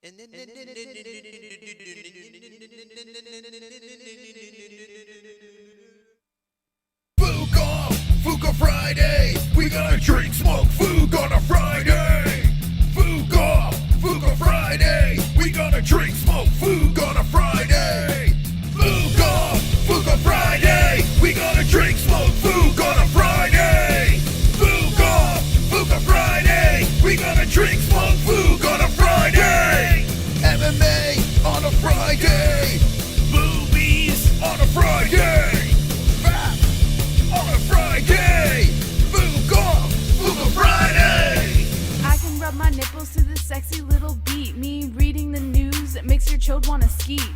Fook off, Fuka Friday. We gonna drink, smoke, Fook on a Friday. Fook off, Fuka Friday. We gonna drink, smoke, Fook on a Friday. Fook off, Fuka Friday. We gonna drink, smoke, Fook on a Friday. Fook off, Fuka Friday. We gonna drink, smoke, Fook on a Friday. MMA on a Friday. Movies on a Friday. Rap on a Friday. Fook off, Fuka Friday. I can rub my nipples to this sexy little beat. Me reading the news, it makes your chode wanna skeet.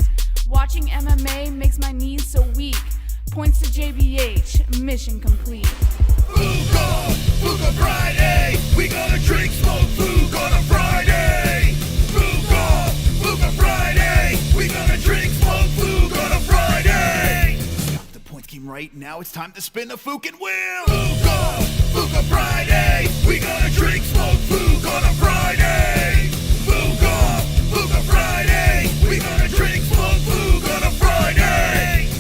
Watching MMA makes my knees so weak. Points to JBH, mission complete. Fook off, Fuka Friday. We gonna drink, smoke, Fook on a Friday. Fook off, Fuka Friday. We gonna drink, smoke, Fook on a Friday. Stop the point game right now. It's time to spin the Fukin' wheel. Fook off, Fuka Friday. We gonna drink, smoke, Fook on a Friday. Fook off, Fuka Friday. We gonna drink, smoke, Fook on a Friday.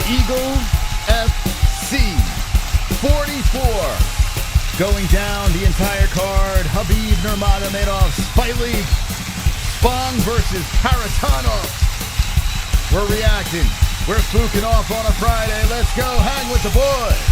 Eagle FC 44 going down the entire card. Khabib Nurmagomedov Fight League. Spong versus Kharitonov. We're reacting. We're spooking off on a Friday. Let's go hang with the boys.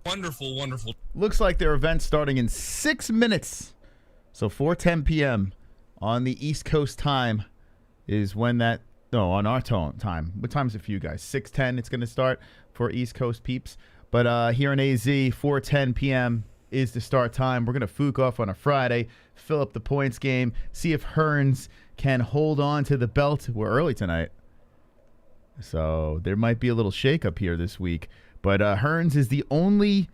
Wonderful, wonderful. Looks like their event's starting in 6 minutes. So 4:10 p.m. on the East Coast time is when that... No, on our time. What time is it for you guys? 6:10 it's going to start for East Coast peeps. But here in AZ, 4:10 p.m. is the start time. We're going to fook off on a Friday, fill up the points game, see if Hearns can hold on to the belt. We're early tonight, so there might be a little shakeup here this week. But Hearns is the only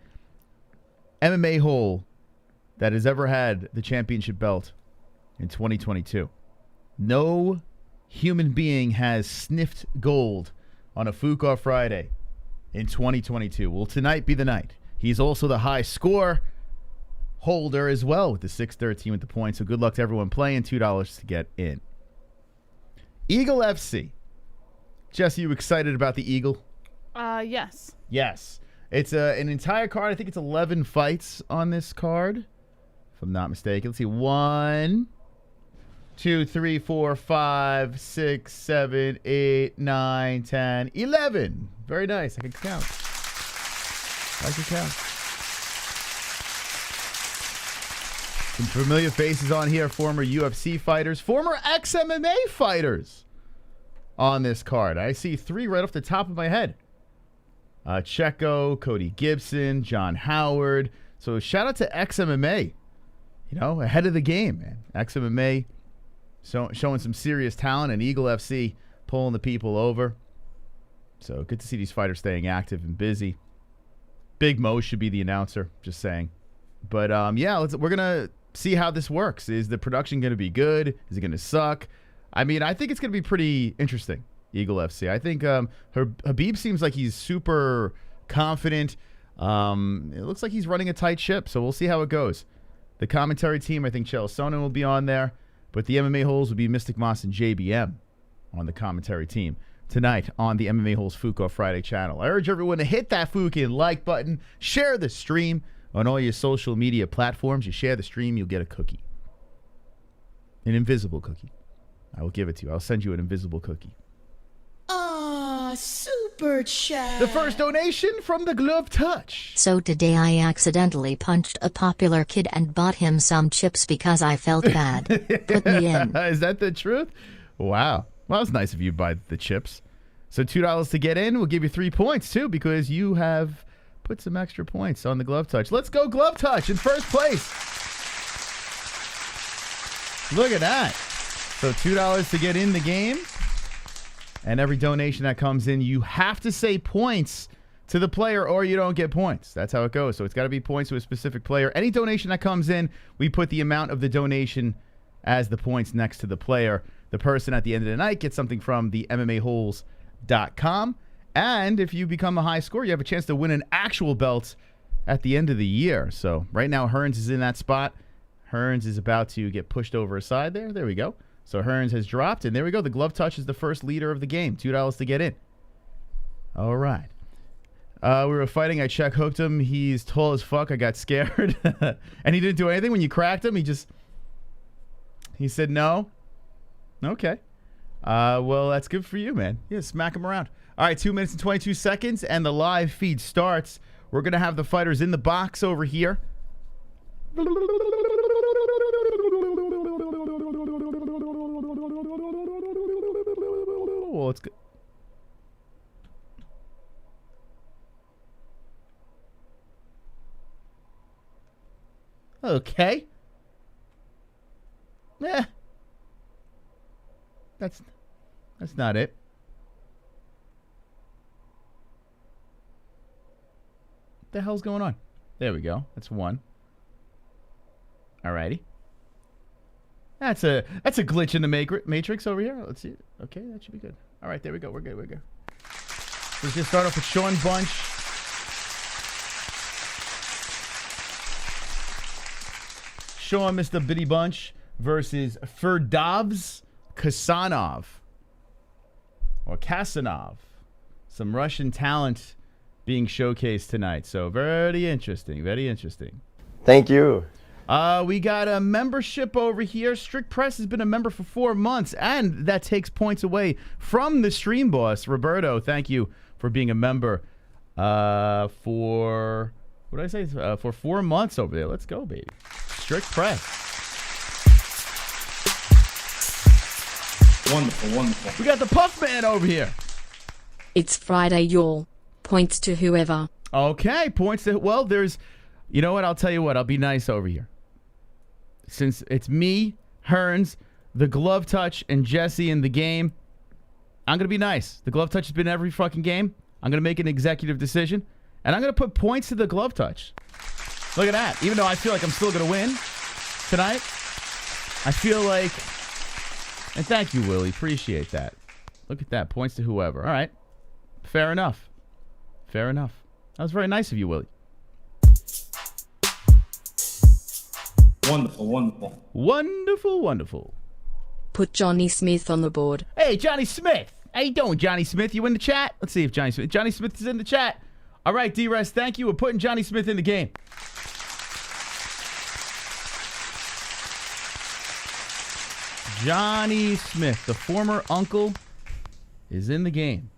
MMA hole that has ever had the championship belt in 2022. No human being has sniffed gold on a Fook Off Friday in 2022. Will tonight be the night? He's also the high score holder as well with the 613 with the points. So good luck to everyone playing. $2 to get in. Eagle FC. Jesse, you excited about the Eagle? Yes. Yes. It's an entire card. I think it's 11 fights on this card, if I'm not mistaken. Let's see. 1, 2, 3, 4, 5, 6, 7, 8, 9, 10, 11. Very nice. I can count. I can count. Some familiar faces on here. Former UFC fighters. Former ex-MMA fighters on this card. I see 3 right off the top of my head. Checco, Cody Gibson, John Howard. So shout out to ex-MMA. You know, ahead of the game, man. Ex-MMA showing some serious talent, and Eagle FC pulling the people over. So good to see these fighters staying active and busy. Big Mo should be the announcer, just saying. But yeah, we're going to see how this works. Is the production going to be good? Is it going to suck? I mean, I think it's going to be pretty interesting. Eagle FC. I think Khabib seems like he's super confident. It looks like he's running a tight ship, so we'll see how it goes. The commentary team, I think Chael Sonnen will be on there, but the MMA Holes will be Mystic Moss and JBM on the commentary team tonight on the MMA Holes Fook Off Friday channel. I urge everyone to hit that Fukin like button, share the stream on all your social media platforms. You share the stream, you'll get a cookie. An invisible cookie. I will give it to you. I'll send you an invisible cookie. Super chat. The first donation from the Glove Touch. So today I accidentally punched a popular kid and bought him some chips because I felt bad. Put me in. Is that the truth? Wow. Well, that was nice of you by the chips. So $2 to get in. We'll give you 3 points, too, because you have put some extra points on the glove touch. Let's go glove touch in first place. Look at that. So $2 to get in the game. And every donation that comes in, you have to say points to the player or you don't get points. That's how it goes. So it's got to be points to a specific player. Any donation that comes in, we put the amount of the donation as the points next to the player. The person at the end of the night gets something from the MMA-Holes.com. And if you become a high score, you have a chance to win an actual belt at the end of the year. So right now, Hearns is in that spot. Hearns is about to get pushed over aside there. There we go. So Hearns has dropped, and there we go. The glove touch is the first leader of the game. $2 to get in. All right. We were fighting. I check hooked him. He's tall as fuck. I got scared. And he didn't do anything when you cracked him. He said no. Okay. Well, that's good for you, man. Yeah, smack him around. All right, 2 minutes and 22 seconds, and the live feed starts. We're going to have the fighters in the box over here. Well, it's good. Okay. Yeah. That's not it. What the hell's going on? There we go. That's one. Alrighty. That's a glitch in the matrix over here. Let's see. Okay, that should be good. All right, there we go. We're good. Let's just start off with Shaun Bunch. Shaun, Mr. Bitty Bunch, versus Ferdavs Kasanov. Or Kasanov. Some Russian talent being showcased tonight. So very interesting. Very interesting. Thank you. We got a membership over here. Strict Press has been a member for 4 months, and that takes points away from the stream boss. Roberto, thank you for being a member for, what did I say? For 4 months over there. Let's go, baby. Strict Press. Wonderful, wonderful. We got the Puff Man over here. It's Friday, y'all. Points to whoever. Okay, points to, well, there's, you know what? I'll tell you what. I'll be nice over here. Since it's me, Hearns, the glove touch, and Jesse in the game, I'm going to be nice. The glove touch has been every fucking game. I'm going to make an executive decision, and I'm going to put points to the glove touch. Look at that. Even though I feel like I'm still going to win tonight, I feel like, and thank you, Willie. Appreciate that. Look at that. Points to whoever. All right. Fair enough. Fair enough. That was very nice of you, Willie. Wonderful, wonderful. Wonderful, wonderful. Put Johnny Smith on the board. Hey, Johnny Smith. How you doing, Johnny Smith? You in the chat? Let's see if Johnny Smith is in the chat. All right, D-Rest, thank you. We're putting Johnny Smith in the game. Johnny Smith, the former uncle, is in the game.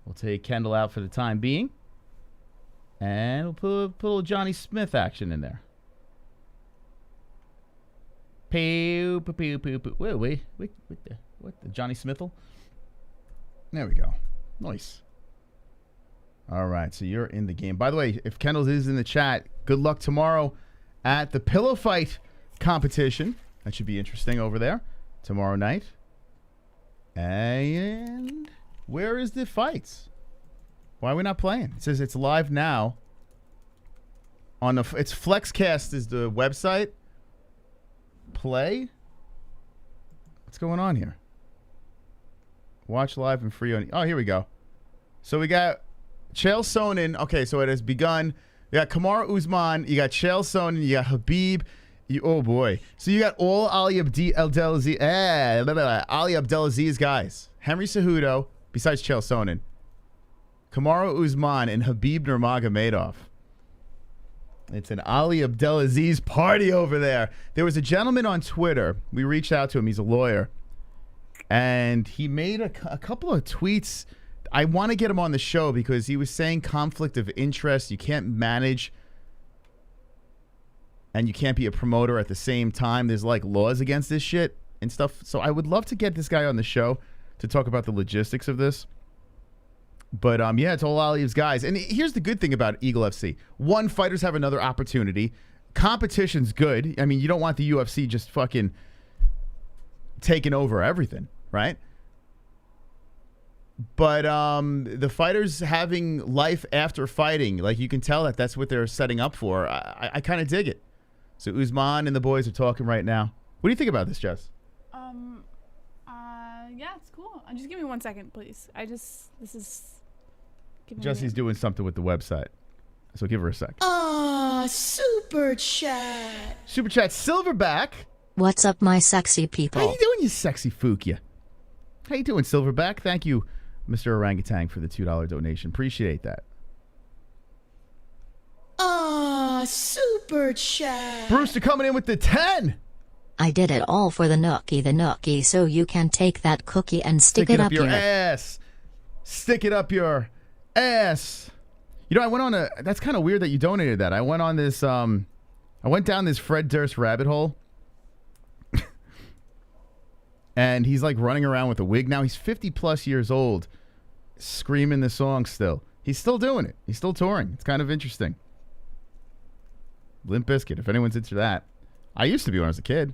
We'll take Kendall out for the time being. And we'll put a little Johnny Smith action in there. Pew, pew, pew, pew, pew. Wait, what the Johnny Smithel? There we go. Nice. All right, so you're in the game. By the way, if Kendall is in the chat, good luck tomorrow at the pillow fight competition. That should be interesting over there tomorrow night. And where is the fights? Why are we not playing? It says it's live now. It's Flexcast is the website. Play? What's going on here? Watch live and free on. Oh, here we go. So we got Chael Sonnen. Okay, so it has begun. You got Kamaru Usman. You got Chael Sonnen. You got Khabib. Oh boy. So you got all Ali Abdelaziz guys. Henry Cejudo, besides Chael Sonnen. Kamaru Usman and Khabib Nurmagomedov. It's an Ali Abdelaziz party over there. There was a gentleman on Twitter. We reached out to him. He's a lawyer. And he made a couple of tweets. I want to get him on the show because he was saying conflict of interest. You can't manage and you can't be a promoter at the same time. There's like laws against this shit. and stuff. So I would love to get this guy on the show to talk about the logistics of this. But yeah, it's all Aliev's guys. And here's the good thing about Eagle FC. One, fighters have another opportunity. Competition's good. I mean, you don't want the UFC just fucking taking over everything, right? But the fighters having life after fighting, like you can tell that that's what they're setting up for. I kind of dig it. So Usman and the boys are talking right now. What do you think about this, Jess? Yeah, it's cool. Just give me 1 second, please. Jesse's doing something with the website. So give her a sec. Super chat. Super chat, Silverback. What's up, my sexy people? How you doing, you sexy Fukia? How you doing, Silverback? Thank you, Mr. Orangutan, for the $2 donation. Appreciate that. Super chat. Brewster coming in with the 10. I did it all for the nookie, so you can take that cookie and stick it up your ass. Stick it up your ass. You know, I went on that's kind of weird that you donated that. I went on this, I went down this Fred Durst rabbit hole. And he's like running around with a wig now. He's 50 plus years old, screaming the song still. He's still doing it. He's still touring. It's kind of interesting. Limp Bizkit, if anyone's into that. I used to be when I was a kid.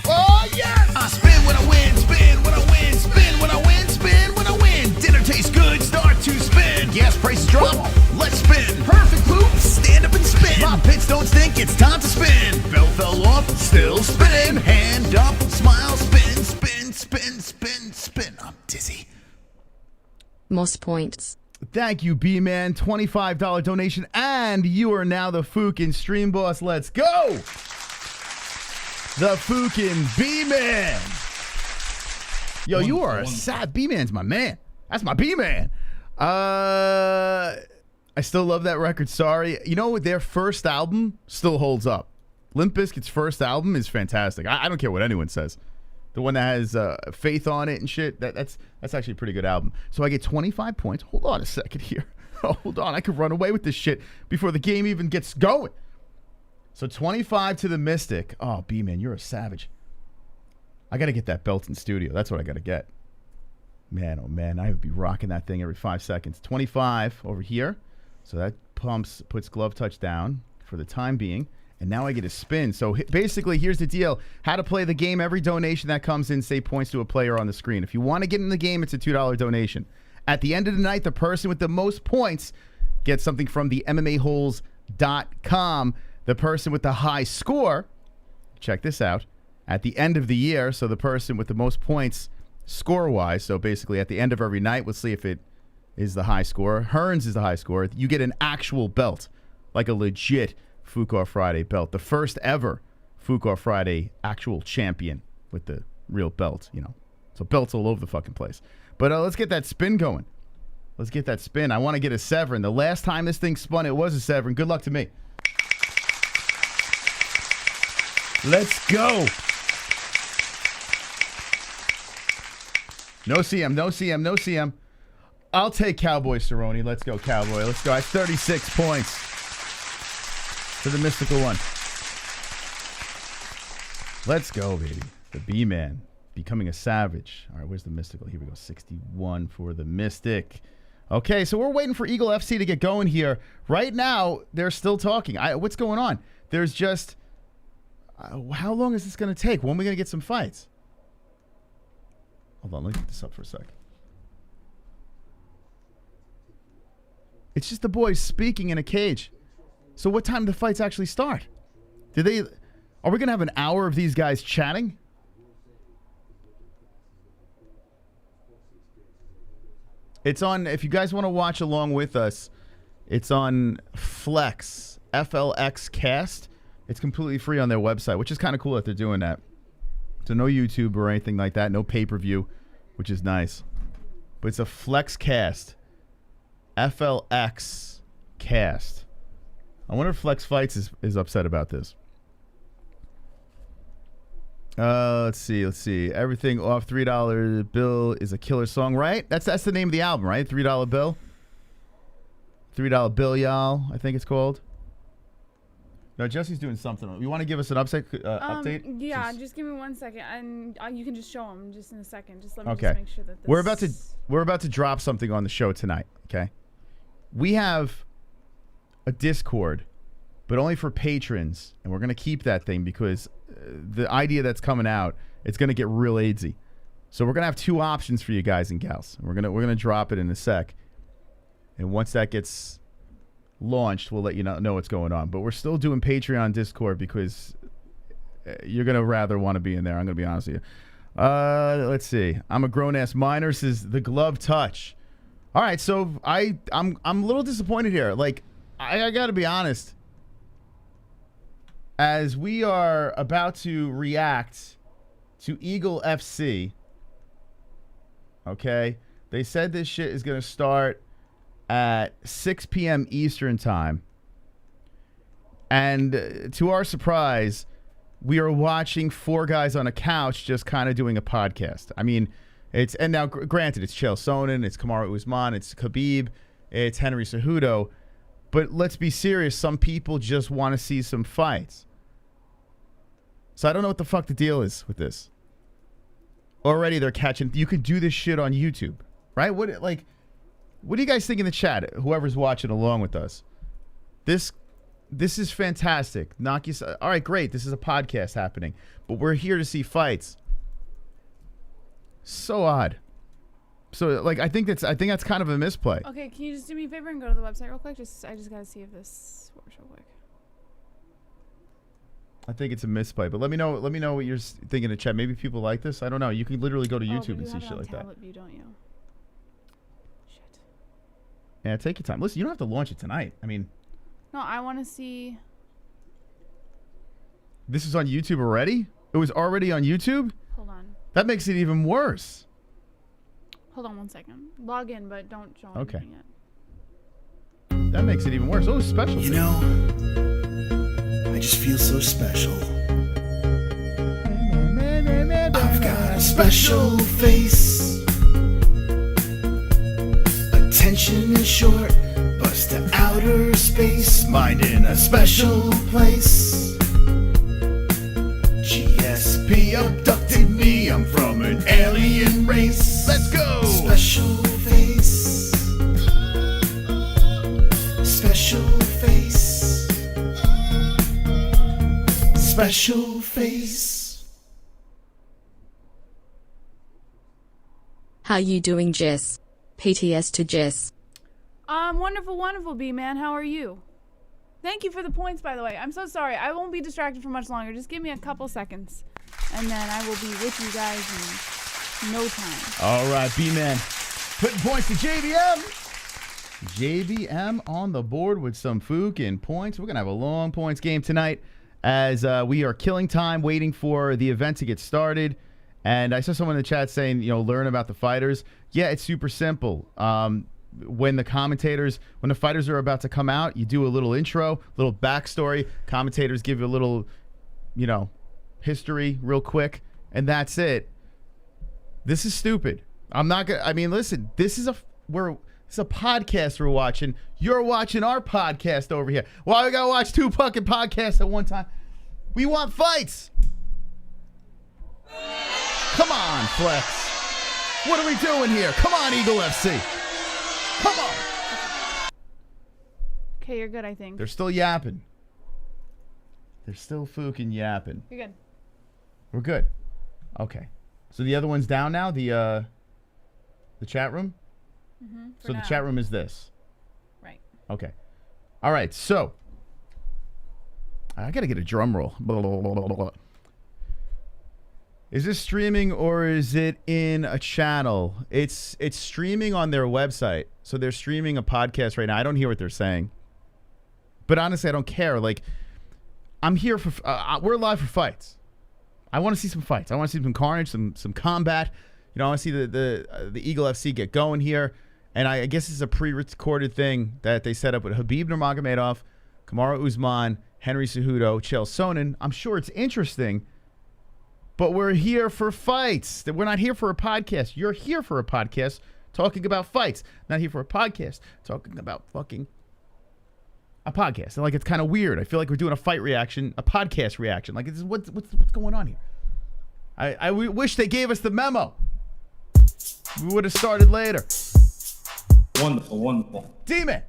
Oh, yes! I spin when I win, spin when I win, spin when I win, spin when I win. Dinner tastes good, start to spin. Gas prices drop, let's spin. Perfect poop, stand up and spin. My pits don't stink, it's time to spin. Bell fell off, still spinning. Hand up, smile, spin, spin, spin, spin, spin. I'm dizzy. Most points. Thank you, B-Man. $25 donation. And you are now the Fukin Stream Boss. Let's go! The Fukin B-Man. Yo, you are a sad B-Man's my man. That's my B-Man. I still love that record. Sorry. You know, their first album still holds up. Limp Bizkit's first album is fantastic. I don't care what anyone says. The one that has Faith on it and shit. That's actually a pretty good album. So I get 25 points. Hold on a second here. Hold on. I could run away with this shit before the game even gets going. So 25 to the Mystic. Oh, B-Man, you're a savage. I got to get that belt in studio. That's what I got to get. Man, oh man, I would be rocking that thing every 5 seconds. 25 over here. So that puts glove touch down for the time being. And now I get a spin. So basically, here's the deal. How to play the game. Every donation that comes in, say, points to a player on the screen. If you want to get in the game, it's a $2 donation. At the end of the night, the person with the most points gets something from the MMA-Holes.com. The person with the high score, check this out, at the end of the year, so the person with the most points score-wise, so basically at the end of every night, we'll see if it is the high score. Hearns is the high score. You get an actual belt, like a legit Fuqar Friday belt, the first ever Fuqar Friday actual champion with the real belt, you know. So belts all over the fucking place. But let's get that spin going. Let's get that spin. I want to get a Severin. The last time this thing spun, it was a Severin. Good luck to me. Let's go. No CM, no CM, no CM. I'll take Cowboy Cerrone. Let's go, Cowboy. Let's go. I have 36 points. For the mystical one. Let's go, baby. The B-Man becoming a savage. All right, where's the mystical? Here we go. 61 for the mystic. Okay, so we're waiting for Eagle FC to get going here. Right now, they're still talking. What's going on? There's just... how long is this going to take? When are we going to get some fights? Hold on, let me get this up for a sec. It's just the boys speaking in a cage. So what time do the fights actually start? Are we going to have an hour of these guys chatting? It's on, if you guys want to watch along with us, it's on Flex, FLX Cast. It's completely free on their website, which is kind of cool that they're doing that. So no YouTube or anything like that, no pay-per-view, which is nice. But it's a Flex Cast, FLX Cast. I wonder if Flex Fights is upset about this. Let's see. Everything off $3 bill is a killer song, right? That's the name of the album, right? $3 bill. $3 bill, y'all. I think it's called. No, Jesse's doing something. You want to give us an update? Yeah, just give me 1 second, and you can just show them just in a second. Just let me Okay. just make sure that this... We're about to drop something on the show tonight. Okay, we have a Discord, but only for patrons, and we're gonna keep that thing because the idea that's coming out, it's gonna get real AIDSy. So we're gonna have 2 options for you guys and gals. We're gonna drop it in a sec, and once that gets launched, we'll let you know what's going on. But we're still doing Patreon Discord because you're gonna rather want to be in there. I'm gonna be honest with you. Let's see. I'm a grown ass minor. Says the glove touch. All right, so I'm a little disappointed here. Like I gotta be honest. As we are about to react to Eagle FC, okay, they said this shit is gonna start at 6 p.m. Eastern time. And to our surprise, we are watching 4 guys on a couch just kind of doing a podcast. I mean, and now granted, it's Chael Sonnen, it's Kamaru Usman, it's Khabib, it's Henry Cejudo. But let's be serious, some people just want to see some fights. So I don't know what the fuck the deal is with this. Already they're catching, you can do this shit on YouTube, right? What do you guys think in the chat? Whoever's watching along with us. This is fantastic. All right, great. This is a podcast happening, but we're here to see fights. So odd. So I think that's kind of a misplay. Okay, can you just do me a favor and go to the website real quick? I just gotta see if this works real quick. I think it's a misplay, but let me know what you're thinking in the chat. Maybe people like this. I don't know. You can literally go to YouTube and see shit like that. Tablet view, don't you? Shit. Yeah, take your time. Listen, you don't have to launch it tonight. I mean, no, I want to see. This is on YouTube already? It was already on YouTube? Hold on. That makes it even worse. Hold on 1 second. Log in, but don't show Okay. anything yet. That makes it even worse. Oh, special. You know, I just feel so special. I've got a special face. Attention is short, bust to outer space. Mind in a special place. GSP abducted me, I'm from an alien race. Let's go! Special face. Special face. Special face. How you doing, Jess? PTS to Jess. Wonderful, wonderful, B-Man. How are you? Thank you for the points, by the way. I'm so sorry. I won't be distracted for much longer. Just give me a couple seconds, and then I will be with you guys in no time. All right, B-Man. Putting points to JBM. JBM on the board with some Fukin points. We're going to have a long points game tonight as we are killing time waiting for the event to get started. And I saw someone in the chat saying, learn about the fighters. Yeah, it's super simple. When the fighters are about to come out, you do a little intro, little backstory. Commentators give you a little, history real quick, and that's it. This is stupid. I'm not gonna. I mean, listen. This is a podcast we're watching. You're watching our podcast over here. Why we gotta watch 2 fucking podcasts at one time? We want fights. Come on, Flex. What are we doing here? Come on, Eagle FC. Come on. Okay, you're good, I think. They're still yapping. They're still fucking yapping. You're good. We're good. Okay. So the other one's down now, the chat room? Mm-hmm, so the chat room is this. Right. Okay. All right, so I got to get a drum roll. Blah, blah, blah, blah, blah. Is this streaming or is it in a channel? It's streaming on their website. So they're streaming a podcast right now. I don't hear what they're saying. But honestly, I don't care. Like, I'm here for we're live for fights. I want to see some fights. I want to see some carnage, some combat. I want to see the Eagle FC get going here. And I guess it's a pre-recorded thing that they set up with Khabib Nurmagomedov, Kamaru Usman, Henry Cejudo, Chael Sonnen. I'm sure it's interesting. But we're here for fights. We're not here for a podcast. You're here for a podcast talking about fights. Not here for a podcast talking about fucking a podcast. Like, it's kind of weird. I feel like we're doing a fight reaction, a podcast reaction. Like, it's, what's going on here? I wish they gave us the memo. We would have started later. Wonderful, wonderful. Demon.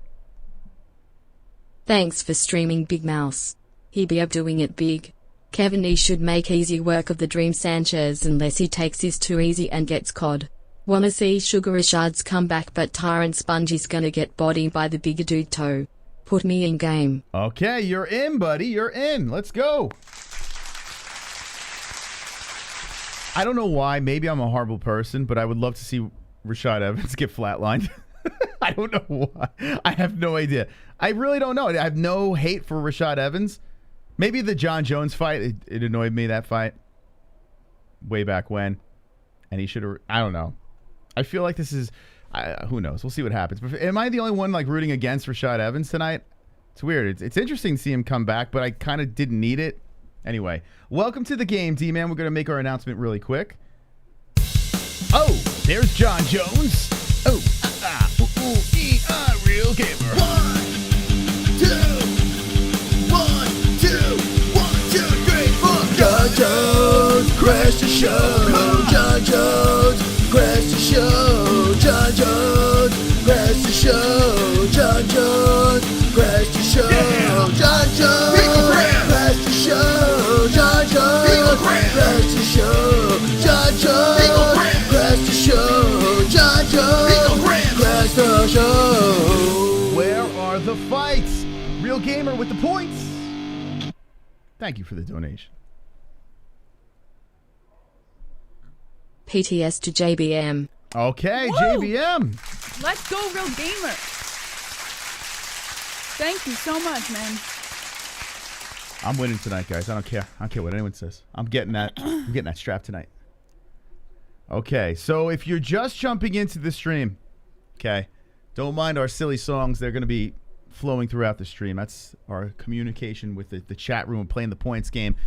Thanks for streaming, Big Mouse. He be up doing it big. Kevin E should make easy work of the Dream Sanchez unless he takes this too easy and gets cod. Wanna see Sugar Rashad's comeback, but Tyrant Spongy's gonna get bodied by the bigger dude toe. Put me in game. Okay, you're in, buddy. You're in. Let's go. I don't know why. Maybe I'm a horrible person, but I would love to see Rashad Evans get flatlined. I don't know why. I have no idea. I really don't know. I have no hate for Rashad Evans. Maybe the John Jones fight. It annoyed me, that fight. Way back when. And he should have... I don't know. I feel like this is... who knows? We'll see what happens. But am I the only one like rooting against Rashad Evans tonight? It's weird. It's interesting to see him come back, but I kind of didn't need it. Anyway, welcome to the game, D-Man. We're going to make our announcement really quick. Oh, there's John Jones. Oh, Real gamer. 1, 2, 1, 2, 1, 2, 3, 4. John Jones, crash the show. John Jones, crash the show. John Jones, crash the show. John Jones, crash the show. John Jones, crash the show. John Jones, crash the show. John Jones, crash the show. John Jones, crash the show. Where are the fights? Real gamer with the points. Thank you for the donation. PTS to JBM. Okay, Woo! JBM. Let's go, Real Gamer. Thank you so much, man. I'm winning tonight, guys. I don't care. I don't care what anyone says. I'm getting that. I'm getting that strap tonight. Okay, so if you're just jumping into the stream, okay, don't mind our silly songs. They're going to be flowing throughout the stream. That's our communication with the chat room and playing the points game.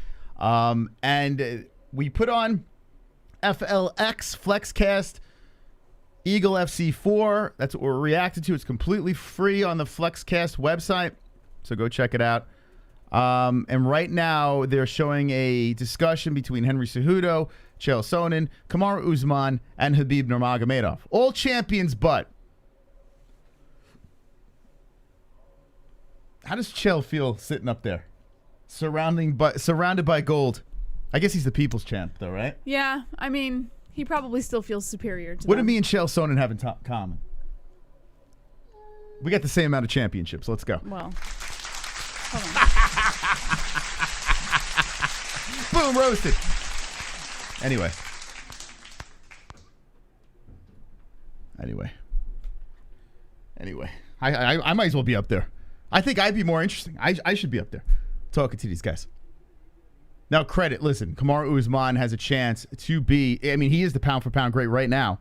And we put on FLX, Flexcast, Eagle FC4. That's what we're reacting to. It's completely free on the Flexcast website, so go check it out. And right now, they're showing a discussion between Henry Cejudo, Chael Sonnen, Kamaru Usman, and Khabib Nurmagomedov. All champions, but how does Chael feel sitting up there, surrounded by gold? I guess he's the people's champ, though, right? Yeah, I mean, he probably still feels superior to What do them. me and Chael Sonnen have in common? We got the same amount of championships. Let's go. Well, hold on. Boom, roasted. Anyway. I might as well be up there. I think I'd be more interesting. I should be up there talking to these guys. Now, credit. Listen, Kamaru Usman has a chance to be... I mean, he is the pound-for-pound great right now.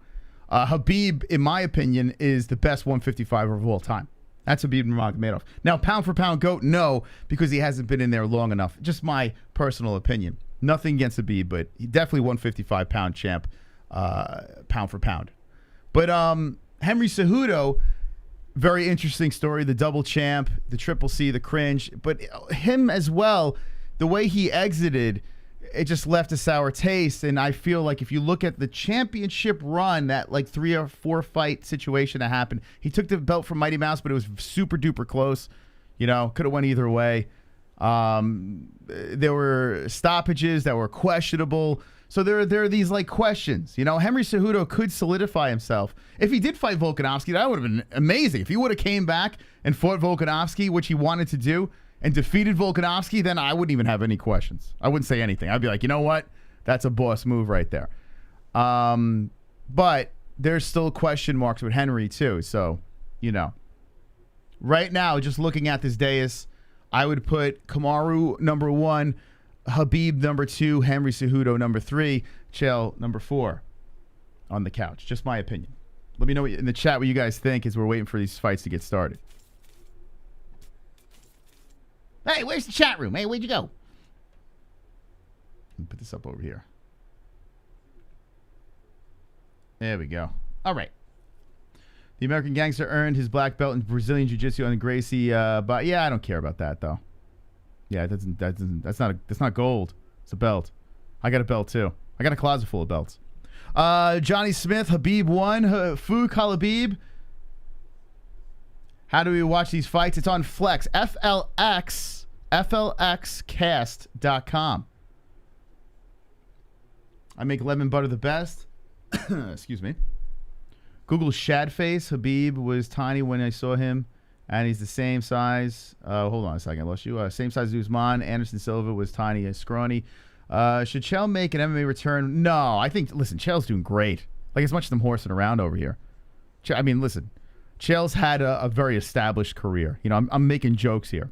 Khabib, in my opinion, is the best 155er of all time. That's Khabib Nurmagomedov. Now, pound-for-pound GOAT, no, because he hasn't been in there long enough. Just my personal opinion. Nothing against Khabib, but he definitely 155-pound champ, pound-for-pound. But Henry Cejudo, very interesting story. The double champ, the Triple C, the cringe. But him as well... The way he exited, it just left a sour taste. And I feel like if you look at the championship run, that like 3 or 4 fight situation that happened, he took the belt from Mighty Mouse, but it was super duper close. You know, could have went either way. There were stoppages that were questionable. So there are these like questions. You know, Henry Cejudo could solidify himself. If he did fight Volkanovski, that would have been amazing. If he would have came back and fought Volkanovski, which he wanted to do, and defeated Volkanovski, then I wouldn't even have any questions. I wouldn't say anything. I'd be like, you know what? That's a boss move right there. But there's still question marks with Henry too. So, you know. Right now, just looking at this dais, I would put Kamaru number 1, Khabib number 2, Henry Cejudo number 3, Chael number 4 on the couch. Just my opinion. Let me know in the chat what you guys think as we're waiting for these fights to get started. Hey, where's the chat room? Hey, where'd you go? Let me put this up over here. There we go. All right. The American Gangster earned his black belt in Brazilian Jiu-Jitsu on Gracie, but yeah, I don't care about that though. Yeah, that's not gold. It's a belt. I got a belt too. I got a closet full of belts. Johnny Smith, Khabib won. Khabib. How do we watch these fights? It's on Flex. FLXcast.com. I make lemon butter the best. Excuse me. Google Shad face. Khabib was tiny when I saw him, and he's the same size. Hold on a second. I lost you. Same size as Usman. Anderson Silva was tiny and scrawny. Should Chael make an MMA return? No, I think, listen, Chael's doing great. Like, as much as I'm horsing around over here. I mean, listen, Chael's had a very established career. You know, I'm making jokes here.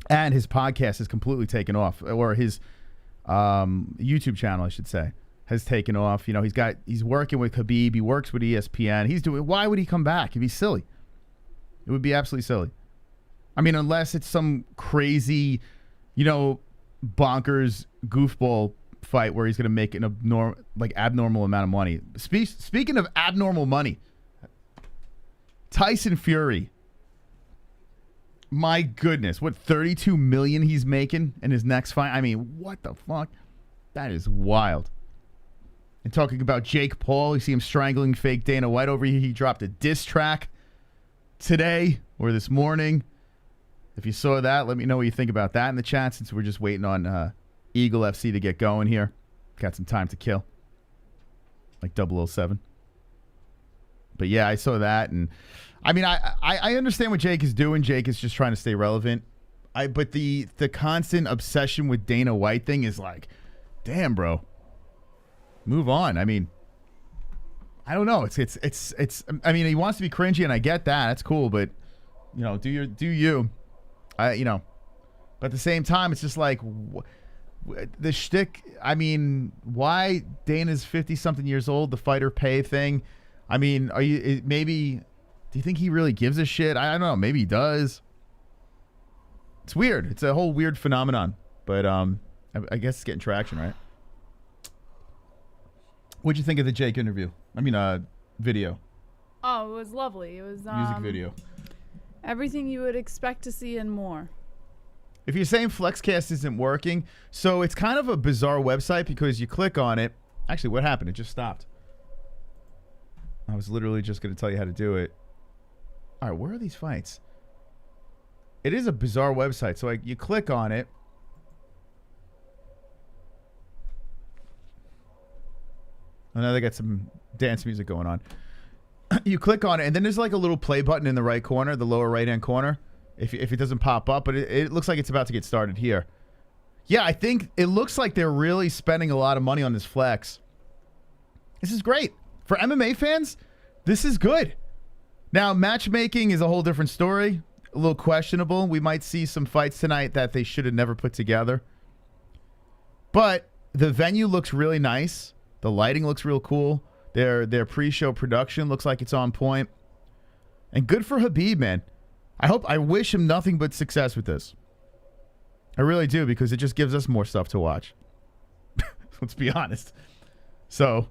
And his podcast has completely taken off, or his YouTube channel, I should say, has taken off. You know, he's working with Khabib. He works with ESPN. Why would he come back? It'd be silly. It would be absolutely silly. I mean, unless it's some crazy, you know, bonkers goofball fight where he's going to make an abnormal amount of money. Speaking of abnormal money, Tyson Fury. My goodness, what, $32 million he's making in his next fight? I mean, what the fuck? That is wild. And talking about Jake Paul, you see him strangling fake Dana White over here. He dropped a diss track today or this morning. If you saw that, let me know what you think about that in the chat, since we're just waiting on Eagle FC to get going here. Got some time to kill. Like 007. But yeah, I saw that, and I mean, I understand what Jake is doing. Jake is just trying to stay relevant. But the constant obsession with Dana White thing is like, damn, bro. Move on. I mean, I don't know. It's I mean, he wants to be cringy, and I get that. That's cool, but you know, do you. You know, but at the same time, it's just like the shtick. I mean, why Dana's 50-something years old? The fighter pay thing. I mean, do you think he really gives a shit? I don't know. Maybe he does. It's weird. It's a whole weird phenomenon. But I guess it's getting traction, right? What'd you think of the Jake interview? I mean, video. Oh, it was lovely. It was music video. Everything you would expect to see and more. If you're saying Flexcast isn't working, so it's kind of a bizarre website because you click on it. Actually, what happened? It just stopped. I was literally just going to tell you how to do it. All right, where are these fights? It is a bizarre website. So you click on it. Oh, now they got some dance music going on. You click on it, and then there's like a little play button in the right corner, the lower right-hand corner, if it doesn't pop up. But it looks like it's about to get started here. Yeah, I think it looks like they're really spending a lot of money on this flex. This is great. For MMA fans, this is good. Now, matchmaking is a whole different story. A little questionable. We might see some fights tonight that they should have never put together. But the venue looks really nice. The lighting looks real cool. Their pre-show production looks like it's on point. And good for Khabib, man. I wish him nothing but success with this. I really do, because it just gives us more stuff to watch. Let's be honest. So,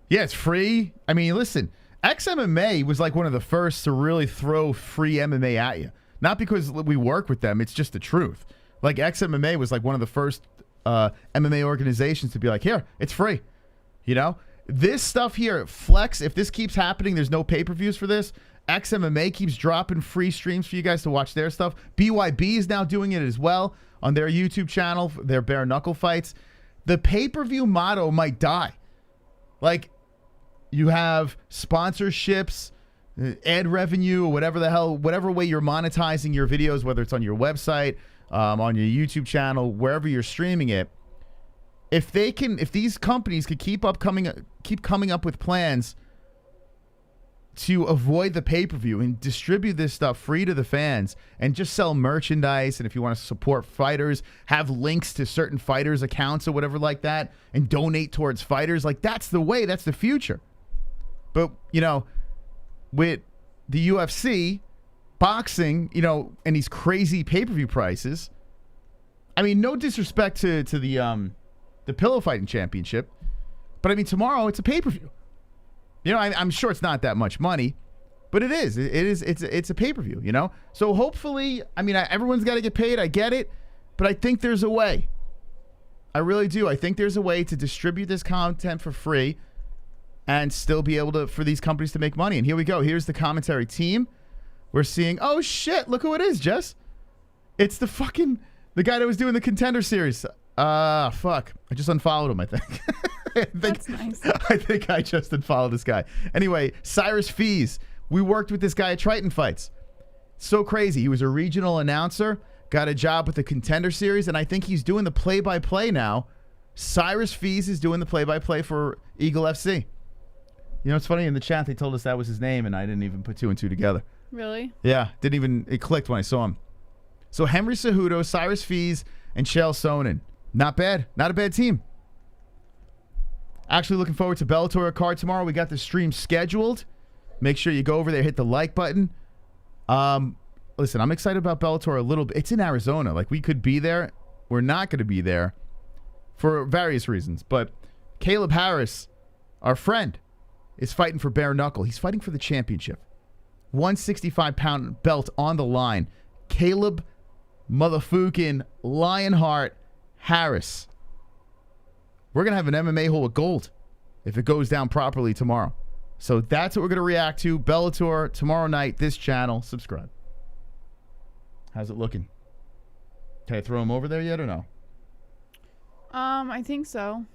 yeah, it's free. I mean, listen, XMMA was like one of the first to really throw free MMA at you. Not because we work with them, it's just the truth. Like, XMMA was like one of the first MMA organizations to be like, here, it's free. You know? This stuff here, Flex, if this keeps happening, there's no pay-per-views for this. XMMA keeps dropping free streams for you guys to watch their stuff. BYB is now doing it as well on their YouTube channel, their bare knuckle fights. The pay-per-view motto might die. Like, you have sponsorships, ad revenue, or whatever the hell, whatever way you're monetizing your videos, whether it's on your website, on your YouTube channel, wherever you're streaming it. If these companies could keep coming up with plans to avoid the pay-per-view and distribute this stuff free to the fans and just sell merchandise, and if you want to support fighters, have links to certain fighters' accounts or whatever like that, and donate towards fighters, like, that's the way, that's the future. But, you know, with the UFC, boxing, you know, and these crazy pay-per-view prices, I mean, no disrespect to the Pillow Fighting Championship, but I mean, tomorrow it's a pay-per-view. You know, I'm sure it's not that much money, But it is. It's a pay-per-view, you know? So hopefully, I mean, everyone's got to get paid. I get it. But I think there's a way. I really do. I think there's a way to distribute this content for free and still be able to, for these companies to make money. And here we go. Here's the commentary team. We're seeing, oh shit, look who it is, Jess. It's the guy that was doing the Contender Series. Fuck. I just unfollowed him, I think. That's nice. I think I just unfollowed this guy. Anyway, Cyrus Fees. We worked with this guy at Triton Fights. So crazy. He was a regional announcer, got a job with the Contender Series, and I think he's doing the play-by-play now. Cyrus Fees is doing the play-by-play for Eagle FC. You know, it's funny, in the chat they told us that was his name, and I didn't even put two and two together. Really? Yeah, it clicked when I saw him. So Henry Cejudo, Cyrus Fees, and Chael Sonnen. Not bad. Not a bad team. Actually looking forward to Bellator card tomorrow. We got the stream scheduled. Make sure you go over there, hit the like button. Listen, I'm excited about Bellator a little bit. It's in Arizona. Like, we could be there. We're not going to be there for various reasons. But Caleb Harris, our friend, is fighting for bare knuckle. He's fighting for the championship. 165-pound belt on the line. Caleb motherfucking Lionheart Harris. We're going to have an MMA hole with gold if it goes down properly tomorrow. So that's what we're going to react to. Bellator tomorrow night, this channel. Subscribe. How's it looking? Can I throw him over there yet or no? I think so. All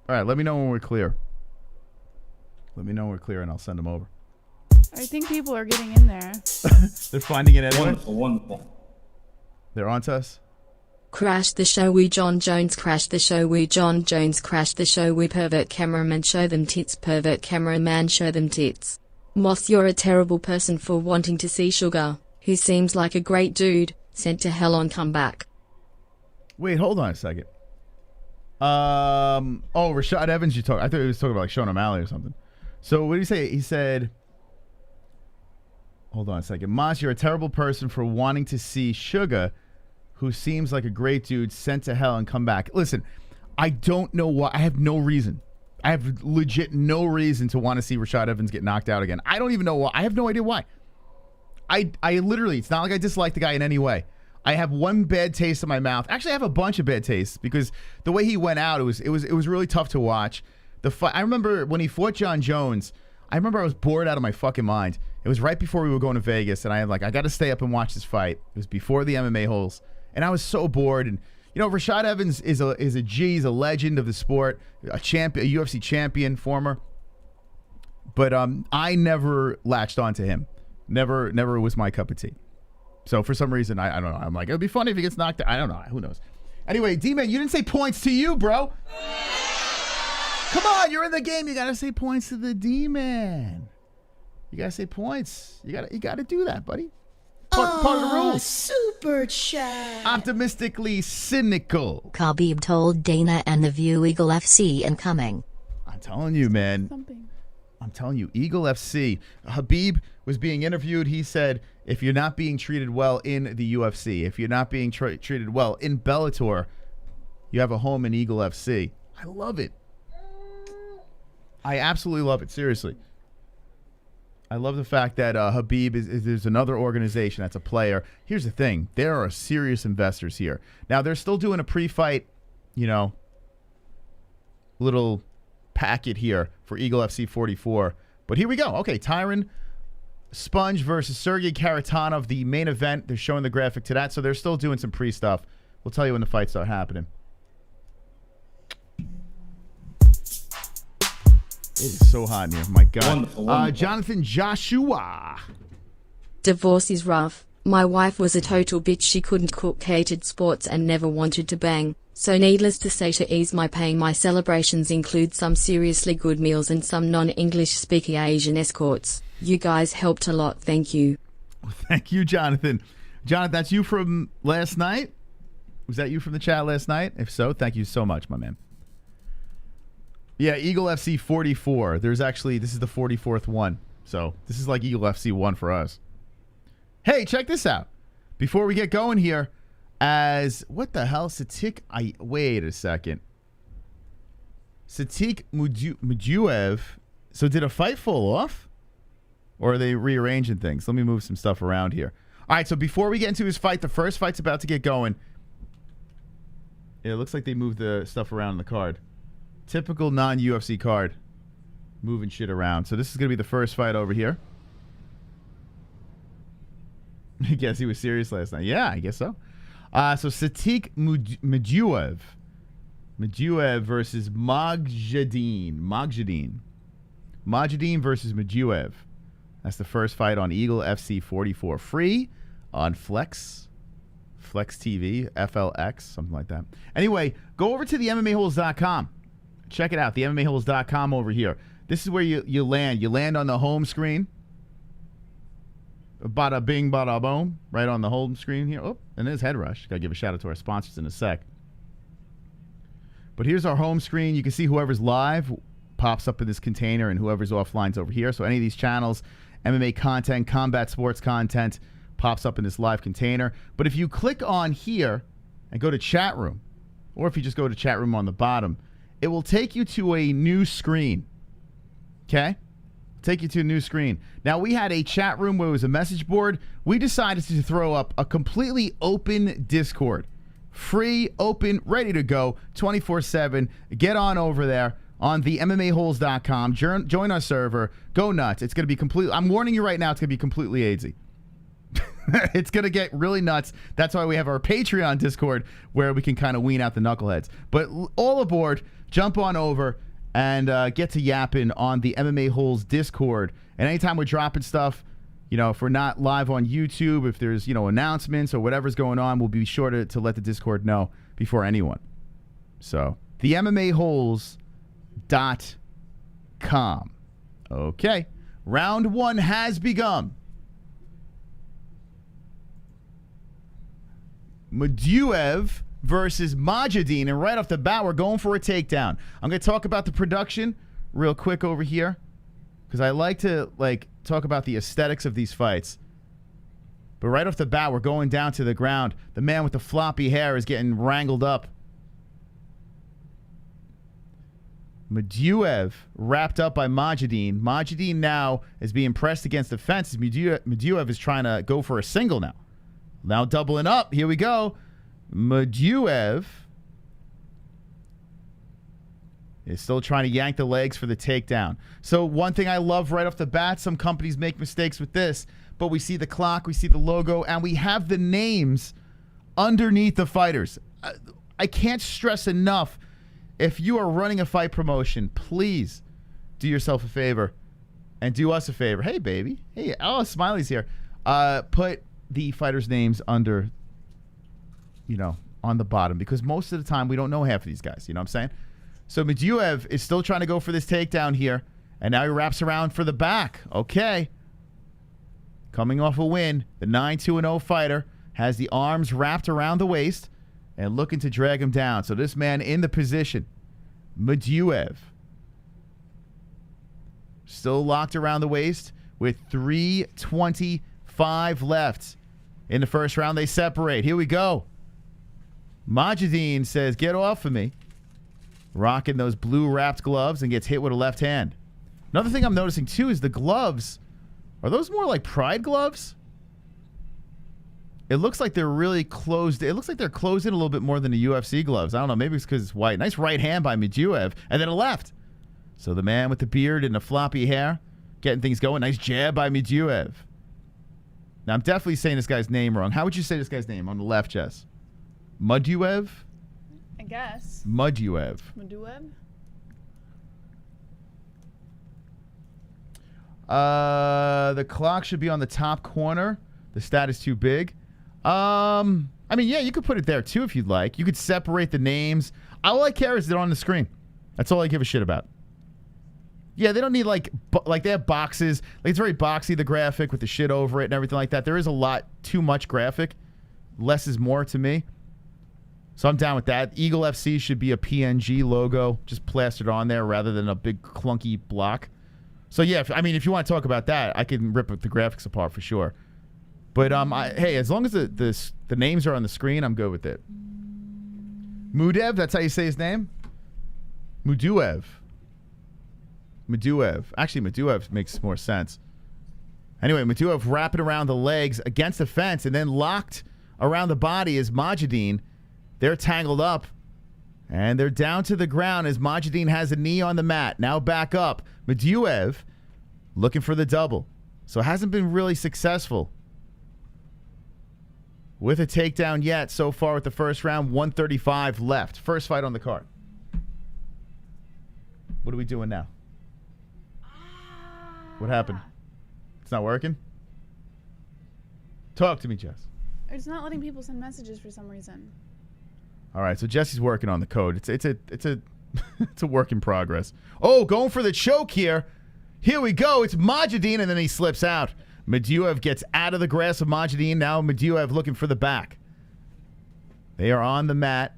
right, let me know when we're clear. Let me know when we're clear and I'll send him over. I think people are getting in there. They're finding it anyway? Wonderful, wonderful. They're on to us? Crash the show, we John Jones. Crash the show, we John Jones. Crash the show, we pervert cameraman. Show them tits, pervert cameraman. Show them tits. Moss, you're a terrible person for wanting to see Sugar, who seems like a great dude, sent to hell on comeback. Wait, hold on a second. Rashad Evans, I thought he was talking about like Sean O'Malley or something. So what did he say? He said, hold on a second. Moss, you're a terrible person for wanting to see Sugar, who seems like a great dude, sent to hell and come back. Listen, I don't know why. I have no reason. I have legit no reason to want to see Rashad Evans get knocked out again. I don't even know why. I have no idea why. I literally, it's not like I dislike the guy in any way. I have one bad taste in my mouth. Actually, I have a bunch of bad tastes because the way he went out, it was really tough to watch. The fight. I remember when he fought John Jones. I remember I was bored out of my fucking mind. It was right before we were going to Vegas, and I got to stay up and watch this fight. It was before the MMA-Holes, and I was so bored. And you know, Rashad Evans is a G. He's a legend of the sport, a champion, a UFC champion, former. But I never latched onto him. Never was my cup of tea. So for some reason, I don't know. I'm like, it would be funny if he gets knocked out. I don't know. Who knows? Anyway, D-Man, you didn't say points to you, bro. Come on, you're in the game. You got to say points to the D-Man. You got to say points. You got to do that, buddy. Part of the rules. Super chat. Optimistically cynical. Khabib told Dana and the View Eagle FC incoming. I'm telling you, man. Something. I'm telling you, Eagle FC. Khabib was being interviewed. He said, if you're not being treated well in the UFC, if you're not being treated well in Bellator, you have a home in Eagle FC. I love it. I absolutely love it. Seriously. I love the fact that Khabib there's another organization that's a player. Here's the thing. There are serious investors here. Now, they're still doing a pre-fight, little packet here for Eagle FC 44. But here we go. Okay, Tyrone Sponge versus Sergei Kharitonov, the main event. They're showing the graphic to that, so they're still doing some pre-stuff. We'll tell you when the fights start happening. It is so hot in here. My God. Wonderful. Jonathan Joshua. Divorce is rough. My wife was a total bitch. She couldn't cook, hated sports, and never wanted to bang. So needless to say, to ease my pain, my celebrations include some seriously good meals and some non-English speaking Asian escorts. You guys helped a lot. Thank you. Thank you, Jonathan. Jonathan, that's you from last night? Was that you from the chat last night? If so, thank you so much, my man. Yeah, Eagle FC 44. This is the 44th one. So this is like Eagle FC 1 for us. Hey, check this out. Before we get going here, what the hell? Sitik, wait a second. Sitik Muduev. So did a fight fall off? Or are they rearranging things? Let me move some stuff around here. All right, so before we get into his fight, the first fight's about to get going. It looks like they moved the stuff around in the card. Typical non-UFC card. Moving shit around. So this is going to be the first fight over here. I guess he was serious last night. Yeah, I guess so. So Sitik Muduev. Muduev versus Magomedaliev. Magomedaliev versus Muduev. That's the first fight on Eagle FC 44. Free on Flex TV, FLX, something like that. Anyway, go over to the MMA-Holes.com. Check it out, the MMA-Holes.com over here. This is where you land. You land on the home screen. Bada bing, bada boom. Right on the home screen here. Oh, and there's Head Rush. Got to give a shout out to our sponsors in a sec. But here's our home screen. You can see whoever's live pops up in this container and whoever's offline's over here. So any of these channels, MMA content, combat sports content, pops up in this live container. But if you click on here and go to chat room, or if you just go to chat room on the bottom, it will take you to a new screen. Okay? Take you to a new screen. Now, we had a chat room where it was a message board. We decided to throw up a completely open Discord. Free, open, ready to go, 24/7. Get on over there on the MMAHoles.com. Join our server. Go nuts. It's going to be completely... I'm warning you right now, it's going to be completely AIDS-y. It's going to get really nuts. That's why we have our Patreon Discord where we can kind of wean out the knuckleheads. But all aboard, jump on over and get to yapping on the MMA Holes Discord. And anytime we're dropping stuff, you know, if we're not live on YouTube, if there's, you know, announcements or whatever's going on, we'll be sure to let the Discord know before anyone. So, the MMAHoles.com. Okay. Round one has begun. Muduev versus Magomedaliev, and right off the bat, we're going for a takedown. I'm going to talk about the production real quick over here because I like to talk about the aesthetics of these fights. But right off the bat, we're going down to the ground. The man with the floppy hair is getting wrangled up. Muduev wrapped up by Magomedaliev. Magomedaliev now is being pressed against the fence. Muduev is trying to go for a single now. Now doubling up. Here we go. Muduev is still trying to yank the legs for the takedown. So one thing I love right off the bat, some companies make mistakes with this, but we see the clock, we see the logo, and we have the names underneath the fighters. I can't stress enough, if you are running a fight promotion, please do yourself a favor and do us a favor. Hey, baby. Hey, oh, Smiley's here. Put the fighters' names under, you know, on the bottom, because most of the time we don't know half of these guys. You know what I'm saying? So Muduev is still trying to go for this takedown here, and now he wraps around for the back. Okay. Coming off a win, the 9-2-0 fighter has the arms wrapped around the waist and looking to drag him down. So this man in the position, Muduev, still locked around the waist with 3:25 left. In the first round, they separate. Here we go. Magomedaliev says, get off of me. Rocking those blue wrapped gloves and gets hit with a left hand. Another thing I'm noticing, too, is the gloves. Are those more like Pride gloves? It looks like they're really closed. It looks like they're closed in a little bit more than the UFC gloves. I don't know. Maybe it's because it's white. Nice right hand by Muduev. And then a left. So the man with the beard and the floppy hair getting things going. Nice jab by Muduev. Now, I'm definitely saying this guy's name wrong. How would you say this guy's name on the left, Jess? Muduev? I guess. Muduev. Muduev? The clock should be on the top corner. The stat is too big. I mean, yeah, you could put it there, too, if you'd like. You could separate the names. All I care is they're on the screen. That's all I give a shit about. Yeah, they don't need, like they have boxes. Like, it's very boxy, the graphic, with the shit over it and everything like that. There is a lot too much graphic. Less is more to me. So I'm down with that. Eagle FC should be a PNG logo just plastered on there rather than a big clunky block. So, yeah, if you want to talk about that, I can rip the graphics apart for sure. But, hey, as long as the names are on the screen, I'm good with it. Muduev, that's how you say his name? Muduev. Actually, Muduev makes more sense. Anyway, Muduev wrapping around the legs against the fence and then locked around the body is Majidine. They're tangled up. And they're down to the ground as Majidine has a knee on the mat. Now back up. Muduev looking for the double. So hasn't been really successful with a takedown yet so far with the first round. 135 left. First fight on the card. What are we doing now? What happened? It's not working? Talk to me, Jess. It's not letting people send messages for some reason. All right, so Jesse's working on the code. It's a it's a work in progress. Oh, going for the choke here. Here we go. It's Majidine, and then he slips out. Muduev gets out of the grasp of Majidine. Now Muduev looking for the back. They are on the mat.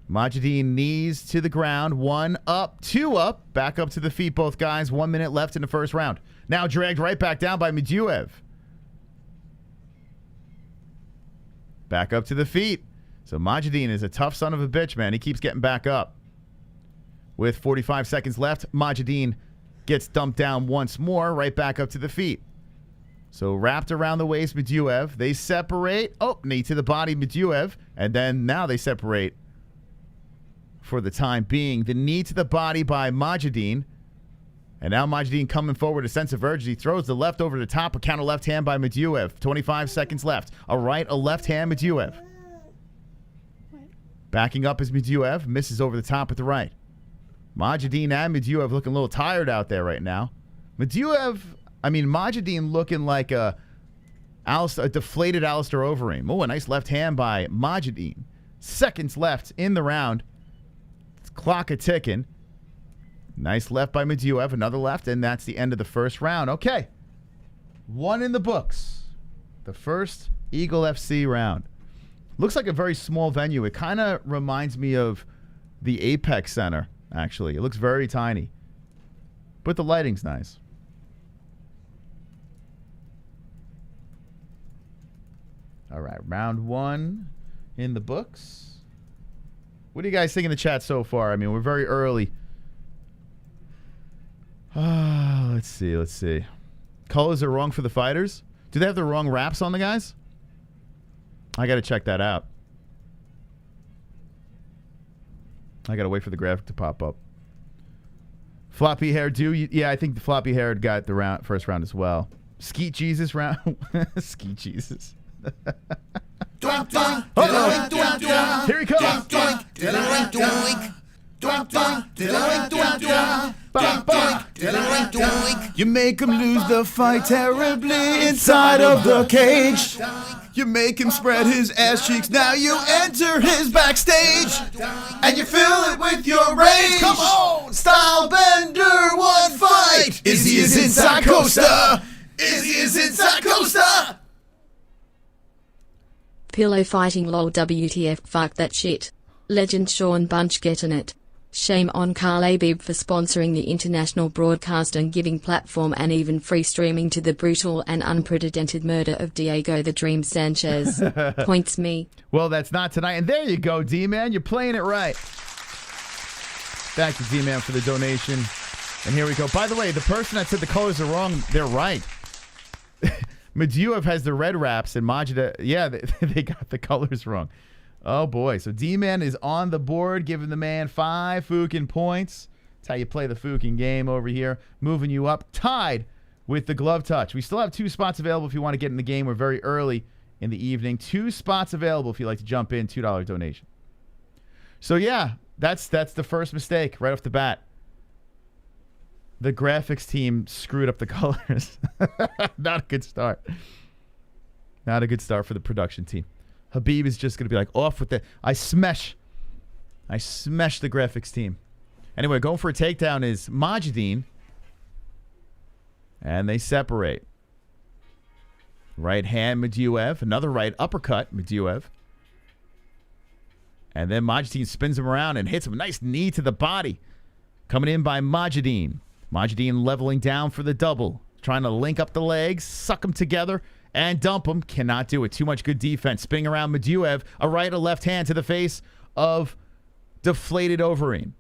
Majidine knees to the ground. 1 up, 2 up. Back up to the feet, both guys. 1 minute left in the first round. Now dragged right back down by Muduev. Back up to the feet. So Majidine is a tough son of a bitch, man. He keeps getting back up. With 45 seconds left, Majidine gets dumped down once more, right back up to the feet. So wrapped around the waist, Muduev. They separate. Oh, knee to the body, Muduev. And then now they separate for the time being. The knee to the body by Majidine. And now Majidine coming forward, a sense of urgency. Throws the left over the top. A counter left hand by Muduev. 25 seconds left. A right, a left hand, Muduev. Backing up is Muduev. Misses over the top with the right. Majidine and Muduev looking a little tired out there right now. Majidine looking like a deflated Alistair Overeem. Oh, a nice left hand by Majidine. Seconds left in the round. It's clock a-ticking. Nice left by Muduev. Another left, and that's the end of the first round. Okay. 1 in the books. The first Eagle FC round. Looks like a very small venue. It kind of reminds me of the Apex Center, actually. It looks very tiny. But the lighting's nice. All right, round 1 in the books. What do you guys think in the chat so far? I mean, we're very early. Let's see. Colors are wrong for the fighters. Do they have the wrong wraps on the guys? I got to check that out. I got to wait for the graphic to pop up. Floppy hair do? Yeah, I think the floppy hair got the first round as well. Skeet Jesus round. Skeet Jesus. Here he comes. You make him lose the fight terribly inside of the cage. You make him spread his ass cheeks. Now you enter his backstage, and you fill it with your rage. Come on, style bender, one fight. Izzy is inside Costa. Izzy is inside Costa. Pillow fighting lol WTF fuck that shit. Legend Shaun Bunch getting it. Shame on Khabib for sponsoring the international broadcast and giving platform and even free streaming to the brutal and unprecedented murder of Diego the Dream Sanchez. Points me. Well, that's not tonight. And there you go, D-Man. You're playing it right. Thank you, D-Man, for the donation. And here we go. By the way, the person that said the colors are wrong, they're right. Muduev has the red wraps and Majida, yeah, they got the colors wrong. Oh, boy. So D-Man is on the board, giving the man 5 Fukin points. That's how you play the Fukin game over here. Moving you up, tied with the glove touch. We still have 2 spots available if you want to get in the game. We're very early in the evening. 2 spots available if you'd like to jump in. $2 donation. So, yeah, that's the first mistake right off the bat. The graphics team screwed up the colors. Not a good start. Not a good start for the production team. Khabib is just going to be like, off with the... I smash the graphics team. Anyway, going for a takedown is Majidine. And they separate. Right hand, Muduev. Another right uppercut, Muduev. And then Majidine spins him around and hits him. A nice knee to the body. Coming in by Majidine. Majidine leveling down for the double. Trying to link up the legs, suck them together, and dump them. Cannot do it. Too much good defense. Spinning around Muduev. A right, a left hand to the face of deflated Overeem.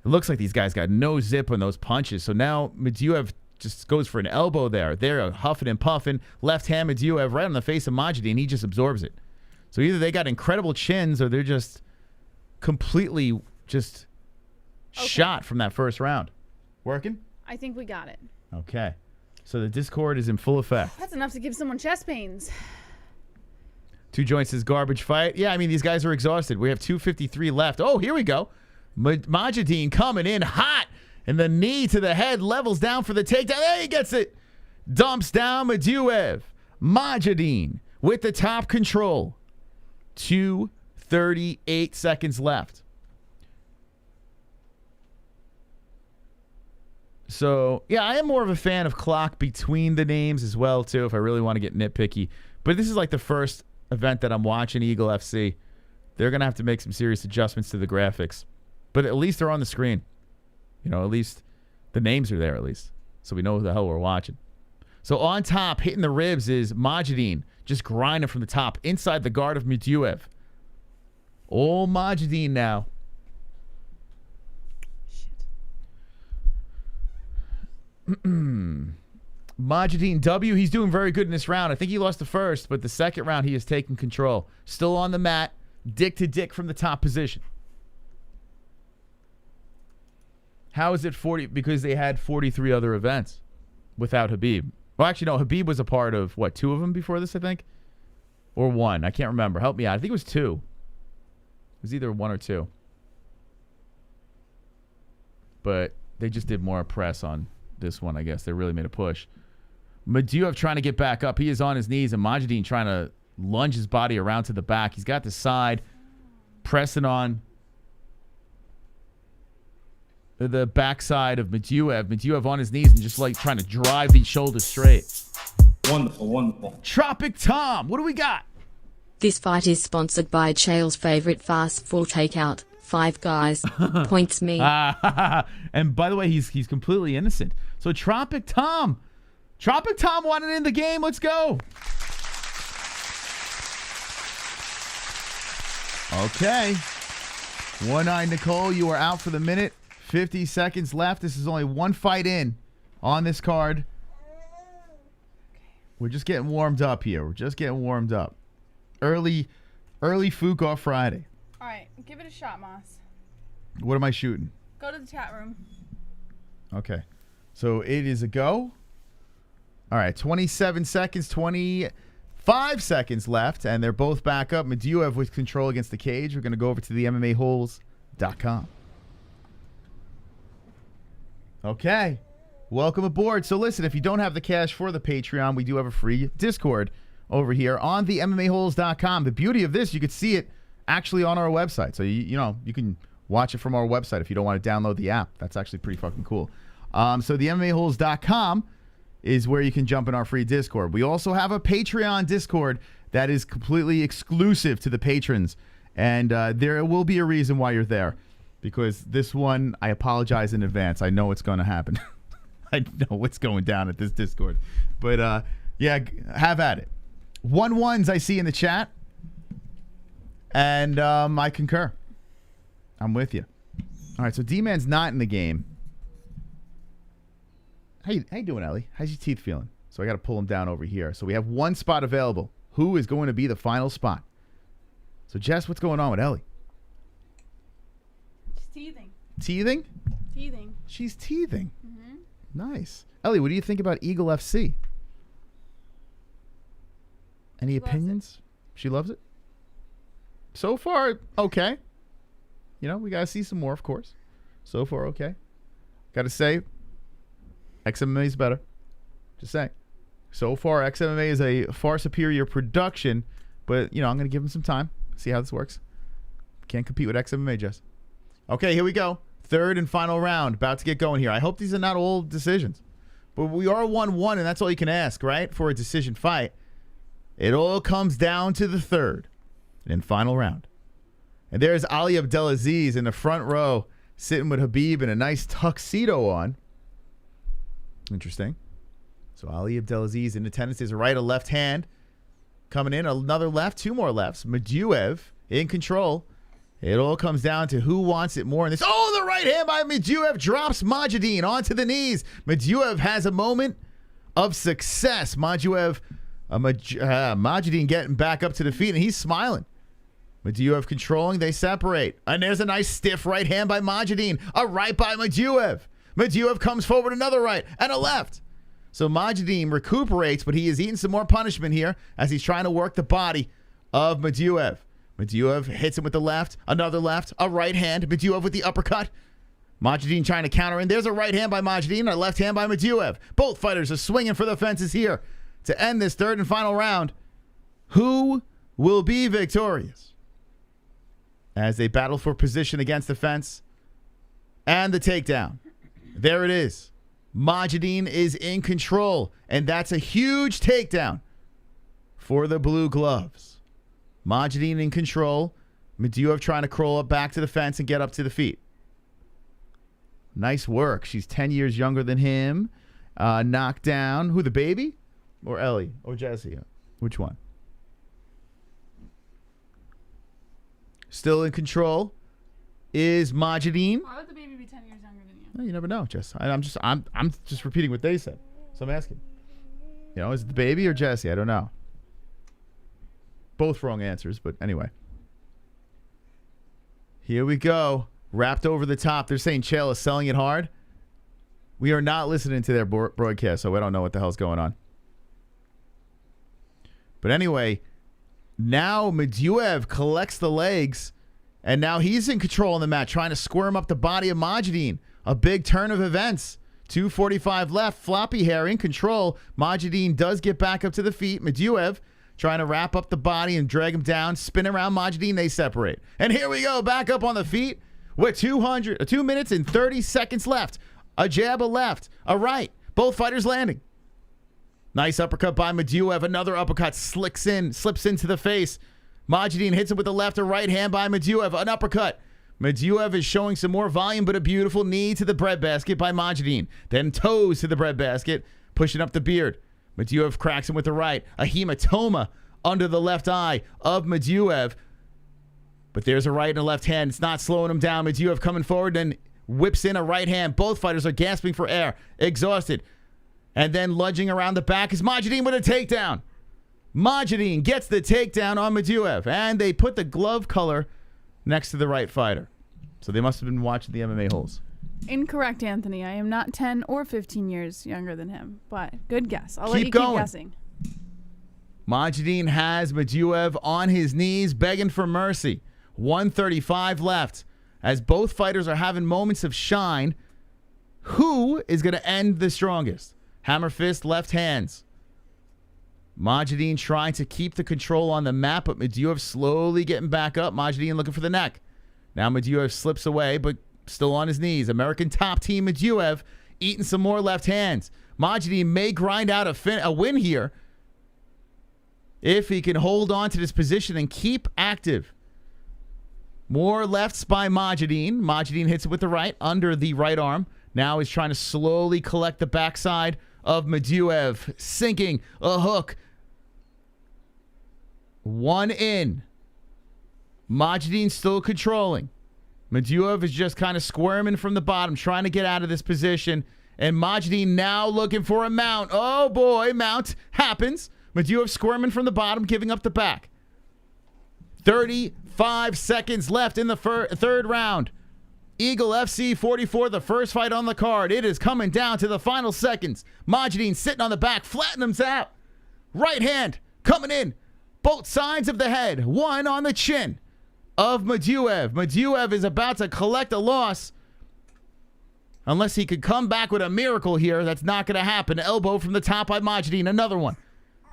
It looks like these guys got no zip on those punches. So now Muduev just goes for an elbow there. They're huffing and puffing. Left hand Muduev right on the face of Majidi, and he just absorbs it. So either they got incredible chins or they're just completely just shot from that first round. Working? I think we got it. Okay. So the Discord is in full effect. That's enough to give someone chest pains. Two joints is garbage fight. Yeah, I mean, these guys are exhausted. We have 2:53 left. Oh, here we go. Majidine coming in hot. And the knee to the head levels down for the takedown. There he gets it. Dumps down Muduev. Majidine with the top control. 2:38 seconds left. So, yeah, I am more of a fan of clock between the names as well, too, if I really want to get nitpicky. But this is like the first event that I'm watching Eagle FC. They're going to have to make some serious adjustments to the graphics. But at least they're on the screen. You know, at least the names are there, at least. So we know who the hell we're watching. So on top, hitting the ribs is Majidine. Just grinding from the top, inside the guard of Muduev. Oh, Majidine now. Majidine W. He's doing very good in this round. I think he lost the first, but the second round he has taken control. Still on the mat, dick to dick from the top position. How is it 40? Because they had 43 other events without Khabib. Well, actually, no. Khabib was a part of, what, 2 of them before this, I think? Or 1. I can't remember. Help me out. I think it was 2. It was either 1 or 2. But they just did more press on this one, I guess. They really made a push. Muduev trying to get back up. He is on his knees, and Majidine trying to lunge his body around to the back. He's got the side, pressing on the backside of Muduev. Muduev on his knees and just like trying to drive these shoulders straight. Wonderful, wonderful. Tropic Tom, what do we got? This fight is sponsored by Chael's favorite fast food takeout, Five Guys. Points me. And by the way, he's completely innocent. So Tropic Tom wanted in the game. Let's go. Okay. 1-9 Nicole, you are out for the minute. 50 seconds left. This is only one fight in on this card. We're just getting warmed up here. We're just getting warmed up. Early Fuka Friday. All right, give it a shot, Moss. What am I shooting? Go to the chat room. Okay. So it is a go. All right, 27 seconds, 25 seconds left, and they're both back up. Muduev with control against the cage. We're going to go over to the MMA-Holes.com. Okay. Welcome aboard. So listen, if you don't have the cash for the Patreon, we do have a free Discord over here on the MMA-Holes.com. The beauty of this, you could see it actually on our website. So, you know, you can watch it from our website if you don't want to download the app. That's actually pretty fucking cool. So the MMA-Holes.com is where you can jump in our free Discord. We also have a Patreon Discord that is completely exclusive to the patrons. And there will be a reason why you're there. Because this one, I apologize in advance. I know what's going to happen. I know what's going down at this Discord. But, yeah, have at it. 1-1s I see in the chat. And I concur. I'm with you. All right, so D-Man's not in the game. How you doing, Ellie? How's your teeth feeling? So I got to pull him down over here. So we have one spot available. Who is going to be the final spot? So, Jess, what's going on with Ellie? She's teething. Teething? Teething. She's teething. Mm-hmm. Nice. Ellie, what do you think about Eagle FC? Any opinions? She loves it? So far, okay. You know, we got to see some more, of course. So far, okay. Got to say, XMMA is better. Just saying. So far, XMMA is a far superior production, but, you know, I'm going to give them some time. See how this works. Can't compete with XMMA, Jess. Okay, here we go. Third and final round. About to get going here. I hope these are not all decisions. But we are 1-1, and that's all you can ask, right? For a decision fight. It all comes down to the third and final round. And there's Ali Abdelaziz in the front row, sitting with Khabib in a nice tuxedo on. Interesting. So Ali Abdelaziz in attendance. Is a right, a left hand. Coming in, another left, two more lefts. Muduev in control. It all comes down to who wants it more in this. Oh, the right hand by Muduev drops Majidin onto the knees. Muduev has a moment of success. Majidin getting back up to the feet, and he's smiling. Muduev controlling, they separate. And there's a nice stiff right hand by Majidin. A right by Muduev. Muduev comes forward, another right, and a left. So Majidin recuperates, but he is eating some more punishment here as he's trying to work the body of Muduev. Muduev hits him with the left, another left, a right hand. Muduev with the uppercut. Majidin trying to counter in. There's a right hand by Majidin and a left hand by Muduev. Both fighters are swinging for the fences here to end this third and final round. Who will be victorious? As they battle for position against the fence and the takedown. There it is. Majidin is in control, and that's a huge takedown for the blue gloves. Majidin in control. Muduev trying to crawl up back to the fence and get up to the feet. Nice work. She's 10 years younger than him. Knocked down. Who, the baby? Or Ellie? Or Jesse? Which one? Still in control is Majidin. Why would the baby be 10 years younger than you? Well, you never know, Jess. I'm just repeating what they said. So I'm asking. You know, is it the baby or Jesse? I don't know. Both wrong answers, but anyway. Here we go. Wrapped over the top. They're saying Chael is selling it hard. We are not listening to their broadcast, so I don't know what the hell's going on. But anyway, now Muduev collects the legs, and now he's in control in the match, trying to squirm up the body of Majidin. A big turn of events. 2:45 left. Floppy hair in control. Majidin does get back up to the feet. Muduev trying to wrap up the body and drag him down. Spin around Majidin. They separate. And here we go. Back up on the feet with 2 minutes and 30 seconds left. A jab, a left, a right. Both fighters landing. Nice uppercut by Muduev. Another uppercut slips into the face. Majidin hits him with the left or right hand by Muduev. An uppercut. Muduev is showing some more volume, but a beautiful knee to the breadbasket by Majidin. Then toes to the breadbasket, pushing up the beard. Muduev cracks him with the right. A hematoma under the left eye of Muduev. But there's a right and a left hand. It's not slowing him down. Muduev coming forward, then whips in a right hand. Both fighters are gasping for air, exhausted. And then lunging around the back is Majidin with a takedown. Majidin gets the takedown on Muduev. And they put the glove color next to the right fighter. So they must have been watching the MMA-Holes. Incorrect, Anthony. I am not 10 or 15 years younger than him. But good guess. I'll Keep let you going. keep guessing. Majidin has Muduev on his knees, begging for mercy. 1:35 left. As both fighters are having moments of shine, who is going to end the strongest? Hammer fist, left hands. Majidin trying to keep the control on the mat, but Muduev slowly getting back up. Majidin looking for the neck. Now Muduev slips away, but still on his knees. American top team Muduev eating some more left hands. Majidin may grind out a win here if he can hold on to this position and keep active. More lefts by Majidin. Majidin hits it with the right under the right arm. Now he's trying to slowly collect the backside of Muduev. Sinking a hook. One in. Majidin still controlling. Muduev is just kind of squirming from the bottom, trying to get out of this position. And Majidin now looking for a mount. Oh boy, mount happens. Muduev squirming from the bottom, giving up the back. 35 seconds left in the third round. Eagle FC 44, the first fight on the card. It is coming down to the final seconds. Majidin sitting on the back, flattening him out. Right hand coming in. Both sides of the head. One on the chin of Muduev. Muduev is about to collect a loss. Unless he could come back with a miracle here. That's not going to happen. Elbow from the top by Majidin. Another one.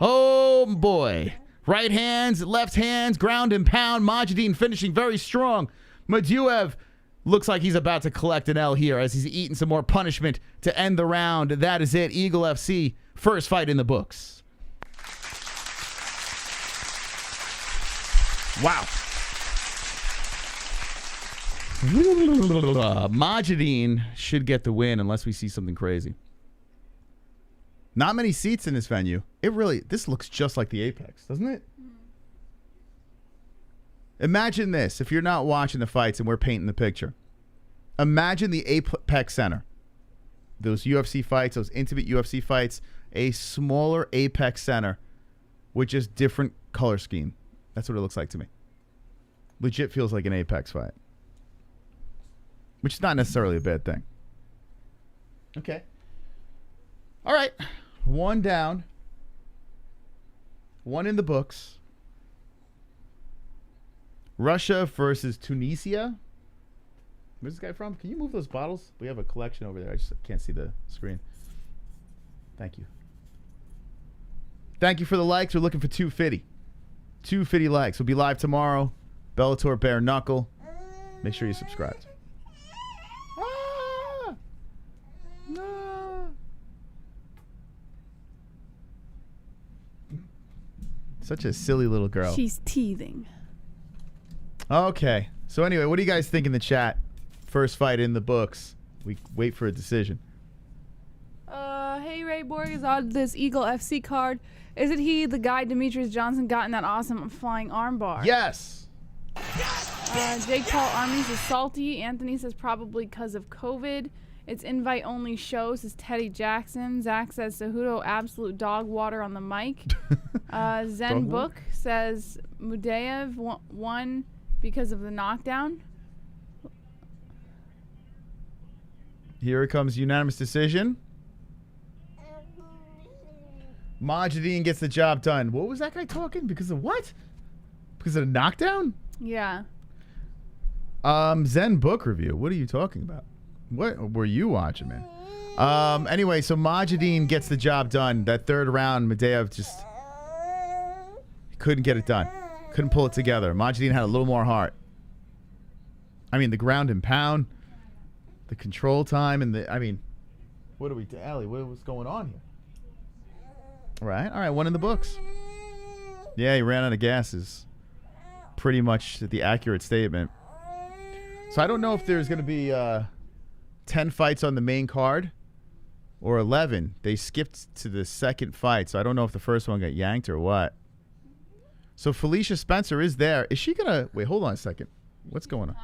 Oh, boy. Right hands, left hands, ground and pound. Majidin finishing very strong. Muduev looks like he's about to collect an L here as he's eating some more punishment to end the round. That is it. Eagle FC, first fight in the books. Wow. Majidin should get the win unless we see something crazy. Not many seats in this venue. This looks just like the Apex, doesn't it? Imagine this. If you're not watching the fights and we're painting the picture. Imagine the Apex Center. Those UFC fights, those intimate UFC fights, a smaller Apex Center with just different color scheme. That's what it looks like to me. Legit feels like an Apex fight. Which is not necessarily a bad thing. Okay. All right. One down. One in the books. Russia versus Tunisia. Where's this guy from? Can you move those bottles? We have a collection over there. I just can't see the screen. Thank you. Thank you for the likes. We're looking for 250. 250 likes. We'll be live tomorrow. Bellator Bare Knuckle. Make sure you subscribe. Ah! Ah! Such a silly little girl. She's teething. Okay. So anyway, what do you guys think in the chat? First fight in the books. We wait for a decision. Hey, Ray Borg is on this Eagle FC card. Isn't he the guy Demetrius Johnson got in that awesome flying armbar? Yes. Jake Paul Army says salty. Anthony says probably because of COVID. It's invite only show, says Teddy Jackson. Zach says Cejudo absolute dog water on the mic. Zen Book says Muduev won because of the knockdown. Here it comes, unanimous decision. Majidine gets the job done. What was that guy talking? Because of what? Because of the knockdown? Yeah. Zen Book review. What are you talking about? What were you watching, man? Anyway, so Majidine gets the job done. That third round, Muduev just couldn't get it done. Couldn't pull it together. Majidine had a little more heart. I mean, the ground and pound, the control time, and what are we, Allie, what's going on here? All right, one in the books. Yeah, he ran out of gas is pretty much the accurate statement. So I don't know if there's going to be 10 fights on the main card or 11. They skipped to the second fight, so I don't know if the first one got yanked or what. So Felicia Spencer is there. Is she going to... Wait, hold on a second. What's going on?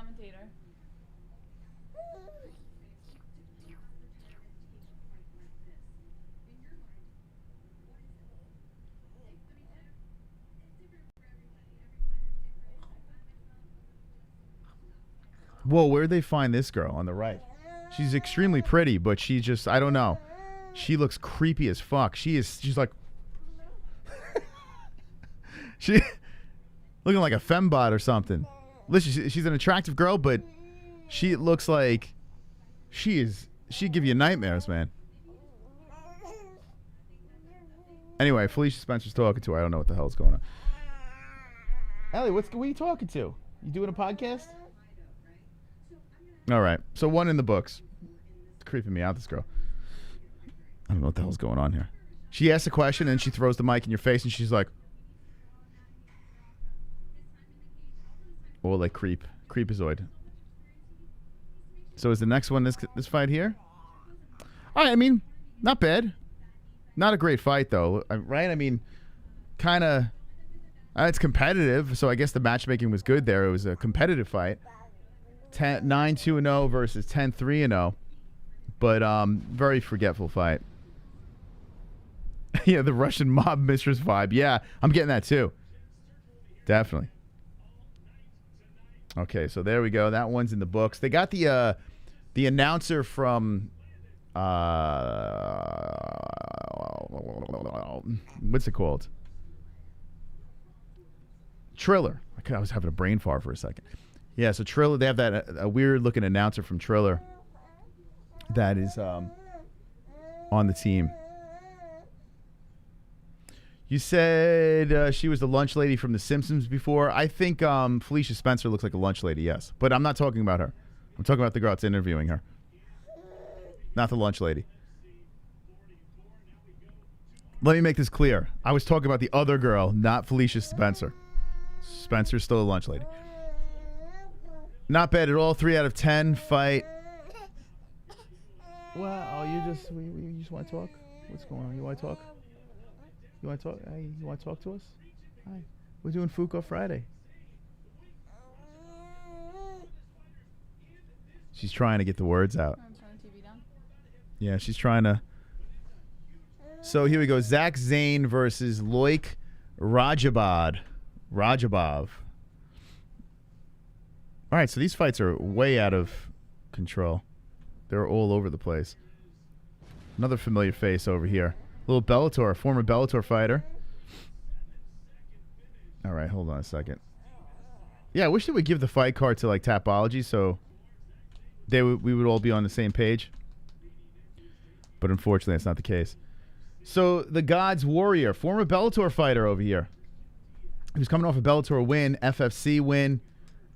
Whoa, where'd they find this girl on the right? She's extremely pretty, but she just, I don't know. She looks creepy as fuck. She's like... she looking like a fembot or something. Listen, she's an attractive girl, but she looks like she'd give you nightmares, man. Anyway, Felicia Spencer's talking to her. I don't know what the hell's going on. Ellie, what are you talking to? You doing a podcast? All right. So one in the books. It's creeping me out, this girl. I don't know what the hell's going on here. She asks a question and she throws the mic in your face and she's like, oh, like creepazoid. So is the next one this fight here? All right, I mean, not bad. Not a great fight though, right? I mean, kind of, it's competitive. So I guess the matchmaking was good there. It was a competitive fight. 9-2-0 versus 10-3-0, but very forgetful fight. Yeah, the Russian mob mistress vibe. Yeah, I'm getting that too. Definitely. Okay, so there we go. That one's in the books. They got the announcer from what's it called? Triller. I was having a brain fart for a second. Yeah, so Triller, they have that a weird-looking announcer from Triller that is on the team. You said she was the lunch lady from The Simpsons before. I think Felicia Spencer looks like a lunch lady, yes. But I'm not talking about her. I'm talking about the girl that's interviewing her. Not the lunch lady. Let me make this clear. I was talking about the other girl, not Felicia Spencer. Spencer's still a lunch lady. Not bad at all. 3 out of 10 fight. Well, you just want to talk? What's going on? You want to talk? You want to talk? Hey, you want to talk to us? Hi. We're doing Fuko Friday. She's trying to get the words out. Yeah, she's trying to. So here we go. Zane versus Loik Radzhabov. All right, so these fights are way out of control. They're all over the place. Another familiar face over here. Little Bellator, former Bellator fighter. All right, hold on a second. Yeah, I wish they would give the fight card to like Tapology so we would all be on the same page. But unfortunately, that's not the case. So the God's Warrior, former Bellator fighter over here. He was coming off a Bellator win, FFC win.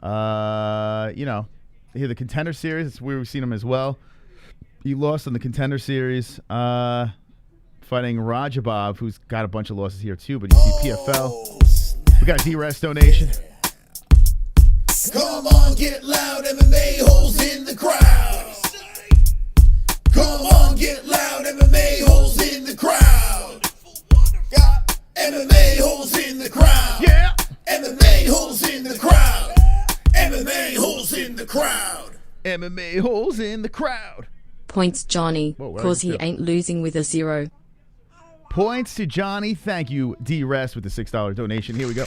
You know, here the Contender Series. That's where we've seen him as well. He lost in the Contender Series, fighting Radzhabov, who's got a bunch of losses here too. But you see PFL. We got a D-Rest donation. Come on, get loud, MMA-Holes in the crowd. Come on, get loud, MMA-Holes in the crowd. Got MMA-Holes in the crowd. Yeah. MMA-Holes in the crowd. MMA-Holes in the crowd. MMA-Holes in the crowd. Points Johnny, Whoa, cause he ain't losing with a 0. Points to Johnny. Thank you, D-Rest, with the $6 donation. Here we go.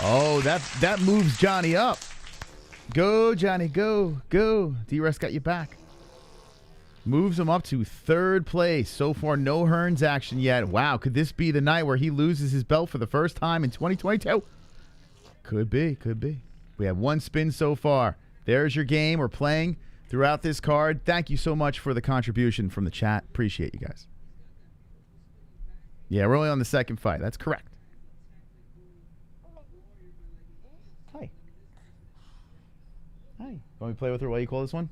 Oh, that moves Johnny up. Go, Johnny, go, go. D-Rest got you back. Moves him up to 3rd place. So far, no Hearns action yet. Wow, could this be the night where he loses his belt for the first time in 2022? Could be, could be. We have 1 spin so far. There's your game. We're playing throughout this card. Thank you so much for the contribution from the chat. Appreciate you guys. Yeah, we're only on the 2nd fight. That's correct. Hi. Hi. Want me to play with her while you call this one?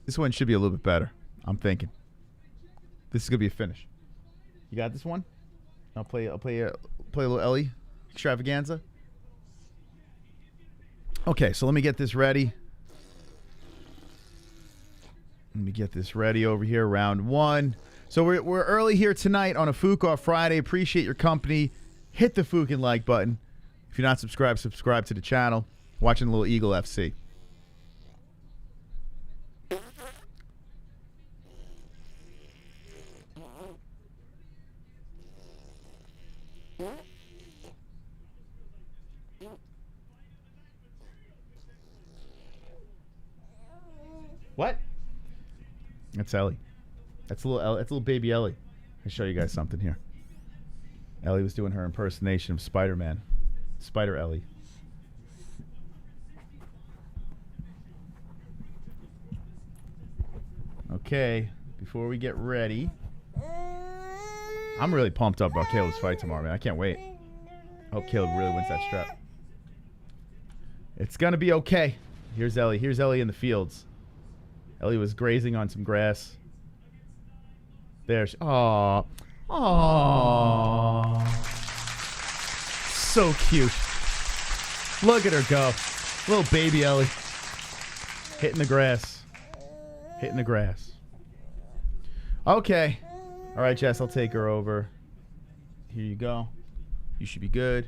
This one should be a little bit better, I'm thinking. This is going to be a finish. You got this one? I'll play a little Ellie extravaganza. Okay, so let me get this ready. Let me get this ready over here, round 1. So we're early here tonight on a Fook Off Friday. Appreciate your company. Hit the Fook and like button. If you're not subscribed, subscribe to the channel. Watching a little Eagle FC. What? That's Ellie. That's a little baby Ellie. I'll show you guys something here. Ellie was doing her impersonation of Spider-Man. Spider Ellie. Okay, before we get ready, I'm really pumped up about Caleb's fight tomorrow, man. I can't wait. I hope Caleb really wins that strap. It's gonna be okay. Here's Ellie. Here's Ellie in the fields. Ellie was grazing on some grass. There she... Aww. Aww. So cute. Look at her go. Little baby Ellie. Hitting the grass. Hitting the grass. Okay. All right, Jess, I'll take her over. Here you go. You should be good.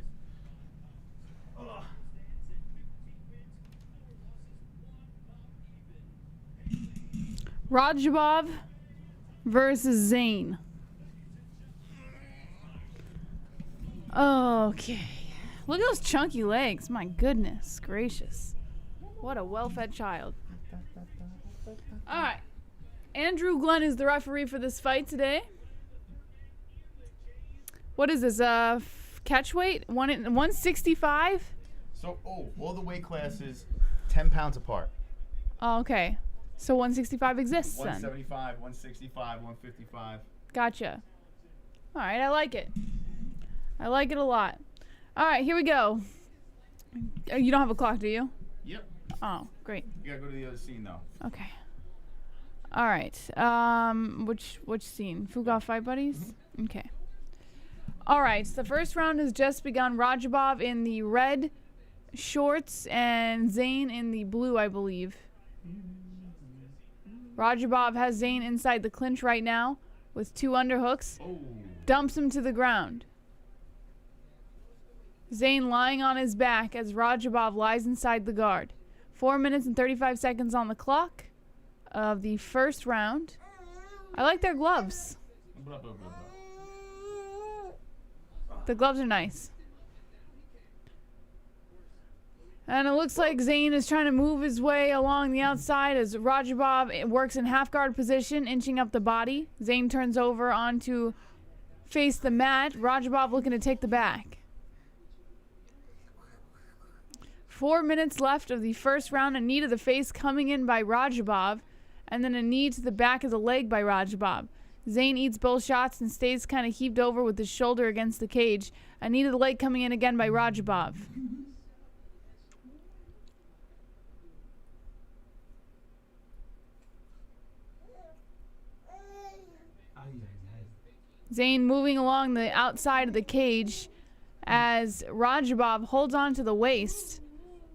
Radzhabov versus Zane. Okay. Look at those chunky legs. My goodness gracious. What a well-fed child. All right. Andrew Glenn is the referee for this fight today. What is this? Catch weight? 165? So, all the weight classes 10 pounds apart. Oh, okay. So 165 exists then. 175, 165, 155. Gotcha. All right, I like it. I like it a lot. All right, here we go. You don't have a clock, do you? Yep. Oh, great. You gotta go to the other scene though. Okay. All right. Which scene? Fook Off Fight Buddies? Okay. All right. So the first round has just begun. Radzhabov in the red shorts and Zane in the blue, I believe. Radzhabov has Zane inside the clinch right now with 2 underhooks. Oh. Dumps him to the ground. Zane lying on his back as Radzhabov lies inside the guard. 4 minutes and 35 seconds on the clock of the first round. I like their gloves. The gloves are nice. And it looks like Zane is trying to move his way along the outside as Radzhabov works in half guard position, inching up the body. Zane turns over onto face the mat. Radzhabov looking to take the back. 4 minutes left of the first round. A knee to the face coming in by Radzhabov, and then a knee to the back of the leg by Radzhabov. Zane eats both shots and stays kind of heaved over with his shoulder against the cage. A knee to the leg coming in again by Radzhabov. Zane moving along the outside of the cage as Radzhabov holds on to the waist.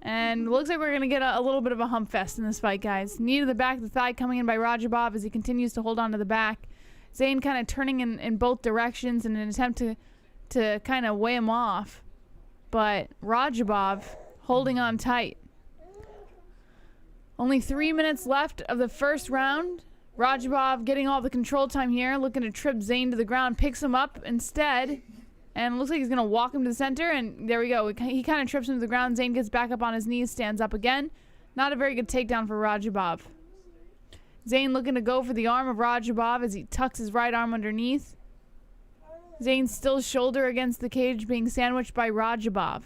And looks like we're going to get a little bit of a hump fest in this fight, guys. Knee to the back of the thigh coming in by Radzhabov as he continues to hold on to the back. Zane kind of turning in both directions in an attempt to kind of weigh him off. But Radzhabov holding on tight. Only 3 minutes left of the first round. Radzhabov getting all the control time here, looking to trip Zane to the ground, picks him up instead, and looks like he's going to walk him to the center, and there we go. He kind of trips him to the ground. Zane gets back up on his knees, stands up again. Not a very good takedown for Radzhabov. Zane looking to go for the arm of Radzhabov as he tucks his right arm underneath. Zane's still shoulder against the cage, being sandwiched by Radzhabov.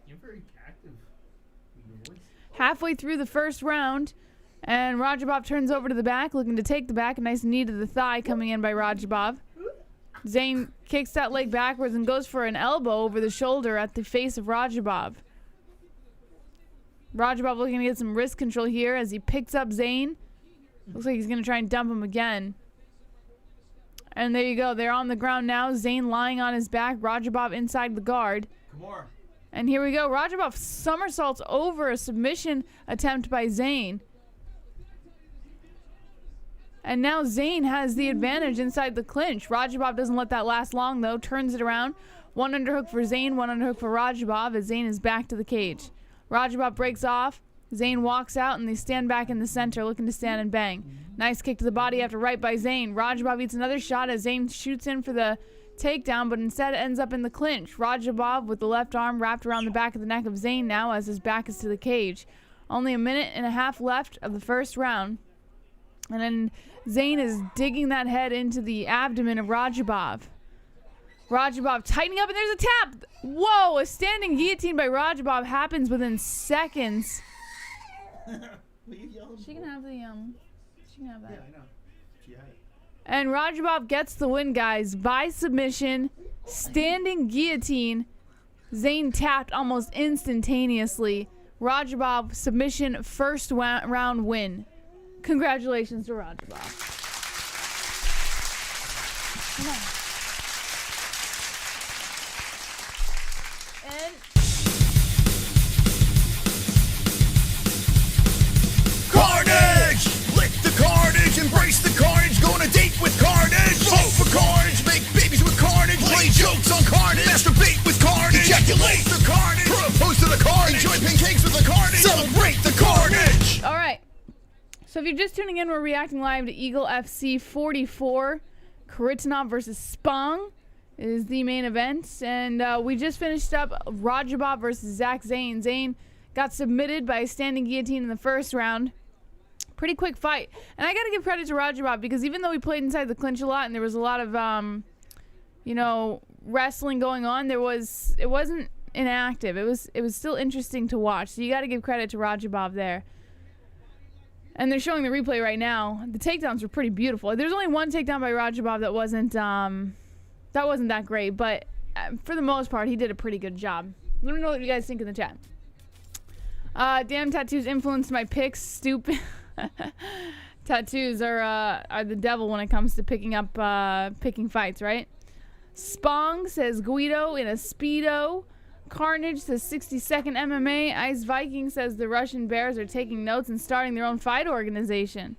You're very active. Halfway through the first round, and Radzhabov turns over to the back, looking to take the back. A nice knee to the thigh coming in by Radzhabov. Zane kicks that leg backwards and goes for an elbow over the shoulder at the face of Radzhabov. Radzhabov looking to get some wrist control here as he picks up Zane. Looks like he's going to try and dump him again. And there you go. They're on the ground now. Zane lying on his back. Radzhabov inside the guard. And here we go. Radzhabov somersaults over a submission attempt by Zane. And now Zane has the advantage inside the clinch. Radzhabov doesn't let that last long, though. Turns it around. One underhook for Zane, one underhook for Radzhabov as Zane is back to the cage. Radzhabov breaks off. Zane walks out, and they stand back in the center, looking to stand and bang. Nice kick to the body after right by Zane. Radzhabov eats another shot as Zane shoots in for the takedown, but instead ends up in the clinch. Radzhabov with the left arm wrapped around the back of the neck of Zane now as his back is to the cage. Only a minute and a half left of the first round. And then Zane is digging that head into the abdomen of Radzhabov. Radzhabov tightening up, and there's a tap. Whoa, a standing guillotine by Radzhabov happens within seconds. She can have the she can have that. Yeah, I know. She had it. And Radzhabov gets the win, guys, by submission, standing guillotine. Zane tapped almost instantaneously. Radzhabov submission first round win. Congratulations to Radzhabov. Come on. And Carnage! Lick the carnage, embrace the carnage, go on a date with carnage. Vote for carnage, make babies with carnage, play jokes on carnage, masturbate with carnage, ejaculate the carnage, propose to the carnage, enjoy pancakes with the carnage, celebrate the carnage. all right. So if you're just tuning in, we're reacting live to Eagle FC 44. Kharitonov versus Spong is the main event. And we just finished up Radzhabov versus Zane. Zane got submitted by a standing guillotine in the first round. Pretty quick fight. And I got to give credit to Radzhabov because even though he played inside the clinch a lot and there was a lot of, wrestling going on, it wasn't inactive. It was still interesting to watch. So you got to give credit to Radzhabov there. And they're showing the replay right now. The takedowns were pretty beautiful. There's only one takedown by Radzhabov that wasn't that great, but for the most part, he did a pretty good job. Let me know what you guys think in the chat. Damn tattoos influenced my picks. Stupid. Tattoos are the devil when it comes to picking fights, right? Spong says Guido in a Speedo. Carnage says 60-second MMA. Ice Viking says the Russian Bears are taking notes and starting their own fight organization.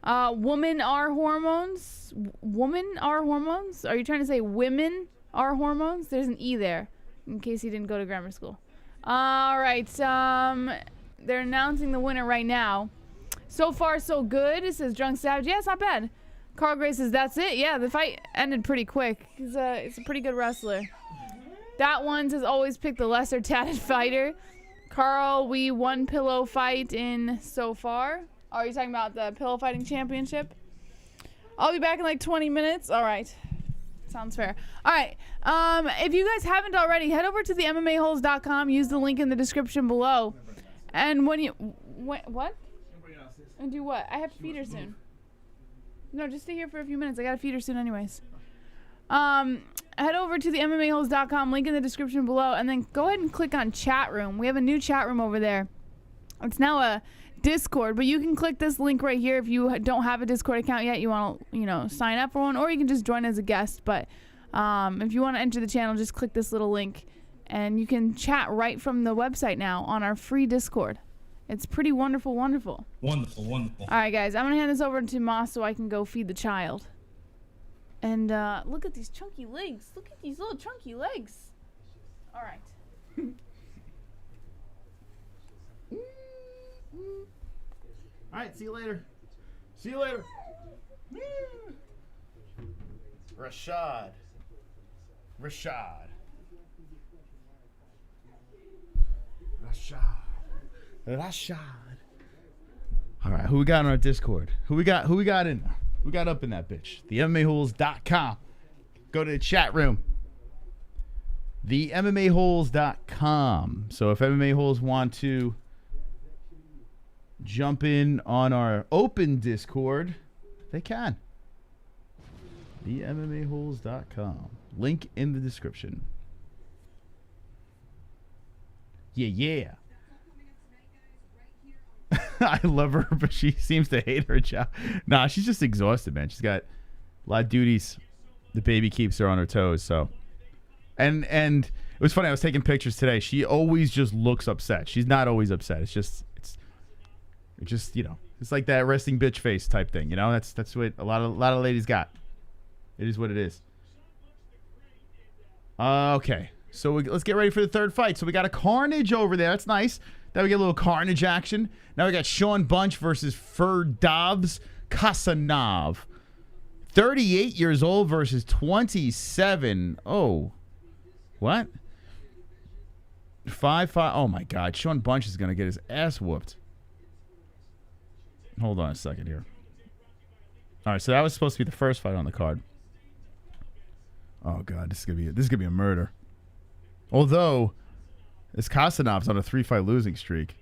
Women are hormones. Women are hormones? Are you trying to say women Our hormones? There's an E there, in case he didn't go to grammar school. All right. They're announcing the winner right now. So far, so good. It says Drunk Savage. Yeah, it's not bad. Carl Gray says that's it. Yeah, the fight ended pretty quick. It's a pretty good wrestler. That one says always pick the lesser tatted fighter. Carl, we won pillow fight in so far. Oh, are you talking about the pillow fighting championship? I'll be back in like 20 minutes. All right. Sounds fair. All right. If you guys haven't already, head over to the MMA-Holes.com. Use the link in the description below. And when you... What? And do what? I have to feed her soon. No, just stay here for a few minutes. I got to feed her soon anyways. Head over to the MMAHoles.com, link in the description below, and then go ahead and click on chat room. We have a new chat room over there. It's now a Discord, but you can click this link right here if you don't have a Discord account yet. You want to, sign up for one, or you can just join as a guest. But if you want to enter the channel, just click this little link, and you can chat right from the website now on our free Discord. It's pretty wonderful, wonderful. Wonderful. All right, guys. I'm going to hand this over to Moss so I can go feed the child. And look at these chunky legs. Look at these little chunky legs. All right. All right, see you later. See you later. Rashad. All right, who we got on our Discord? Who we got in there? Who got up in that bitch? The MMAHoles.com. Go to the chat room. The MMAHoles.com. So if MMA Holes want to jump in on our open Discord, they can. The MMAHoles.com. Link in the description. Yeah. I love her, but she seems to hate her job. Nah, she's just exhausted, man. She's got a lot of duties. The baby keeps her on her toes, so. And it was funny. I was taking pictures today. She always just looks upset. She's not always upset. It's just it's like that resting bitch face type thing. That's what a lot of ladies got. It is what it is. Okay, so let's get ready for the third fight. So we got a Carnage over there. That's nice. Then we get a little Carnage action. Now we got Shaun Bunch versus Ferdavs Kasanov. 38 years old versus 27. Oh, what? 5'5". Oh my God, Shaun Bunch is gonna get his ass whooped. Hold on a second here. All right, so that was supposed to be the first fight on the card. Oh God, this is gonna be a murder. Although, this Kasanov's on a 3-fight losing streak.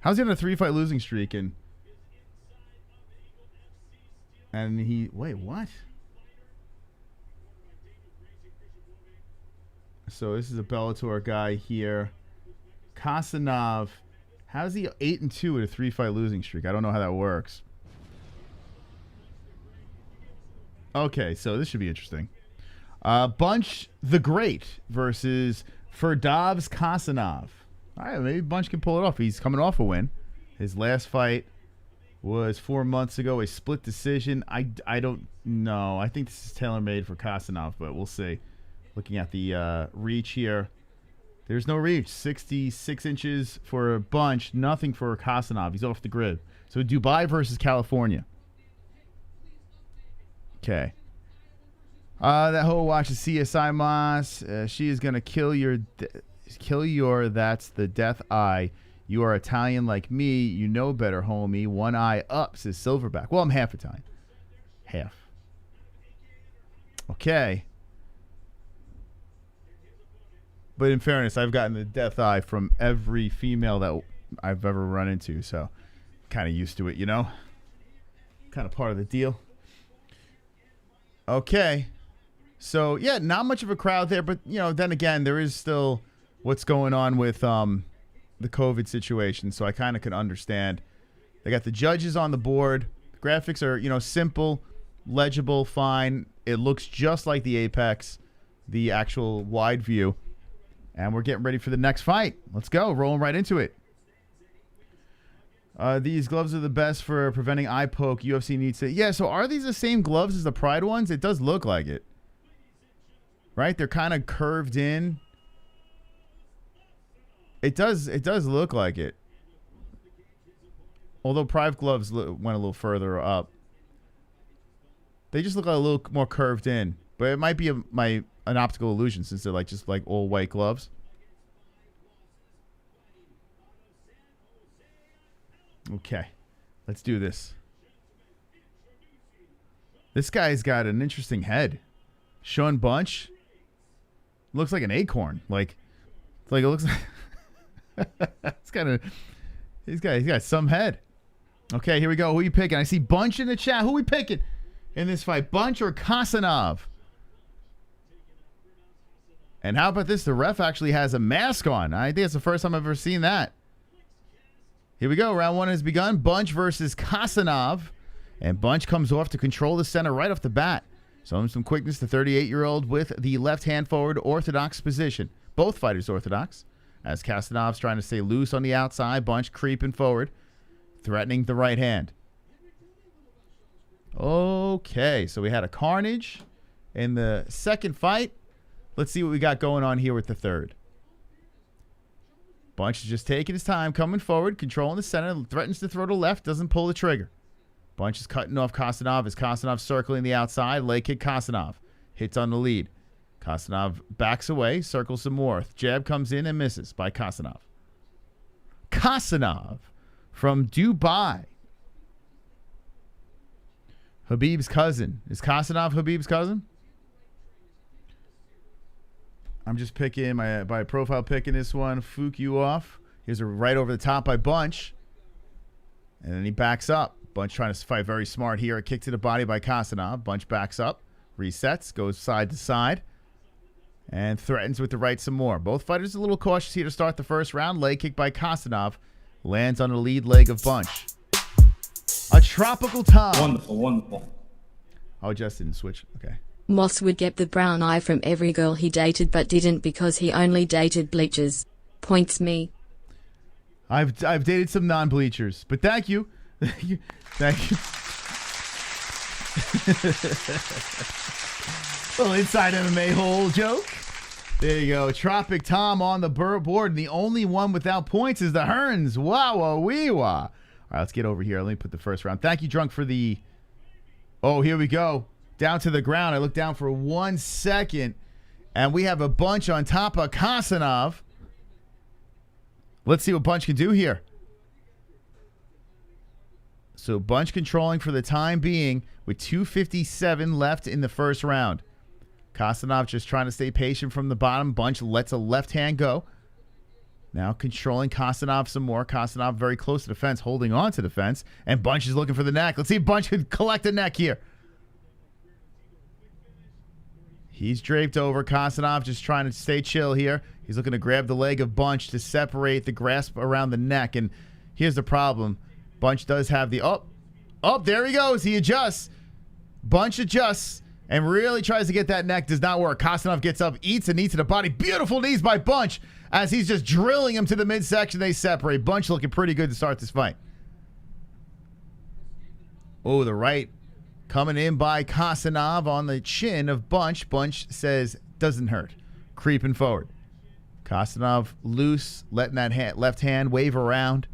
How's he on a 3-fight losing streak? And he wait, what? So this is a Bellator guy here. Kasanov. How's he 8-2 with a 3-fight losing streak? I don't know how that works. Okay, so this should be interesting. Bunch the Great versus Ferdavs Kasanov. All right, maybe Bunch can pull it off. He's coming off a win. His last fight was 4 months ago, a split decision. I don't know. I think this is tailor-made for Kasanov, but we'll see. Looking at the reach here. There's no reach. 66 inches for a Bunch. Nothing for Kasanov. He's off the grid. So Dubai versus California. Okay. That hoe watches CSI Moss. She is gonna kill your. That's the death eye. You are Italian like me. You know better, homie. One eye up, says Silverback. Well, I'm half Italian. Half. Okay. But in fairness, I've gotten the death eye from every female that I've ever run into, so kind of used to it, kind of part of the deal. Okay. So, yeah, not much of a crowd there, but, then again, there is still what's going on with the COVID situation, so I kind of can understand. They got the judges on the board. The graphics are, simple, legible, fine. It looks just like the Apex, the actual wide view. And we're getting ready for the next fight. Let's go. Rolling right into it. These gloves are the best for preventing eye poke. UFC needs to... Yeah, so are these the same gloves as the Pride ones? It does look like it. right? They're kind of curved in. It does look like it. Although Private Gloves went a little further up. They just look a little more curved in. But it might be an optical illusion since they're like just like all white gloves. Okay. Let's do this. This guy's got an interesting head. Shaun Bunch looks like an acorn. Like it looks like it's kind of he's got some head. Okay, here we go. Who are you picking? I see Bunch in the chat. Who are we picking in this fight? Bunch or Kharitonov? And how about this? The ref actually has a mask on. I think it's the first time I've ever seen that. Here we go. Round 1 has begun. Bunch versus Kharitonov. And Bunch comes off to control the center right off the bat. Showing some quickness, the 38-year-old with the left hand forward orthodox position. Both fighters orthodox. As Kharitonov trying to stay loose on the outside. Bunch creeping forward. Threatening the right hand. Okay, so we had a carnage in the second fight. Let's see what we got going on here with the third. Bunch is just taking his time, coming forward, controlling the center, threatens to throw to left, doesn't pull the trigger. Bunch is cutting off Kharitonov as Kharitonov circling the outside. Leg kick Kharitonov. Hits on the lead. Kharitonov backs away, circles some more. Jab comes in and misses by Kharitonov. Kharitonov from Dubai. Khabib's cousin. Is Kharitonov Khabib's cousin? I'm just picking by profile picking this one. Fook you off. Here's a right over the top by Bunch. And then he backs up. Bunch trying to fight very smart here. A kick to the body by Kharitonov. Bunch backs up. Resets. Goes side to side. And threatens with the right some more. Both fighters a little cautious here to start the first round. Leg kick by Kharitonov. Lands on the lead leg of Bunch. A tropical Tom. Wonderful, wonderful. Oh, just didn't switch. Okay. Moss would get the brown eye from every girl he dated but didn't because he only dated bleachers. Points me. I've dated some non-bleachers, but thank you. Thank you. Little inside MMA-Hole joke. There you go. Tropic Tom on the board. And the only one without points is the Hearns. Wow-wee-wah. All right, let's get over here. Let me put the first round. Thank you, Drunk, for the... Oh, here we go. Down to the ground. I look down for 1 second. And we have a Bunch on top of Kharitonov. Let's see what Bunch can do here. So Bunch controlling for the time being with 2:57 left in the first round. Kharitonov just trying to stay patient from the bottom. Bunch lets a left hand go. Now controlling Kharitonov some more. Kharitonov very close to the fence, holding on to the fence. And Bunch is looking for the neck. Let's see if Bunch can collect the neck here. He's draped over. Kharitonov just trying to stay chill here. He's looking to grab the leg of Bunch to separate the grasp around the neck. And here's the problem. Bunch does have the... Oh, there he goes. He adjusts. Bunch adjusts and really tries to get that neck. Does not work. Kharitonov gets up, eats a knee to the body. Beautiful knees by Bunch as he's just drilling him to the midsection. They separate. Bunch looking pretty good to start this fight. Oh, the right coming in by Kharitonov on the chin of Bunch. Bunch says, doesn't hurt. Creeping forward. Kharitonov loose, letting that left hand wave around.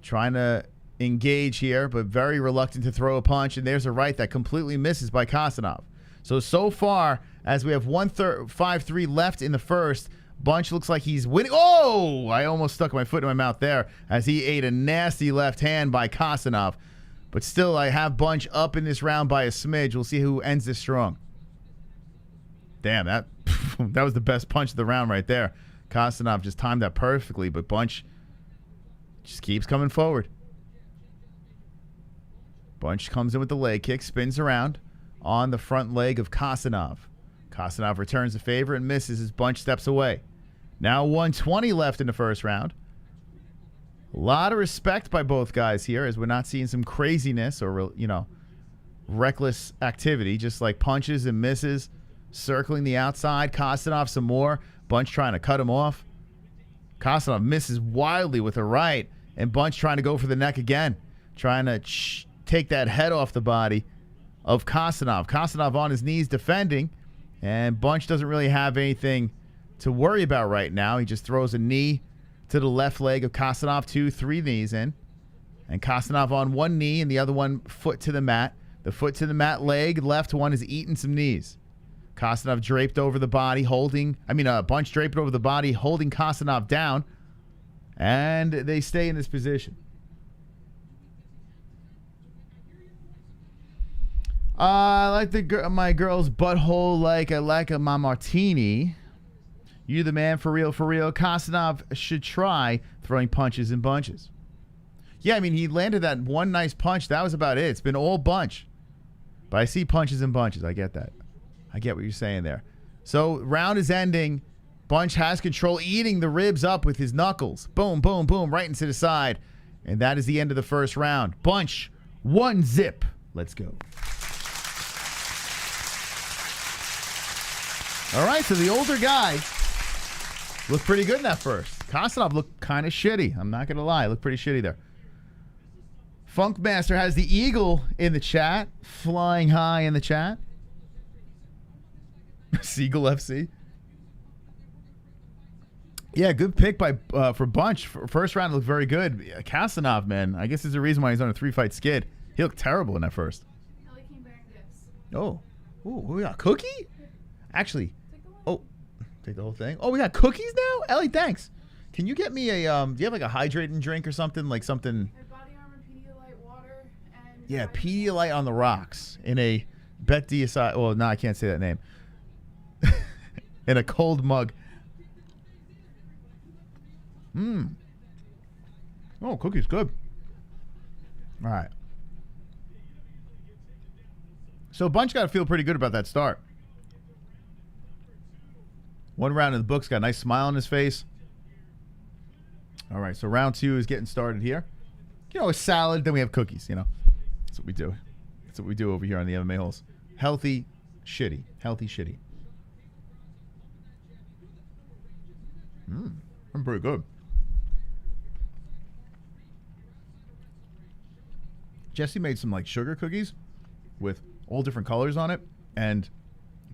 Trying to engage here, but very reluctant to throw a punch. And there's a right that completely misses by Kharitonov. So far, as we have 5-3 left in the first, Bunch looks like he's winning. Oh, I almost stuck my foot in my mouth there as he ate a nasty left hand by Kharitonov. But still, I have Bunch up in this round by a smidge. We'll see who ends this strong. Damn, that was the best punch of the round right there. Kharitonov just timed that perfectly, but Bunch just keeps coming forward. Bunch comes in with the leg kick, spins around on the front leg of Kharitonov. Kharitonov returns the favor and misses as Bunch steps away. Now 1:20 left in the first round. A lot of respect by both guys here as we're not seeing some craziness or, reckless activity, just like punches and misses, circling the outside. Kharitonov some more. Bunch trying to cut him off. Kharitonov misses wildly with a right, and Bunch trying to go for the neck again, trying to take that head off the body of Kharitonov. Kharitonov on his knees defending, And Bunch doesn't really have anything to worry about right now. He just throws a knee to the left leg of Kharitonov, 3 knees in. And Kharitonov on one knee and the other one foot to the mat. The foot to the mat leg, left one is eating some knees. Kharitonov draped over the body, Bunch draped over the body, holding Kharitonov down. And they stay in this position. I like my girl's butthole like I like my martini. You the man for real, for real. Kharitonov should try throwing punches in bunches. Yeah, I mean, he landed that one nice punch. That was about it. It's been all bunch. But I see punches in bunches. I get that. I get what you're saying there. So, round is ending. Bunch has control, eating the ribs up with his knuckles. Boom, boom, boom, right into the side. And that is the end of the first round. Bunch, 1-0. Let's go. All right, so the older guy looked pretty good in that first. Kharitonov looked kind of shitty. I'm not going to lie. Looked pretty shitty there. Funkmaster has the eagle in the chat. Flying high in the chat. Seagull FC. Yeah, good pick for Bunch. First round looked very good. Kharitonov, man. I guess there's a reason why he's on a 3-fight skid. He looked terrible in that first. Oh. Ooh, we got a cookie? Actually. Take the whole thing. Oh, we got cookies now? Ellie, thanks. Can you get me a, do you have like a hydrating drink or something? Like something. Body Armor Pedialyte water and. Yeah, Pedialyte on the rocks. In a Bet DSI. Well, no, I can't say that name. In a cold mug. Oh, cookie's good. All right. So Bunch got to feel pretty good about that start. One round in the books, got a nice smile on his face. All right, so round 2 is getting started here. You know, a salad, then we have cookies, you know. That's what we do. That's what we do over here on the MMA-Holes. Healthy, shitty. Healthy, shitty. I'm pretty good. Jesse made some like sugar cookies with all different colors on it, and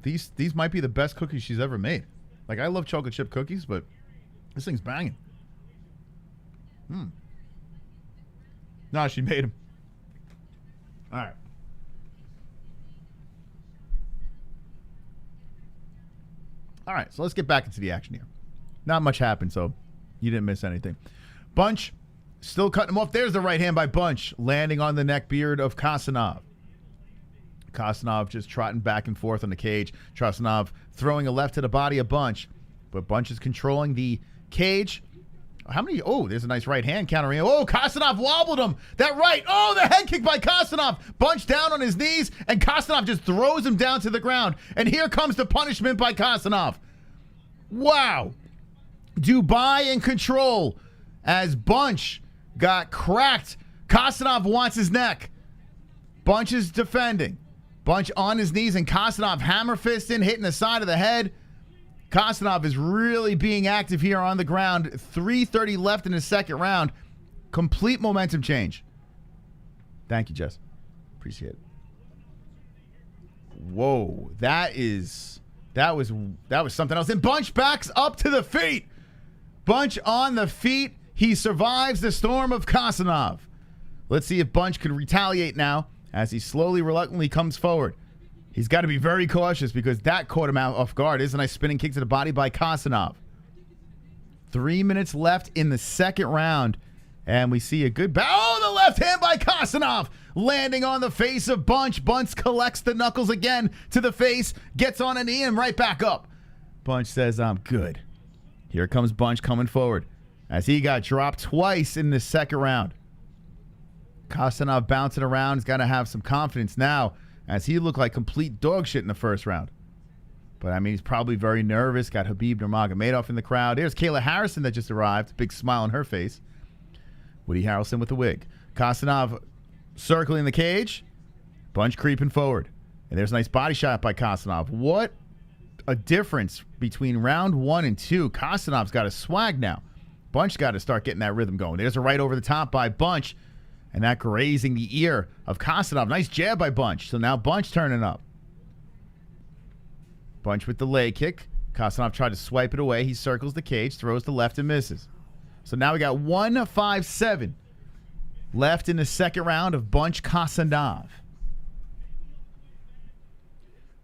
these might be the best cookies she's ever made. Like, I love chocolate chip cookies, but this thing's banging. No, she made them. All right. All right, so let's get back into the action here. Not much happened, so you didn't miss anything. Bunch still cutting him off. There's the right hand by Bunch, landing on the neck beard of Kharitonov. Kharitonov just trotting back and forth on the cage. Kharitonov throwing a left to the body of Bunch, but Bunch is controlling the cage. How many? Oh, there's a nice right hand countering. Oh, Kharitonov wobbled him. That right. Oh, the head kick by Kharitonov. Bunch down on his knees, and Kharitonov just throws him down to the ground. And here comes the punishment by Kharitonov. Wow. Dubai in control as Bunch got cracked. Kharitonov wants his neck. Bunch is defending. Bunch on his knees, and Kharitonov hammer fisting, hitting the side of the head. Kharitonov is really being active here on the ground. 3:30 left in the second round. Complete momentum change. Thank you, Jess. Appreciate it. Whoa, that was something else. And Bunch backs up to the feet. Bunch on the feet. He survives the storm of Kharitonov. Let's see if Bunch could retaliate now as he slowly, reluctantly comes forward. He's got to be very cautious because that caught him out off guard. There's a nice spinning kick to the body by Kharitonov. 3 minutes left in the second round. And we see a good oh, the left hand by Kharitonov landing on the face of Bunch. Bunch collects the knuckles again to the face, gets on a knee and right back up. Bunch says, I'm good. Here comes Bunch coming forward as he got dropped twice in the second round. Kharitonov bouncing around. He's got to have some confidence now as he looked like complete dog shit in the first round. But, I mean, he's probably very nervous. Got Khabib Nurmagomedov in the crowd. There's Kayla Harrison that just arrived. Big smile on her face. Woody Harrelson with the wig. Kharitonov circling the cage. Bunch creeping forward. And there's a nice body shot by Kharitonov. What a difference between round 1 and 2. Kharitonov got a swag now. Bunch got to start getting that rhythm going. There's a right over the top by Bunch. And that grazing the ear of Kharitonov. Nice jab by Bunch. So now Bunch turning up. Bunch with the leg kick. Kharitonov tried to swipe it away. He circles the cage, throws the left and misses. So now we got 1-5-7 left in the second round of Bunch Kharitonov.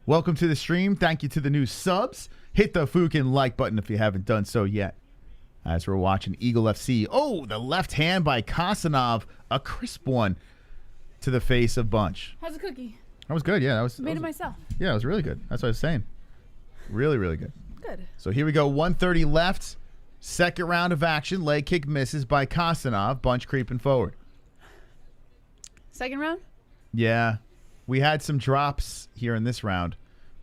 Welcome to the stream. Thank you to the new subs. Hit the fucking like button if you haven't done so yet. As we're watching Eagle FC. Oh, the left hand by Kharitonov. A crisp one to the face of Bunch. How's the cookie? That was good. Yeah, that was. Made it myself. Yeah, it was really good. That's what I was saying. Really, really good. Good. So here we go. 1:30 left. Second round of action. Leg kick misses by Kharitonov. Bunch creeping forward. Second round? Yeah. We had some drops here in this round.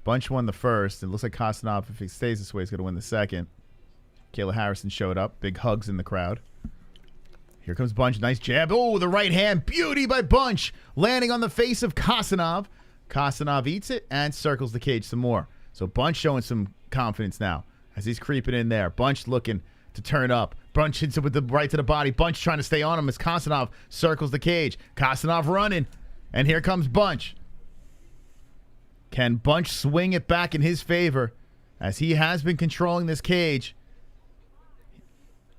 Bunch won the first. It looks like Kharitonov, if he stays this way, is going to win the second. Kayla Harrison showed up. Big hugs in the crowd. Here comes Bunch. Nice jab. Oh, the right hand. Beauty by Bunch. Landing on the face of Kharitonov. Kharitonov eats it and circles the cage some more. So Bunch showing some confidence now as he's creeping in there. Bunch looking to turn up. Bunch hits it with the right to the body. Bunch trying to stay on him as Kharitonov circles the cage. Kharitonov running. And here comes Bunch. Can Bunch swing it back in his favor as he has been controlling this cage?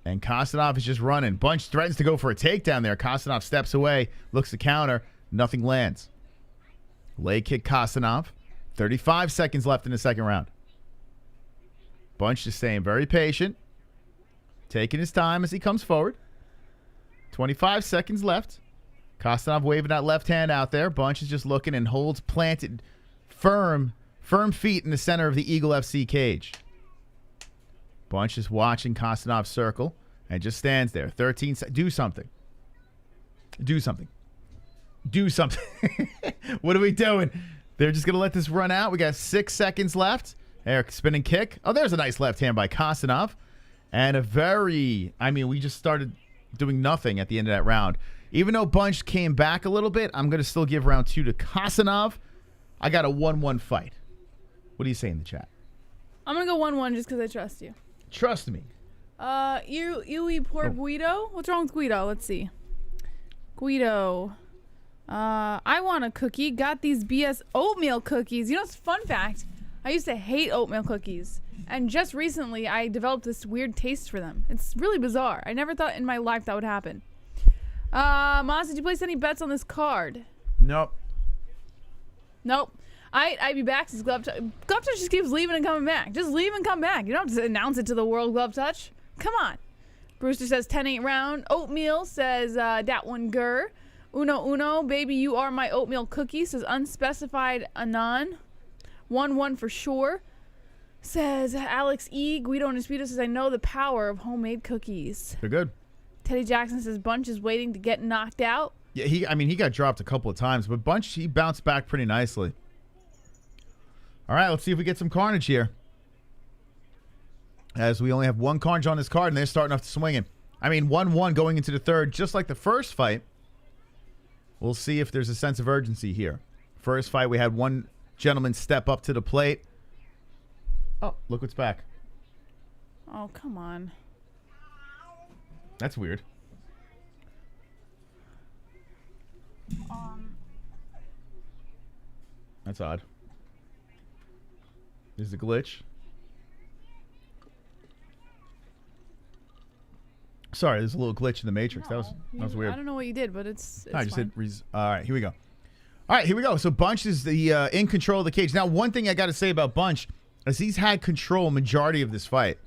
And Kharitonov is just running. Bunch threatens to go for a takedown there. Kharitonov steps away, looks to counter. Nothing lands. Leg kick Kharitonov. 35 seconds left in the second round. Bunch just staying very patient. Taking his time as he comes forward. 25 seconds left. Kharitonov waving that left hand out there. Bunch is just looking and holds planted firm feet in the center of the Eagle FC cage. Bunch is watching Kharitonov circle and just stands there. 13 seconds. Do something. Do something. Do something. What are we doing? They're just going to let this run out. We got 6 seconds left. Eric spinning kick. Oh, there's a nice left hand by Kharitonov. And we just started doing nothing at the end of that round. Even though Bunch came back a little bit, I'm going to still give round 2 to Kharitonov. I got a 1-1 fight. What do you say in the chat? I'm going to go 1-1 just because I trust you. Trust me. You eat poor Guido? What's wrong with Guido? Let's see. Guido. I want a cookie. Got these BS oatmeal cookies. You know, it's a fun fact. I used to hate oatmeal cookies. And just recently, I developed this weird taste for them. It's really bizarre. I never thought in my life that would happen. Moss, did you place any bets on this card? Nope. Nope. I'd be back since Glove Touch. Glove Touch just keeps leaving and coming back. Just leave and come back. You don't have to announce it to the world, Glove Touch. Come on. Brewster says 10-8 round. Oatmeal says that one gur. Uno, baby, you are my oatmeal cookie, says unspecified Anon. 1-1 for sure. Says Alex E. Guido and Espito says, I know the power of homemade cookies. They're good. Teddy Jackson says Bunch is waiting to get knocked out. Yeah, he got dropped a couple of times, but Bunch, he bounced back pretty nicely. All right, let's see if we get some carnage here. As we only have one carnage on this card, and they're starting off to swinging. 1-1 going into the third, just like the first fight. We'll see if there's a sense of urgency here. First fight, we had one gentleman step up to the plate. Oh, look what's back. Oh, come on. That's weird. That's odd. There's a glitch. Sorry, there's a little glitch in the Matrix. No, that was weird. I don't know what you did, but it's I just fine. all right, here we go. All right, here we go. So Bunch is the in control of the cage. Now, one thing I got to say about Bunch is he's had control majority of this fight.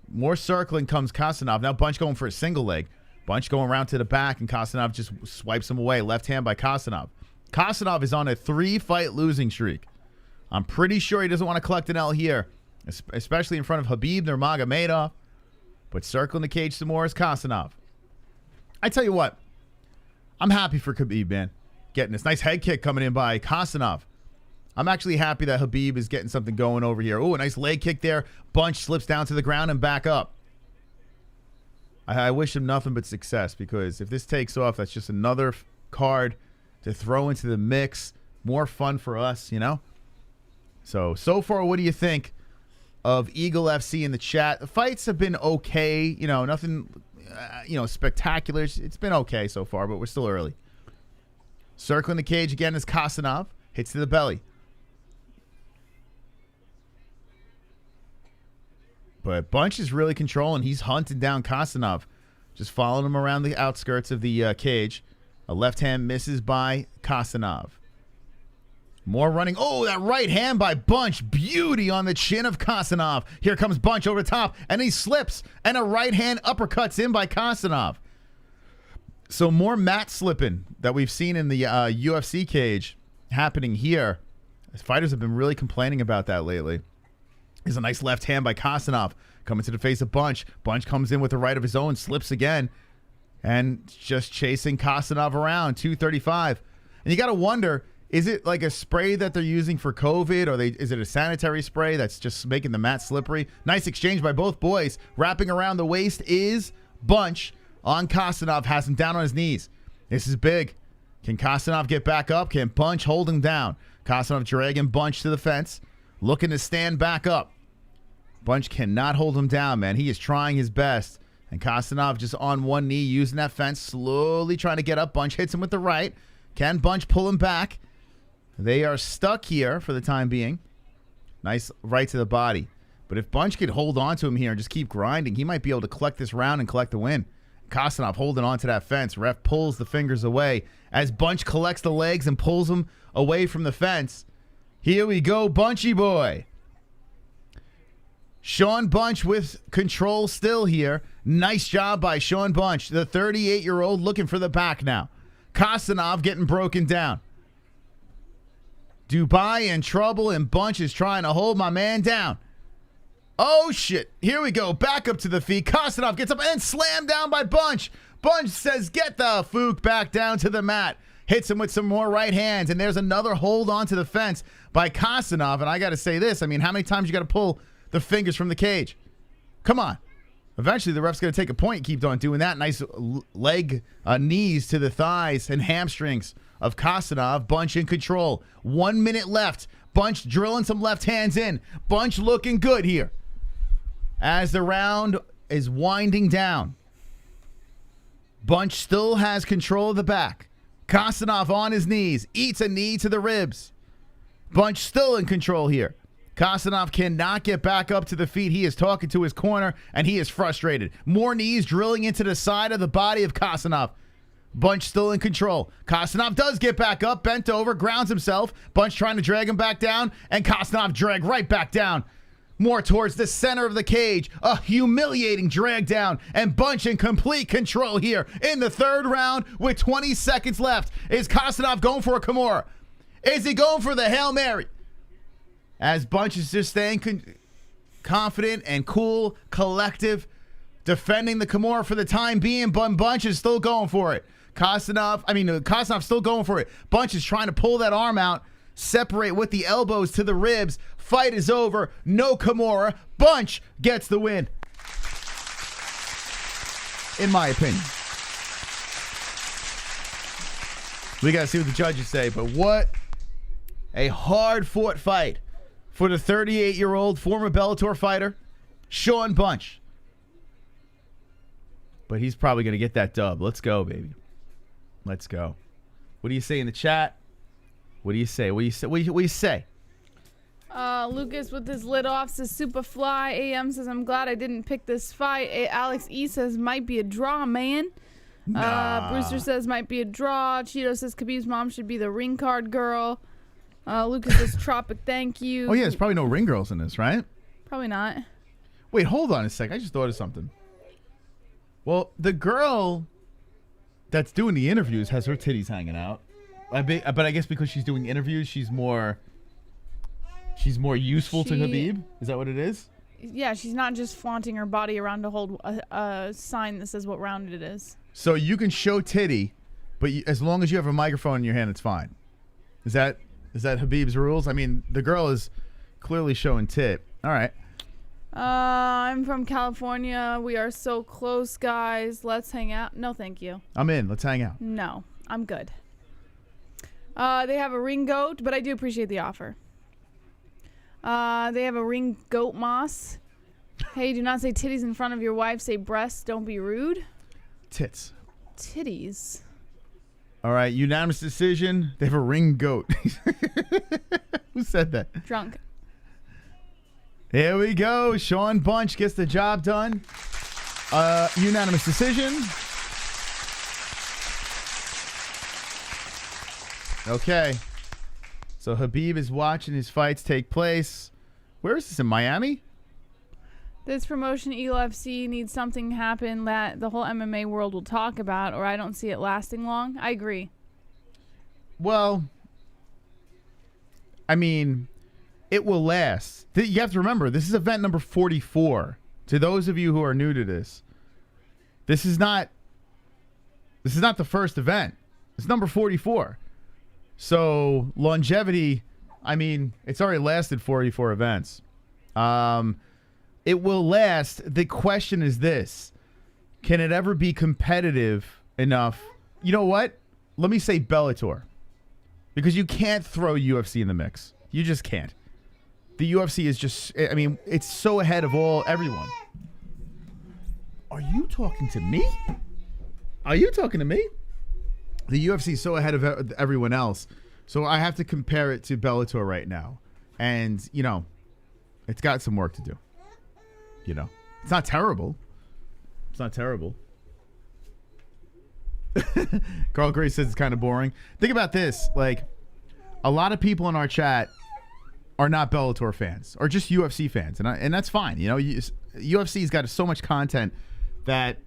More circling comes Kharitonov. Now Bunch going for a single leg. Bunch going around to the back, and Kharitonov just swipes him away. Left hand by Kharitonov. Kharitonov is on a 3-fight losing streak. I'm pretty sure he doesn't want to collect an L here, especially in front of Khabib Nurmagomedov. But circling the cage some more is Kharitonov. I tell you what, I'm happy for Khabib, man. Getting this nice head kick coming in by Kharitonov. I'm actually happy that Khabib is getting something going over here. Oh, a nice leg kick there. Bunch slips down to the ground and back up. I wish him nothing but success, because if this takes off, that's just another card to throw into the mix. More fun for us, you know? So far, what do you think of Eagle FC in the chat? The fights have been okay. You know, nothing, spectacular. It's been okay so far, but we're still early. Circling the cage again is Kharitonov. Hits to the belly. But Bunch is really controlling. He's hunting down Kharitonov. Just following him around the outskirts of the cage. A left hand misses by Kharitonov. More running. Oh, that right hand by Bunch. Beauty on the chin of Kharitonov. Here comes Bunch over top, and he slips. And a right hand uppercuts in by Kharitonov. So more mat slipping that we've seen in the UFC cage happening here. Fighters have been really complaining about that lately. There's a nice left hand by Kharitonov coming to the face of Bunch. Bunch comes in with the right of his own, slips again, and just chasing Kharitonov around. 235. And you got to wonder, is it like a spray that they're using for COVID, or is it a sanitary spray that's just making the mat slippery? Nice exchange by both boys. Wrapping around the waist is Bunch on Kharitonov, has him down on his knees. This is big. Can Kharitonov get back up? Can Bunch hold him down? Kharitonov dragging Bunch to the fence, looking to stand back up. Bunch cannot hold him down, man. He is trying his best. And Kharitonov just on one knee, using that fence, slowly trying to get up. Bunch hits him with the right. Can Bunch pull him back? They are stuck here for the time being. Nice right to the body. But if Bunch could hold on to him here and just keep grinding, he might be able to collect this round and collect the win. Kharitonov holding on to that fence. Ref pulls the fingers away as Bunch collects the legs and pulls him away from the fence. Here we go, Bunchy boy. Shaun Bunch with control still here. Nice job by Shaun Bunch, the 38-year-old, looking for the back now. Kharitonov getting broken down. Dubai in trouble, and Bunch is trying to hold my man down. Oh, shit. Here we go. Back up to the feet. Kharitonov gets up and slammed down by Bunch. Bunch says, get the fook back down to the mat. Hits him with some more right hands, and there's another hold onto the fence by Kharitonov. And I got to say this. I mean, how many times you got to pull the fingers from the cage? Come on. Eventually, the ref's going to take a point. Keep on doing that. Nice leg, knees to the thighs and hamstrings of Kharitonov. Bunch in control. 1 minute left. Bunch drilling some left hands in. Bunch looking good here as the round is winding down. Bunch still has control of the back. Kharitonov on his knees. Eats a knee to the ribs. Bunch still in control here. Kharitonov cannot get back up to the feet. He is talking to his corner, and he is frustrated. More knees drilling into the side of the body of Kharitonov. Bunch still in control. Kharitonov does get back up, bent over, grounds himself. Bunch trying to drag him back down, and Kharitonov drag right back down. More towards the center of the cage. A humiliating drag down, and Bunch in complete control here in the third round with 20 seconds left. Is Kharitonov going for a Kimura? Is he going for the Hail Mary? As Bunch is just staying confident and cool, collective, defending the Kimura for the time being, but Bunch is still going for it. Kharitonov still going for it. Bunch is trying to pull that arm out, separate with the elbows to the ribs. Fight is over. No Kimura. Bunch gets the win. In my opinion. We got to see what the judges say, but what a hard-fought fight for the 38-year-old former Bellator fighter, Shaun Bunch. But he's probably going to get that dub. Let's go, baby. Let's go. What do you say in the chat? What do you say? What do you say? Lucas with his lid off says Superfly. AM says I'm glad I didn't pick this fight. Alex E says might be a draw, man. Nah. Brewster says might be a draw. Cheeto says Khabib's mom should be the ring card girl. Lucas says Tropic, thank you. Oh yeah, there's probably no ring girls in this, right? Probably not. Wait, hold on a sec. I just thought of something. Well, the girl that's doing the interviews has her titties hanging out. But I guess because she's doing interviews, she's more useful to Khabib. Is that what it is? Yeah, she's not just flaunting her body around to hold a sign that says what round it is. So you can show titty, but as long as you have a microphone in your hand, it's fine. Is that Khabib's rules? I mean, the girl is clearly showing tit. All right. I'm from California. We are so close, guys. Let's hang out. No, thank you. I'm in. Let's hang out. No, I'm good. They have a ring goat, but I do appreciate the offer. They have a ring goat moss. Hey, do not say titties in front of your wife. Say breasts. Don't be rude. Tits. Titties. All right. Unanimous decision. They have a ring goat. Who said that? Drunk. Here we go. Shaun Bunch gets the job done. Unanimous decision. Okay. So Khabib is watching his fights take place. Where is this, in Miami? This promotion, Eagle FC, needs something to happen that the whole MMA world will talk about, or I don't see it lasting long. I agree. Well, I mean, it will last. You have to remember, this is event number 44. To those of you who are new to this, this is not the first event. It's number 44. So longevity, I mean, it's already lasted 44 events. It will last. The question is this: can it ever be competitive enough? You know what? Let me say Bellator, because you can't throw UFC in the mix. You just can't. The UFC is just, I mean, it's so ahead of everyone. Are you talking to me? Are you talking to me? The UFC is so ahead of everyone else. So I have to compare it to Bellator right now. And, you know, it's got some work to do. You know, it's not terrible. It's not terrible. Carl Gray says it's kind of boring. Think about this. Like, a lot of people in our chat are not Bellator fans or just UFC fans. And that's fine. You know, UFC's got so much content that,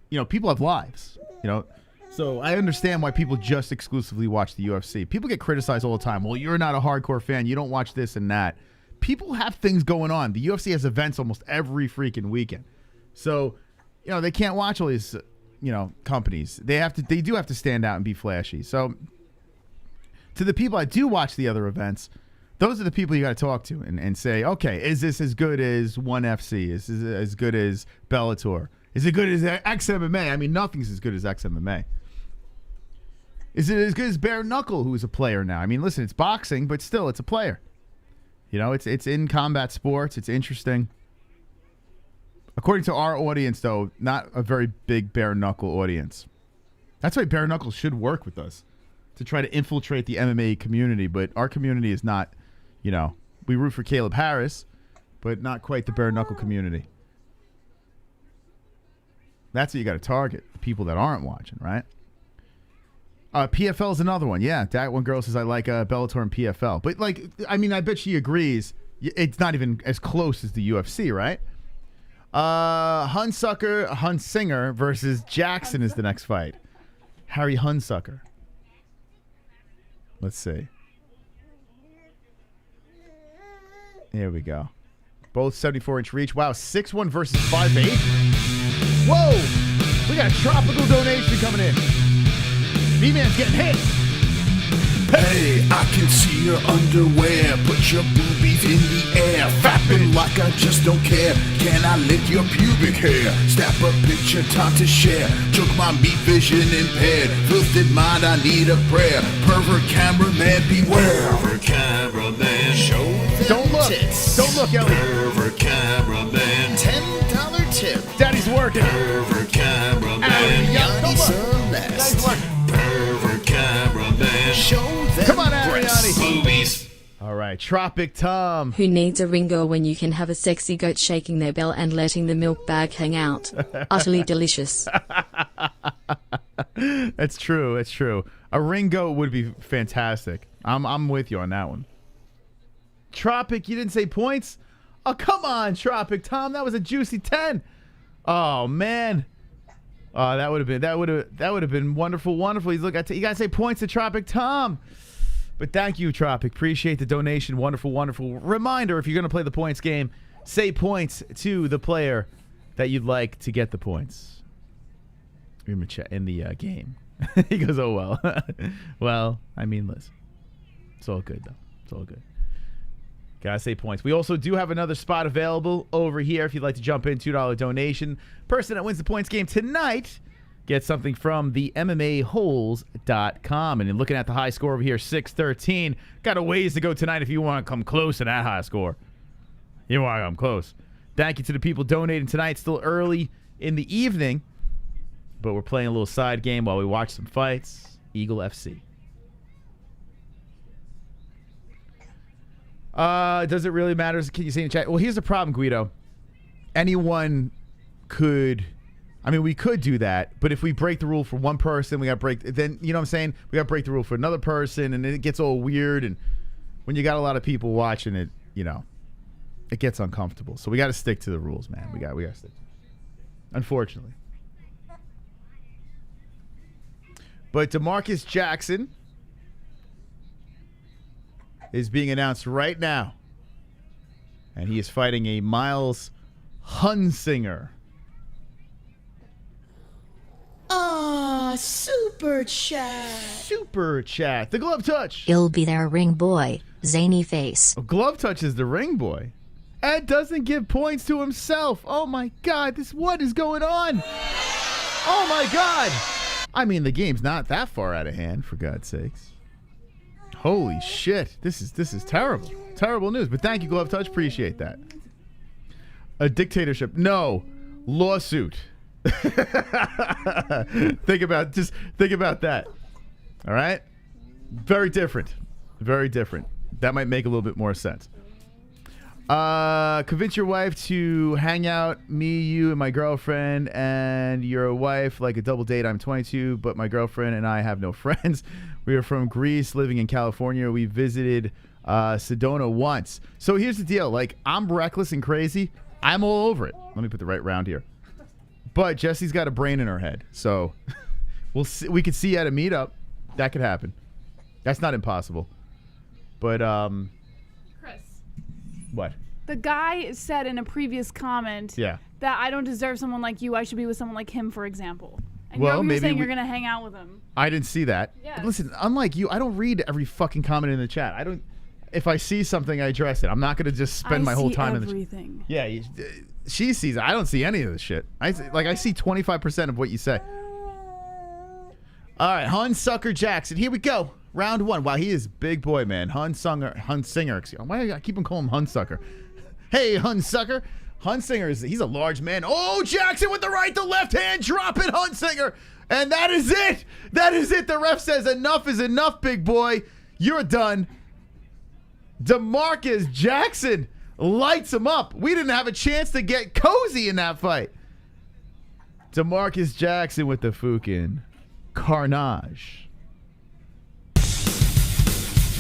you know, people have lives, you know. So I understand why people just exclusively watch the UFC. People get criticized all the time. Well, you're not a hardcore fan. You don't watch this and that. People have things going on. The UFC has events almost every freaking weekend. So, you know, they can't watch all these, you know, companies. They do have to stand out and be flashy. So to the people that do watch the other events, those are the people you got to talk to and say, okay, is this as good as ONE FC? Is this as good as Bellator? Is it good as XMMA? I mean, nothing's as good as XMMA. Is it as good as Bare Knuckle, who is a player now? I mean, listen, it's boxing, but still, it's a player. You know, it's in combat sports. It's interesting. According to our audience, though, not a very big Bare Knuckle audience. That's why Bare Knuckle should work with us to try to infiltrate the MMA community. But our community is not, you know, we root for Caleb Harris, but not quite the Bare Knuckle community. That's what you got to target, the people that aren't watching, right? PFL is another one. Yeah, that one girl says I like Bellator and PFL. But, like, I mean, I bet she agrees. It's not even as close as the UFC, right? Hunsinger versus Jackson is the next fight. Harry Hunsucker. Let's see. There we go. Both 74-inch reach. Wow, 6'1" versus 5'8". Whoa! We got a tropical donation coming in. B-Man's getting hit. Hey, I can see your underwear. Put your boobies in the air. Fapping like I just don't care. Can I lick your pubic hair? Snap a picture, time to share. Took my meat vision impaired. Filthy mind, I need a prayer. Pervert cameraman, beware. Pervert cameraman, show them Don't look. tits. Don't look, Ellie. Pervert cameraman, $10 tip. Daddy's working. Pervert cameraman, Don't look. Celeste. Daddy's working. Pervert cameraman, show them Come on, breasts. Ariani. Boobies. All right, Tropic Tom. Who needs a ringo when you can have a sexy goat shaking their bell and letting the milk bag hang out? Utterly delicious. That's true. It's true. A ring goat would be fantastic. I'm with you on that one. Tropic, you didn't say points? Oh, come on, Tropic Tom. That was a juicy 10. Oh man. That would have been wonderful. He's look. You gotta say points to Tropic Tom. But thank you, Tropic. Appreciate the donation. Wonderful. Reminder: if you're gonna play the points game, say points to the player that you'd like to get the points in the game. He goes, "Oh well." Well, I mean, listen, it's all good though. It's all good. Gotta say points. We also do have another spot available over here if you'd like to jump in. $2 donation. Person that wins the points game tonight gets something from the MMA-Holes.com. And looking at the high score over here, 6-13. Got a ways to go tonight if you want to come close to that high score. You want to come close. Thank you to the people donating tonight. Still early in the evening, but we're playing a little side game while we watch some fights. Eagle FC. Does it really matter? Can you see in the chat? Well, here's the problem, Guido. Anyone could... I mean, we could do that, but if we break the rule for one person, we got to break... Then, you know what I'm saying? We got to break the rule for another person, and then it gets all weird, and when you got a lot of people watching it, you know, it gets uncomfortable. So we got to stick to the rules, man. We got to stick to it. Unfortunately. But Demarques Jackson is being announced right now. And he is fighting a Miles Hunsinger. Super chat. Super chat. The glove touch. He'll be their ring boy, zany face. Glove touch is the ring boy. Ed doesn't give points to himself. Oh my God, what is going on? Oh my God. I mean, the game's not that far out of hand, for God's sakes. Holy shit. This is terrible. Terrible news. But thank you, Glove Touch. Appreciate that. A dictatorship. No. Lawsuit. Think about that. All right? Very different. Very different. That might make a little bit more sense. Convince your wife to hang out, me, you, and my girlfriend, and your wife like a double date. I'm 22, but my girlfriend and I have no friends. We are from Greece, living in California. We visited Sedona once. So here's the deal. Like, I'm reckless and crazy. I'm all over it. Let me put the right round here. But Jesse's got a brain in her head. So we'll see. We could see you at a meetup. That could happen. That's not impossible. But, Chris. What? The guy said in a previous comment that I don't deserve someone like you. I should be with someone like him, for example. And you're saying you're going to hang out with him. I didn't see that. Yes. Listen, unlike you, I don't read every fucking comment in the chat. I don't. If I see something, I address it. I'm not going to just spend my whole time in the chat. Everything. Yeah, she sees it. I don't see any of this shit. I see 25% of what you say. All right, Hunsucker Jackson. Here we go. Round one. Wow, he is big boy, man. Hunsinger. Why do I keep on calling him Hunsucker? Hey, Hunsucker. Hunsinger he's a large man. Oh, Jackson with the right to left hand. Drop it, Hunsinger. And that is it. That is it. The ref says enough is enough, big boy. You're done. Demarques Jackson lights him up. We didn't have a chance to get cozy in that fight. Demarques Jackson with the fucking carnage.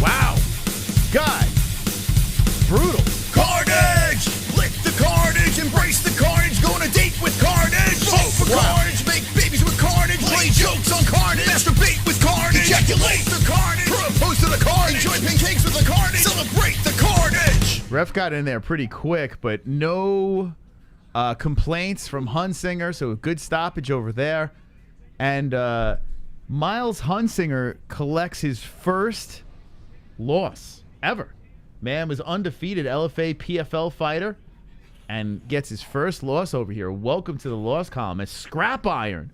Wow. Guys. Brutal. Carnage! Lick the carnage, embrace the carnage, go on a date with carnage. Vote for carnage, make babies with carnage, play jokes on carnage, masturbate with carnage, ejaculate the carnage, propose to the carnage, enjoy pancakes with the carnage, celebrate the carnage. Ref got in there pretty quick, but no complaints from Hunsinger, so a good stoppage over there. And Miles Hunsinger collects his first loss ever. Man was undefeated LFA PFL fighter and gets his first loss over here. Welcome to the loss column. It's Scrap Iron.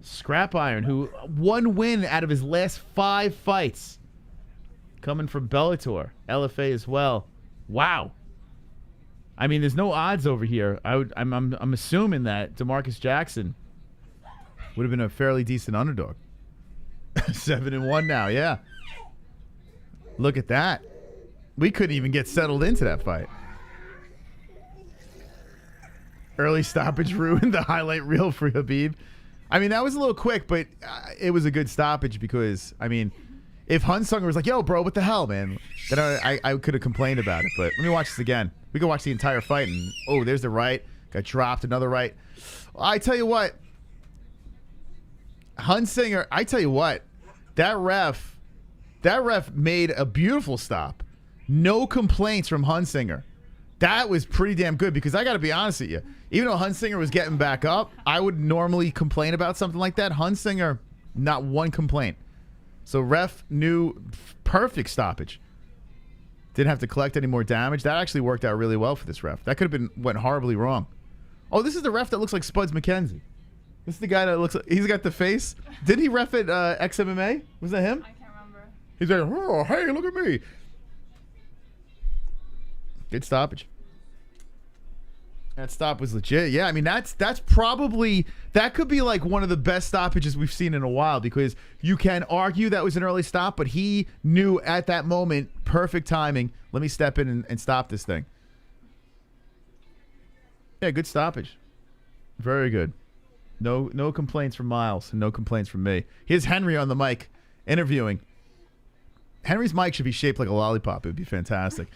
Scrap Iron, who one win out of his last 5 fights. Coming from Bellator. LFA as well. Wow. I mean, there's no odds over here. I'm assuming that Demarques Jackson would have been a fairly decent underdog. 7-1 now, yeah. Look at that. We couldn't even get settled into that fight. Early stoppage ruined the highlight reel for Khabib. I mean, that was a little quick, but it was a good stoppage because, I mean, if Hunsinger was like, yo, bro, what the hell, man? Then I could have complained about it. But let me watch this again. We can watch the entire fight. And, oh, there's the right. Got dropped. Another right. I tell you what. Hunsinger, I tell you what. That ref made a beautiful stop. No complaints from Hunsinger. That was pretty damn good because I got to be honest with you. Even though Hunsinger was getting back up, I would normally complain about something like that. Hunsinger, not one complaint. So ref knew perfect stoppage. Didn't have to collect any more damage. That actually worked out really well for this ref. That could have went horribly wrong. Oh, this is the ref that looks like Spuds McKenzie. This is the guy that looks like he's got the face. Didn't he ref at XMMA? Was that him? I can't remember. He's like, oh, hey, look at me. Good stoppage. That stop was legit. Yeah, I mean, that's probably, that could be like one of the best stoppages we've seen in a while because you can argue that was an early stop, but he knew at that moment Perfect timing. Let me step in and stop this thing. Yeah, good stoppage. Very good. No complaints from Miles and no complaints from me. Here's Henry on the mic interviewing. Henry's mic should be shaped like a lollipop. It would be fantastic.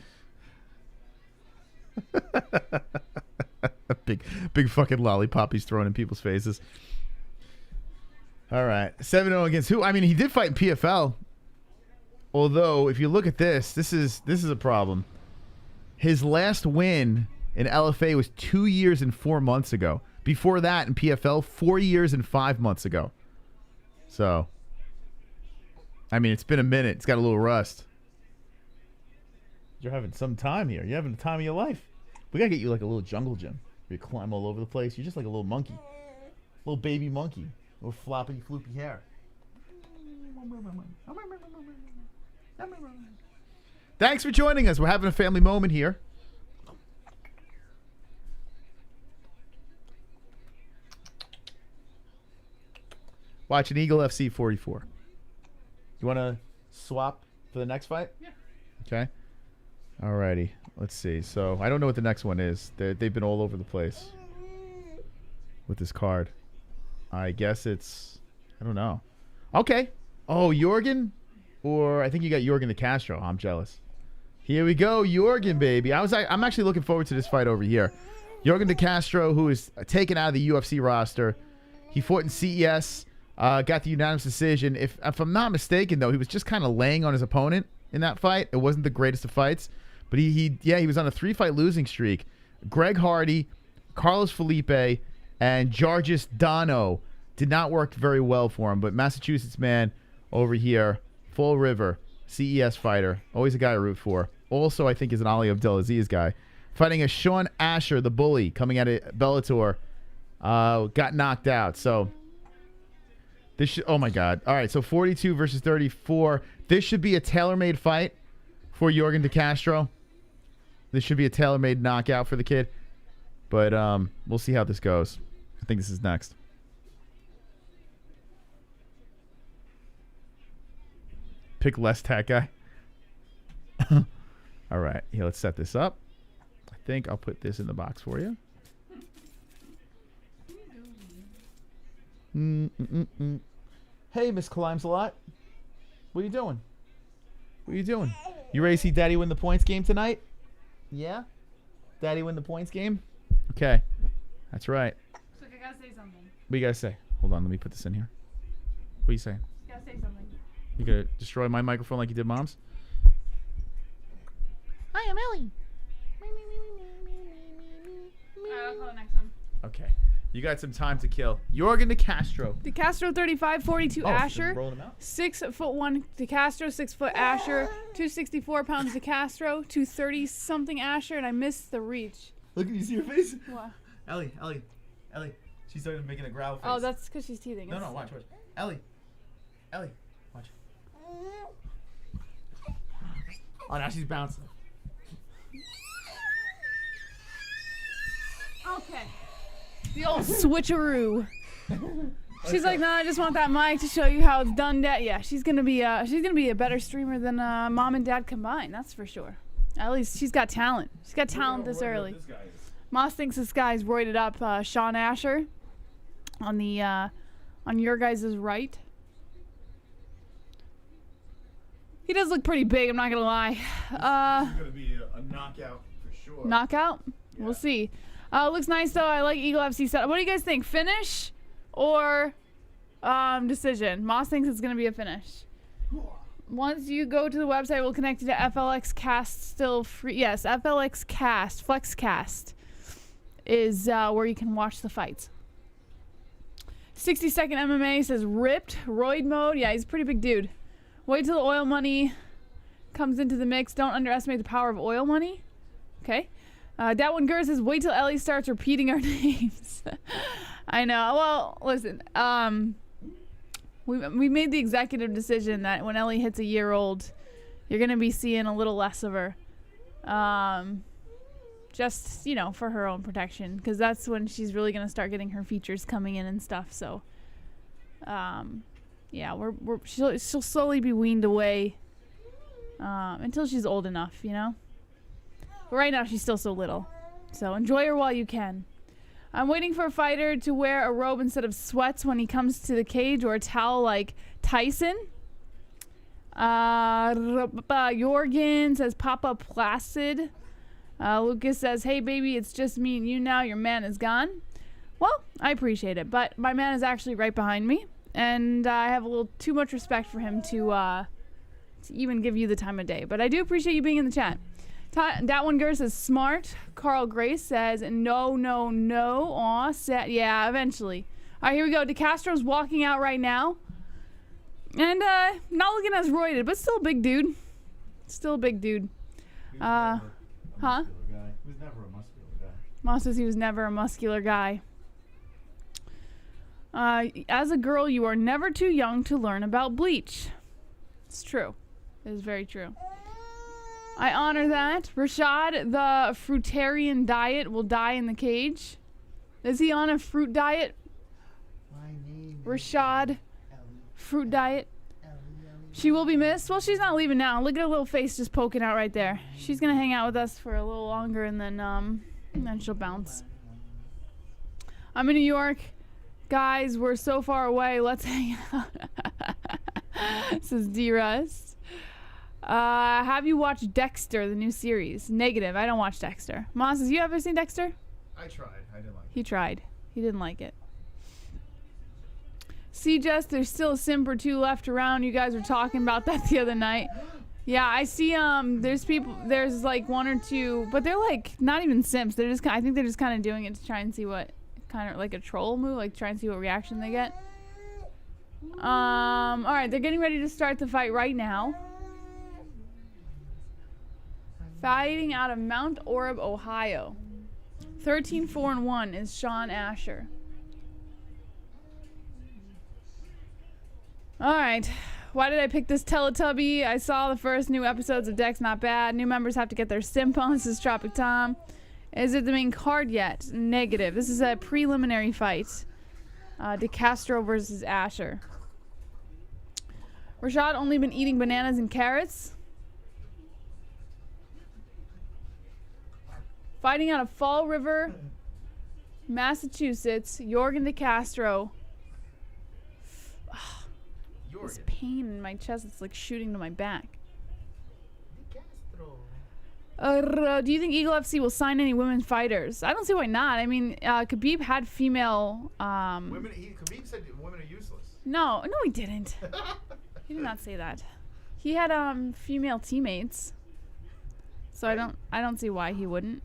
big fucking lollipop he's throwing in people's faces. All right. 7-0 against who? I mean, he did fight in PFL. Although, if you look at this is a problem. His last win in LFA was 2 years and 4 months ago. Before that, in PFL, 4 years and 5 months ago. So, I mean, it's been a minute. It's got a little rust. You're having some time here. You're having the time of your life. We got to get you like a little jungle gym where you climb all over the place. You're just like a little monkey. Little baby monkey. Little floppy, floopy hair. Thanks for joining us. We're having a family moment here. Watching Eagle FC 44. You want to swap for the next fight? Yeah. Okay. Alrighty. Let's see. So, I don't know what the next one is. They've been all over the place with this card. I guess it's... I don't know. Okay. Oh, Yorgan? Or I think you got Yorgan to Castro. I'm jealous. Here we go. Yorgan, baby. I'm actually looking forward to this fight over here. Yorgan de Castro, who is taken out of the UFC roster. He fought in CES. Got the unanimous decision. If I'm not mistaken, though, he was just kind of laying on his opponent in that fight. It wasn't the greatest of fights. But he was on a 3-fight losing streak. Greg Hardy, Carlos Felipe, and Georges Dano did not work very well for him. But Massachusetts man over here, Fall River, CES fighter, always a guy to root for. Also, I think is an Ali Abdelaziz guy. Fighting a Shaun Asher, the bully, coming out of Bellator, got knocked out. So... oh my God. All right, so 42 versus 34. This should be a tailor-made fight for Yorgan de Castro. This should be a tailor-made knockout for the kid. But we'll see how this goes. I think this is next. Pick less tat guy. All right, here, let's set this up. I think I'll put this in the box for you. Hey, Miss Climbs-a-Lot. What are you doing? What are you doing? You ready to see Daddy win the points game tonight? Yeah? Daddy win the points game? Okay. That's right. So I gotta say something. What you gotta say? Hold on, let me put this in here. What are you saying? You gotta say something. You gonna destroy my microphone like you did Mom's? Hi, I'm Ellie. Alright, I'll call the next one. Okay. You got some time to kill. Yorgan de Castro. De Castro 35, 42 Asher. Rolling him out? 6'1" De Castro, 6 foot Asher, 264 pounds De Castro, 230 something Asher, and I missed the reach. Look, you see your face? What? Ellie. She started making a growl face. Oh, that's because she's teething. No, watch. Ellie, watch. Oh, now she's bouncing. Okay. The old switcheroo. She's like, nah, I just want that mic to show you how it's done. Yeah, she's gonna be a better streamer than mom and dad combined. That's for sure. At least she's got talent. She's got talent this early. Moss thinks this guy's roided up. Shaun Asher on the on your guys' right. He does look pretty big. I'm not gonna lie. This is gonna be a knockout for sure. Knockout? Yeah. We'll see. Looks nice though. I like Eagle FC setup. What do you guys think? Finish or decision? Moss thinks it's gonna be a finish. Once you go to the website, we'll connect you to FLX Cast. Still free. Yes, FLX Cast, FlexCast is where you can watch the fights. 60-second MMA says ripped roid mode. Yeah, he's a pretty big dude. Wait till the oil money comes into the mix. Don't underestimate the power of oil money. Okay. That one girl says, wait till Ellie starts repeating our names. I know. Well, listen. We made the executive decision that when Ellie hits a year old, you're going to be seeing a little less of her. Just, for her own protection. Because that's when she's really going to start getting her features coming in and stuff. So, yeah, she'll slowly be weaned away until she's old enough, you know? But right now, she's still so little. So enjoy her while you can. I'm waiting for a fighter to wear a robe instead of sweats when he comes to the cage, or a towel like Tyson. Yorgan says, Papa Placid. Lucas says, hey, baby, it's just me and you now. Your man is gone. Well, I appreciate it, but my man is actually right behind me, and I have a little too much respect for him to even give you the time of day. But I do appreciate you being in the chat. That one girl says smart. Carl Grace says no. Aw, sad. Yeah, eventually. All right, here we go. DeCastro's walking out right now. And not looking as roided, but still a big dude. Still a big dude. Huh? He was never a muscular guy. Moss says he was never a muscular guy. As a girl, you are never too young to learn about bleach. It's true. It is very true. I honor that. Rashad, the fruitarian diet, will die in the cage. Is he on a fruit diet? Rashad, fruit diet. She will be missed. Well, she's not leaving now. Look at her little face just poking out right there. She's gonna hang out with us for a little longer, and then she'll bounce. I'm in New York. Guys, we're so far away. Let's hang out. Says D-Rust. Have you watched Dexter, the new series? Negative. I don't watch Dexter. Moss, have you ever seen Dexter? I tried. I didn't like it. He tried. He didn't like it. See, Jess, there's still a simp or two left around. You guys were talking about that the other night. Yeah, I see. There's like one or two, but they're like not even simps. They're just. I think they're just kind of doing it to try and see what kind of like a troll move, like try and see what reaction they get. All right, they're getting ready to start the fight right now. Fighting out of Mount Orab, Ohio. 13-4-1 is Shaun Asher. Alright. Why did I pick this Teletubby? I saw the first new episodes of Dex, not bad. New members have to get their simp on. This is Tropic Tom. Is it the main card yet? Negative. This is a preliminary fight. DeCastro versus Asher. Rashad only been eating bananas and carrots. Fighting out of Fall River, Massachusetts, Yorgan DeCastro. This pain in my chest, it's like shooting to my back. Do you think Eagle FC will sign any women fighters? I don't see why not. I mean, Khabib had female... Khabib said women are useless. No, he didn't. He did not say that. He had female teammates. So I don't see why he wouldn't.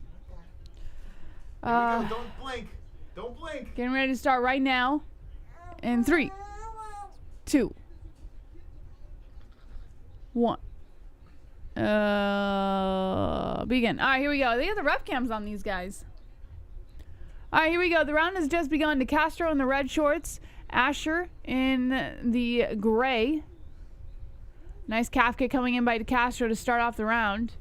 Don't blink. Don't blink. Getting ready to start right now. In 3, 2, 1. Begin. All right, here we go. They have the ref cams on these guys. All right, here we go. The round has just begun. DeCastro in the red shorts. Asher in the gray. Nice calf kick coming in by DeCastro to start off the round.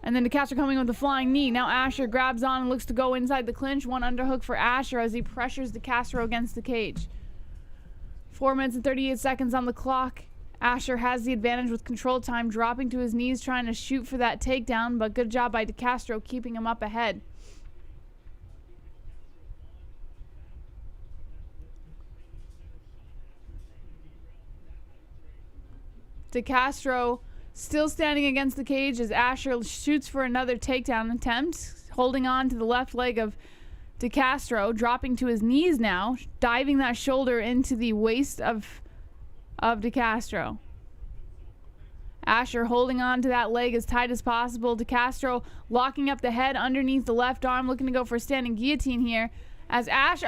And then DeCastro coming with a flying knee. Now Asher grabs on and looks to go inside the clinch. One underhook for Asher as he pressures DeCastro against the cage. 4 minutes and 38 seconds on the clock. Asher has the advantage with control time, dropping to his knees, trying to shoot for that takedown, but good job by DeCastro keeping him up ahead. DeCastro still standing against the cage as Asher shoots for another takedown attempt, holding on to the left leg of DeCastro, dropping to his knees now, diving that shoulder into the waist of DeCastro. Asher holding on to that leg as tight as possible. DeCastro locking up the head underneath the left arm, looking to go for a standing guillotine here as Asher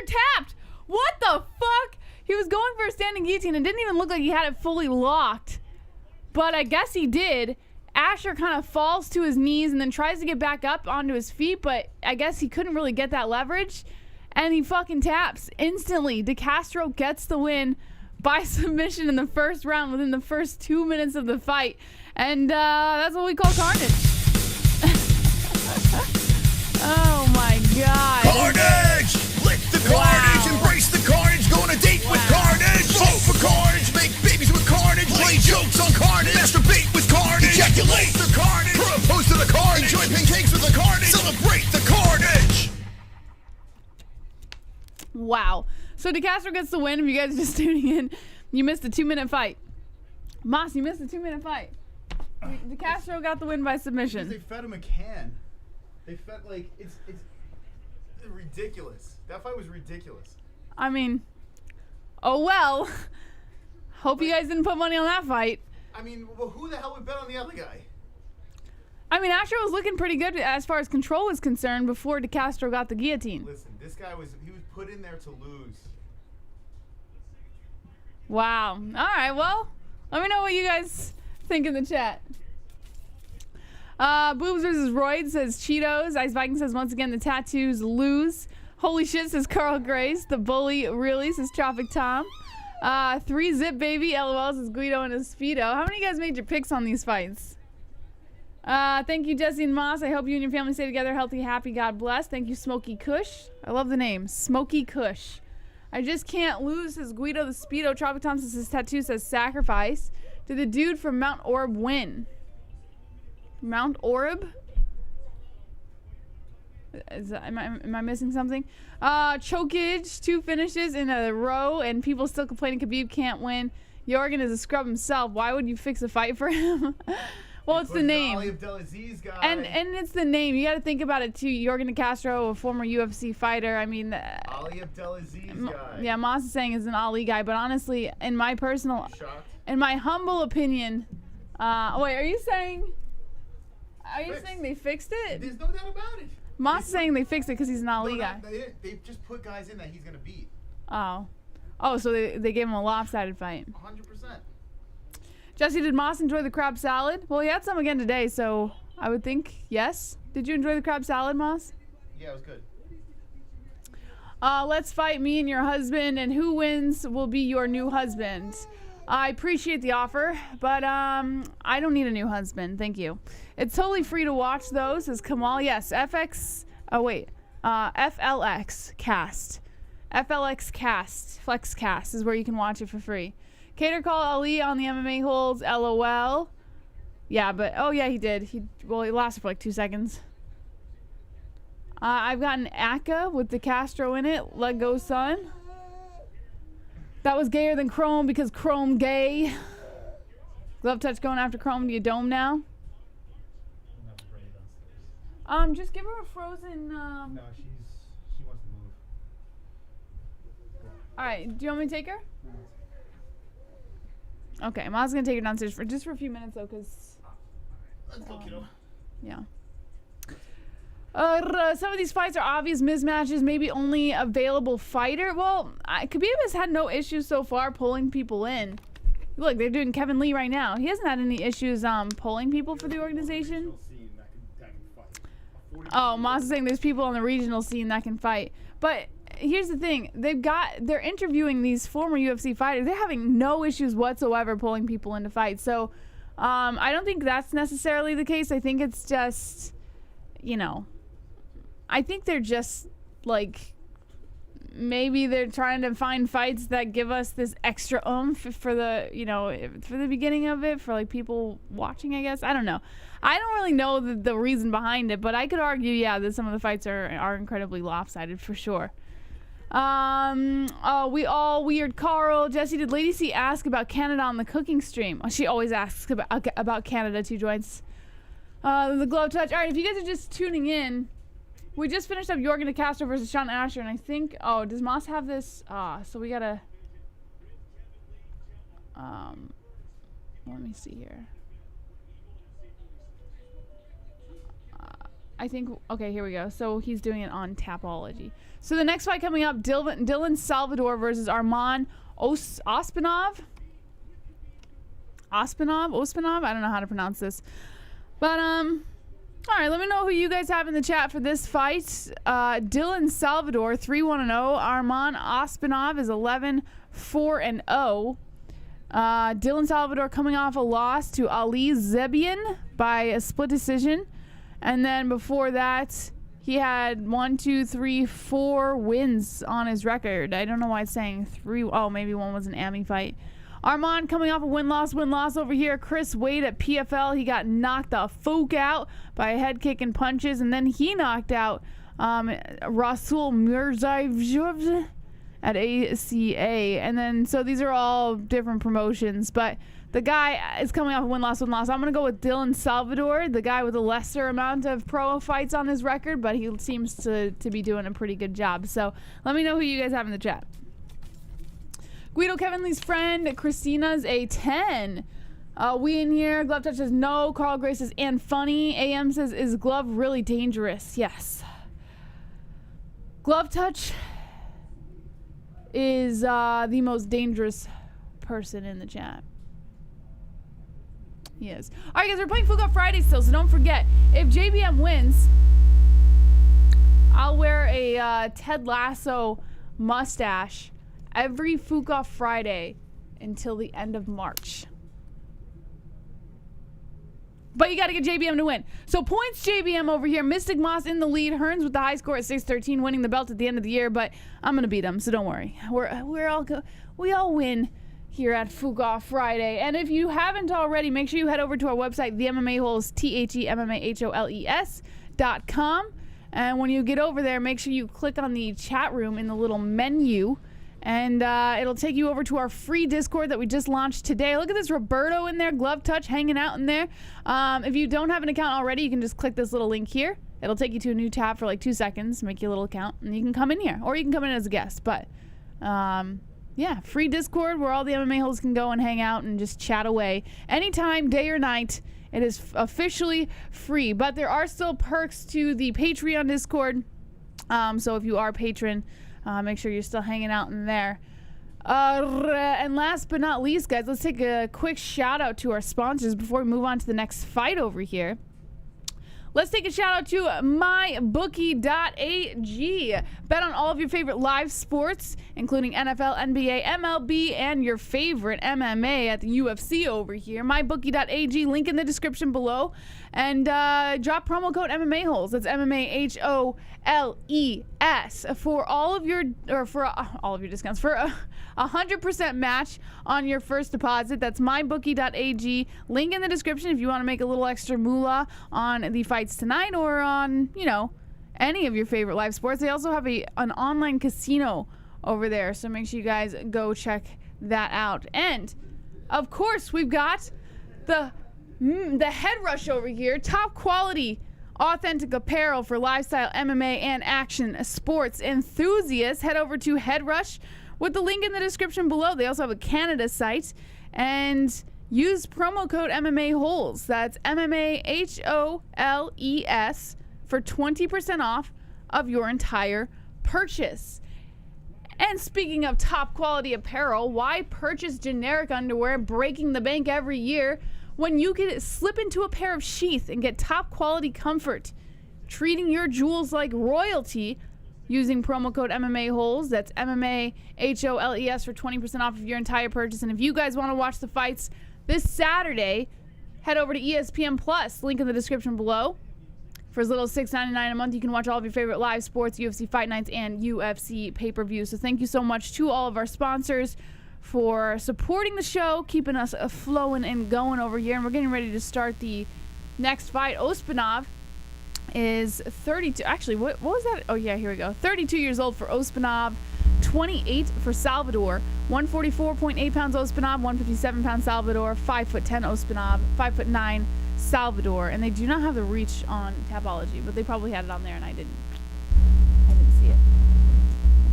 tapped! What the fuck? He was going for a standing guillotine and didn't even look like he had it fully locked. But I guess he did. Asher kind of falls to his knees and then tries to get back up onto his feet, but I guess he couldn't really get that leverage. And he fucking taps instantly. DeCastro gets the win by submission in the first round within the first 2 minutes of the fight. And that's what we call carnage. Oh my god. Carnage! Lick the carnage, embrace the carnage, go on a date with carnage! Vote for carnage, make babies with carnage, lay Play jokes on carnage. Masturbate with carnage. Ejaculate the carnage. Propose to the carnage. Enjoy pancakes with the carnage. Celebrate the carnage. Wow. So De Castro gets the win. If you guys are just tuning in, you missed a 2-minute fight. Moss, you missed a 2-minute fight. De Castro got the win by submission. They fed him a can. They fed, like, it's ridiculous. That fight was ridiculous. I mean, oh well. Hope you guys didn't put money on that fight. I mean, well, who the hell would bet on the other guy? I mean, Astro was looking pretty good as far as control was concerned before De Castro got the guillotine. Listen, this guy was put in there to lose. Wow. All right, well, let me know what you guys think in the chat. Boobs versus Royd says Cheetos. Ice Viking says once again the tattoos lose. Holy shit says Carl Grace. The bully really says Traffic Tom. 3 zip baby LOL says Guido and his Speedo. How many of you guys made your picks on these fights? Thank you Jesse and Moss. I hope you and your family stay together healthy, happy, God bless. Thank you Smoky Kush. I love the name Smoky Kush. I just can't lose says Guido the Speedo. Traffic Tom says his tattoo says sacrifice. Did the dude from Mount Orb win? Mount Orb? Am I missing something? Chokage, 2 finishes in a row, and people still complaining Khabib can't win. Yorgan is a scrub himself. Why would you fix a fight for him? Well, it's the name. Ali Abdelaziz guy. And it's the name. You got to think about it too. Yorgan De Castro, a former UFC fighter. I mean, Ali Abdelaziz guy. Yeah, Moss is saying is an Ali guy, but honestly, in my humble opinion, wait, are you saying they fixed it? There's no doubt about it. Moss is saying they fixed it because he's an Ali guy. They just put guys in that he's gonna beat. Oh, so they gave him a lopsided fight. 100%. Jesse, did Moss enjoy the crab salad? Well, he had some again today, so I would think yes. Did you enjoy the crab salad, Moss? Yeah, it was good. Let's fight me and your husband, and who wins will be your new husband. I appreciate the offer, but I don't need a new husband. Thank you. It's totally free to watch though, says Kamal. Yes, FLX Cast. FLX Cast. Flexcast is where you can watch it for free. Cater call Ali on the MMA-Holes. LOL. Yeah, but oh yeah, he did. He lasted for like 2 seconds. I've got an ACA with De Castro in it. Let go, son. That was gayer than Chrome because Chrome gay. Glove touch going after Chrome. Do you dome now? Just give her a frozen. No, she wants to move. All right. Do you want me to take her? Okay, Ma's gonna take her downstairs for a few minutes though, cause. Let's go, kiddo. Yeah. Some of these fights are obvious mismatches, maybe only available fighter. Well, Khabib has had no issues so far pulling people in. Look, they're doing Kevin Lee right now. He hasn't had any issues pulling people for the organization. Oh, Moss is saying there's people on the regional scene that can fight. But here's the thing. They're interviewing these former UFC fighters. They're having no issues whatsoever pulling people into fights. So I don't think that's necessarily the case. I think it's just, I think they're just like, maybe they're trying to find fights that give us this extra oomph for the, for the beginning of it, for like people watching, I guess. I don't know. I don't really know the reason behind it, but I could argue, yeah, that some of the fights are incredibly lopsided for sure. We all weird Carl. Jesse, did Lady C ask about Canada on the cooking stream? Oh, she always asks about Canada. 2 joints. The glove touch. All right, if you guys are just tuning in, we just finished up Yorgan De Castro versus Shaun Asher, and I think, does Moss have this? So we gotta, let me see here. I think, okay, here we go. So he's doing it on Tapology. So the next fight coming up, Dylan Salvador versus Arman Ospanov. Ospanov? I don't know how to pronounce this. But, all right, let me know who you guys have in the chat for this fight. Dylan Salvador, 3-1-0. Arman Ospanov is 11-4-0. Dylan Salvador coming off a loss to Ali Zebian by a split decision. And then before that, he had 4 wins on his record. I don't know why it's saying 3. Oh, maybe one was an AMI fight. Arman coming off a win-loss over here. Chris Wade at PFL. He got knocked the fuck out by a head kick and punches. And then he knocked out Rasul Mirzaev at ACA. And then, so these are all different promotions. But the guy is coming off a win-loss. I'm going to go with Dylan Salvador, the guy with a lesser amount of pro fights on his record. But he seems to be doing a pretty good job. So let me know who you guys have in the chat. Guido Kevinley's friend, Christina's a 10. We in here. Glove touch says no. Carl Gray says and funny. AM says, is glove really dangerous? Yes. Glove touch is the most dangerous person in the chat. He is. All right, guys, we're playing Fuga Friday still, so don't forget, if JBM wins, I'll wear a Ted Lasso mustache every Fuka Friday until the end of March. But you got to get JBM to win. So points JBM over here. Mystic Moss in the lead. Hearns with the high score at 613, winning the belt at the end of the year. But I'm going to beat him, so don't worry. We all win here at Fuga Friday. And if you haven't already, make sure you head over to our website, the MMA-Holes, TheMMAHoles.com. And when you get over there, make sure you click on the chat room in the little menu. And it'll take you over to our free Discord that we just launched today. Look at this Roberto in there, glove touch, hanging out in there. If you don't have an account already, you can just click this little link here. It'll take you to a new tab for like 2 seconds, make you a little account, and you can come in here. Or you can come in as a guest. But, yeah, free Discord where all the MMA holes can go and hang out and just chat away. Anytime, day or night, it is officially free. But there are still perks to the Patreon Discord. So if you are a patron, make sure you're still hanging out in there. And last but not least, guys, let's take a quick shout out to our sponsors before we move on to the next fight over here. Let's take a shout out to mybookie.ag. Bet on all of your favorite live sports, including NFL, NBA, MLB, and your favorite MMA at the UFC over here. Mybookie.ag, link in the description below. And drop promo code MMA-Holes. That's MMAHOLES for all of your discounts, for a 100% match on your first deposit. That's mybookie.ag. Link in the description if you want to make a little extra moolah on the fights tonight or on, any of your favorite live sports. They also have an online casino over there, so make sure you guys go check that out. And of course, we've got the Head Rush over here, top quality authentic apparel for lifestyle MMA and action sports enthusiasts. Head over to Head Rush with the link in the description below. They also have a Canada site, and use promo code MMA-Holes. That's MMAHOLES for 20% off of your entire purchase. And speaking of top quality apparel, why purchase generic underwear breaking the bank every year when you can slip into a pair of sheath and get top quality comfort, treating your jewels like royalty using promo code MMA-Holes. That's MMAHOLES for 20% off of your entire purchase. And if you guys want to watch the fights this Saturday, head over to ESPN Plus, link in the description below. For as little as $6.99 a month, you can watch all of your favorite live sports, UFC fight nights, and UFC pay-per-view. So thank you so much to all of our sponsors for supporting the show, keeping us flowing and going over here. And we're getting ready to start the next fight. Ospanov is 32. Actually, what was that? Oh, yeah, here we go. 32 years old for Ospanov, 28 for Salvador. 144.8 pounds Ospanov, 157 pounds Salvador, 5'10" Ospanov, 5'9" Salvador. And they do not have the reach on Tapology, but they probably had it on there and I didn't see it.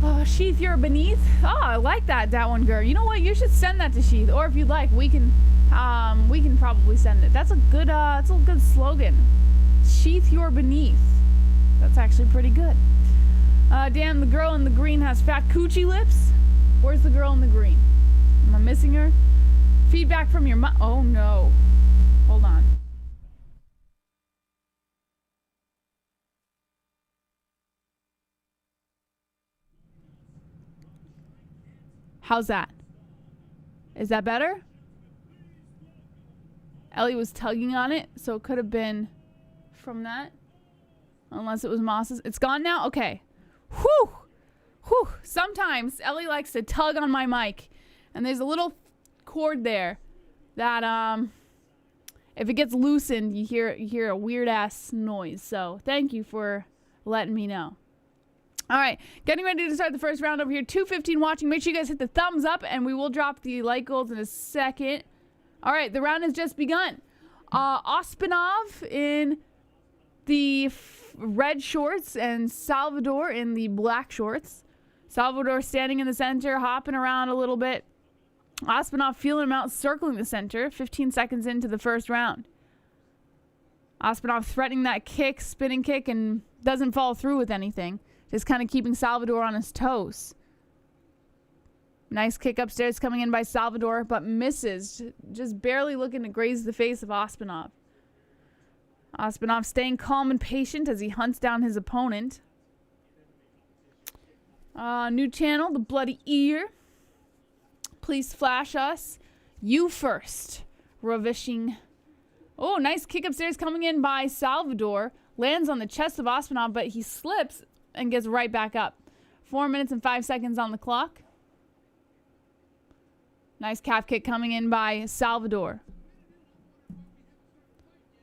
Oh, Sheath, you're beneath. Oh, I like that one, girl. You know what? You should send that to Sheath, or if you'd like, we can probably send it. That's a good slogan. Sheath, you're beneath. That's actually pretty good. Damn, the girl in the green has fat coochie lips. Where's the girl in the green? Am I missing her? Feedback from your mom. Oh no. Hold on. How's that? Is that better? Ellie was tugging on it, so it could have been from that. Unless it was Moss's. It's gone now? Okay. Whew. Whew. Sometimes Ellie likes to tug on my mic, and there's a little cord there that if it gets loosened, you hear a weird ass noise. So thank you for letting me know. All right, getting ready to start the first round over here. 2:15 watching. Make sure you guys hit the thumbs up, and we will drop the like goals in a second. All right, the round has just begun. Ospanov in the red shorts and Salvador in the black shorts. Salvador standing in the center, hopping around a little bit. Ospanov feeling him out, circling the center. 15 seconds into the first round. Ospanov threatening that kick, spinning kick, and doesn't follow through with anything. Just kind of keeping Salvador on his toes. Nice kick upstairs coming in by Salvador, but misses. Just barely looking to graze the face of Ospanov. Ospanov staying calm and patient as he hunts down his opponent. New channel, The Bloody Ear. Please flash us. You first. Ravishing. Oh, nice kick upstairs coming in by Salvador. Lands on the chest of Ospanov, but he slips and gets right back up. 4 minutes and 5 seconds on the clock. Nice calf kick coming in by Salvador.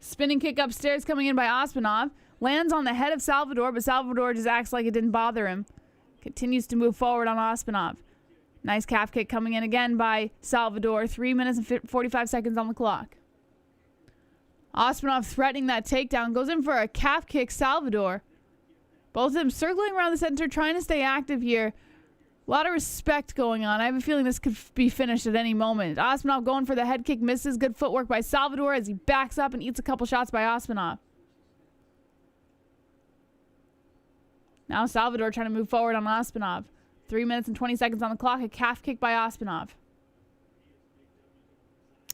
Spinning kick upstairs coming in by Ospanov. Lands on the head of Salvador, but Salvador just acts like it didn't bother him. Continues to move forward on Ospanov. Nice calf kick coming in again by Salvador. 3 minutes and 45 seconds on the clock. Ospanov threatening that takedown. Goes in for a calf kick, Salvador. Both of them circling around the center, trying to stay active here. A lot of respect going on. I have a feeling this could be finished at any moment. Ospanov going for the head kick, misses. Good footwork by Salvador as he backs up and eats a couple shots by Ospanov. Now Salvador trying to move forward on Ospanov. 3 minutes and 20 seconds on the clock. A calf kick by Ospanov.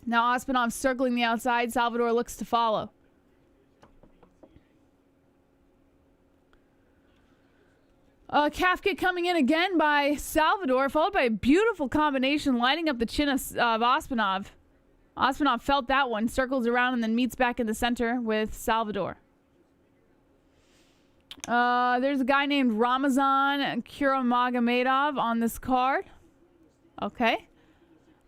Now Ospanov circling the outside. Salvador looks to follow. A calf kick coming in again by Salvador, followed by a beautiful combination lighting up the chin of Ospanov. Ospanov felt that one, circles around, and then meets back in the center with Salvador. There's a guy named Ramazan Kuramagomedov on this card. Okay.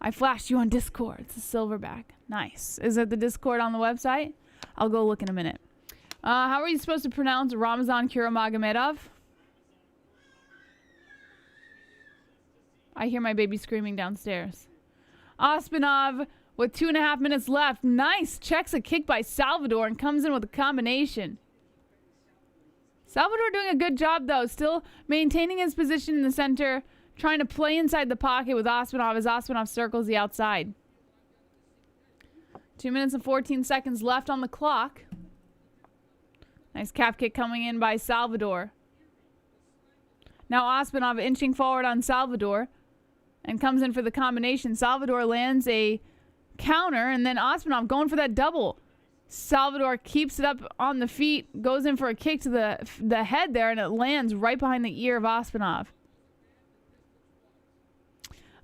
I flashed you on Discord. It's a silverback. Nice. Is it the Discord on the website? I'll go look in a minute. How are you supposed to pronounce Ramazan Kuramagomedov? I hear my baby screaming downstairs. Ospanov with 2.5 minutes left. Nice. Checks a kick by Salvador and comes in with a combination. Salvador doing a good job, though. Still maintaining his position in the center. Trying to play inside the pocket with Ospanov as Ospanov circles the outside. 2 minutes and 14 seconds left on the clock. Nice calf kick coming in by Salvador. Now Ospanov inching forward on Salvador. And comes in for the combination. Salvador lands a counter. And then Ospanov going for that double. Salvador keeps it up on the feet. Goes in for a kick to the head there. And it lands right behind the ear of Ospanov.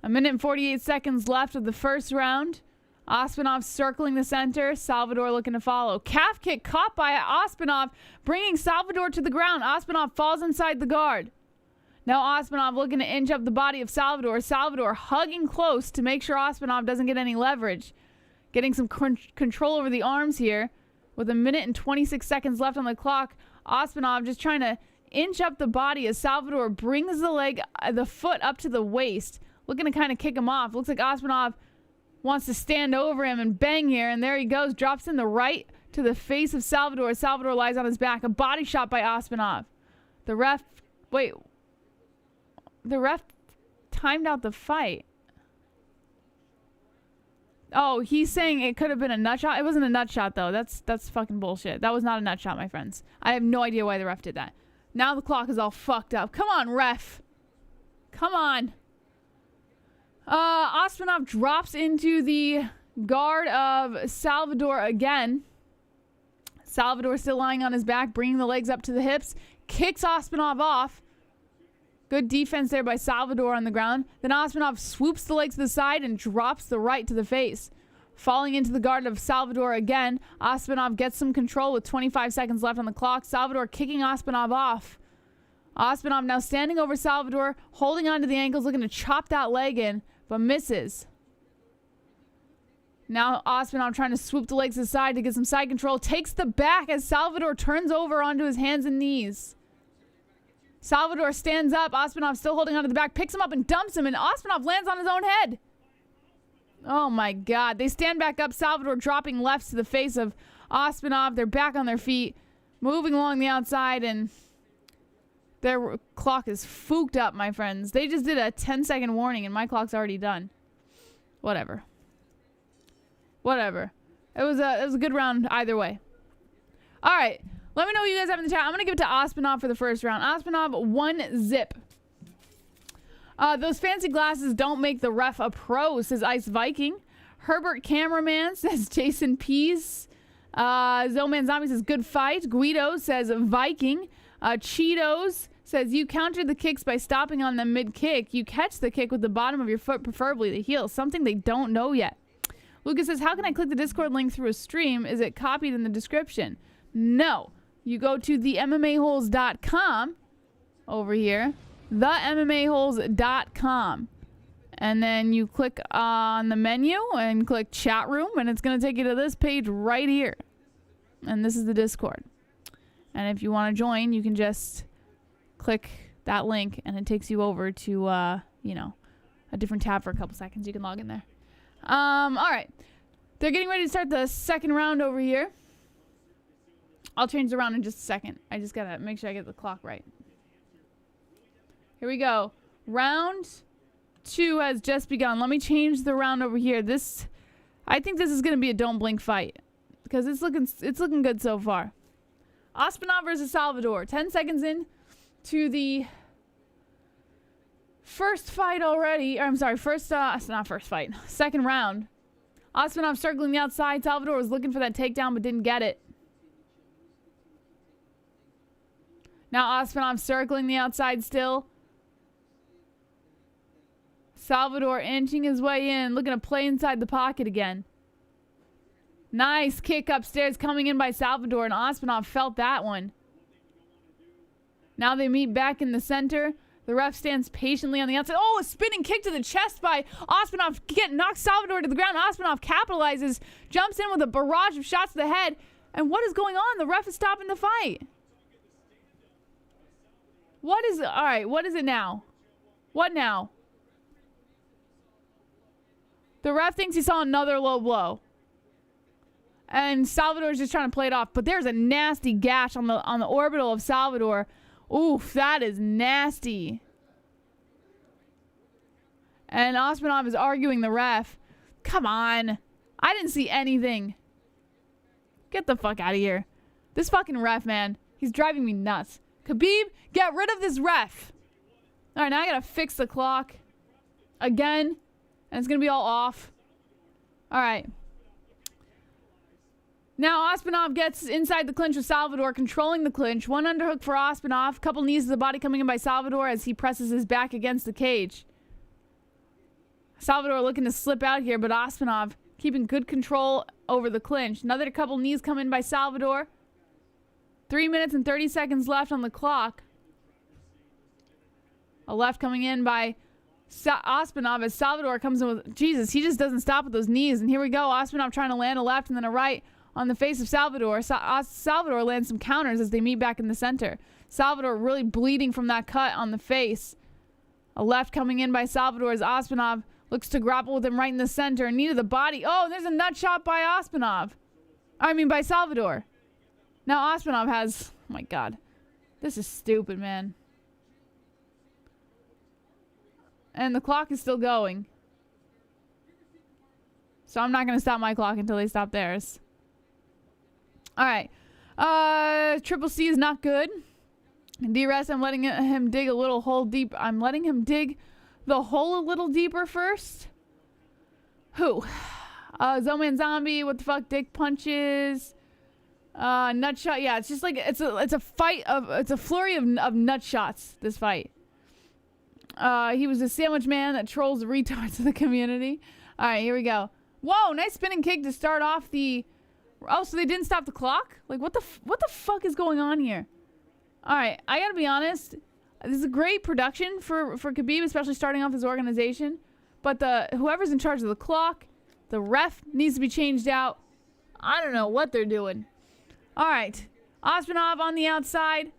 1 minute and 48 seconds left of the first round. Ospanov circling the center. Salvador looking to follow. Calf kick caught by Ospanov. Bringing Salvador to the ground. Ospanov falls inside the guard. Now Ospanov looking to inch up the body of Salvador. Salvador hugging close to make sure Ospanov doesn't get any leverage. Getting some control over the arms here. With 1 minute and 26 seconds left on the clock. Ospanov just trying to inch up the body as Salvador brings the foot up to the waist. Looking to kind of kick him off. Looks like Ospanov wants to stand over him and bang here. And there he goes. Drops in the right to the face of Salvador. Salvador lies on his back. A body shot by Ospanov. The ref timed out the fight. Oh, he's saying it could have been a nut shot. It wasn't a nut shot, though. That's fucking bullshit. That was not a nut shot, my friends. I have no idea why the ref did that. Now the clock is all fucked up. Come on, ref. Come on. Ospanov drops into the guard of Salvador again. Salvador still lying on his back, bringing the legs up to the hips. Kicks Ospanov off. Good defense there by Salvador on the ground. Then Ospanov swoops the legs to the side and drops the right to the face. Falling into the guard of Salvador again. Ospanov gets some control with 25 seconds left on the clock. Salvador kicking Ospanov off. Ospanov now standing over Salvador, holding onto the ankles, looking to chop that leg in, but misses. Now Ospanov trying to swoop the legs aside to get some side control. Takes the back as Salvador turns over onto his hands and knees. Salvador stands up. Ospanov still holding onto the back. Picks him up and dumps him. And Ospanov lands on his own head. Oh my God. They stand back up. Salvador dropping lefts to the face of Ospanov. They're back on their feet. Moving along the outside. And their clock is fooked up, my friends. They just did a 10-second warning and my clock's already done. Whatever. It was a good round either way. All right. Let me know what you guys have in the chat. I'm going to give it to Ospanov for the first round. Ospanov, 1-zip. Those fancy glasses don't make the ref a pro, says Ice Viking. Herbert Cameraman says Jason Pease. Zoman Zombie says good fight. Guido says Viking. Cheetos says you countered the kicks by stopping on them mid-kick. You catch the kick with the bottom of your foot, preferably the heel. Something they don't know yet. Lucas says, how can I click the Discord link through a stream? Is it copied in the description? No. You go to the MMA-Holes.com over here. The MMA-Holes.com. And then you click on the menu and click chat room. And it's going to take you to this page right here. And this is the Discord. And if you want to join, you can just click that link. And it takes you over to, a different tab for a couple seconds. You can log in there. All right. They're getting ready to start the second round over here. I'll change the round in just a second. I just gotta make sure I get the clock right. Here we go. Round 2 has just begun. Let me change the round over here. I think this is gonna be a don't blink fight because it's looking good so far. Ospanov versus Salvador. 10 seconds in to the first fight already. Or I'm sorry, not first fight. Second round. Ospanov circling the outside. Salvador was looking for that takedown but didn't get it. Now Ospanov circling the outside still. Salvador inching his way in, looking to play inside the pocket again. Nice kick upstairs coming in by Salvador, and Ospanov felt that one. Now they meet back in the center. The ref stands patiently on the outside. Oh, a spinning kick to the chest by Ospanov. Knocks Salvador to the ground. Ospanov capitalizes, jumps in with a barrage of shots to the head. And what is going on? The ref is stopping the fight. All right, what is it now? What now? The ref thinks he saw another low blow. And Salvador's just trying to play it off. But there's a nasty gash on the orbital of Salvador. Oof, that is nasty. And Ospanov is arguing the ref. Come on. I didn't see anything. Get the fuck out of here. This fucking ref, man. He's driving me nuts. Khabib, get rid of this ref. All right, now I gotta fix the clock. Again. And it's gonna be all off. All right. Now Ospanov gets inside the clinch with Salvador, controlling the clinch. One underhook for Ospanov. Couple knees to the body coming in by Salvador as he presses his back against the cage. Salvador looking to slip out here, but Ospanov keeping good control over the clinch. Another couple knees come in by Salvador. 3 minutes and 30 seconds left on the clock. A left coming in by Ospanov as Salvador comes in with... Jesus, he just doesn't stop with those knees. And here we go. Ospanov trying to land a left and then a right on the face of Salvador. Salvador lands some counters as they meet back in the center. Salvador really bleeding from that cut on the face. A left coming in by Salvador as Ospanov looks to grapple with him right in the center. Knee to the body. Oh, there's a nut shot by by Salvador. Now Ospanov has... Oh, my God. This is stupid, man. And the clock is still going. So I'm not going to stop my clock until they stop theirs. All right. Triple C is not good. D-Rest, I'm letting him dig a little hole deep. I'm letting him dig the hole a little deeper first. Who? Zoman Zombie, what the fuck? Dick punches. Nut shot. Yeah, it's just like it's a fight of it's a flurry of nut shots. This fight. He was a sandwich man that trolls the retards of the community. All right, here we go. Whoa, nice spinning kick to start off the. Oh, so they didn't stop the clock? Like what the fuck is going on here? All right, I gotta be honest. This is a great production for Khabib, especially starting off his organization. But whoever's in charge of the clock, The ref needs to be changed out. I don't know what they're doing. All right. Ospanov on the outside.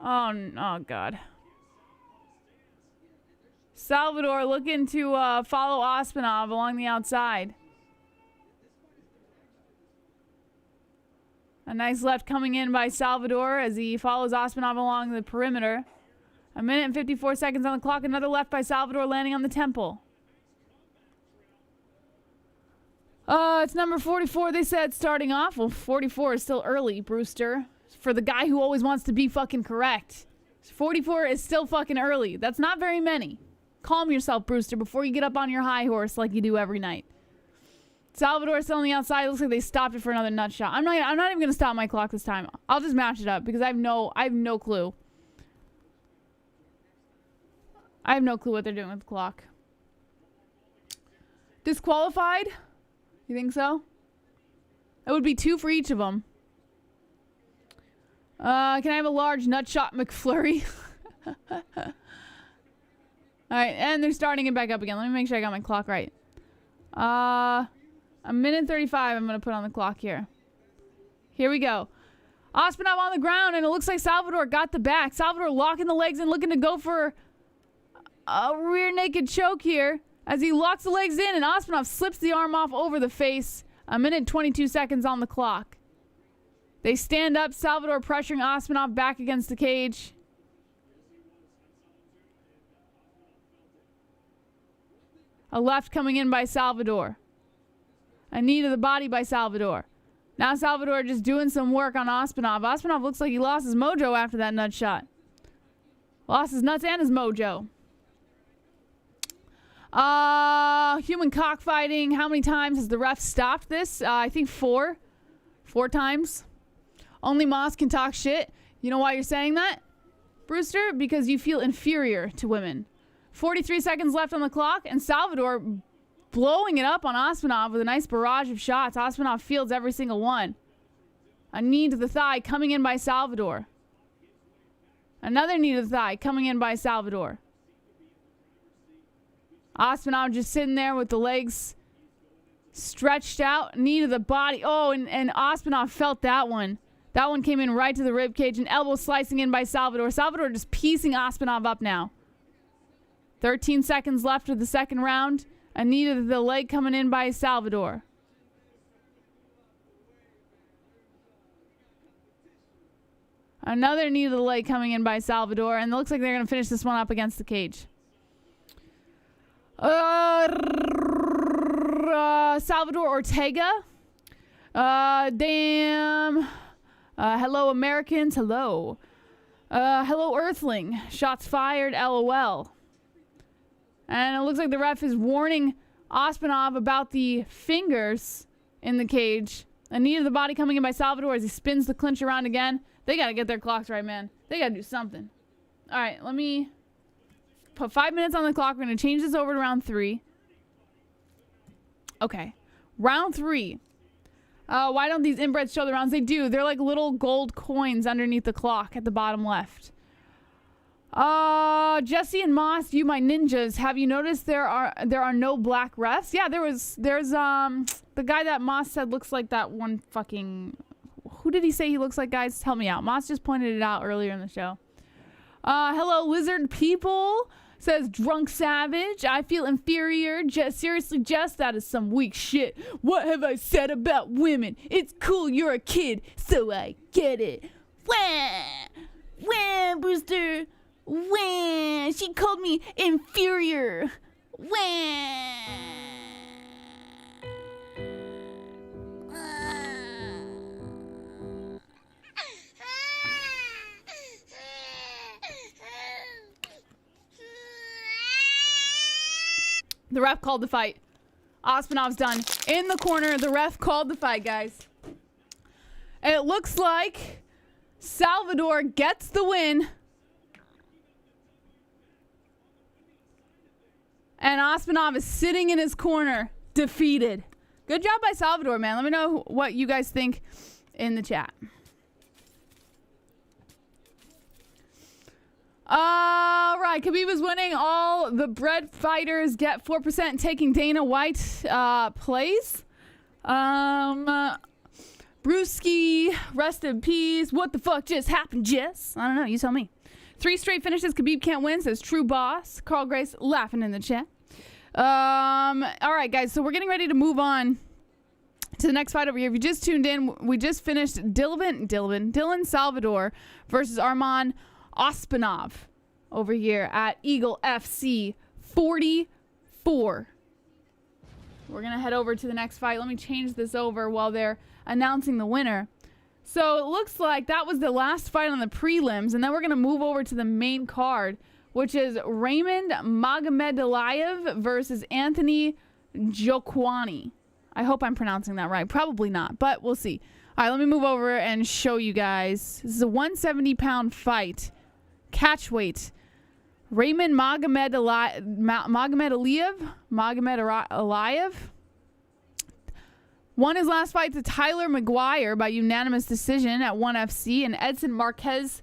Oh, God. Salvador looking to follow Ospanov along the outside. A nice left coming in by Salvador as he follows Ospanov along the perimeter. 1 minute and 54 seconds on the clock. Another left by Salvador landing on the temple. It's number 44, they said, starting off. Well, 44 is still early, Brewster. For the guy who always wants to be fucking correct. 44 is still fucking early. That's not very many. Calm yourself, Brewster, before you get up on your high horse like you do every night. Salvador still on the outside. Looks like they stopped it for another nut shot. I'm not even going to stop my clock this time. I'll just match it up because I have no clue. I have no clue what they're doing with the clock. Disqualified? You think so? It would be 2 for each of them. Can I have a large nut shot McFlurry? Alright, and they're starting it back up again. Let me make sure I got my clock right. 1 minute 35 I'm going to put on the clock here. Here we go. Ospanov on the ground, and it looks like Salvador got the back. Salvador locking the legs and looking to go for a rear naked choke here. As he locks the legs in, and Ospanov slips the arm off over the face. 1 minute 22 seconds on the clock. They stand up, Salvador pressuring Ospanov back against the cage. A left coming in by Salvador. A knee to the body by Salvador. Now Salvador just doing some work on Ospanov. Ospanov looks like he lost his mojo after that nut shot. Lost his nuts and his mojo. Human cockfighting. How many times has the ref stopped this? I think 4. 4 times. Only Moss can talk shit. You know why you're saying that, Brewster? Because you feel inferior to women. 43 seconds left on the clock, and Salvador blowing it up on Ospanov with a nice barrage of shots. Ospanov fields every single one. A knee to the thigh coming in by Salvador. Another knee to the thigh coming in by Salvador. Ospanov just sitting there with the legs stretched out. Knee to the body. Oh, and Ospanov felt that one. That one came in right to the ribcage. And elbow slicing in by Salvador. Salvador just piecing Ospanov up now. 13 seconds left of the second round. A knee to the leg coming in by Salvador. Another knee to the leg coming in by Salvador. And it looks like they're going to finish this one up against the cage. Salvador Ortega. Damn. Hello, Americans. Hello. Hello, Earthling. Shots fired. LOL. And it looks like the ref is warning Ospanov about the fingers in the cage. A knee to the body coming in by Salvador as he spins the clinch around again. They got to get their clocks right, man. They got to do something. All right, let me put 5 minutes on the clock. We're going to change this over to round 3. Okay. Round 3. Why don't these inbreds show the rounds? They do. They're like little gold coins underneath the clock at the bottom left. Jesse and Moss, you my ninjas. Have you noticed there are no black refs? Yeah, there's the guy that Moss said looks like that one fucking... Who did he say he looks like, guys? Help me out. Moss just pointed it out earlier in the show. Hello, lizard people. Says Drunk Savage. I feel inferior. Seriously, Jess, that is some weak shit. What have I said about women? It's cool you're a kid, so I get it. Wah! Wah, Brewster. Wah! She called me inferior. Wah! The ref called the fight. Ospanov's done. In the corner, the ref called the fight, guys. And it looks like Salvador gets the win. And Ospanov is sitting in his corner, defeated. Good job by Salvador, man. Let me know what you guys think in the chat. All right, Khabib is winning. All the bread fighters get 4%, taking Dana White plays. Brewski, rest in peace. What the fuck just happened, Jess? I don't know. You tell me. 3 straight finishes. Khabib can't win, says True Boss. Carl Grace laughing in the chat. All right, guys. So we're getting ready to move on to the next fight over here. If you just tuned in, we just finished Dylan Salvador versus Arman Ospanov over here at Eagle FC 44. We're going to head over to the next fight. Let me change this over while they're announcing the winner. So it looks like that was the last fight on the prelims, and then we're going to move over to the main card, which is Raimond Magomedaliev versus Anthony Njokuani. I hope I'm pronouncing that right. Probably not, but we'll see. All right, let me move over and show you guys. This is a 170-pound fight. Catch weight. Raimond Magomedaliev won his last fight to Tyler McGuire by unanimous decision at 1FC, and Edson Marquez,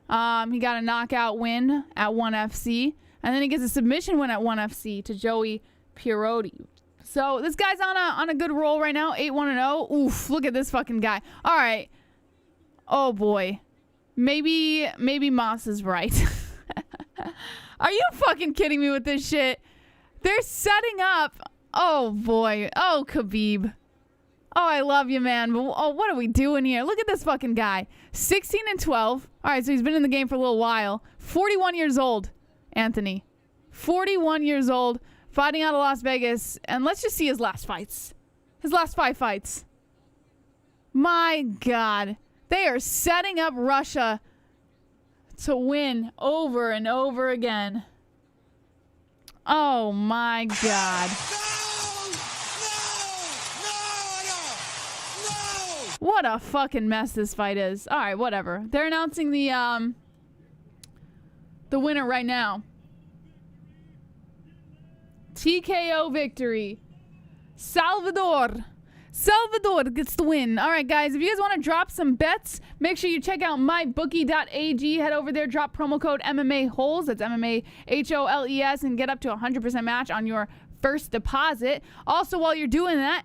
he got a knockout win at 1FC, and then he gets a submission win at 1FC to Joey Pierotti. So this guy's on a good roll right now, 8-1-0. Oof, look at this fucking guy. All right. Oh boy. Maybe Moss is right. Are you fucking kidding me with this shit? They're setting up. Oh boy. Oh, Khabib. Oh, I love you, man. But oh, what are we doing here? Look at this fucking guy. 16-12. All right, so he's been in the game for a little while. 41 years old, Anthony. 41 years old, fighting out of Las Vegas. And let's just see his last fights. His last 5 fights. My God. They are setting up Russia to win over and over again. Oh, my God. What a fucking mess this fight is. All right, whatever. They're announcing the winner right now. TKO victory. Salvador gets the win. All right, guys, if you guys want to drop some bets, make sure you check out mybookie.ag. Head over there, drop promo code MMA-Holes. That's MMA-Holes, and get up to 100% match on your first deposit. Also, while you're doing that,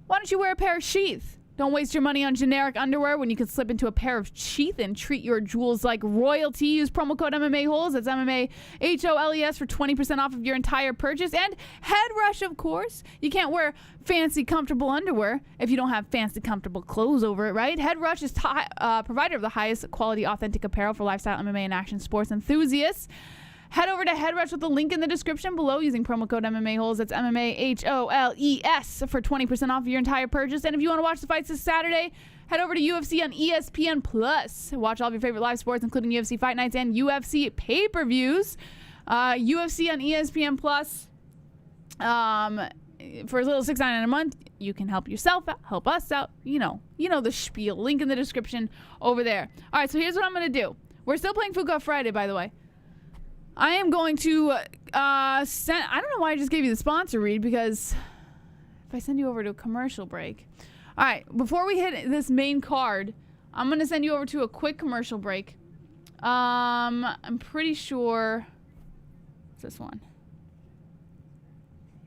why don't you wear a pair of sheath? Don't waste your money on generic underwear when you can slip into a pair of sheath and treat your jewels like royalty. Use promo code MMA-Holes. That's MMA-Holes for 20% off of your entire purchase. And Head Rush, of course. You can't wear fancy, comfortable underwear if you don't have fancy, comfortable clothes over it, right? Head Rush is provider of the highest quality, authentic apparel for lifestyle, MMA, and action sports enthusiasts. Head over to Head Rush with the link in the description below using promo code MMA-Holes. That's MMA-Holes for 20% off your entire purchase. And if you want to watch the fights this Saturday, head over to UFC on ESPN Plus. Watch all of your favorite live sports, including UFC Fight Nights and UFC pay-per-views. UFC on ESPN Plus. For as little as $6.99 a month, you can help yourself out, help us out. You know the spiel. Link in the description over there. All right, so here's what I'm going to do. We're still playing Fuka Friday, by the way. I am going to send... I don't know why I just gave you the sponsor read, because if I send you over to a commercial break... All right, before we hit this main card, I'm going to send you over to a quick commercial break. I'm pretty sure... It's this one.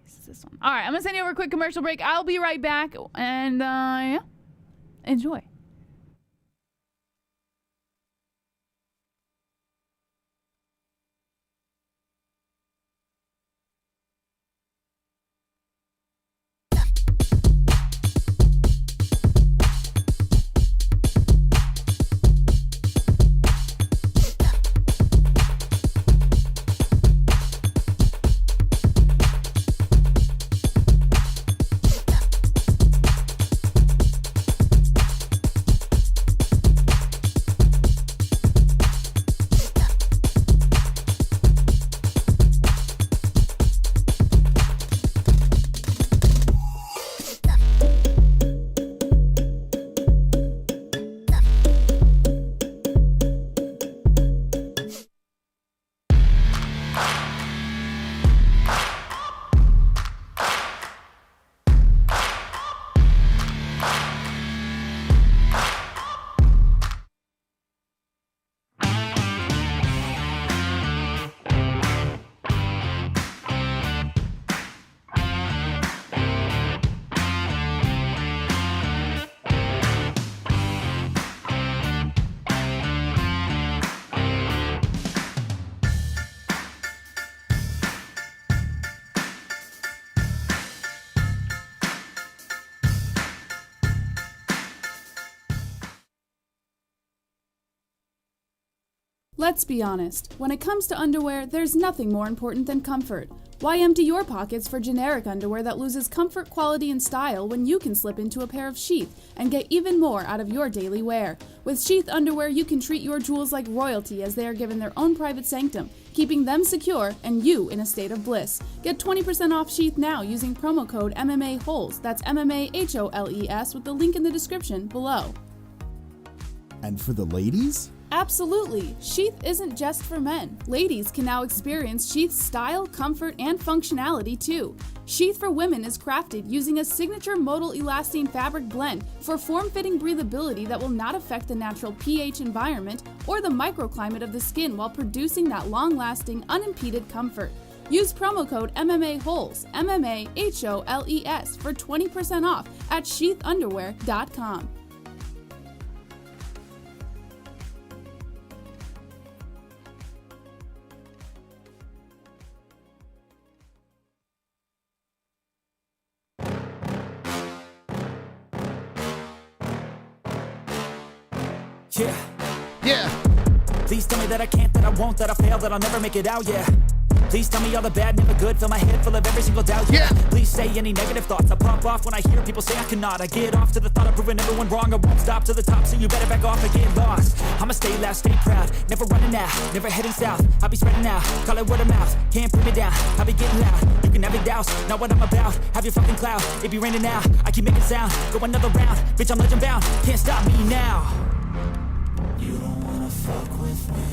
It's this one. All right, I'm going to send you over a quick commercial break. I'll be right back, and yeah, enjoy. Let's be honest, when it comes to underwear, there's nothing more important than comfort. Why empty your pockets for generic underwear that loses comfort, quality, and style when you can slip into a pair of Sheath and get even more out of your daily wear? With Sheath underwear, you can treat your jewels like royalty as they are given their own private sanctum, keeping them secure and you in a state of bliss. Get 20% off Sheath now using promo code MMA-Holes. That's MMA-HOLES with the link in the description below. And for the ladies? Absolutely! Sheath isn't just for men. Ladies can now experience Sheath's style, comfort, and functionality too. Sheath for women is crafted using a signature modal elastane fabric blend for form-fitting breathability that will not affect the natural pH environment or the microclimate of the skin while producing that long-lasting, unimpeded comfort. Use promo code MMA-Holes, MMA-HOLES, for 20% off at sheathunderwear.com. Yeah. Please tell me that I can't, that I won't, that I fail, that I'll never make it out, yeah. Please tell me all the bad, never good, fill my head full of every single doubt, yeah. Please say any negative thoughts, I pop off when I hear people say I cannot. I get off to the thought of proving everyone wrong, I won't stop to the top, so you better back off and get lost. I'ma stay loud, stay proud, never running out, never heading south. I'll be spreading out, call it word of mouth, can't put me down, I'll be getting loud. You can have it douse, not what I'm about, have your fucking cloud, it be raining now. I keep making sound, go another round, bitch I'm legend bound, can't stop me now. You don't wanna fuck with me,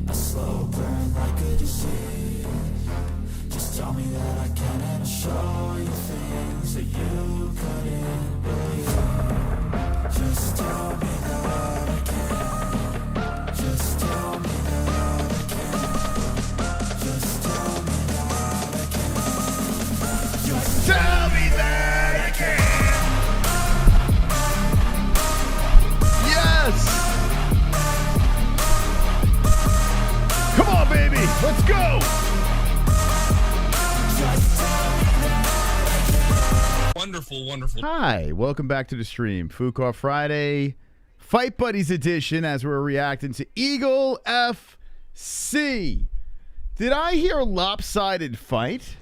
a slow burn like a disease. Just tell me that I can and I'll show you things that you couldn't believe. Just tell me that I can. Just tell me that I can. Just tell me that I can. Just tell me that I can. Come on, baby. Let's go. Wonderful, wonderful. Hi, welcome back to the stream. Fuko Friday, Fight Buddies edition, as we're reacting to Eagle FC. Did I hear lopsided fight?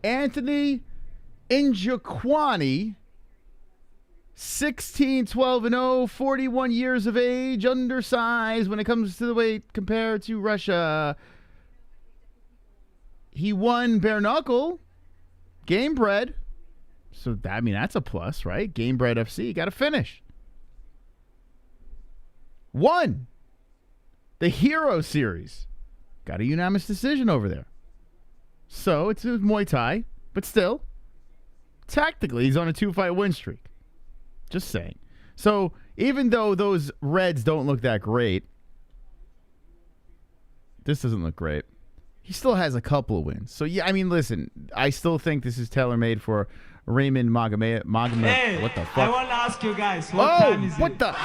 Anthony Njokuani, 16, 12, and 0, 41 years of age, undersized when it comes to the weight compared to Russia. He won bare knuckle, game bred. So, I mean, that's a plus, right? Game bred FC, got to finish. Won the Hero Series. Got a unanimous decision over there. So, it's a Muay Thai, but still, tactically, he's on a 2-fight win streak. Just saying. So, even though those Reds don't look that great, this doesn't look great. He still has a couple of wins. So, yeah, I mean, listen, I still think this is tailor-made for Raimond Magomedaliev. Hey, what the fuck? I want to ask you guys, what time is what it? the? What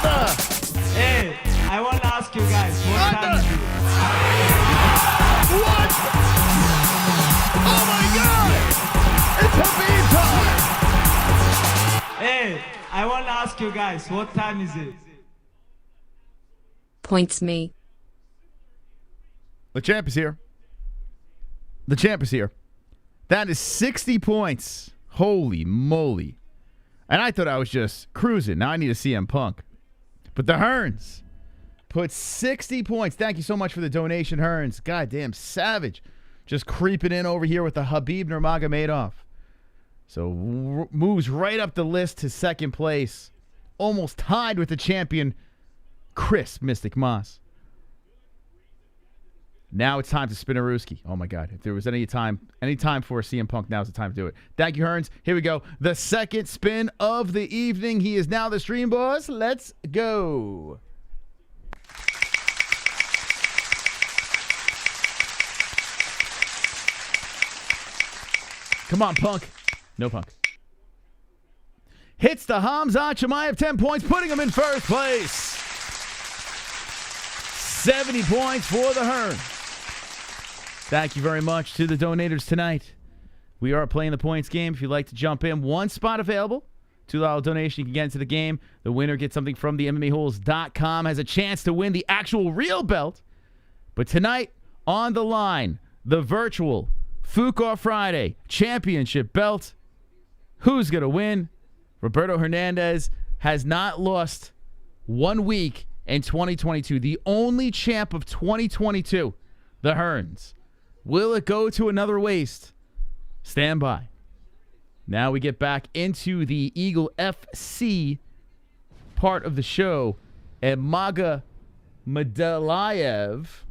the? Hey, I want to ask you guys, what time is it? What? Oh my God! It's Khabib time! Hey, I want to ask you guys, what time is it? Points me. The champ is here. The champ is here. That is 60 points. Holy moly. And I thought I was just cruising. Now I need a CM Punk. But the Hearns put 60 points. Thank you so much for the donation, Hearns. Goddamn savage. Just creeping in over here with the Khabib Nurmagomedov. So moves right up the list to second place. Almost tied with the champion, Chris Mystic Moss. Now it's time to spin a Ruski. Oh my God. If there was any time for CM Punk, now's the time to do it. Thank you, Hearns. Here we go. The second spin of the evening. He is now the stream boss. Let's go. Come on, Punk. No Punk. Hits the Hamzat Chimaev 10 points, putting him in first place. 70 points for the Hearn. Thank you very much to the donators tonight. We are playing the points game. If you'd like to jump in, one spot available. $2 donation. You can get into the game. The winner gets something from the MMA-Holes.com, has a chance to win the actual real belt. But tonight, on the line, the virtual Fuqua Friday championship belt. Who's going to win? Roberto Hernandez has not lost 1 week in 2022. The only champ of 2022, the Hearns. Will it go to another waist? Stand by. Now we get back into the Eagle FC part of the show. And Magomedaliev,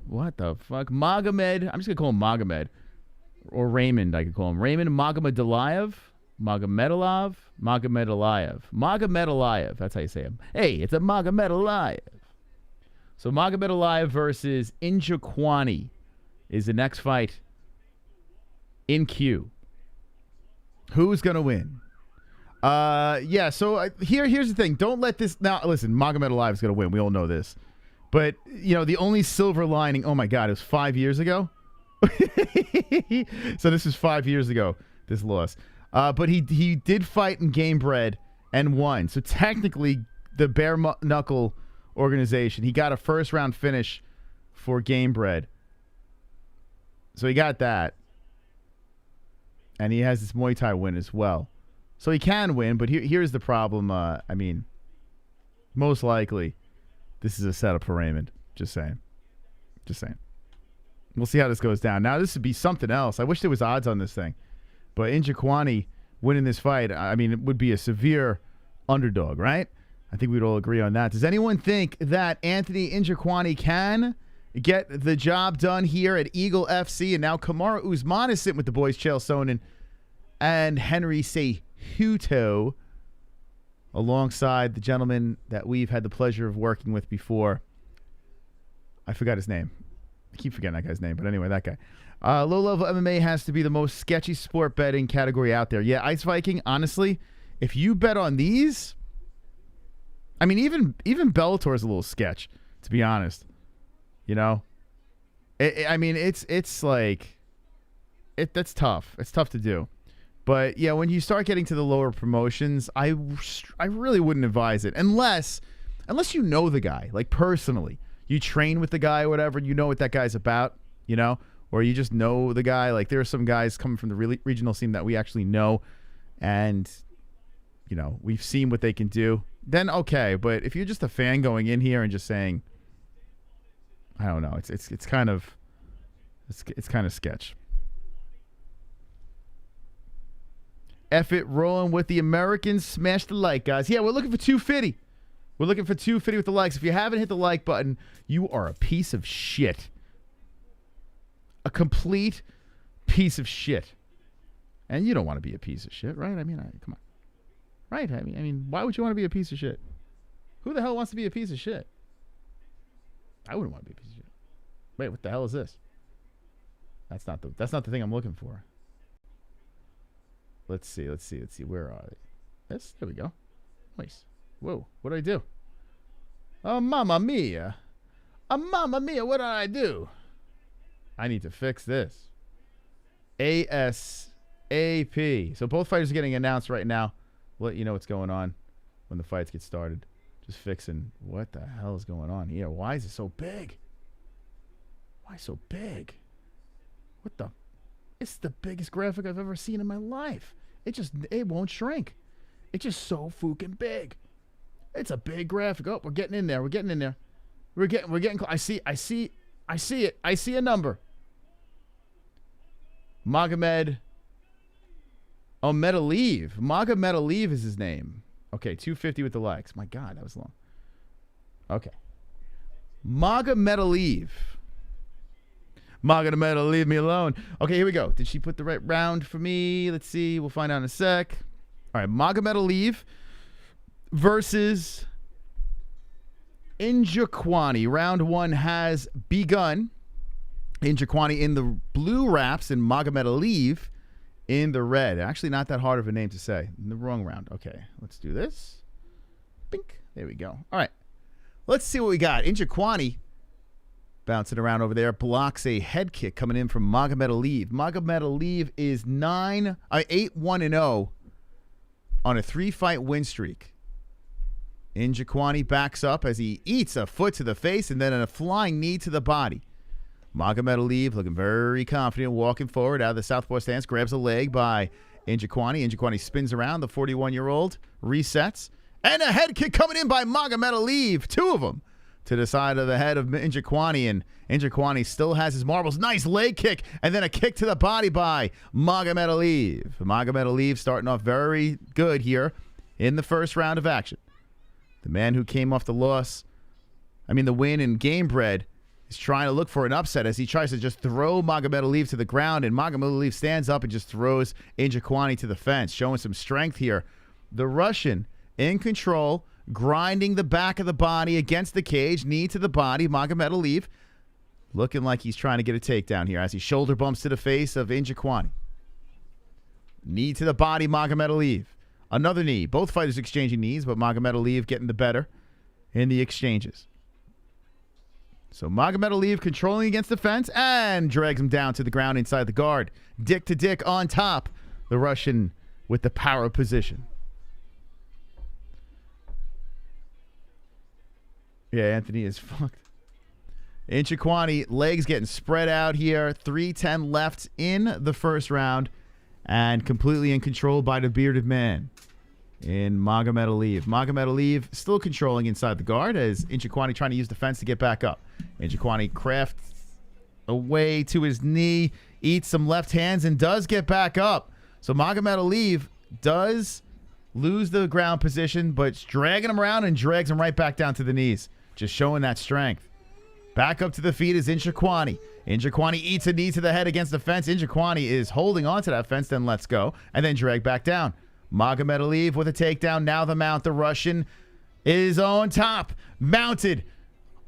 what the fuck? Magomed, I'm just going to call him Magomed. Or Raimond, I could call him. Raimond Magomedaliev? Magomedaliev. That's how you say him. Hey, it's a Magomedaliev. So Magomedaliev versus Njokuani is the next fight in queue. Who's going to win? Here's the thing. Don't let this... Now, listen, Magomedaliev is going to win. We all know this. But, the only silver lining... Oh, my God. It was 5 years ago? So this is 5 years ago, this loss. But he did fight in Game Bread and won. So technically, the bare knuckle organization, he got a first-round finish for Game Bread. So he got that. And he has this Muay Thai win as well. So he can win, but here's the problem. Most likely, this is a setup for Raimond. Just saying. We'll see how this goes down. Now, this would be something else. I wish there was odds on this thing. But Njokuani winning this fight, it would be a severe underdog, right? I think we'd all agree on that. Does anyone think that Anthony Njokuani can get the job done here at Eagle FC? And now Kamaru Usman is sitting with the boys, Chael Sonnen and Henry Cejudo, alongside the gentleman that we've had the pleasure of working with before. I forgot his name. I keep forgetting that guy's name, but anyway, that guy. Low-level MMA has to be the most sketchy sport betting category out there. Yeah, Ice Viking, honestly, if you bet on these, even Bellator is a little sketch, to be honest. It's like, that's tough. It's tough to do. But, yeah, when you start getting to the lower promotions, I really wouldn't advise it. Unless you know the guy, like personally. You train with the guy or whatever, and you know what that guy's about, or you just know the guy. Like, there are some guys coming from the regional scene that we actually know, and, we've seen what they can do. Then, okay, but if you're just a fan going in here and just saying, I don't know, it's kind of sketch. F it, rolling with the Americans. Smash the like, guys. Yeah, we're looking for 250. We're looking for 250 with the likes. If you haven't hit the like button, you are a piece of shit. A complete piece of shit. And you don't want to be a piece of shit, right? Come on. Right? Why would you want to be a piece of shit? Who the hell wants to be a piece of shit? I wouldn't want to be a piece of shit. Wait, what the hell is this? That's not the thing I'm looking for. Let's see. Where are they? There we go. Nice. Whoa, what did I do? Oh, mamma mia. Mamma mia, what did I do? I need to fix this. ASAP. So both fighters are getting announced right now. We'll let you know what's going on when the fights get started. Just fixing what the hell is going on here. Why is it so big? Why so big? What the? It's the biggest graphic I've ever seen in my life. It won't shrink. It's just so fucking big. It's a big graphic. Oh, we're getting in there. We're getting close. I see it. I see a number. Magomedaliev. Magomedaliev is his name. Okay, 250 with the likes. My God, that was long. Okay. Magomedaliev. Magomedaliev, leave me alone. Okay, here we go. Did she put the right round for me? Let's see. We'll find out in a sec. All right, Magomedaliev versus Njokuani. Round one has begun. Njokuani in the blue wraps and Magomedaliev in the red. Actually, not that hard of a name to say. In the wrong round. Okay, let's do this. Bink. There we go. All right. Let's see what we got. Njokuani Bouncing around over there. Blocks a head kick coming in from Magomedaliev. Magomedaliev is 8-1-0 on a 3-fight win streak. Njokuani backs up as he eats a foot to the face and then a flying knee to the body. Magomedaliev looking very confident, walking forward out of the southpaw stance, grabs a leg by Njokuani. Njokuani spins around. The 41-year-old resets. And a head kick coming in by Magomedaliev. 2 of them to the side of the head of Njokuani. And Njokuani still has his marbles. Nice leg kick. And then a kick to the body by Magomedaliev. Magomedaliev starting off very good here in the first round of action. The man who came off the win in Gamebred is trying to look for an upset as he tries to just throw Magomedaliev to the ground, and Magomedaliev stands up and just throws Njokuani to the fence, showing some strength here. The Russian in control, grinding the back of the body against the cage, knee to the body. Magomedaliev looking like he's trying to get a takedown here as he shoulder bumps to the face of Njokuani. Knee to the body, Magomedaliev. Another knee. Both fighters exchanging knees, but Magomedaliev getting the better in the exchanges. So Magomedaliev controlling against the fence and drags him down to the ground inside the guard. Dick to dick on top. The Russian with the power position. Yeah, Anthony is fucked. Njokuani, legs getting spread out here. 3:10 left in the first round. And completely in control by the bearded man in Magomedaliev. Magomedaliev still controlling inside the guard as Njokuani trying to use the fence to get back up. Njokuani crafts away to his knee, eats some left hands, and does get back up. So Magomedaliev does lose the ground position, but it's dragging him around and drags him right back down to the knees, just showing that strength. Back up to the feet is Njokuani. Njokuani eats a knee to the head against the fence. Njokuani is holding on to that fence, then lets go, and then drag back down. Magomedaliev with a takedown. Now the mount. The Russian is on top. Mounted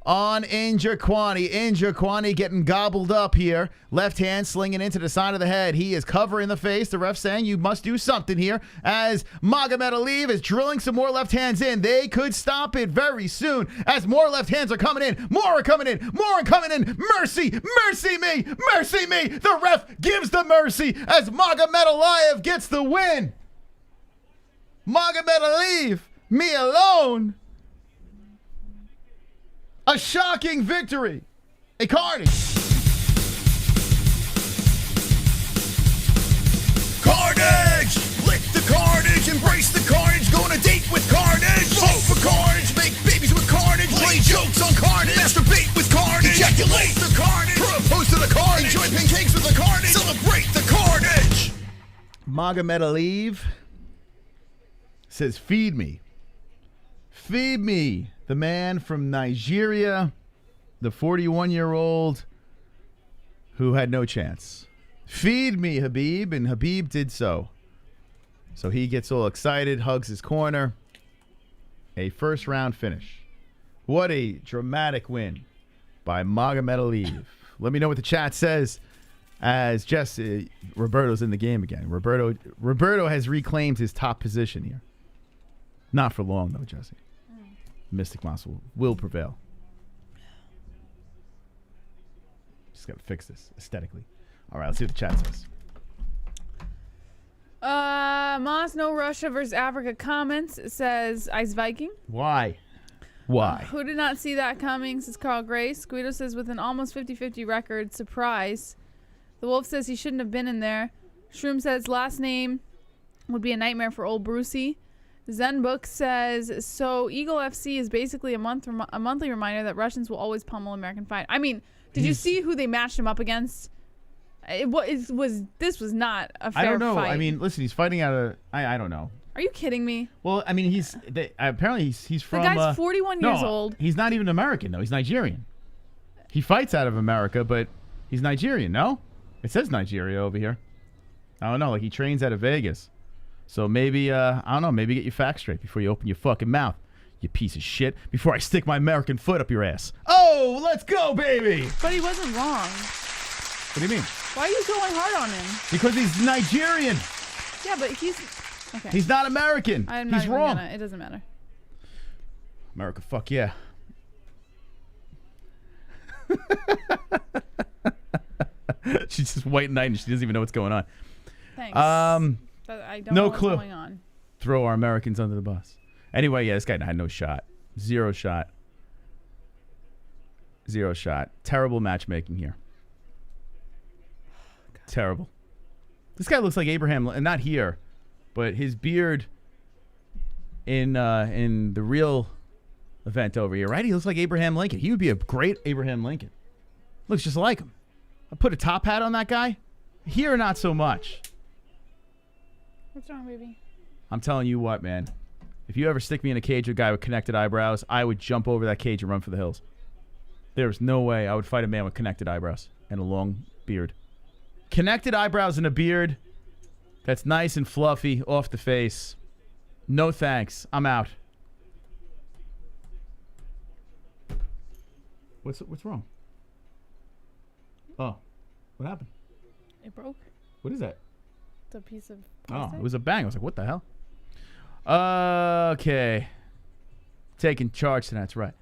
on Njokuani. Njokuani getting gobbled up here. Left hand slinging into the side of the head. He is covering the face. The ref saying you must do something here as Magomedaliev is drilling some more left hands in. They could stop it very soon as more left hands are coming in. More are coming in. More are coming in. Mercy. Mercy me. Mercy me. The ref gives the mercy as Magomedaliev gets the win. Magomedaliev, me alone. A shocking victory. A carnage. Carnage! Lick the carnage, embrace the carnage, go on a date with carnage. Vote for carnage, make babies with carnage, play jokes on carnage, masturbate with carnage, ejaculate the carnage, propose to the carnage, enjoy pancakes with the carnage, celebrate the carnage. Magomedaliev says, feed me. Feed me. The man from Nigeria, the 41-year-old who had no chance. Feed me, Khabib, and Khabib did so. So he gets all excited, hugs his corner. A first-round finish. What a dramatic win by Magomedaliev. Let me know what the chat says as Jesse Roberto's in the game again. Roberto has reclaimed his top position here. Not for long, though, Jesse. Mystic Muscle will prevail. Just got to fix this aesthetically. All right, let's see what the chat says. Moss, no Russia versus Africa comments. It says Ice Viking. Why? Who did not see that coming, says Carl Grace. Guido says with an almost 50-50 record, surprise. The Wolf says he shouldn't have been in there. Shroom says last name would be a nightmare for old Brucey. Zen Book says, so Eagle FC is basically a monthly reminder that Russians will always pummel American fight. I mean, did you see who they matched him up against? This was not a fair fight. I don't know. I mean, listen, he's fighting out of... I don't know. Are you kidding me? Well, I mean, apparently he's from... The guy's 41 years old. He's not even American, though. He's Nigerian. He fights out of America, but he's Nigerian, no? It says Nigeria over here. I don't know. Like, he trains out of Vegas. So maybe, I don't know, maybe get your facts straight before you open your fucking mouth, you piece of shit, before I stick my American foot up your ass. Oh, let's go, baby! But he wasn't wrong. What do you mean? Why are you going hard on him? Because he's Nigerian. Yeah, but he's... Okay. He's not American. He's wrong. It doesn't matter. America, fuck yeah. She's just white knight and she doesn't even know what's going on. Thanks. But I don't know what's clue. going on. Throw our Americans under the bus. Anyway, yeah, this guy had no shot. Zero shot. Zero shot. Terrible matchmaking here. Terrible. This guy looks like Abraham, not here, but his beard in the real event over here, right? He looks like Abraham Lincoln. He would be a great Abraham Lincoln. Looks just like him. I put a top hat on that guy. Here, not so much. What's wrong, baby? I'm telling you what, man. If you ever stick me in a cage with a guy with connected eyebrows, I would jump over that cage and run for the hills. There's no way I would fight a man with connected eyebrows and a long beard. Connected eyebrows and a beard that's nice and fluffy off the face. No thanks. I'm out. What's wrong? Oh, what happened? It broke. What is that? It's a piece of Oh, plastic. it was a bang. I was like, what the hell? Okay. Taking charge tonight. That's right.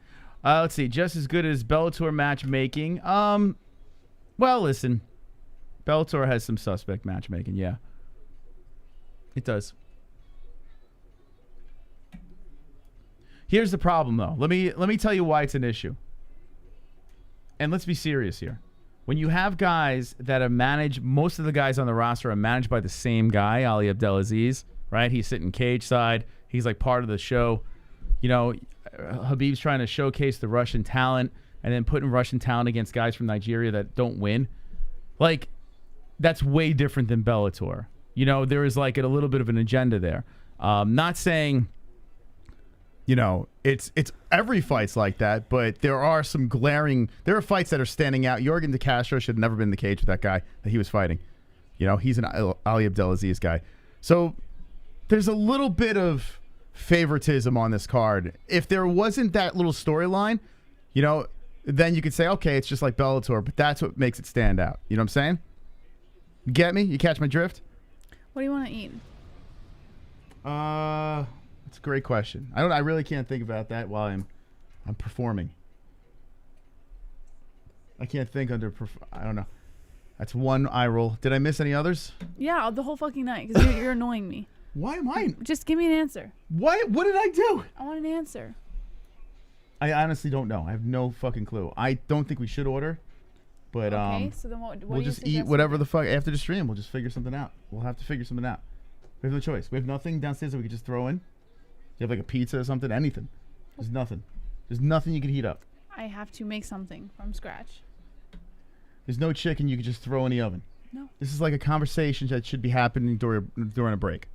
Let's see. Just as good as Bellator matchmaking. Well, listen. Bellator has some suspect matchmaking. Yeah. It does. Here's the problem, though. Let me tell you why it's an issue. And let's be serious here. When you have guys that are managed, most of the guys on the roster are managed by the same guy, Ali Abdelaziz, right? He's sitting cage side. He's like part of the show. You know, Khabib's trying to showcase the Russian talent and then putting Russian talent against guys from Nigeria that don't win. Like, that's way different than Bellator. You know, there is like a little bit of an agenda there. Not saying, you know, it's every fight's like that, but there are some glaring. There are fights that are standing out. Yorgan de Castro should have never been in the cage with that guy that he was fighting. You know, he's an Ali Abdelaziz guy. So there's a little bit of favoritism on this card. If there wasn't that little storyline, you know, then you could say, okay, it's just like Bellator, but that's what makes it stand out. You know what I'm saying? You get me? You catch my drift? What do you want to eat? That's a great question. I really can't think about that while I'm performing. I can't think I don't know. That's one eye roll. Did I miss any others? Yeah, the whole fucking night because you're annoying me. Why am I? Just give me an answer. What did I do? I want an answer. I honestly don't know. I have no fucking clue. I don't think we should order, but Okay, so then what we'll do you just eat suggest whatever we do? the fuck after the stream. We'll just figure something out. We'll have to figure something out. We have no choice. We have nothing downstairs that we could just throw in. You have like a pizza or something? Anything. There's nothing. There's nothing you can heat up. I have to make something from scratch. There's no chicken you could just throw in the oven. No. This is like a conversation that should be happening during a break.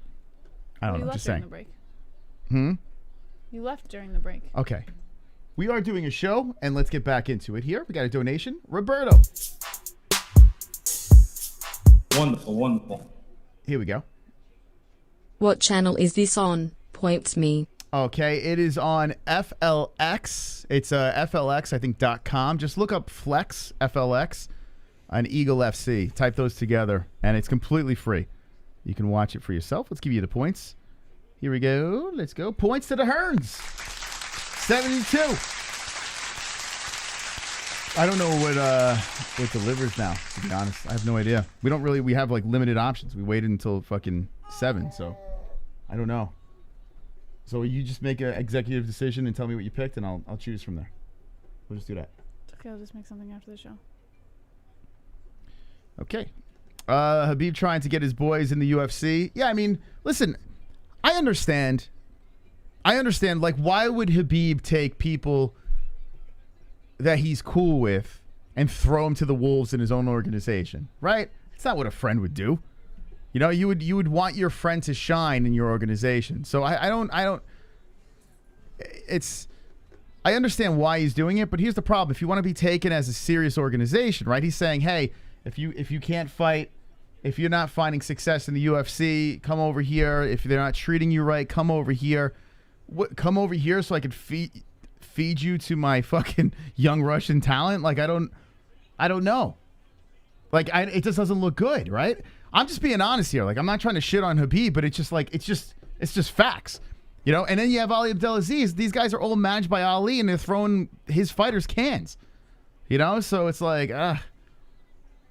I don't You know. left Just during saying. the break. Hmm? You left during the break. Okay. We are doing a show, and let's get back into it here. We got a donation. Roberto. Wonderful, wonderful. Here we go. What channel is this on? Points me. Okay, it is on FLX. It's FLX, I think, .com. Just look up Flex, FLX, and Eagle FC. Type those together, and it's completely free. You can watch it for yourself. Let's give you the points. Here we go. Let's go. Points to the Hearns. 72. I don't know what delivers now, to be honest. I have no idea. We have like limited options. We waited until fucking 7, so I don't know. So you just make an executive decision and tell me what you picked, and I'll choose from there. We'll just do that. It's okay, I'll just make something after the show. Okay. Khabib trying to get his boys in the UFC. Yeah, I mean, listen, I understand. Like, why would Khabib take people that he's cool with and throw them to the wolves in his own organization, right? It's not what a friend would do. You know, you would want your friend to shine in your organization. So I understand why he's doing it, but here's the problem. If you want to be taken as a serious organization, right? He's saying, hey, if you can't fight, if you're not finding success in the UFC, come over here. If they're not treating you right, come over here. Come over here so I could feed you to my fucking young Russian talent. Like, I don't know. Like, it just doesn't look good, right? I'm just being honest here. Like, I'm not trying to shit on Khabib, but it's just facts, you know. And then you have Ali Abdelaziz. These guys are all managed by Ali, and they're throwing his fighters cans. You know, so it's like, you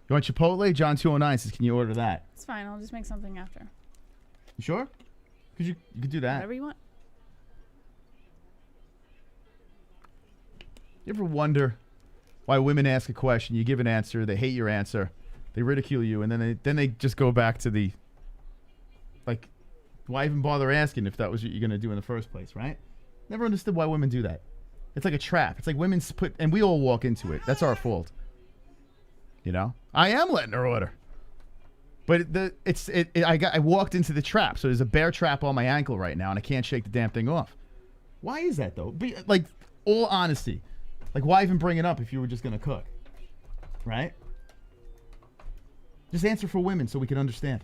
want Chipotle? John 209 says, can you order that? It's fine. I'll just make something after. You sure? Because you could do that. Whatever you want. You ever wonder why women ask a question, you give an answer, they hate your answer, they ridicule you, and then they just go back to the, like, why even bother asking if that was what you're going to do in the first place, right? Never understood why women do that. It's like a trap. It's like women put, and we all walk into it. That's our fault. You know? I am letting her order. But I walked into the trap, so there's a bear trap on my ankle right now, and I can't shake the damn thing off. Why is that, though? Like, all honesty. Like, why even bring it up if you were just going to cook? Right? Just answer for women so we can understand.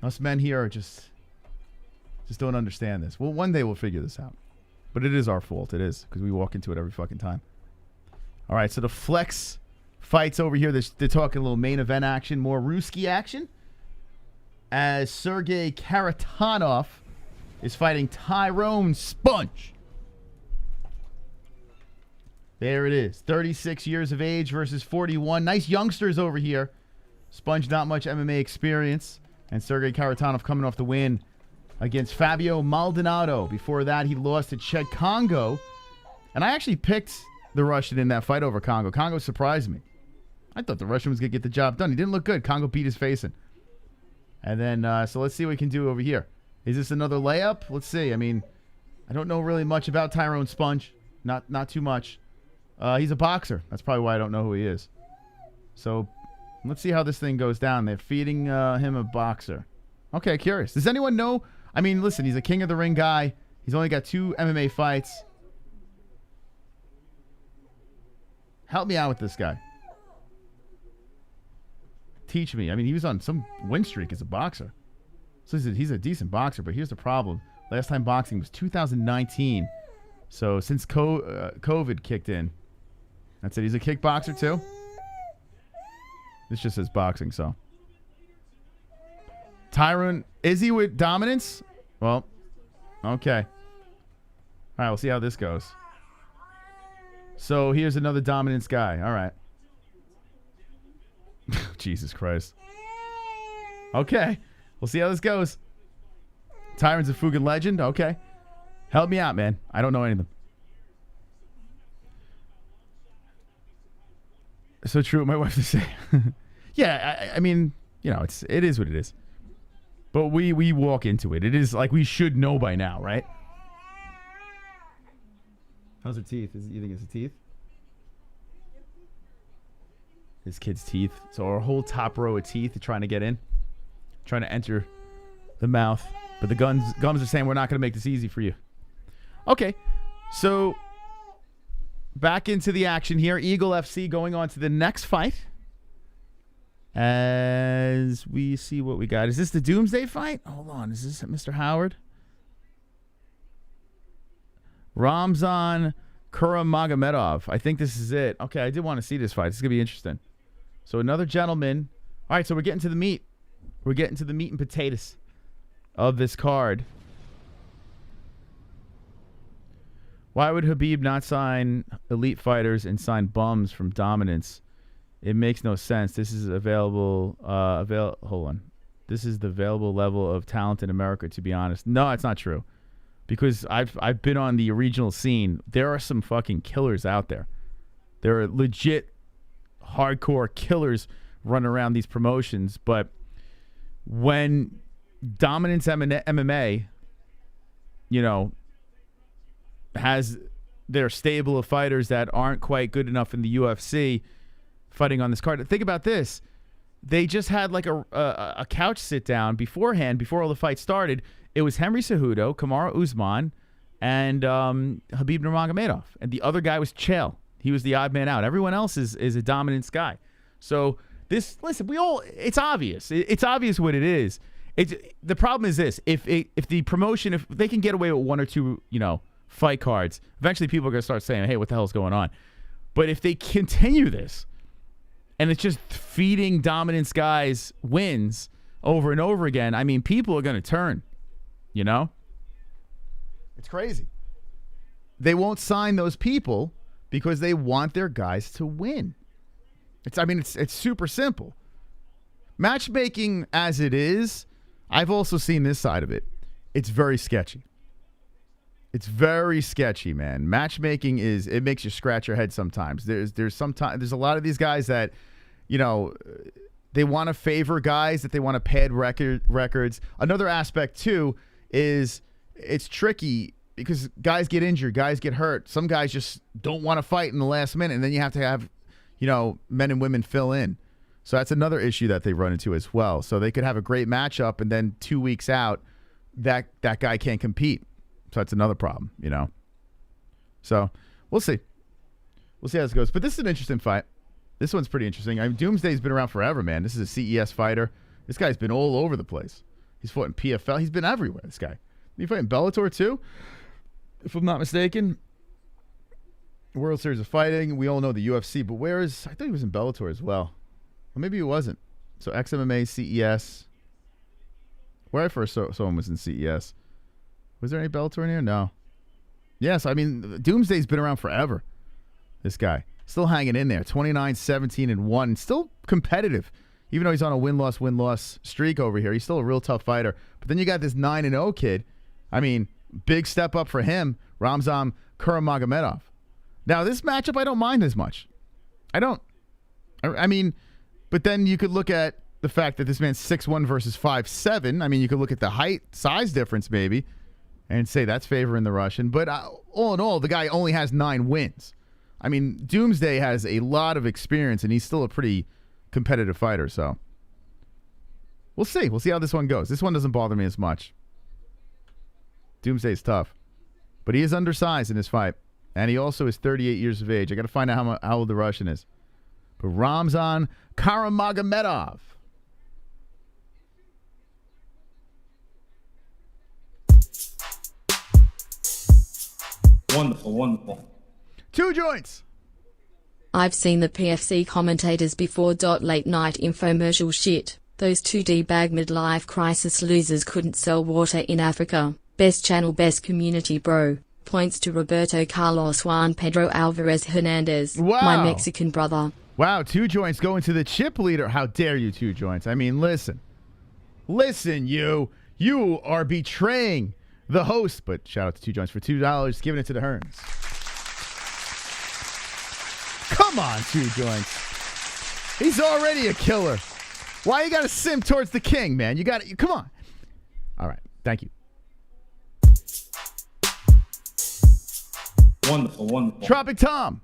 Us men here are just don't understand this. Well, one day we'll figure this out. But it is our fault. It is, because we walk into it every fucking time. All right, so the flex fights over here. They're talking a little main event action, more Ruski action. As Sergei Kharitonov is fighting Tyrone Sponge. There it is. 36 years of age versus 41. Nice youngsters over here. Sponge, not much MMA experience. And Sergei Kharitonov coming off the win against Fabio Maldonado. Before that, he lost to Checco. And I actually picked the Russian in that fight over Congo. Congo surprised me. I thought the Russian was going to get the job done. He didn't look good. Congo beat his face in. And then, so let's see what we can do over here. Is this another layup? Let's see. I mean, I don't know really much about Tyrone Sponge. Not too much. He's a boxer. That's probably why I don't know who he is. So let's see how this thing goes down. They're feeding him a boxer. Okay, curious. Does anyone know? I mean, listen, he's a king of the ring guy. He's only got 2 MMA fights. Help me out with this guy. Teach me. I mean, he was on some win streak as a boxer. So he's a decent boxer, but here's the problem. Last time boxing was 2019. So since COVID kicked in, that's it. He's a kickboxer too. This just says boxing, so. Tyrone, is he with dominance? Well, okay. All right, we'll see how this goes. So here's another dominance guy. All right. Jesus Christ. Okay. We'll see how this goes. Tyrone's a Fugan legend. Okay. Help me out, man. I don't know anything. So true what my wife to say. Yeah, I mean, you know, it is what it is. But we walk into it. It is like we should know by now, right? How's her teeth? You think it's the teeth? His kid's teeth. So our whole top row of teeth are trying to get in. Trying to enter the mouth. But the gums are saying we're not going to make this easy for you. Okay. So back into the action here. Eagle FC going on to the next fight. As we see what we got. Is this the Doomsday fight? Hold on. Is this Mr. Howard? Ramazan Kuramagomedov. I think this is it. Okay, I did want to see this fight. This is going to be interesting. So another gentleman. All right, so we're getting to the meat. We're getting to the meat and potatoes of this card. Why would Khabib not sign elite fighters and sign bums from dominance? It makes no sense. This is available. Hold on. This is the available level of talent in America, to be honest. No, it's not true. Because I've been on the regional scene. There are some fucking killers out there. There are legit hardcore killers running around these promotions. But when dominance MMA, you know, has their stable of fighters that aren't quite good enough in the UFC fighting on this card. Think about this. They just had like a couch sit down beforehand, before all the fights started. It was Henry Cejudo, Kamaru Usman, and Khabib Nurmagomedov. And the other guy was Chael. He was the odd man out. Everyone else is a dominance guy. So this, listen, it's obvious. It's obvious what it is. The problem is this. If the promotion, if they can get away with 1 or 2, you know, fight cards, eventually people are going to start saying, hey, what the hell is going on? But if they continue this, and it's just feeding dominance guys wins over and over again, I mean, people are going to turn, you know? It's crazy. They won't sign those people because they want their guys to win. It's super simple. Matchmaking as it is, I've also seen this side of it. It's very sketchy. It's very sketchy, man. Matchmaking it makes you scratch your head sometimes. There's a lot of these guys that, they want to favor guys that they want to pad records. Another aspect too is it's tricky because guys get injured, guys get hurt. Some guys just don't want to fight in the last minute, and then you have to have, men and women fill in. So that's another issue that they run into as well. So they could have a great matchup, and then 2 weeks out, that guy can't compete. So that's another problem, So we'll see. We'll see how this goes. But this is an interesting fight. This one's pretty interesting. Doomsday's been around forever, man. This is a CES fighter. This guy's been all over the place. He's fought in PFL. He's been everywhere, this guy. He fought in Bellator, too, if I'm not mistaken. World Series of Fighting. We all know the UFC, but I thought he was in Bellator as well. Or maybe he wasn't. So XMMA, CES. Where I first saw him was in CES. Was there any Bellator in here? No. Yes, Doomsday's been around forever. This guy. Still hanging in there. 29, 17, and 1. Still competitive. Even though he's on a win-loss streak over here, he's still a real tough fighter. But then you got this 9-0 kid. Big step up for him. Ramazan Kuramagomedov. Now, this matchup I don't mind as much. But then you could look at the fact that this man's 6'1 versus 5'7. You could look at the height, size difference maybe, and say that's favoring the Russian. But all in all, the guy only has 9 wins. Doomsday has a lot of experience, and he's still a pretty competitive fighter. So we'll see. We'll see how this one goes. This one doesn't bother me as much. Doomsday's tough. But he is undersized in this fight. And he also is 38 years of age. I got to find out how old the Russian is. But Ramazan Kuramagomedov. Wonderful. 2 joints. I've seen the PFC commentators before. Late night infomercial shit. Those 2D bag midlife crisis losers couldn't sell water in Africa. Best channel, best community, bro. Points to Roberto Carlos Juan Pedro Alvarez Hernandez. Wow. My Mexican brother. Wow, 2 joints going to the chip leader. How dare you, 2 joints? Listen. Listen, you. You are betraying the host. But shout out to 2 joints for $2, giving it to the Hearns. Come on, 2 joints. He's already a killer. Why you got to simp towards the king, man? You got to, come on. All right, thank you. Wonderful. Tropic Tom.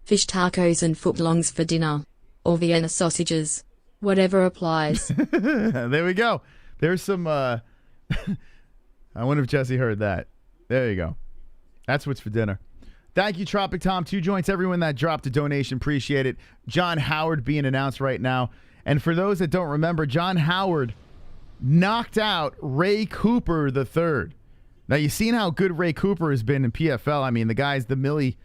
Fish tacos and footlongs for dinner. Or Vienna sausages. Whatever applies. There we go. There's some, I wonder if Jesse heard that. There you go. That's what's for dinner. Thank you, Tropic Tom. 2 joints. Everyone that dropped a donation, appreciate it. John Howard being announced right now. And for those that don't remember, John Howard knocked out Ray Cooper III. Now, you've seen how good Ray Cooper has been in PFL. The guy's the Millie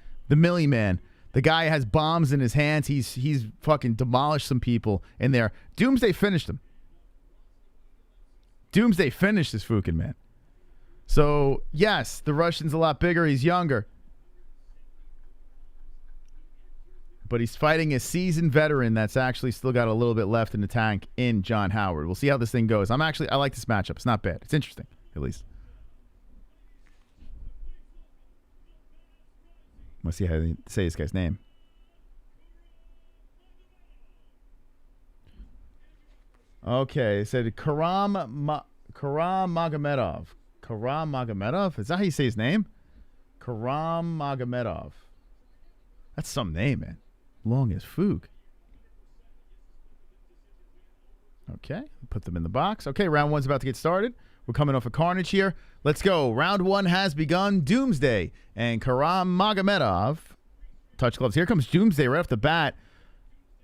man. The guy has bombs in his hands. He's fucking demolished some people in there. Doomsday finished him. Doomsday finished this fucking man. So, yes, the Russian's a lot bigger. He's younger. But he's fighting a seasoned veteran that's actually still got a little bit left in the tank in John Howard. We'll see how this thing goes. I like this matchup. It's not bad. It's interesting, at least. Let's see how they say this guy's name. Okay, it said Kuramagomedov. Kuramagomedov? Is that how you say his name? Kuramagomedov. That's some name, man. Long as Foog. Okay, put them in the box. Okay, round 1's about to get started. We're coming off a carnage here. Let's go. Round 1 has begun. Doomsday and Kuramagomedov. Touch gloves. Here comes Doomsday right off the bat.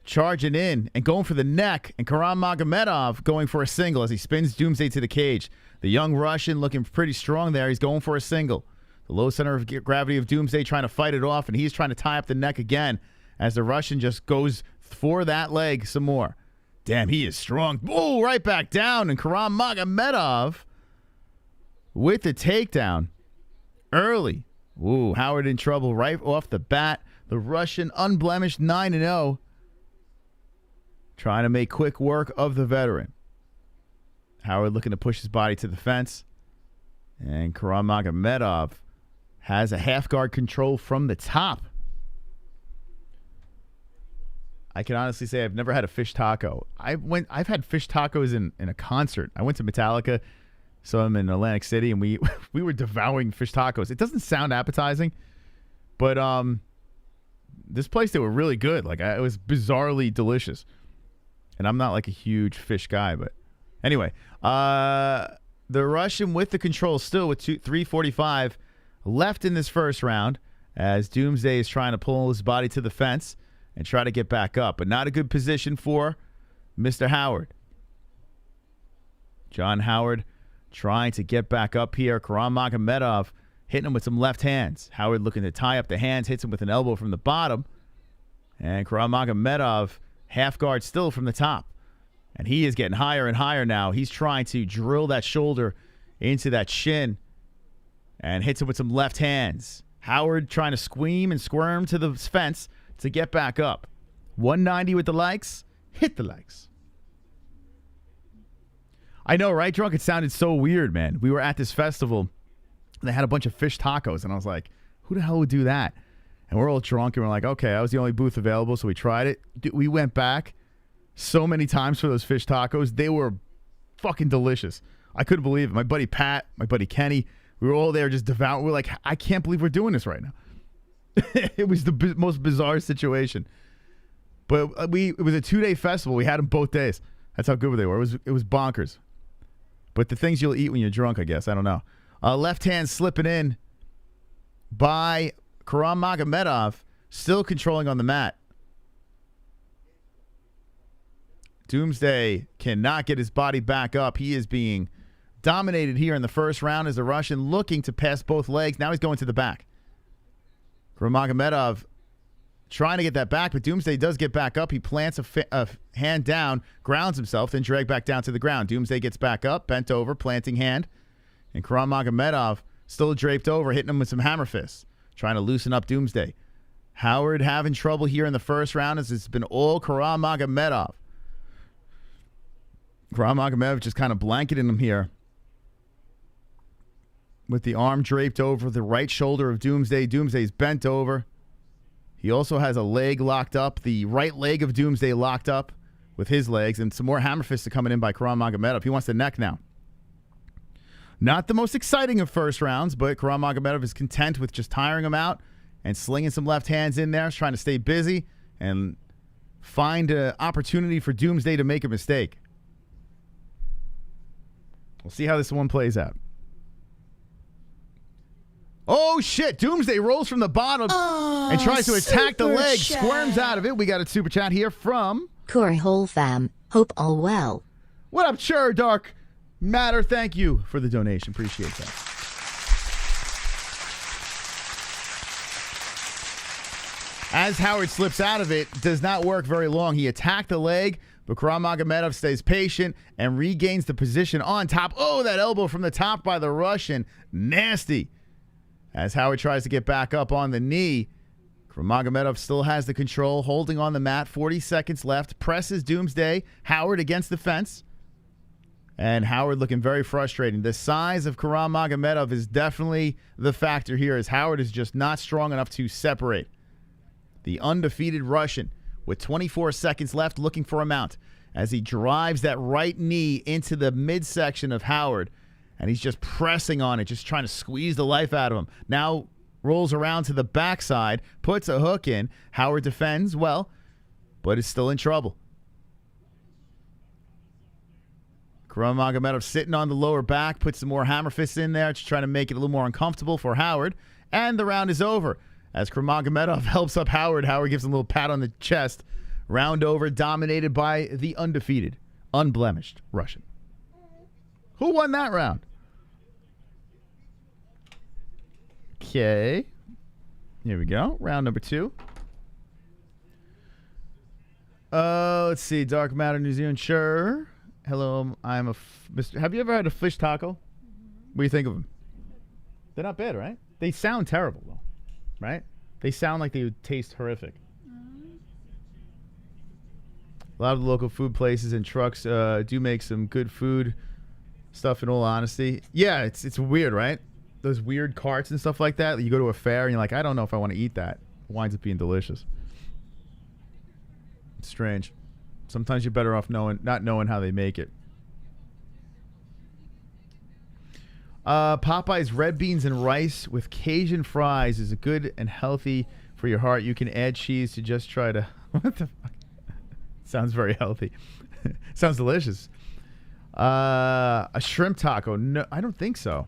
Charging in and going for the neck. And Kuramagomedov going for a single as he spins Doomsday to the cage. The young Russian looking pretty strong there. He's going for a single. The low center of gravity of Doomsday trying to fight it off, and he's trying to tie up the neck again as the Russian just goes for that leg some more. Damn, he is strong. Oh, right back down. And Kuramagomedov with the takedown early. Ooh, Howard in trouble right off the bat. The Russian unblemished 9-0. Trying to make quick work of the veteran. Howard looking to push his body to the fence. And Kuramagomedov has a half guard control from the top. I can honestly say I've never had a fish taco. I've had fish tacos in a concert. I went to Metallica, saw them in Atlantic City, and we were devouring fish tacos. It doesn't sound appetizing, but this place, they were really good. Like, it was bizarrely delicious. And I'm not like a huge fish guy, but anyway, the Russian with the control still with 3:45 left in this first round as Doomsday is trying to pull his body to the fence and try to get back up, but not a good position for Mr. Howard. John Howard trying to get back up here. Kuramagomedov hitting him with some left hands. Howard looking to tie up the hands, hits him with an elbow from the bottom. And Kuramagomedov half guard still from the top. And he is getting higher and higher now. He's trying to drill that shoulder into that shin and hits him with some left hands. Howard trying to squeam and squirm to the fence to get back up. 190 with the likes. Hit the likes. I know, right, Drunk? It sounded so weird, man. We were at this festival, and they had a bunch of fish tacos, and I was like, who the hell would do that? And we're all drunk, and we're like, okay, I was the only booth available, so we tried it. We went back so many times for those fish tacos. They were fucking delicious. I couldn't believe it. My buddy Pat, my buddy Kenny, we were all there just devout. We're like, I can't believe we're doing this right now. It was the most bizarre situation. But it was a 2-day festival. We had them both days. That's how good they were. It was bonkers. But the things you'll eat when you're drunk, I guess. I don't know. Left hand slipping in by Kuramagomedov, still controlling on the mat. Doomsday cannot get his body back up. He is being dominated here in the first round as the Russian looking to pass both legs. Now he's going to the back. Kuramagomedov trying to get that back, but Doomsday does get back up. He plants a hand down, grounds himself, then drag back down to the ground. Doomsday gets back up, bent over, planting hand. And Kuramagomedov still draped over, hitting him with some hammer fists, trying to loosen up Doomsday. Howard having trouble here in the first round as it's been all Kuramagomedov. Kuramagomedov just kind of blanketing him here with the arm draped over the right shoulder of Doomsday. Doomsday's bent over. He also has a leg locked up, the right leg of Doomsday locked up with his legs, and some more hammer fists are coming in by Kuramagomedov. He wants the neck now. Not the most exciting of first rounds, but Kuramagomedov is content with just tiring him out and slinging some left hands in there, trying to stay busy and find an opportunity for Doomsday to make a mistake. We'll see how this one plays out. Oh, shit. Doomsday rolls from the bottom and tries to attack the leg. Chat. Squirms out of it. We got a super chat here from Corey Hole fam. Hope all well. What up, Sure Dark Matter? Thank you for the donation. Appreciate that. As Howard slips out of it, does not work very long. He attacked the leg, but Kuramagomedov stays patient and regains the position on top. Oh, that elbow from the top by the Russian. Nasty. As Howard tries to get back up on the knee, Kuramagomedov still has the control, holding on the mat. 40 seconds left. Presses Doomsday. Howard against the fence. And Howard looking very frustrating. The size of Kuramagomedov is definitely the factor here, as Howard is just not strong enough to separate. The undefeated Russian with 24 seconds left looking for a mount as he drives that right knee into the midsection of Howard. And he's just pressing on it, just trying to squeeze the life out of him. Now rolls around to the backside, puts a hook in. Howard defends well, but is still in trouble. Kuramagomedov sitting on the lower back, puts some more hammer fists in there, just trying to make it a little more uncomfortable for Howard. And the round is over. As Kuramagomedov helps up Howard, Howard gives him a little pat on the chest. Round over, dominated by the undefeated, unblemished Russian. Who won that round? Okay. Here we go. Round number 2. Let's see. Dark Matter, New Zealand. Sure. Hello. I'm a Mr. Have you ever had a fish taco? What do you think of them? They're not bad, right? They sound terrible, though, right? They sound like they would taste horrific. A lot of the local food places and trucks do make some good food stuff, in all honesty. Yeah, it's weird, right? Those weird carts and stuff like that. You go to a fair and you're like, I don't know if I want to eat that. It winds up being delicious. It's strange. Sometimes you're better off not knowing how they make it. Popeye's red beans and rice with Cajun fries is good and healthy for your heart. You can add cheese to just try to... What the fuck? Sounds very healthy. Sounds delicious. A shrimp taco. No, I don't think so.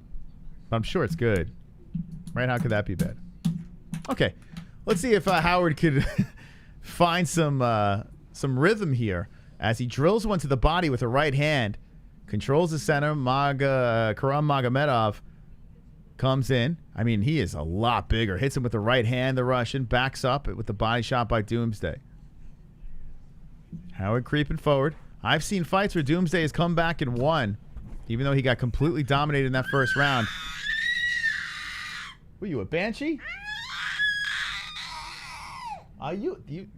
I'm sure it's good. Right? How could that be bad? Okay. Let's see if Howard could find some rhythm here as he drills one to the body with a right hand. Controls the center. Kuramagomedov comes in. I mean, he is a lot bigger. Hits him with the right hand, the Russian. Backs up with the body shot by Doomsday. Howard creeping forward. I've seen fights where Doomsday has come back and won, even though he got completely dominated in that first round. Were you a banshee?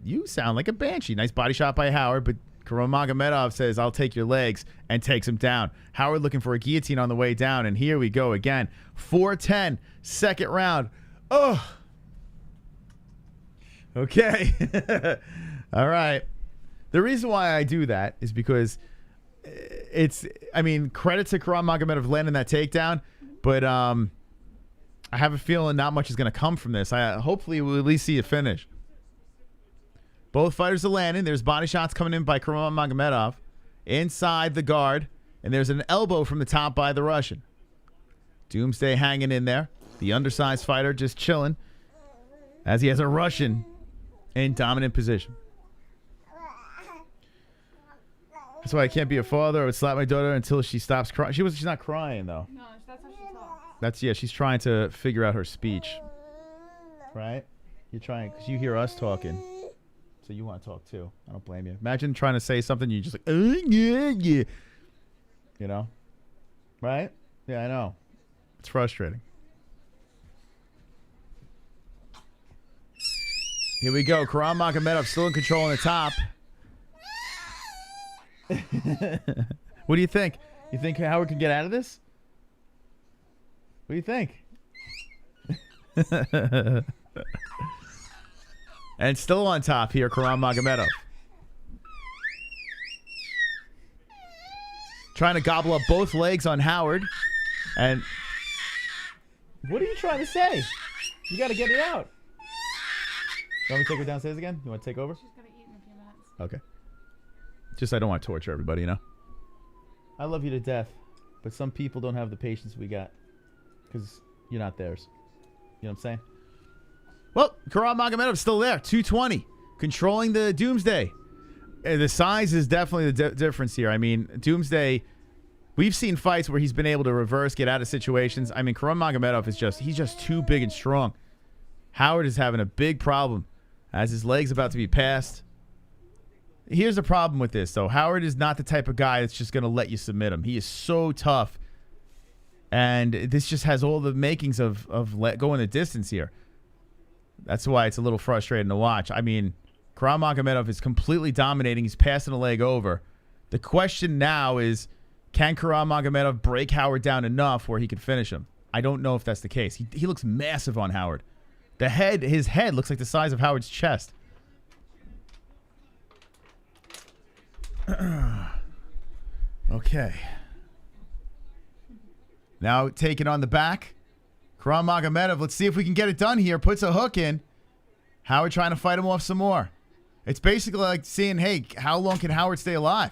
You sound like a banshee. Nice body shot by Howard, but Kuramagomedov says, I'll take your legs, and takes him down. Howard looking for a guillotine on the way down, and here we go again. 4-10, second round. Oh. Okay. All right. The reason why I do that is because credit to Kuramagomedov landing that takedown, but I have a feeling not much is going to come from this. Hopefully we'll at least see a finish. Both fighters are landing. There's body shots coming in by Kuramagomedov inside the guard, and there's an elbow from the top by the Russian. Doomsday hanging in there. The undersized fighter just chilling as he has a Russian in dominant position. That's why I can't be a father. I would slap my daughter until she stops crying. She's not crying, though. No, that's how she talks. She's trying to figure out her speech. Right? You're trying, because you hear us talking. So you want to talk, too. I don't blame you. Imagine trying to say something, you're just like, yeah. You know? Right? Yeah, I know. It's frustrating. Here we go. Kuramagomedov still in control on the top. What do you think? You think Howard can get out of this? What do you think? And still on top here, Kuramagomedov. Trying to gobble up both legs on Howard. And what are you trying to say? You got to get it out. You want me to take her downstairs again? You want to take over? She's gonna eat in a few minutes. Okay. Just I don't want to torture everybody, you know? I love you to death, but some people don't have the patience we got because you're not theirs. You know what I'm saying? Well, Kuramagomedov's still there. 220. Controlling the Doomsday. The size is definitely the difference here. I mean, Doomsday, we've seen fights where he's been able to reverse, get out of situations. I mean, Kuramagomedov he's just too big and strong. Howard is having a big problem as his leg's about to be passed. Here's the problem with this, though. Howard is not the type of guy that's just going to let you submit him. He is so tough. And this just has all the makings of going the distance here. That's why it's a little frustrating to watch. I mean, Kuramagomedov is completely dominating. He's passing a leg over. The question now is, can Kuramagomedov break Howard down enough where he can finish him? I don't know if that's the case. He looks massive on Howard. His head looks like the size of Howard's chest. Okay. Now taking on the back. Kuramagomedov, let's see if we can get it done here. Puts a hook in. Howard trying to fight him off some more. It's basically like seeing, hey, how long can Howard stay alive?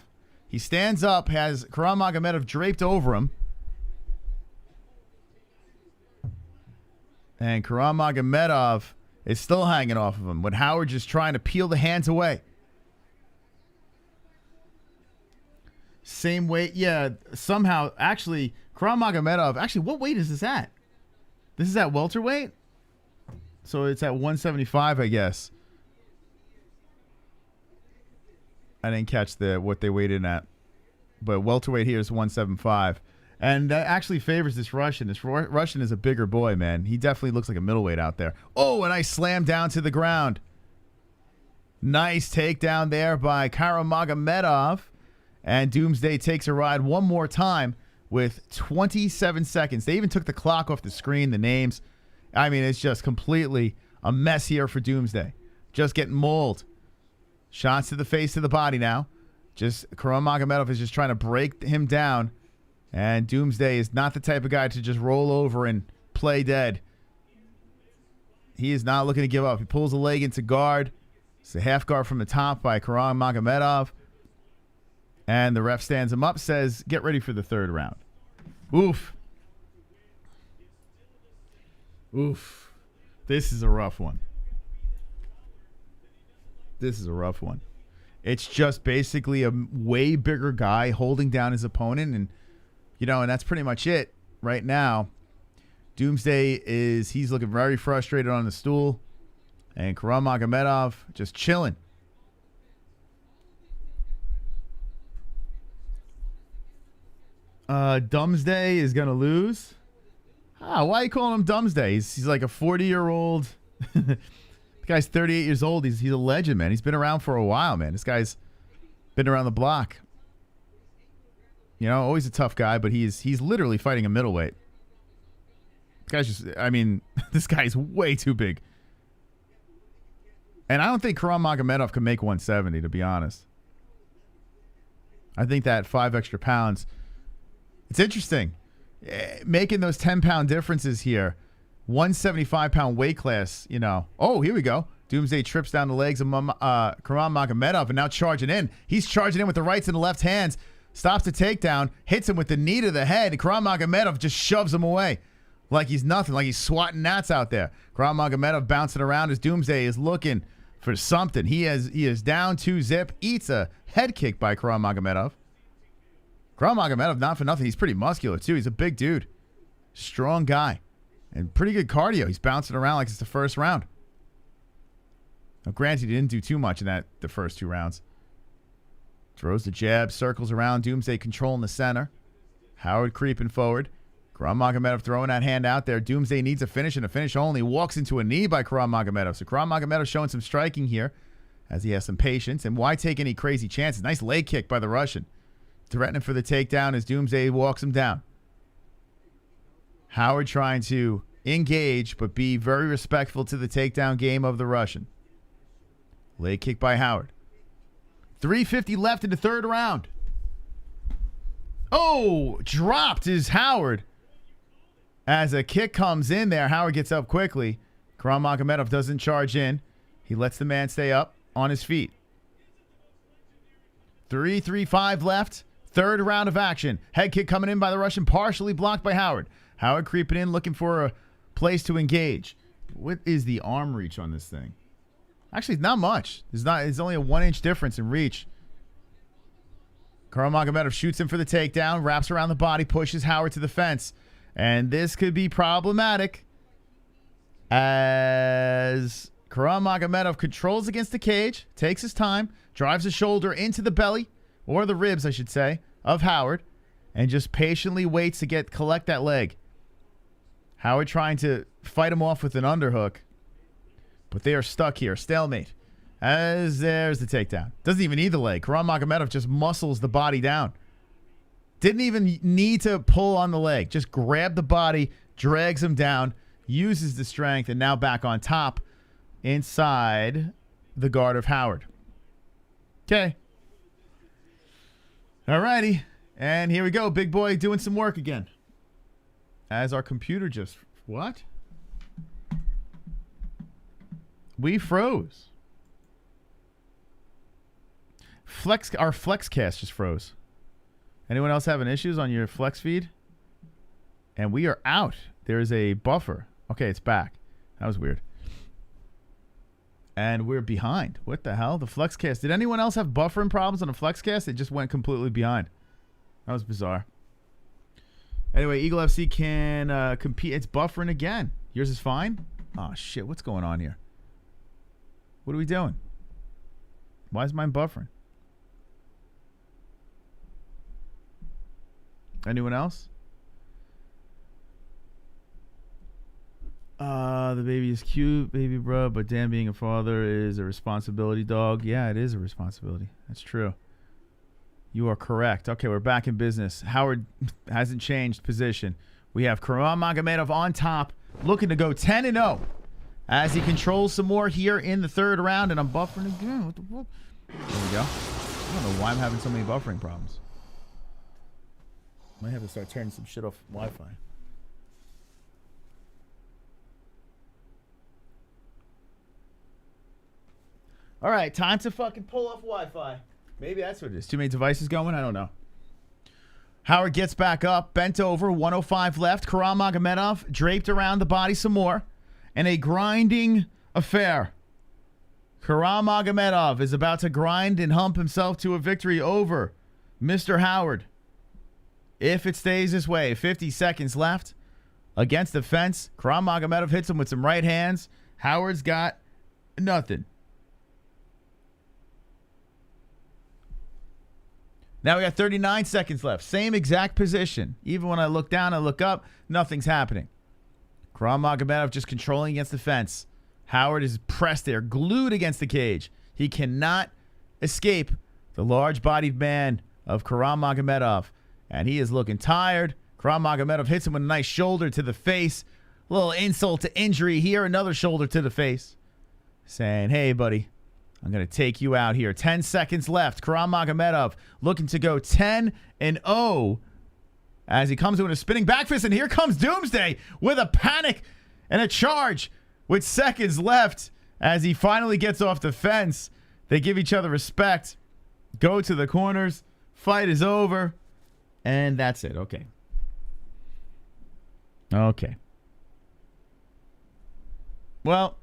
He stands up, has Kuramagomedov draped over him. And Kuramagomedov is still hanging off of him, with Howard just trying to peel the hands away. Same weight. Yeah, somehow, actually, Kuramagomedov, what weight is this at? This is at welterweight? So it's at 175, I guess. I didn't catch what they weighed in at. But welterweight here is 175. And that actually favors this Russian. This Russian is a bigger boy, man. He definitely looks like a middleweight out there. Oh, and I slammed down to the ground. Nice takedown there by Kuramagomedov. And Doomsday takes a ride one more time with 27 seconds. They even took the clock off the screen, the names. I mean, it's just completely a mess here for Doomsday. Just getting mauled. Shots to the face, to the body now. Just Kuramagomedov is just trying to break him down. And Doomsday is not the type of guy to just roll over and play dead. He is not looking to give up. He pulls a leg into guard. It's a half guard from the top by Kuramagomedov. And the ref stands him up, says, get ready for the third round. Oof. Oof. This is a rough one. This is a rough one. It's just basically a way bigger guy holding down his opponent. And, and that's pretty much it right now. Doomsday he's looking very frustrated on the stool. And Kuramagomedov just chilling. Doomsday is going to lose. Why are you calling him Doomsday? He's like a 40-year-old. The guy's 38 years old. He's a legend, man. He's been around for a while, man. This guy's been around the block. Always a tough guy, but he's literally fighting a middleweight. This guy's way too big. And I don't think Kuramagomedov can make 170, to be honest. I think that 5 extra pounds. It's interesting. Making those 10-pound differences here. 175-pound weight class, Oh, here we go. Doomsday trips down the legs of Kuramagomedov and now charging in. He's charging in with the rights and the left hands. Stops the takedown. Hits him with the knee to the head. Kuramagomedov just shoves him away. Like he's nothing. Like he's swatting gnats out there. Kuramagomedov bouncing around as Doomsday is looking for something. He is down 2-zip. Eats a head kick by Kuramagomedov. Kuramagomedov, not for nothing. He's pretty muscular, too. He's a big dude. Strong guy. And pretty good cardio. He's bouncing around like it's the first round. Now, granted, he didn't do too much in the first 2 rounds. Throws the jab, circles around. Doomsday controlling the center. Howard creeping forward. Kuramagomedov throwing that hand out there. Doomsday needs a finish and a finish only. Walks into a knee by Kuramagomedov. So Kuramagomedov showing some striking here as he has some patience. And why take any crazy chances? Nice leg kick by the Russian. Threatening for the takedown as Doomsday walks him down. Howard trying to engage but be very respectful to the takedown game of the Russian. Leg kick by Howard. 3:50 left in the third round. Oh, dropped is Howard. As a kick comes in there, Howard gets up quickly. Kuramagomedov doesn't charge in. He lets the man stay up on his feet. 3:35 left. Third round of action. Head kick coming in by the Russian, partially blocked by Howard. Howard creeping in, looking for a place to engage. What is the arm reach on this thing? Actually, not much. It's only a 1-inch difference in reach. Kuramagomedov shoots him for the takedown, wraps around the body, pushes Howard to the fence. And this could be problematic as Kuramagomedov controls against the cage, takes his time, drives a shoulder into the belly, or the ribs, I should say, of Howard, and just patiently waits to collect that leg. Howard trying to fight him off with an underhook, but they are stuck here. Stalemate. As there's the takedown. Doesn't even need the leg. Kuramagomedov just muscles the body down. Didn't even need to pull on the leg. Just grabbed the body, drags him down, uses the strength, and now back on top inside the guard of Howard. Okay. Alrighty. And here we go. Big boy doing some work again. As our computer just... What? We froze. Our FlexCast just froze. Anyone else having issues on your Flex feed? And we are out. There's a buffer. Okay, it's back. That was weird. And we're behind. What the hell? The FlexCast. Did anyone else have buffering problems on the FlexCast? It just went completely behind. That was bizarre. Anyway, Eagle FC can compete. It's buffering again. Yours is fine? Oh, shit. What's going on here? What are we doing? Why is mine buffering? Anyone else? The baby is cute, baby bro, but damn, being a father is a responsibility, dog. Yeah, it is a responsibility. That's true. You are correct. Okay, we're back in business. Howard hasn't changed position. We have Kuramagomedov on top, looking to go 10-0 as he controls some more here in the third round, and I'm buffering again. What the fuck? There we go. I don't know why I'm having so many buffering problems. Might have to start turning some shit off Wi-Fi. All right, time to fucking pull off Wi-Fi. Maybe that's what it is. Too many devices going? I don't know. Howard gets back up, bent over, 105 left. Kuramagomedov draped around the body some more. And a grinding affair. Kuramagomedov is about to grind and hump himself to a victory over Mr. Howard. If it stays this way, 50 seconds left. Against the fence, Kuramagomedov hits him with some right hands. Howard's got nothing. Now we got 39 seconds left. Same exact position. Even when I look down, I look up, nothing's happening. Kuramagomedov just controlling against the fence. Howard is pressed there, glued against the cage. He cannot escape the large-bodied man of Kuramagomedov. And he is looking tired. Kuramagomedov hits him with a nice shoulder to the face. A little insult to injury here. Another shoulder to the face. Saying, hey, buddy, I'm going to take you out here. 10 seconds left. Kuramagomedov looking to go 10-0 as he comes in a spinning back fist. And here comes Doomsday with a panic and a charge with seconds left as he finally gets off the fence. They give each other respect. Go to the corners. Fight is over. And that's it. Okay. Okay. Well,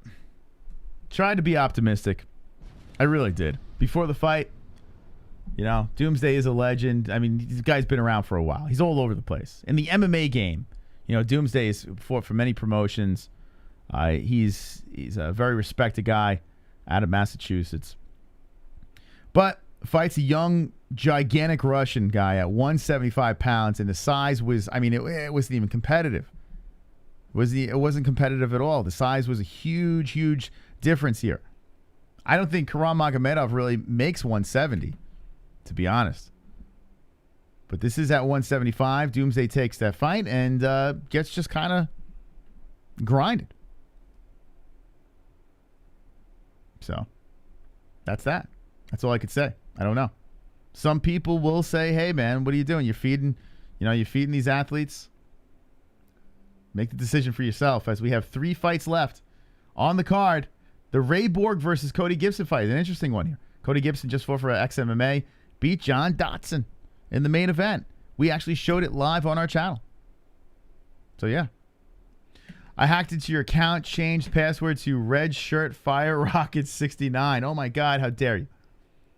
tried to be optimistic. I really did. Before the fight, you know, Doomsday is a legend. I mean, this guy's been around for a while. He's all over the place. In the MMA game, you know, Doomsday is fought for many promotions. He's a very respected guy out of Massachusetts. But fights a young, gigantic Russian guy at 175 pounds, and the size was, I mean, it wasn't even competitive. It wasn't competitive at all. The size was a huge, huge difference here. I don't think Kuramagomedov really makes 170, to be honest. But this is at 175. Doomsday takes that fight and gets just kind of grinded. So, that's that. That's all I could say. I don't know. Some people will say, hey, man, what are you doing? You're feeding these athletes. Make the decision for yourself, as we have 3 fights left on the card. The Ray Borg versus Cody Gibson fight. An interesting one here. Cody Gibson just fought for XMMA. Beat John Dotson in the main event. We actually showed it live on our channel. So, yeah. I hacked into your account, changed password to Red Shirt Fire Rocket 69. Oh, my God. How dare you?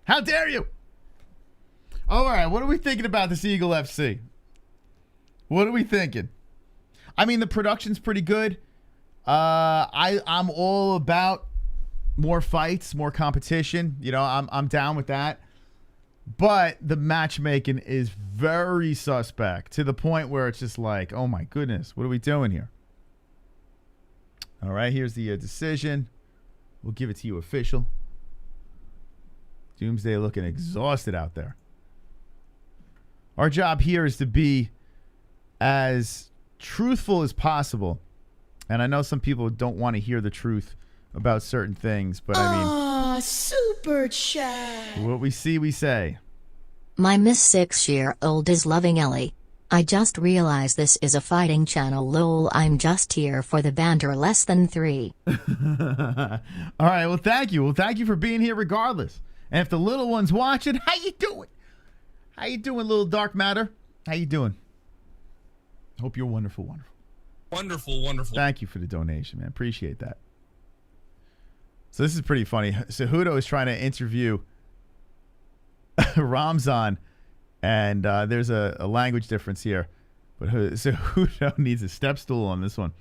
How dare you? All right. What are we thinking about this Eagle FC? What are we thinking? I mean, the production's pretty good. I'm all about more fights, more competition. You know, I'm down with that. But the matchmaking is very suspect, to the point where it's just like, oh my goodness, what are we doing here? All right, here's the decision. We'll give it to you official. Doomsday looking exhausted out there. Our job here is to be as truthful as possible. And I know some people don't want to hear the truth about certain things, but I mean, super chat. What we see, we say. My Miss 6-year-old is loving Ellie. I just realized this is a fighting channel, lol. I'm just here for the banter, less than 3. All right, well, thank you. Well, thank you for being here regardless. And if the little one's watching, how you doing? How you doing, little dark matter? How you doing? Hope you're wonderful, wonderful. Wonderful, wonderful. Thank you for the donation, man. Appreciate that. So this is pretty funny. Cejudo is trying to interview Ramazan, and there's a language difference here. But Cejudo needs a step stool on this one.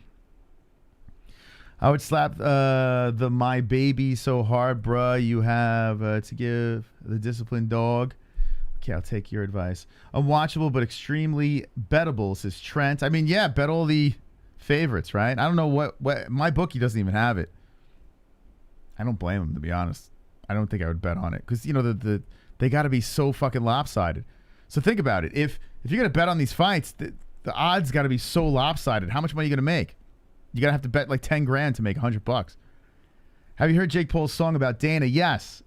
I would slap the my baby so hard, bruh. You have to give the disciplined dog. Okay, I'll take your advice. Unwatchable but extremely bettable, says Trent. I mean, yeah, bet all the favorites, right? I don't know what my bookie doesn't even have it. I don't blame him, to be honest. I don't think I would bet on it because, you know, they got to be so fucking lopsided. So think about it. If you're going to bet on these fights, the odds got to be so lopsided. How much money are you going to make? You got to have to bet like 10 grand to make $100. Have you heard Jake Paul's song about Dana? Yes,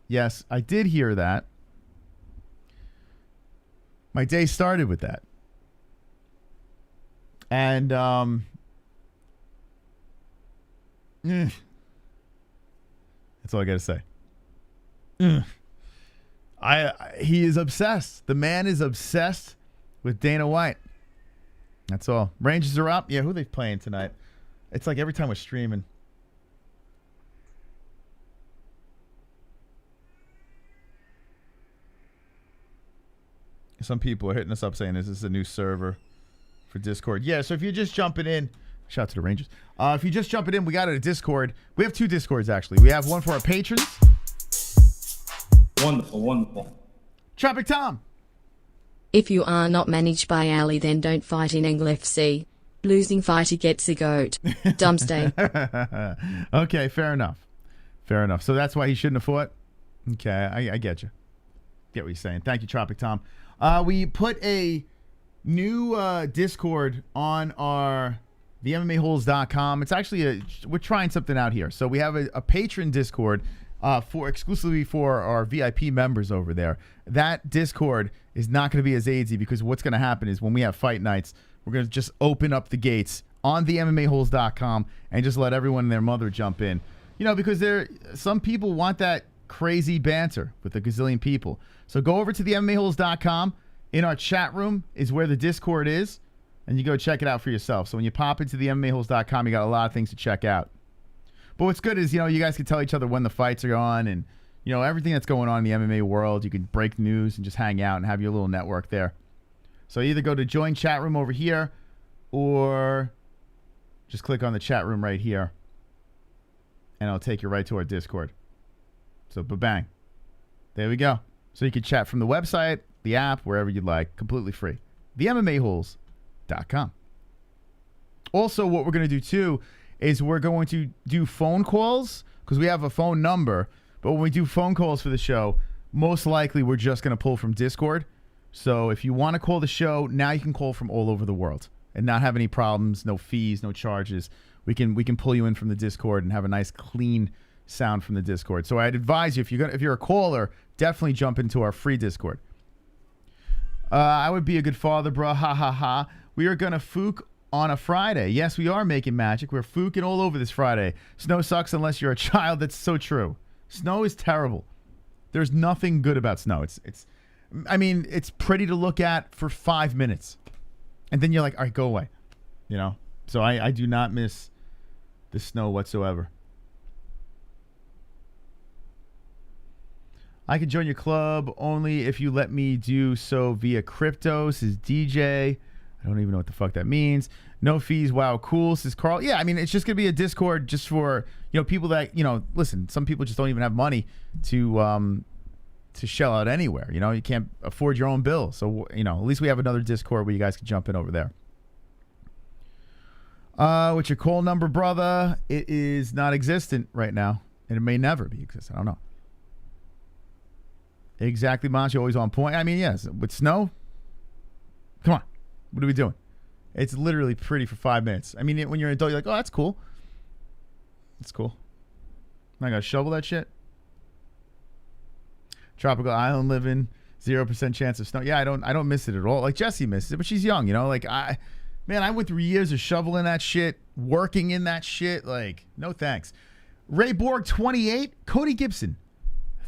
I did hear that. My day started with that. And that's all I got to say. He is obsessed. The man is obsessed with Dana White. That's all. Rangers are up. Yeah, who are they playing tonight? It's like every time we're streaming. Some people are hitting us up saying this is a new server for Discord. Yeah, so if you're just jumping in, shout out to the Rangers. If you're just jumping in, we got a Discord. We have 2 Discords, actually. We have one for our patrons. Wonderful. Tropic Tom. If you are not managed by Ali, then don't fight in Angle FC. Losing fighter gets a goat. Dumpster. Okay, fair enough. So that's why he shouldn't have fought? Okay, I get you. Get what you're saying. Thank you, Tropic Tom. We put a new Discord on the MMA-Holes.com. It's actually we're trying something out here. So we have a patron Discord exclusively for our VIP members over there. That Discord is not going to be as easy because what's going to happen is when we have fight nights, we're going to just open up the gates on the MMA-Holes.com and just let everyone and their mother jump in. You know, because some people want that crazy banter with a gazillion people. So go over to the MMA-Holes.com. In our chat room is where the Discord is, and you go check it out for yourself. So when you pop into the MMA-Holes.com, you got a lot of things to check out. But what's good is, you know, you guys can tell each other when the fights are on and, you know, everything that's going on in the MMA world. You can break news and just hang out and have your little network there. So either go to join chat room over here or just click on the chat room right here, and it'll take you right to our Discord. So, ba-bang. There we go. So you can chat from the website, the app, wherever you'd like, completely free. The MMA-Holes.com. Also, what we're going to do, too, is we're going to do phone calls because we have a phone number. But when we do phone calls for the show, most likely we're just going to pull from Discord. So if you want to call the show, now you can call from all over the world and not have any problems, no fees, no charges. We can pull you in from the Discord and have a nice clean sound from the Discord. So I'd advise you, if you're a caller, definitely jump into our free Discord. I would be a good father, bro. Ha ha ha. We are gonna fook on a Friday. Yes, we are making magic. We're fooking all over this Friday. Snow sucks unless you're a child. That's so true. Snow is terrible. There's nothing good about snow. I mean, it's pretty to look at for 5 minutes, and then you're like, all right, go away. You know. So I do not miss the snow whatsoever. I can join your club only if you let me do so via crypto, says DJ. I don't even know what the fuck that means. No fees. Wow, cool, says Carl. Yeah, I mean, it's just going to be a Discord just for, you know, people that, you know, listen, some people just don't even have money to shell out anywhere. You know, you can't afford your own bill. So, you know, at least we have another Discord where you guys can jump in over there. What's your call number, brother? It is not existent right now, and it may never be existent. I don't know. Exactly, Manchi, always on point. I mean, yes, with snow, come on. What are we doing? It's literally pretty for 5 minutes. I mean, when you're an adult, you're like, oh, that's cool. That's cool. I got to shovel that shit. Tropical island living, 0% chance of snow. Yeah, I don't miss it at all. Like, Jessie misses it, but she's young, you know? Like, I went through years of shoveling that shit, working in that shit. Like, no thanks. Ray Borg, 28. Cody Gibson,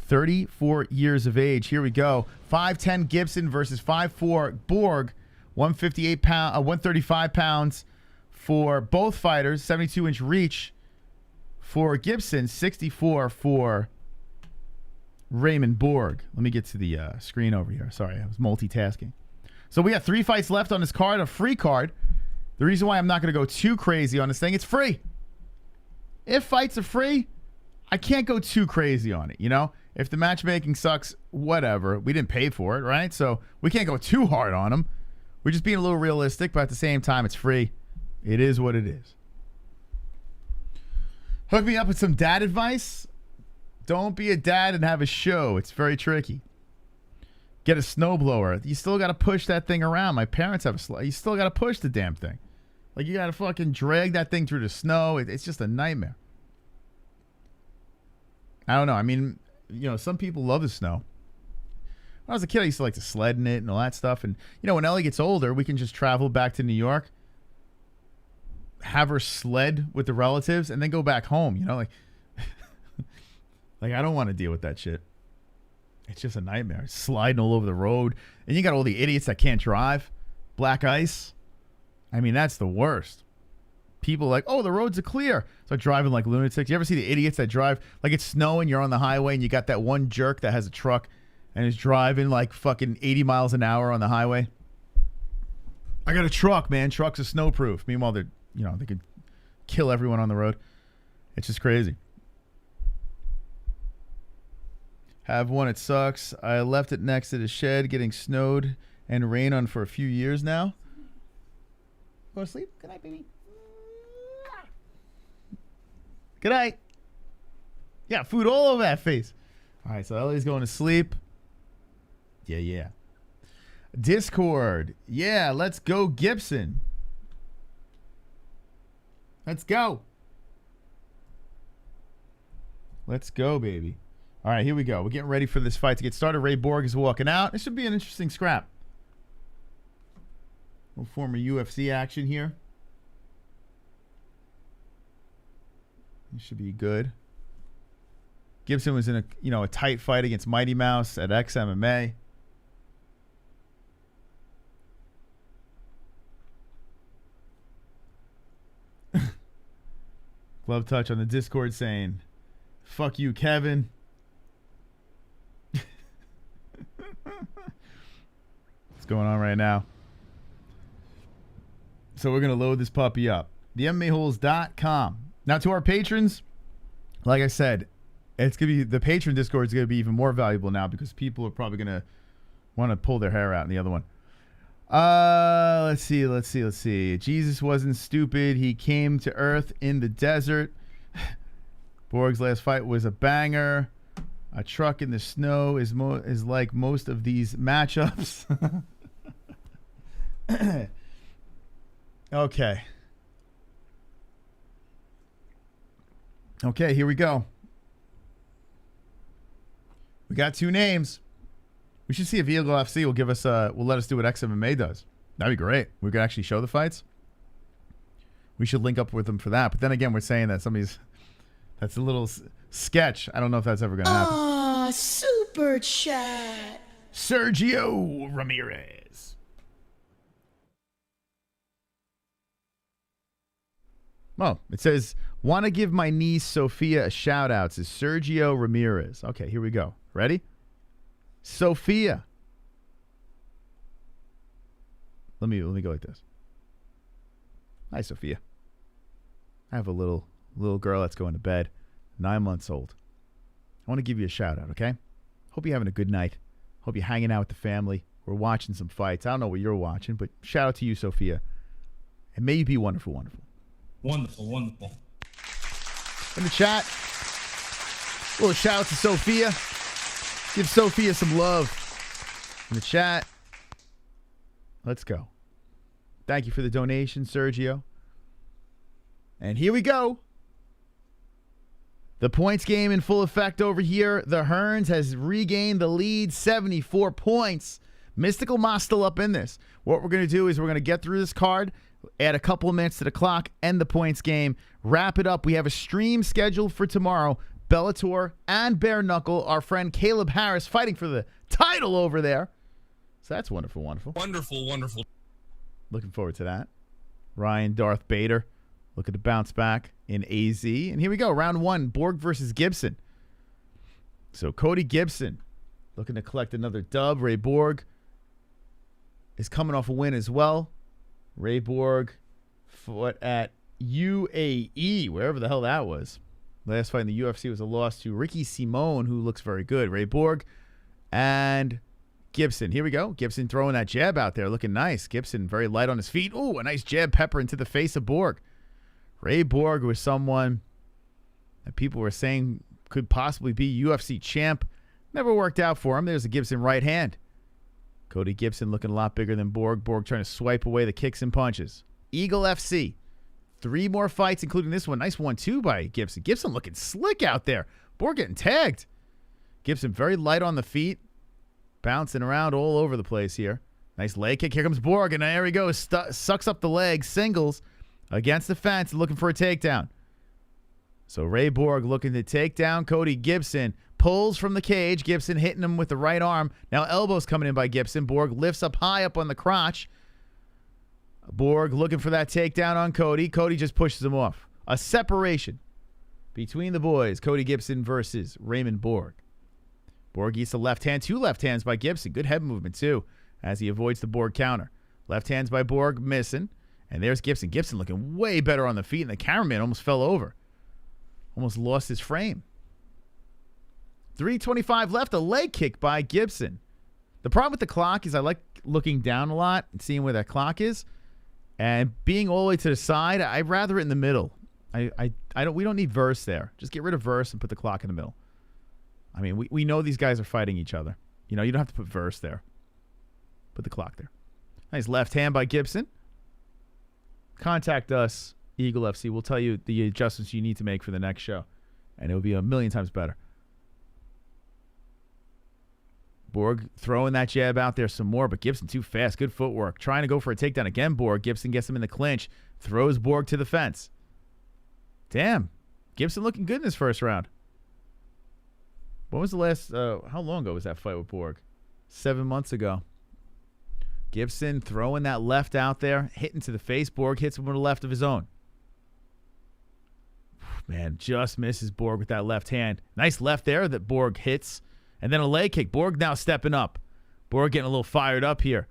34 years of age. Here we go. 5'10 Gibson versus 5'4 Borg. 135 pounds for both fighters. 72-inch reach for Gibson. 64 for Raimond Borg. Let me get to the screen over here. Sorry, I was multitasking. So we got 3 fights left on this card, a free card. The reason why I'm not going to go too crazy on this thing, it's free. If fights are free, I can't go too crazy on it, you know? If the matchmaking sucks, whatever. We didn't pay for it, right? So we can't go too hard on them. We're just being a little realistic, but at the same time, it's free. It is what it is. Hook me up with some dad advice. Don't be a dad and have a show. It's very tricky. Get a snowblower. You still got to push that thing around. My parents have a you still got to push the damn thing. Like, you got to fucking drag that thing through the snow. It's just a nightmare. I don't know. I mean, you know, some people love the snow. When I was a kid, I used to like to sled in it and all that stuff. And, you know, when Ellie gets older, we can just travel back to New York, have her sled with the relatives, and then go back home, you know? Like, like, I don't want to deal with that shit. It's just a nightmare. Sliding all over the road. And you got all the idiots that can't drive. Black ice. I mean, that's the worst. People like, oh, the roads are clear. So driving like lunatics. You ever see the idiots that drive, like it's snowing, you're on the highway, and you got that one jerk that has a truck and is driving like fucking 80 miles an hour on the highway? I got a truck, man. Trucks are snowproof. Meanwhile, they're, you know, they could kill everyone on the road. It's just crazy. Have one, it sucks. I left it next to the shed getting snowed and rain on for a few years now. Go to sleep. Good night, baby. Good night. Yeah, food all over that face. All right, so Ellie's going to sleep. Yeah. Discord. Yeah, let's go, Gibson. Let's go. Let's go, baby. All right, here we go. We're getting ready for this fight to get started. Ray Borg is walking out. This should be an interesting scrap. Little former UFC action here. This should be good. Gibson was in a tight fight against Mighty Mouse at XMMA. Glove touch on the Discord saying, "Fuck you, Kevin." What's going on right now? So we're going to load this puppy up. The MMA-Holes.com. Now to our patrons, like I said, it's going to be, the patron Discord is going to be even more valuable now because people are probably going to want to pull their hair out in the other one. Let's see. Jesus wasn't stupid. He came to Earth in the desert. Borg's last fight was a banger. A truck in the snow is like most of these matchups. Okay. Okay, here we go. We got two names. We should see if Eagle FC will give us will let us do what XMMA does. That'd be great. We could actually show the fights. We should link up with them for that. But then again, we're saying that that's a little sketch. I don't know if that's ever going to happen. Ah, super chat. Sergio Ramirez. Oh, it says, want to give my niece Sophia a shout out. Says Sergio Ramirez. Okay, here we go. Ready? Sophia. Let me go like this. Hi, Sophia. I have a little girl that's going to bed, 9 months old. I want to give you a shout out, okay? Hope you're having a good night. Hope you're hanging out with the family. We're watching some fights. I don't know what you're watching, but shout out to you, Sophia. And may you be wonderful, wonderful. Wonderful, wonderful. In the chat, a little shout out to Sophia. Give Sophia some love in the chat. Let's go. Thank you for the donation, Sergio. And here we go. The points game in full effect over here. The Hearns has regained the lead, 74 points. Mystical Moss still up in this. What we're going to do is we're going to get through this card, add a couple of minutes to the clock, end the points game, wrap it up. We have a stream scheduled for tomorrow. Bellator and Bare Knuckle. Our friend Caleb Harris fighting for the title over there. So that's wonderful, wonderful. Wonderful, wonderful. Looking forward to that. Ryan Darth Bader looking to bounce back in AZ. And here we go. Round one, Borg versus Gibson. So Cody Gibson looking to collect another dub. Ray Borg is coming off a win as well. Ray Borg fought at UAE, wherever the hell that was. Last fight in the UFC was a loss to Ricky Simone, who looks very good. Ray Borg and Gibson. Here we go. Gibson throwing that jab out there. Looking nice. Gibson very light on his feet. Ooh, a nice jab pepper into the face of Borg. Ray Borg was someone that people were saying could possibly be UFC champ. Never worked out for him. There's a Gibson right hand. Cody Gibson looking a lot bigger than Borg. Borg trying to swipe away the kicks and punches. Eagle FC. 3 more fights, including this one. Nice 1-2 by Gibson. Gibson looking slick out there. Borg getting tagged. Gibson very light on the feet. Bouncing around all over the place here. Nice leg kick. Here comes Borg, and there he goes. Sucks up the leg. Singles against the fence, looking for a takedown. So Ray Borg looking to take down Cody Gibson. Pulls from the cage. Gibson hitting him with the right arm. Now elbows coming in by Gibson. Borg lifts up high up on the crotch. Borg looking for that takedown on Cody. Cody just pushes him off. A separation between the boys. Cody Gibson versus Raimond Borg. Borg eats the left hand. 2 left hands by Gibson. Good head movement, too, as he avoids the Borg counter. Left hands by Borg, missing. And there's Gibson. Gibson looking way better on the feet, and the cameraman almost fell over. Almost lost his frame. 3:25 left. A leg kick by Gibson. The problem with the clock is I like looking down a lot and seeing where that clock is. And being all the way to the side, I'd rather it in the middle. We don't need verse there. Just get rid of verse and put the clock in the middle. I mean, we know these guys are fighting each other. You know, you don't have to put verse there. Put the clock there. Nice left hand by Gibson. Contact us, Eagle FC. We'll tell you the adjustments you need to make for the next show. And it'll be a million times better. Borg throwing that jab out there some more, but Gibson too fast. Good footwork. Trying to go for a takedown again, Borg. Gibson gets him in the clinch. Throws Borg to the fence. Damn. Gibson looking good in his first round. When was the last, how long ago was that fight with Borg? 7 months ago. Gibson throwing that left out there, hitting to the face. Borg hits him with a left of his own. Man, just misses Borg with that left hand. Nice left there that Borg hits. And then a leg kick. Borg now stepping up. Borg getting a little fired up here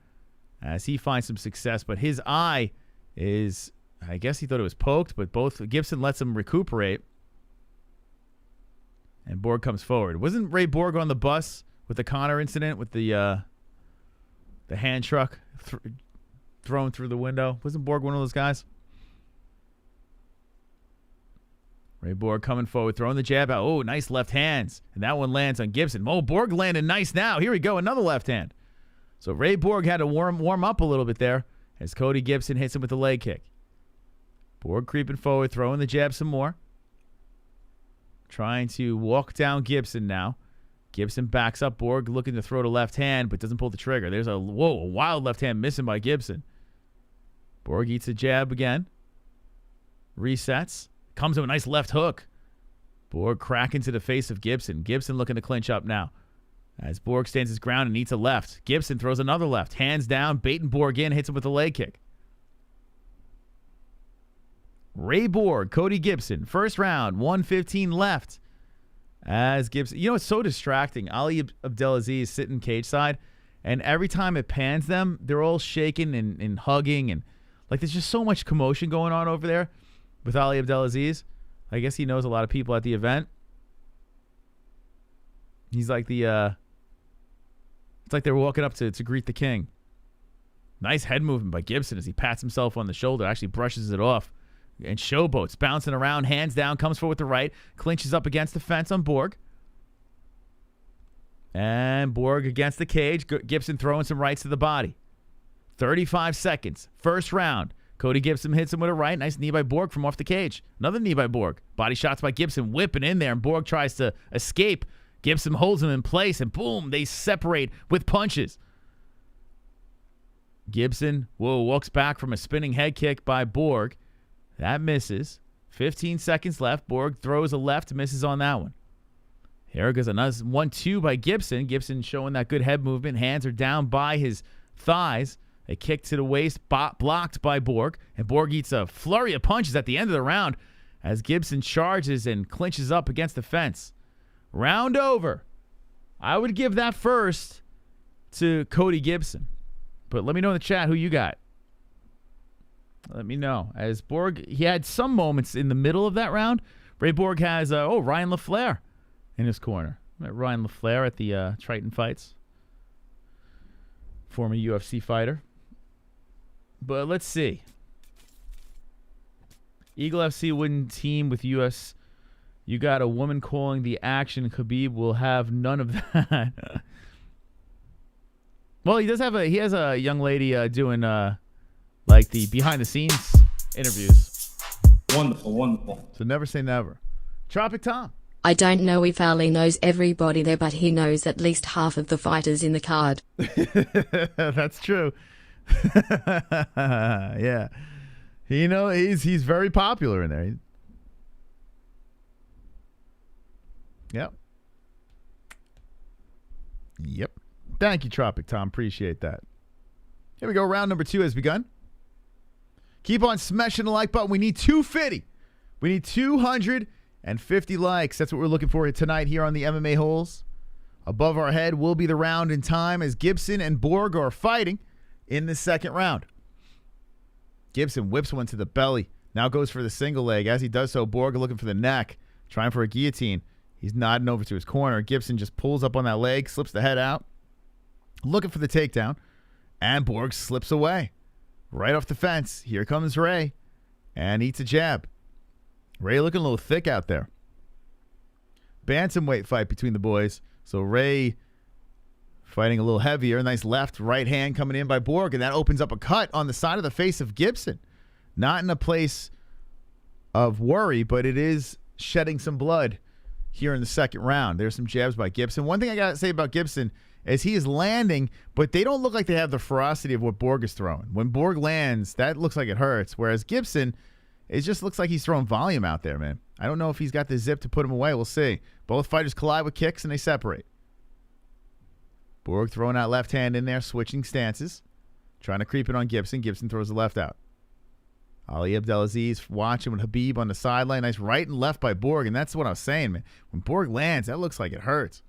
as he finds some success. But his eye is, I guess he thought it was poked, but Gibson lets him recuperate. And Borg comes forward. Wasn't Ray Borg on the bus with the Connor incident with the hand truck thrown through the window? Wasn't Borg one of those guys? Ray Borg coming forward, throwing the jab out. Oh, nice left hands. And that one lands on Gibson. Oh, Borg landing nice now. Here we go, another left hand. So Ray Borg had to warm up a little bit there as Cody Gibson hits him with the leg kick. Borg creeping forward, throwing the jab some more. Trying to walk down Gibson now. Gibson backs up. Borg looking to throw the left hand, but doesn't pull the trigger. There's a wild left hand missing by Gibson. Borg eats a jab again. Resets. Comes with a nice left hook. Borg cracking to the face of Gibson. Gibson looking to clinch up now. As Borg stands his ground and eats a left. Gibson throws another left. Hands down, baiting Borg in, hits him with a leg kick. Ray Borg, Cody Gibson. First round, 1:15 left. As Gibson, you know, it's so distracting. Ali Abdelaziz sitting cage side, and every time it pans them, they're all shaking and hugging, and like there's just so much commotion going on over there with Ali Abdelaziz. I guess he knows a lot of people at the event. He's like it's like they're walking up to greet the king. Nice head movement by Gibson as he pats himself on the shoulder, actually brushes it off. And showboats, bouncing around, hands down, comes forward with the right, clinches up against the fence on Borg. And Borg against the cage. Gibson throwing some rights to the body. 35 seconds. First round. Cody Gibson hits him with a right. Nice knee by Borg from off the cage. Another knee by Borg. Body shots by Gibson, whipping in there, and Borg tries to escape. Gibson holds him in place, and boom, they separate with punches. Gibson, walks back from a spinning head kick by Borg. That misses. 15 seconds left. Borg throws a left, misses on that one. Here goes another 1-2 by Gibson. Gibson showing that good head movement. Hands are down by his thighs. A kick to the waist, blocked by Borg. And Borg eats a flurry of punches at the end of the round as Gibson charges and clinches up against the fence. Round over. I would give that first to Cody Gibson. But let me know in the chat who you got. Let me know. As Borg, he had some moments in the middle of that round. Ray Borg has, Ryan LaFleur in his corner. Met Ryan LaFleur at the Triton fights. former UFC fighter. But let's see. Eagle FC wouldn't team with US. You got a woman calling the action. Khabib will have none of that. Well, he has a young lady doing like the behind the scenes interviews. Wonderful, wonderful. So never say never. Tropic Tom. I don't know if Ali knows everybody there, but he knows at least half of the fighters in the card. That's true. Yeah. He's very popular in there. Yep. Yep. Thank you, Tropic Tom. Appreciate that. Here we go. Round number 2 has begun. Keep on smashing the like button. We need 250. We need 250 likes. That's what we're looking for tonight here on the MMA Holes. Above our head will be the round in time as Gibson and Borg are fighting in the second round. Gibson whips one to the belly. Now goes for the single leg. As he does so, Borg looking for the neck, trying for a guillotine. He's nodding over to his corner. Gibson just pulls up on that leg, slips the head out, looking for the takedown, and Borg slips away. Right off the fence. Here comes Ray, and eats a jab. Ray looking a little thick out there. Bantamweight fight between the boys. So Ray fighting a little heavier. Nice left, right hand coming in by Borg, and that opens up a cut on the side of the face of Gibson. Not in a place of worry, but it is shedding some blood here in the second round. There's some jabs by Gibson. One thing I got to say about Gibson is he is landing, but they don't look like they have the ferocity of what Borg is throwing. When Borg lands, that looks like it hurts, whereas Gibson, it just looks like he's throwing volume out there, man. I don't know if he's got the zip to put him away. We'll see. Both fighters collide with kicks, and they separate. Borg throwing that left hand in there, switching stances, trying to creep it on Gibson. Gibson throws the left out. Ali Abdelaziz watching with Khabib on the sideline. Nice right and left by Borg, and that's what I was saying, man. When Borg lands, that looks like it hurts.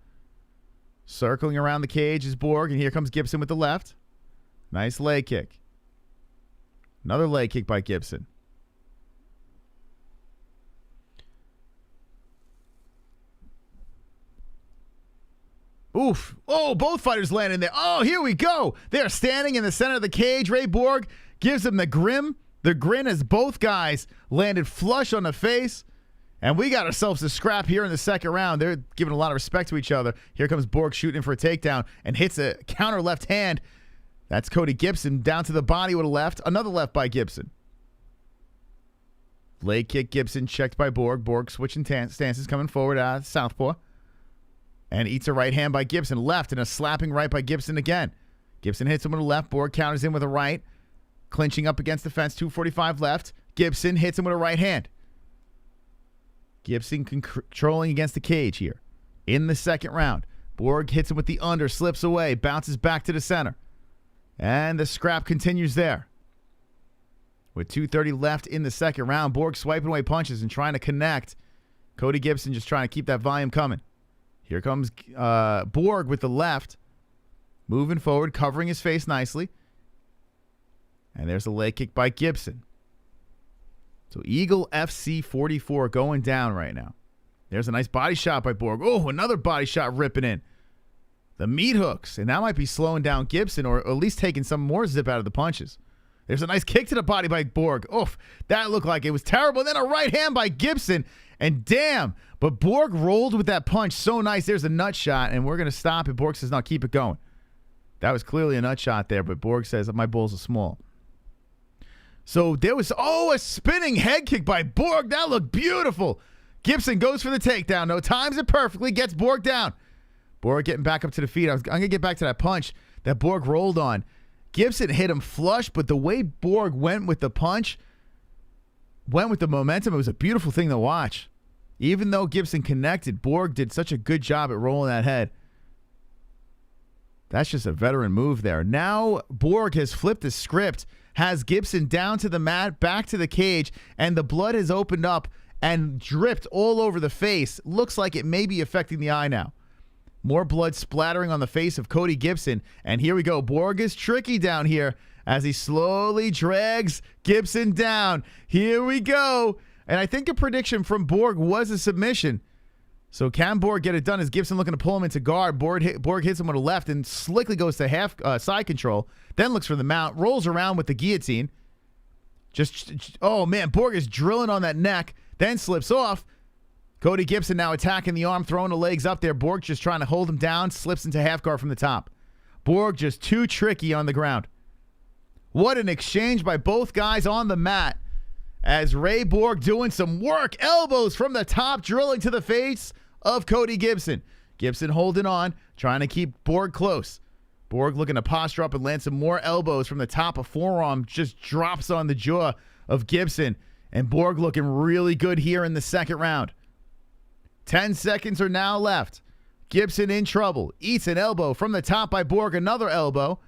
Circling around the cage is Borg, and here comes Gibson with the left. Nice leg kick. Another leg kick by Gibson. Oof. Oh, both fighters landing there. Oh, here we go. They are standing in the center of the cage. Ray Borg gives them the grin as both guys landed flush on the face. And we got ourselves a scrap here in the second round. They're giving a lot of respect to each other. Here comes Borg shooting for a takedown and hits a counter left hand. That's Cody Gibson down to the body with a left. Another left by Gibson. Leg kick Gibson checked by Borg. Borg switching stances coming forward out of southpaw. And eats a right hand by Gibson. Left and a slapping right by Gibson again. Gibson hits him with a left. Borg counters in with a right. Clinching up against the fence. 245 left. Gibson hits him with a right hand. Gibson controlling against the cage here. In the second round. Borg hits him with the under. Slips away. Bounces back to the center. And the scrap continues there. With 2:30 left in the second round. Borg swiping away punches and trying to connect. Cody Gibson just trying to keep that volume coming. Here comes Borg with the left. Moving forward, covering his face nicely. And there's a leg kick by Gibson. So Eagle FC 44 going down right now. There's a nice body shot by Borg. Oh, another body shot ripping in. The meat hooks. And that might be slowing down Gibson or at least taking some more zip out of the punches. There's a nice kick to the body by Borg. Oof, that looked like it was terrible. Then a right hand by Gibson. And damn, but Borg rolled with that punch so nice. There's a nut shot, and we're going to stop it. Borg says, no, keep it going. That was clearly a nut shot there, but Borg says, my bulls are small. So there was, a spinning head kick by Borg. That looked beautiful. Gibson goes for the takedown. No, times it perfectly, gets Borg down. Borg getting back up to the feet. I'm going to get back to that punch that Borg rolled on. Gibson hit him flush, but the way Borg went with the punch, went with the momentum, it was a beautiful thing to watch. Even though Gibson connected, Borg did such a good job at rolling that head. That's just a veteran move there. Now Borg has flipped the script, has Gibson down to the mat, back to the cage, and the blood has opened up and dripped all over the face. Looks like it may be affecting the eye now. More blood splattering on the face of Cody Gibson. And here we go. Borg is tricky down here as he slowly drags Gibson down. Here we go. And I think a prediction from Borg was a submission. So can Borg get it done? Is Gibson looking to pull him into guard? Borg hits him with a left and slickly goes to half side control. Then looks for the mount. Rolls around with the guillotine. Oh, man. Borg is drilling on that neck. Then slips off. Cody Gibson now attacking the arm, throwing the legs up there. Borg just trying to hold him down. Slips into half guard from the top. Borg just too tricky on the ground. What an exchange by both guys on the mat. As Ray Borg doing some work. Elbows from the top, drilling to the face of Cody Gibson. Gibson holding on, trying to keep Borg close. Borg looking to posture up and land some more elbows from the top. A forearm just drops on the jaw of Gibson. And Borg looking really good here in the second round. 10 seconds are now left. Gibson in trouble. Eats an elbow from the top by Borg. Another elbow.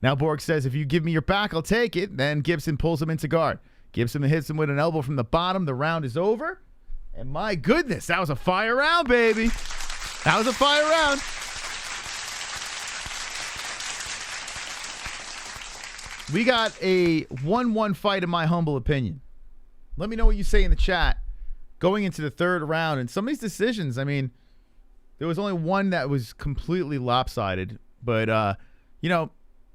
Now Borg says, if you give me your back, I'll take it. Then Gibson pulls him into guard. Gibson hits him with an elbow from the bottom. The round is over. And my goodness, that was a fire round, baby. That was a fire round. We got a 1-1 fight in my humble opinion. Let me know what you say in the chat going into the third round. And some of these decisions, I mean, there was only one that was completely lopsided. But,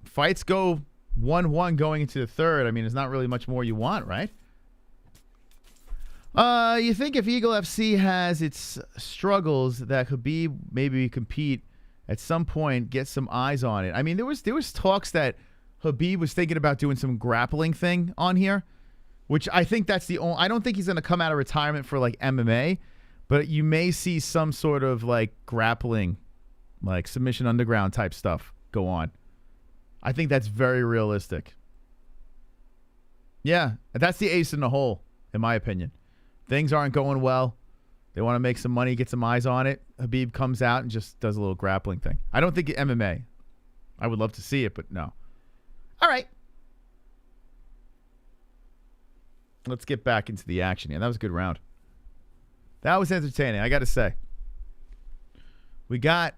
fights go 1-1 going into the third. I mean, there's not really much more you want, right? You think if Eagle FC has its struggles that Khabib maybe compete at some point, get some eyes on it? I mean, there was talks that Khabib was thinking about doing some grappling thing on here, which I think that's the only. I don't think he's going to come out of retirement for like MMA, but you may see some sort of like grappling, like submission underground type stuff go on. I think that's very realistic. Yeah, that's the ace in the hole, in my opinion. Things aren't going well. They want to make some money, get some eyes on it. Khabib comes out and just does a little grappling thing. I don't think MMA. I would love to see it, but no. All right. Let's get back into the action here. That was a good round. That was entertaining, I got to say. We got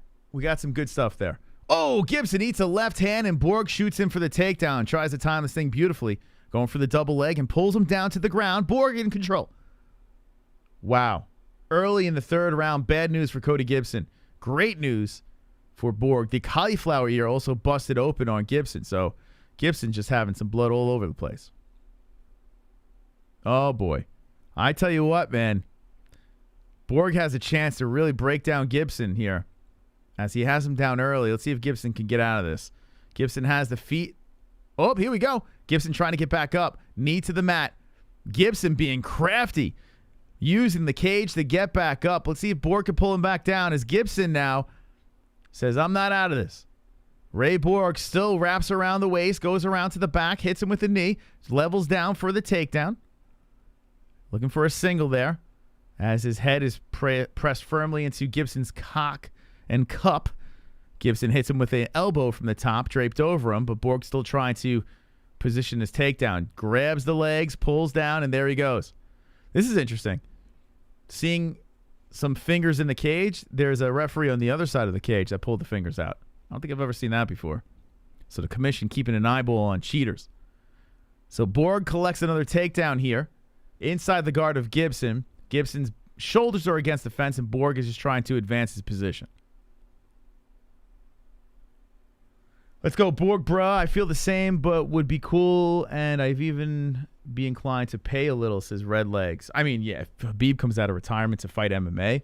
some good stuff there. Oh, Gibson eats a left hand, and Borg shoots him for the takedown. Tries to time this thing beautifully. Going for the double leg and pulls him down to the ground. Borg in control. Wow. Early in the third round, bad news for Cody Gibson. Great news for Borg. The cauliflower ear also busted open on Gibson. So Gibson just having some blood all over the place. Oh, boy. I tell you what, man. Borg has a chance to really break down Gibson here. As he has him down early. Let's see if Gibson can get out of this. Gibson has the feet. Oh, here we go. Gibson trying to get back up. Knee to the mat. Gibson being crafty. Using the cage to get back up. Let's see if Borg can pull him back down. As Gibson now says, I'm not out of this. Ray Borg still wraps around the waist. Goes around to the back. Hits him with the knee. Levels down for the takedown. Looking for a single there. As his head is pressed firmly into Gibson's cock and cup. Gibson hits him with an elbow from the top, draped over him, but Borg still trying to position his takedown. Grabs the legs, pulls down, and there he goes. This is interesting. Seeing some fingers in the cage, there's a referee on the other side of the cage that pulled the fingers out. I don't think I've ever seen that before. So the commission keeping an eyeball on cheaters. So Borg collects another takedown here. Inside the guard of Gibson. Gibson's shoulders are against the fence, and Borg is just trying to advance his position. Let's go, Borg, bruh. I feel the same, but would be cool, and I've even be inclined to pay a little, says Red Legs. I mean, yeah, if Khabib comes out of retirement to fight MMA,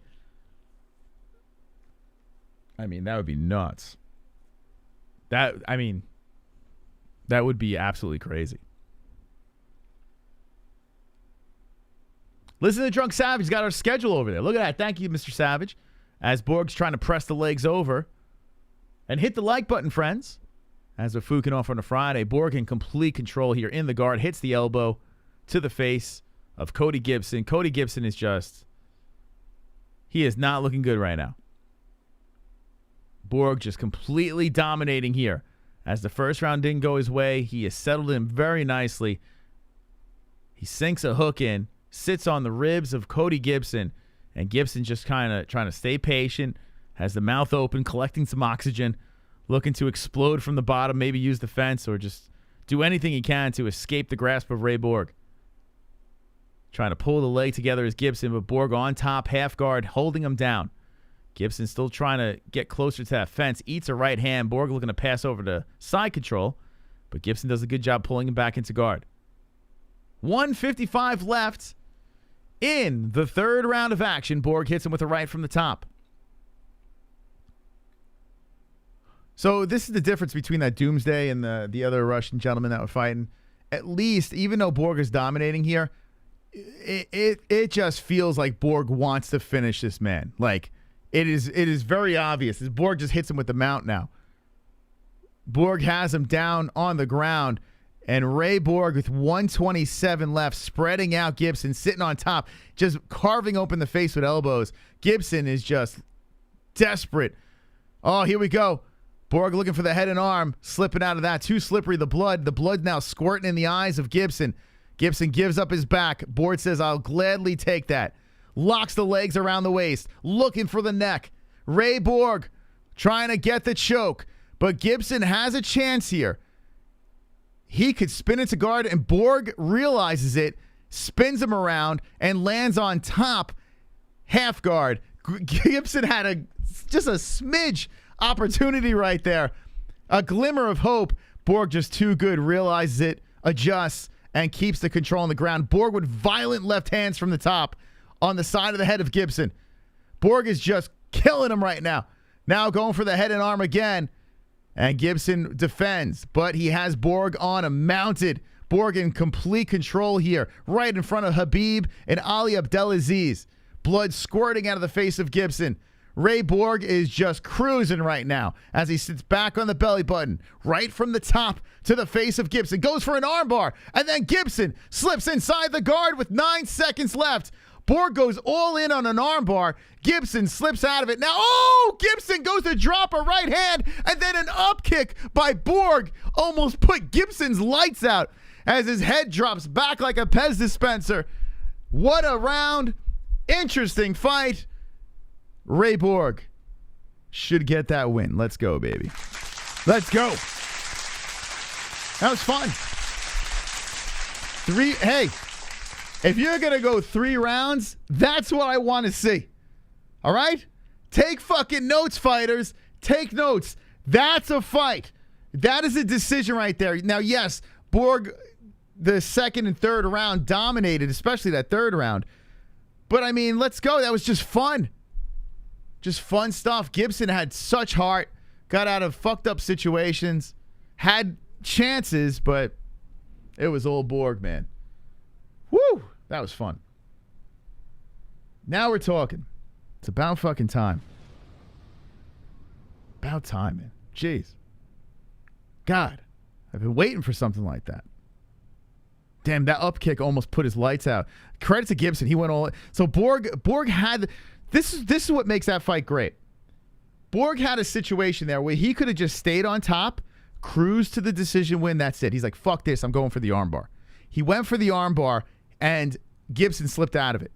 I mean, that would be nuts. That would be absolutely crazy. Listen to Drunk Savage. He's got our schedule over there. Look at that. Thank you, Mr. Savage. As Borg's trying to press the legs over. And hit the like button, friends. As we're fooking off on a Friday, Borg in complete control here in the guard. Hits the elbow to the face of Cody Gibson. Cody Gibson is just... he is not looking good right now. Borg just completely dominating here. As the first round didn't go his way, he has settled in very nicely. He sinks a hook in. Sits on the ribs of Cody Gibson. And Gibson just kind of trying to stay patient. Has the mouth open, collecting some oxygen. Looking to explode from the bottom, maybe use the fence or just do anything he can to escape the grasp of Ray Borg. Trying to pull the leg together as Gibson, but Borg on top, half guard, holding him down. Gibson still trying to get closer to that fence. Eats a right hand. Borg looking to pass over to side control. But Gibson does a good job pulling him back into guard. 1:55 left in the third round of action. Borg hits him with a right from the top. So this is the difference between that Doomsday and the other Russian gentleman that were fighting. At least, even though Borg is dominating here, it just feels like Borg wants to finish this man. Like, it is very obvious. As Borg just hits him with the mount now. Borg has him down on the ground. And Ray Borg with 1:27 left, spreading out Gibson, sitting on top, just carving open the face with elbows. Gibson is just desperate. Oh, here we go. Borg looking for the head and arm, slipping out of that. Too slippery, the blood. The blood now squirting in the eyes of Gibson. Gibson gives up his back. Borg says, I'll gladly take that. Locks the legs around the waist, looking for the neck. Ray Borg trying to get the choke, but Gibson has a chance here. He could spin into guard, and Borg realizes it, spins him around, and lands on top, half guard. Gibson had just a smidge opportunity right there. A glimmer of hope. Borg just too good, realizes it, adjusts, and keeps the control on the ground. Borg with violent left hands from the top on the side of the head of Gibson. Borg is just killing him right now. Now going for the head and arm again. And Gibson defends, but he has Borg on him, mounted. Borg in complete control here, right in front of Khabib and Ali Abdelaziz. Blood squirting out of the face of Gibson. Ray Borg is just cruising right now as he sits back on the belly button, right from the top to the face of Gibson. Goes for an armbar, and then Gibson slips inside the guard with 9 seconds left. Borg goes all in on an armbar. Gibson slips out of it. Now, Gibson goes to drop a right hand, and then an up kick by Borg almost put Gibson's lights out as his head drops back like a Pez dispenser. What a round. Interesting fight. Ray Borg should get that win. Let's go, baby. Let's go. That was fun. Hey, if you're going to go 3 rounds, that's what I want to see. All right? Take fucking notes, fighters. Take notes. That's a fight. That is a decision right there. Now, yes, Borg, the second and third round, dominated, especially that third round. But, I mean, let's go. That was just fun. Just fun stuff. Gibson had such heart. Got out of fucked up situations. Had chances, but it was old Borg, man. Woo! That was fun. Now we're talking. It's about fucking time. About time, man. Jeez. God, I've been waiting for something like that. Damn, that up kick almost put his lights out. Credit to Gibson. He went all in. So Borg had... This is what makes that fight great. Borg had a situation there where he could have just stayed on top, cruised to the decision win, that's it. He's like, fuck this, I'm going for the armbar. He went for the armbar, and Gibson slipped out of it,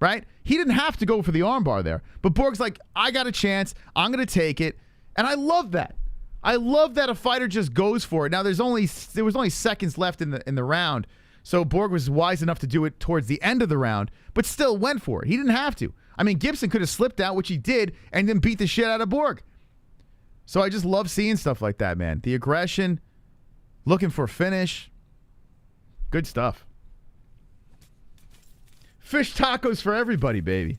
right? He didn't have to go for the armbar there. But Borg's like, I got a chance, I'm going to take it. And I love that. I love that a fighter just goes for it. Now, there was only seconds left in the round, so Borg was wise enough to do it towards the end of the round, but still went for it. He didn't have to. I mean, Gibson could have slipped out, which he did, and then beat the shit out of Borg. So I just love seeing stuff like that, man. The aggression, looking for a finish. Good stuff. Fish tacos for everybody, baby.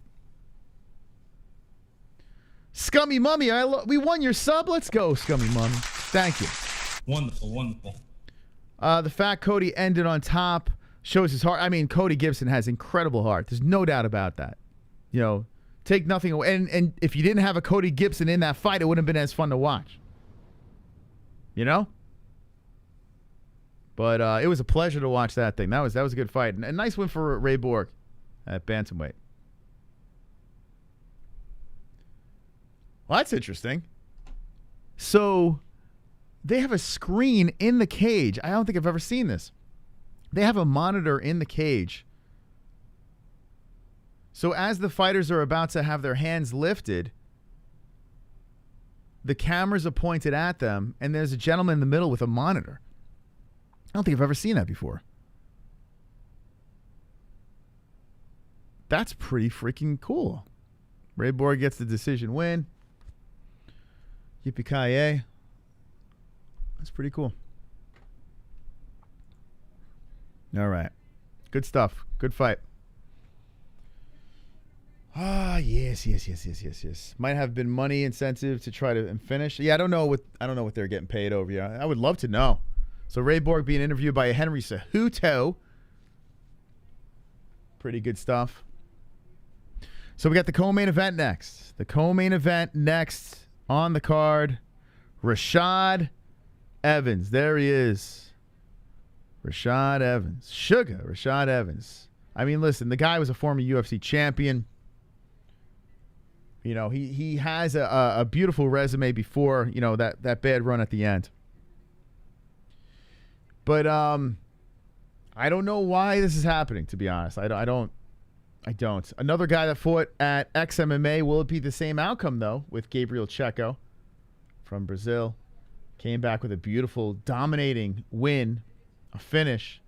Scummy Mummy, we won your sub. Let's go, Scummy Mummy. Thank you. Wonderful, wonderful. The fact Cody ended on top shows his heart. I mean, Cody Gibson has incredible heart. There's no doubt about that. You know, take nothing away. And if you didn't have a Cody Gibson in that fight, it wouldn't have been as fun to watch. You know? But it was a pleasure to watch that thing. That was a good fight. And a nice win for Ray Borg at bantamweight. Well, that's interesting. So they have a screen in the cage. I don't think I've ever seen this. They have a monitor in the cage. So as the fighters are about to have their hands lifted, the cameras are pointed at them, and there's a gentleman in the middle with a monitor. I don't think I've ever seen that before. That's pretty freaking cool. Ray Borg gets the decision win. Yippee-ki-yay. That's pretty cool. All right. Good stuff. Good fight. Ah, yes. Might have been money incentive to try to finish. Yeah, I don't know what they're getting paid over here. I would love to know. So Ray Borg being interviewed by Henry Cejudo. Pretty good stuff. So we got the co-main event next. The co-main event next on the card. Rashad Evans. There he is. Rashad Evans. Rashad Evans. I mean, listen, the guy was a former UFC champion. You know, he has a beautiful resume before, you know, that bad run at the end. But I don't know why this is happening, to be honest. I don't. Another guy that fought at XMMA, will it be the same outcome, though, with Gabriel Checco from Brazil? Came back with a beautiful, dominating win, a finish.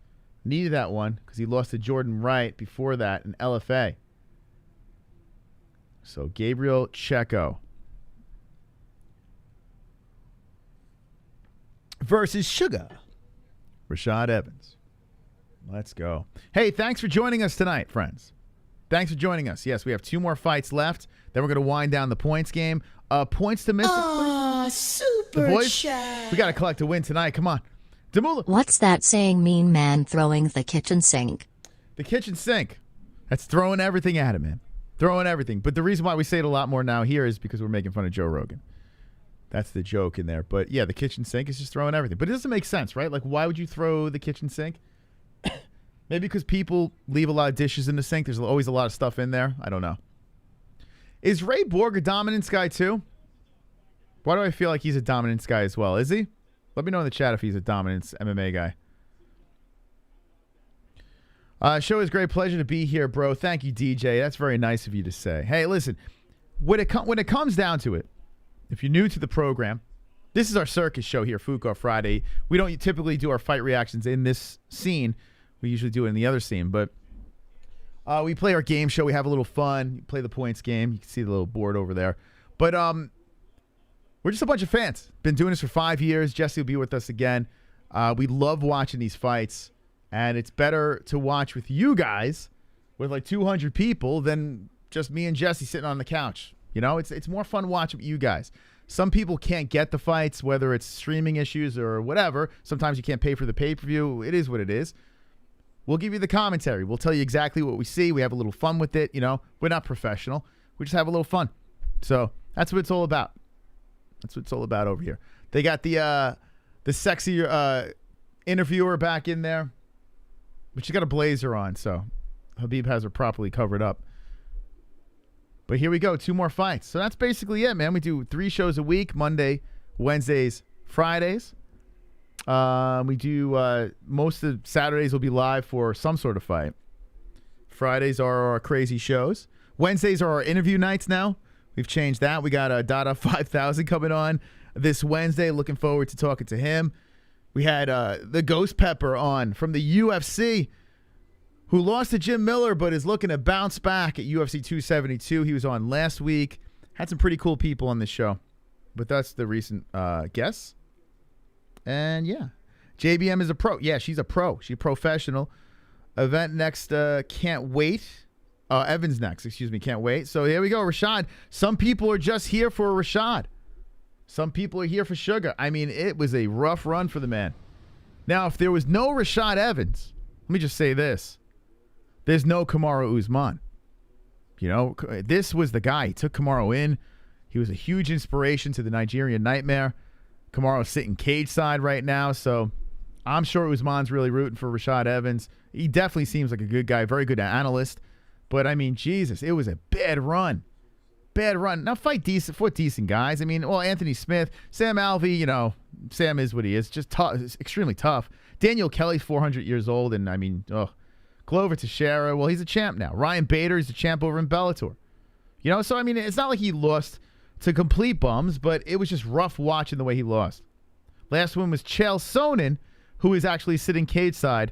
Needed that one because he lost to Jordan Wright before that in LFA. So Gabriel Checco versus Rashad Evans. Let's go. Hey, thanks for joining us tonight, friends. Thanks for joining us. Yes, we have 2 more fights left. Then we're going to wind down the points game. Points to Mystic. Oh, super boys, chat. we got to collect a win tonight. Come on. Damula. What's that saying, mean man throwing the kitchen sink? The kitchen sink. That's throwing everything at him, man. Throwing everything. But the reason why we say it a lot more now here is because we're making fun of Joe Rogan. That's the joke in there. But yeah, the kitchen sink is just throwing everything. But it doesn't make sense, right? Like, why would you throw the kitchen sink? Maybe because people leave a lot of dishes in the sink. There's always a lot of stuff in there. I don't know. Is Ray Borg a dominance guy too? Why do I feel like he's a dominance guy as well? Is he? Let me know in the chat if he's a dominance MMA guy. Show is great pleasure to be here, bro. Thank you, DJ. That's very nice of you to say. Hey, listen, when it comes down to it, if you're new to the program, this is our circus show here, Fuko Friday. We don't typically do our fight reactions in this scene. We usually do it in the other scene, but we play our game show. We have a little fun. You play the points game. You can see the little board over there. But we're just a bunch of fans. Been doing this for 5 years. Jesse will be with us again. We love watching these fights, and it's better to watch with you guys, with like 200 people, than just me and Jesse sitting on the couch. You know, it's more fun watching with you guys. Some people can't get the fights, whether it's streaming issues or whatever. Sometimes you can't pay for the pay-per-view. It is what it is. We'll give you the commentary. We'll tell you exactly what we see. We have a little fun with it. You know, we're not professional. We just have a little fun. So that's what it's all about. That's what it's all about over here. They got the sexy interviewer back in there, but she's got a blazer on, so Khabib has her properly covered up. But here we go, 2 more fights. So that's basically it, man. We do 3 shows a week, Monday, Wednesdays, Fridays. We do most of Saturdays will be live for some sort of fight. Fridays are our crazy shows. Wednesdays are our interview nights now. We've changed that. We got Dada 5000 coming on this Wednesday. Looking forward to talking to him. We had the Ghost Pepper on from the UFC, who lost to Jim Miller but is looking to bounce back at UFC 272. He was on last week. Had some pretty cool people on this show. But that's the recent guess. And yeah, JBM is a pro. Yeah, she's a pro. She's a professional. Event next, can't wait. Evans next, excuse me, can't wait. So here we go, Rashad. Some people are just here for Rashad. Some people are here for Sugar. I mean, it was a rough run for the man. Now, if there was no Rashad Evans, let me just say this. There's no Kamaru Usman. You know, this was the guy. He took Kamaru in. He was a huge inspiration to the Nigerian Nightmare. Kamaru's sitting cage side right now, so I'm sure Usman's really rooting for Rashad Evans. He definitely seems like a good guy, very good analyst. But, I mean, Jesus, it was a bad run. Bad run. Now, fight decent guys. I mean, well, Anthony Smith, Sam Alvey, you know, Sam is what he is. Just tough, extremely tough. Daniel Kelly's 400 years old, and, I mean, Glover Teixeira, well, he's a champ now. Ryan Bader is a champ over in Bellator. You know, so, I mean, it's not like he lost to complete bums, but it was just rough watching the way he lost. Last one was Chael Sonnen, who is actually sitting cage side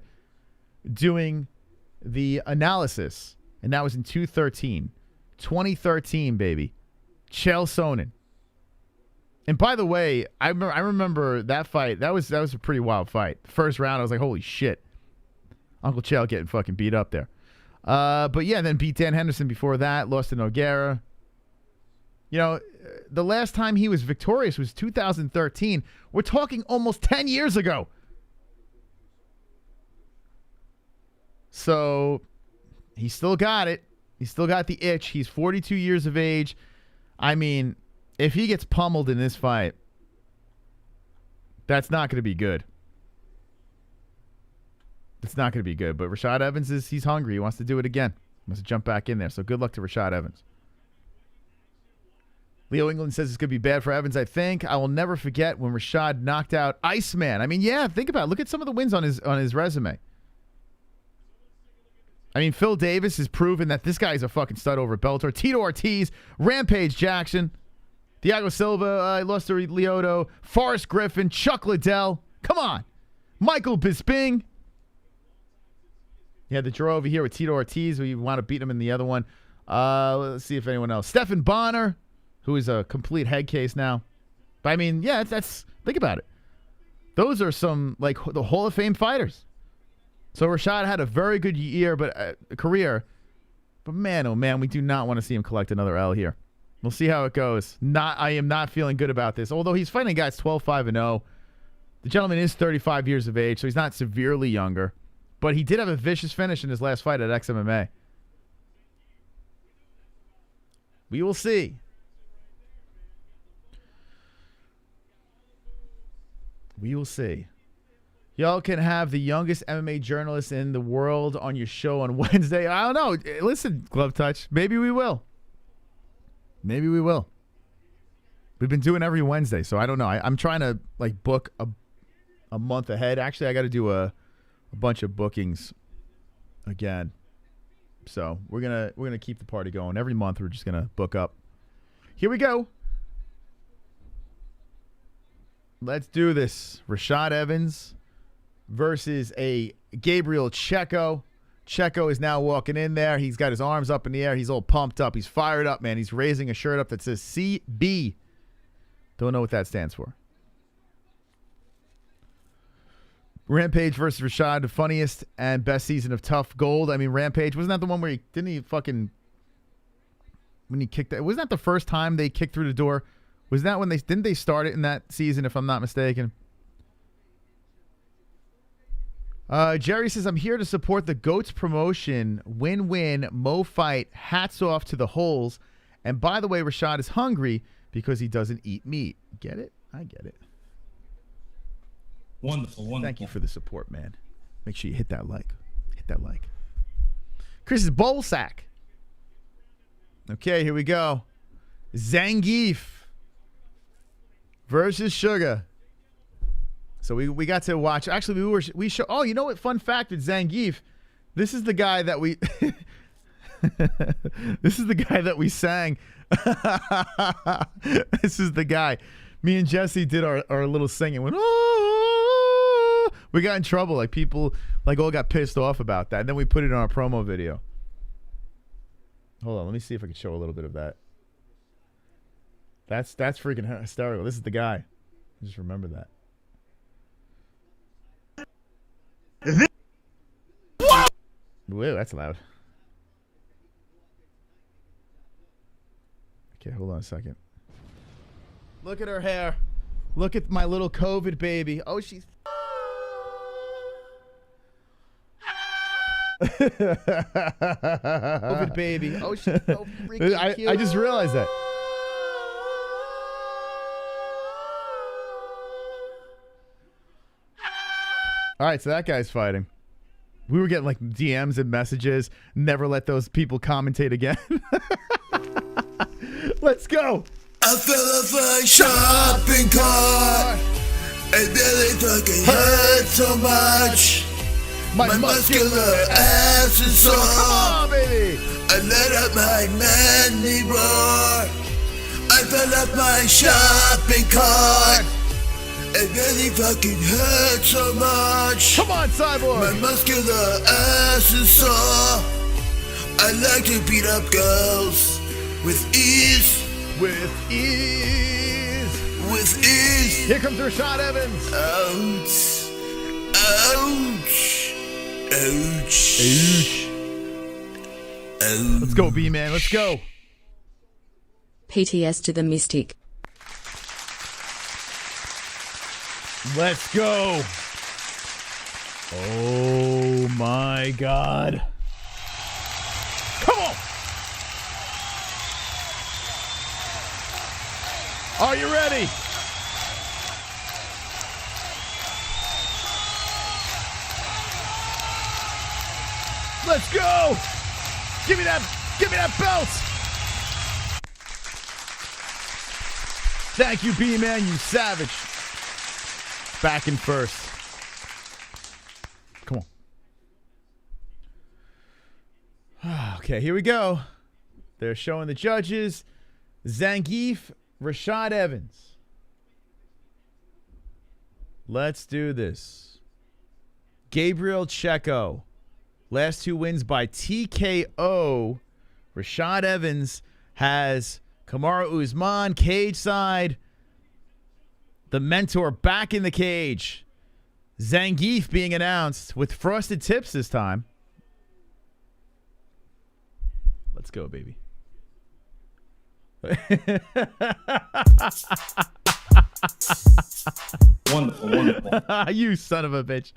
doing the analysis, and that was in 213. 2013, baby. Chael Sonnen. And by the way, I remember that fight. That was a pretty wild fight. First round, I was like, holy shit. Uncle Chael getting fucking beat up there. But yeah, then beat Dan Henderson before that. Lost to Nogueira. You know, the last time he was victorious was 2013. We're talking almost 10 years ago. So he still got it. He still got the itch. He's 42 years of age. I mean, if he gets pummeled in this fight, that's not going to be good. It's not going to be good. But Rashad Evans he's hungry. He wants to do it again. He wants to jump back in there. So good luck to Rashad Evans. Leo England says it's going to be bad for Evans, I think. I will never forget when Rashad knocked out Iceman. I mean, yeah, think about it. Look at some of the wins on his resume. I mean, Phil Davis has proven that this guy's a fucking stud over Bellator. Tito Ortiz, Rampage Jackson, Thiago Silva, lost to Lyoto, Forrest Griffin, Chuck Liddell. Come on. Michael Bisping. You had the draw over here with Tito Ortiz. We want to beat him in the other one. Let's see if anyone else. Stephan Bonner, who is a complete head case now. But I mean, yeah, that's think about it. Those are some, like, the Hall of Fame fighters. So Rashad had a very good year, career. But man, oh man, we do not want to see him collect another L here. We'll see how it goes. I am not feeling good about this. Although he's fighting guys 12-5-0. The gentleman is 35 years of age, so he's not severely younger. But he did have a vicious finish in his last fight at XMMA. We will see. We will see. Y'all can have the youngest MMA journalist in the world on your show on Wednesday. I don't know. Listen, Glove Touch. Maybe we will. Maybe we will. We've been doing every Wednesday, so I don't know. I'm trying to like book a month ahead. Actually, I got to do a bunch of bookings again. So we're gonna keep the party going. Every month we're just gonna book up. Here we go. Let's do this. Rashad Evans versus a Gabriel Checco. Checco is now walking in there. He's got his arms up in the air. He's all pumped up. He's fired up, man. He's raising a shirt up that says CB. Don't know what that stands for. Rampage versus Rashad, the funniest and best season of Tough Gold. I mean, Rampage, wasn't that the one where when he kicked that? Wasn't that the first time they kicked through the door? Was that when didn't they start it in that season, if I'm not mistaken? Jerry says, I'm here to support the GOATS promotion. Win-win, Mo fight. Hats off to the Holes. And by the way, Rashad is hungry because he doesn't eat meat. Get it? I get it. Wonderful, wonderful. Thank you for the support, man. Make sure you hit that like. Hit that like. Chris's bowl sack. Okay, here we go. Zangief versus Sugar. So we got to watch. Actually, we show. Oh, you know what? Fun fact with Zangief. This is the guy that we. This is the guy that we sang. This is the guy. Me and Jesse did our little singing. Went, oh! We got in trouble. Like people, like all got pissed off about that. And then we put it on our promo video. Hold on, let me see if I can show a little bit of that. That's freaking hysterical. This is the guy. Just remember that. Whoa, that's loud. Okay, hold on a second. Look at her hair. Look at my little COVID baby. Oh, she's... COVID baby. Oh, she's so freaking cute. I just realized that. All right, so that guy's fighting. We were getting like DMs and messages. Never let those people commentate again. Let's go. I fell off a shopping cart and really fucking hurt so much. My muscular ass is sore. Come on, baby. I let out my manly roar. I fell off my shopping cart. It really fucking hurt so much. Come on, Cyborg. My muscular ass is sore. I like to beat up girls. with ease. With ease. With ease. Here comes Rashad Evans. Ouch. Ouch. Ouch. Ouch. Ouch. Let's go, B-Man. Let's go. PTS to the Mystic. Let's go. Oh my God. Come on. Are you ready? Let's go. Give me that belt. Thank you, B-Man, you savage. Back in first. Come on. Okay, here we go. They're showing the judges. Zangief, Rashad Evans. Let's do this. Gabriel, Checco. Last two wins by TKO. Rashad Evans has Kamaru Usman, cage side. The mentor back in the cage. Zangief being announced with frosted tips this time. Let's go, baby. Wonderful, wonderful. You son of a bitch.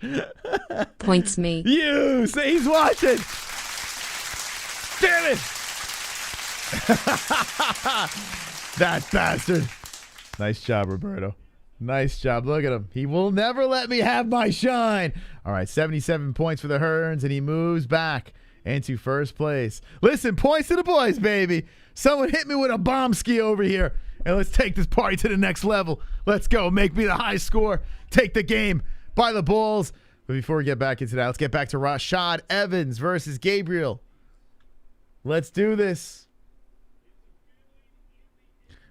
Points me. You say he's watching. Damn it. That bastard. Nice job, Roberto. Nice job. Look at him. He will never let me have my shine. All right, 77 points for the Hearns, and he moves back into first place. Listen, points to the boys, baby. Someone hit me with a bomb ski over here, and let's take this party to the next level. Let's go. Make me the high score. Take the game by the balls. But before we get back into that, let's get back to Rashad Evans versus Gabriel. Let's do this.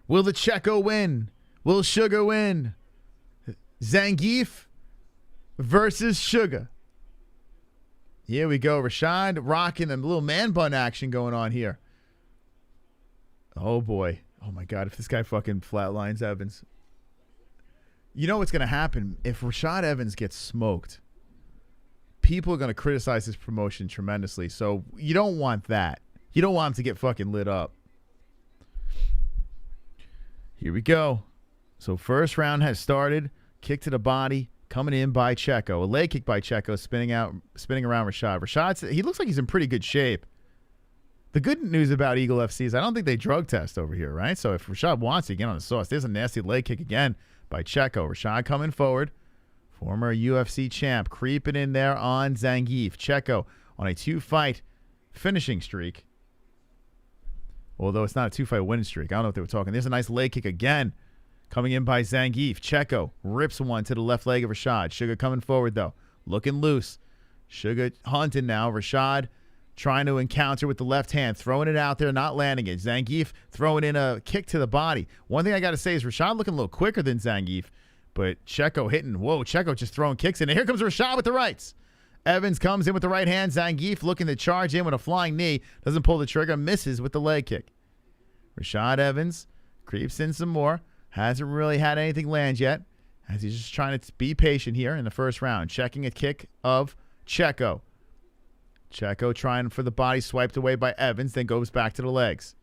Will the Checco win? Will Sugar win? Zangief versus Sugar. Here we go. Rashad rocking a little man bun action going on here. Oh, boy. Oh, my God. If this guy fucking flatlines Evans. You know what's going to happen? If Rashad Evans gets smoked, people are going to criticize his promotion tremendously. So you don't want that. You don't want him to get fucking lit up. Here we go. So first round has started. Kick to the body. Coming in by Checco. A leg kick by Checco. Spinning around Rashad. Rashad, he looks like he's in pretty good shape. The good news about Eagle FC is I don't think they drug test over here, right? So if Rashad wants to get on the sauce, there's a nasty leg kick again by Checco. Rashad coming forward. Former UFC champ creeping in there on Zangief. Checco on a 2-fight finishing streak. Although it's not a 2-fight winning streak. I don't know if they were talking. There's a nice leg kick again. Coming in by Zangief. Checco rips one to the left leg of Rashad. Sugar coming forward, though. Looking loose. Sugar hunting now. Rashad trying to encounter with the left hand. Throwing it out there, not landing it. Zangief throwing in a kick to the body. One thing I got to say is Rashad looking a little quicker than Zangief. But Checco hitting. Whoa, Checco just throwing kicks in. And here comes Rashad with the rights. Evans comes in with the right hand. Zangief looking to charge in with a flying knee. Doesn't pull the trigger. Misses with the leg kick. Rashad Evans creeps in some more. Hasn't really had anything land yet, as he's just trying to be patient here in the first round. Checking a kick of Checco. Checco trying for the body, swiped away by Evans, then goes back to the legs.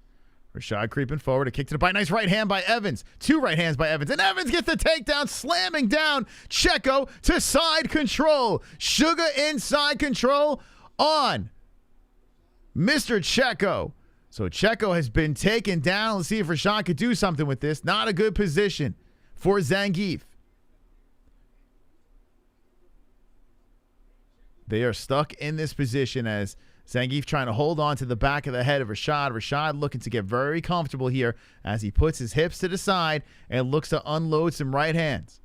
Rashad creeping forward, a kick to the body. Nice right hand by Evans. 2 right hands by Evans, and Evans gets the takedown, slamming down Checco to side control. Sugar inside control on Mr. Checco. So Checco has been taken down. Let's see if Rashad could do something with this. Not a good position for Zangief. They are stuck in this position as Zangief trying to hold on to the back of the head of Rashad. Rashad looking to get very comfortable here as he puts his hips to the side and looks to unload some right hands.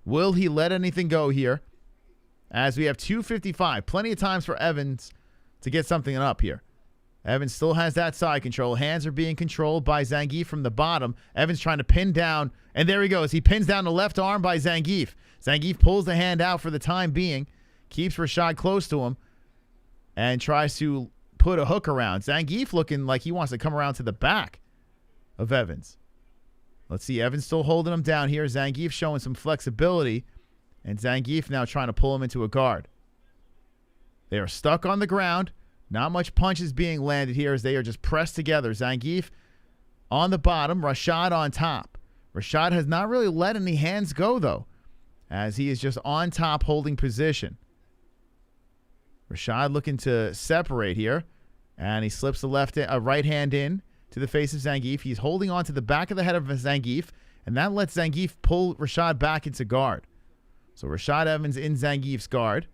Will he let anything go here? As we have 2:55. Plenty of times for Evans to get something up here. Evans still has that side control. Hands are being controlled by Zangief from the bottom. Evans trying to pin down, and there he goes. He pins down the left arm by Zangief. Zangief pulls the hand out for the time being, keeps Rashad close to him, and tries to put a hook around. Zangief looking like he wants to come around to the back. of Evans. Let's see. Evans still holding him down here. Zangief showing some flexibility. And Zangief now trying to pull him into a guard. They are stuck on the ground. Not much punches being landed here as they are just pressed together. Zangief on the bottom. Rashad on top. Rashad has not really let any hands go, though, as he is just on top holding position. Rashad looking to separate here. And he slips the right hand in to the face of Zangief. He's holding on to the back of the head of Zangief. And that lets Zangief pull Rashad back into guard. So Rashad Evans in Zangief's guard.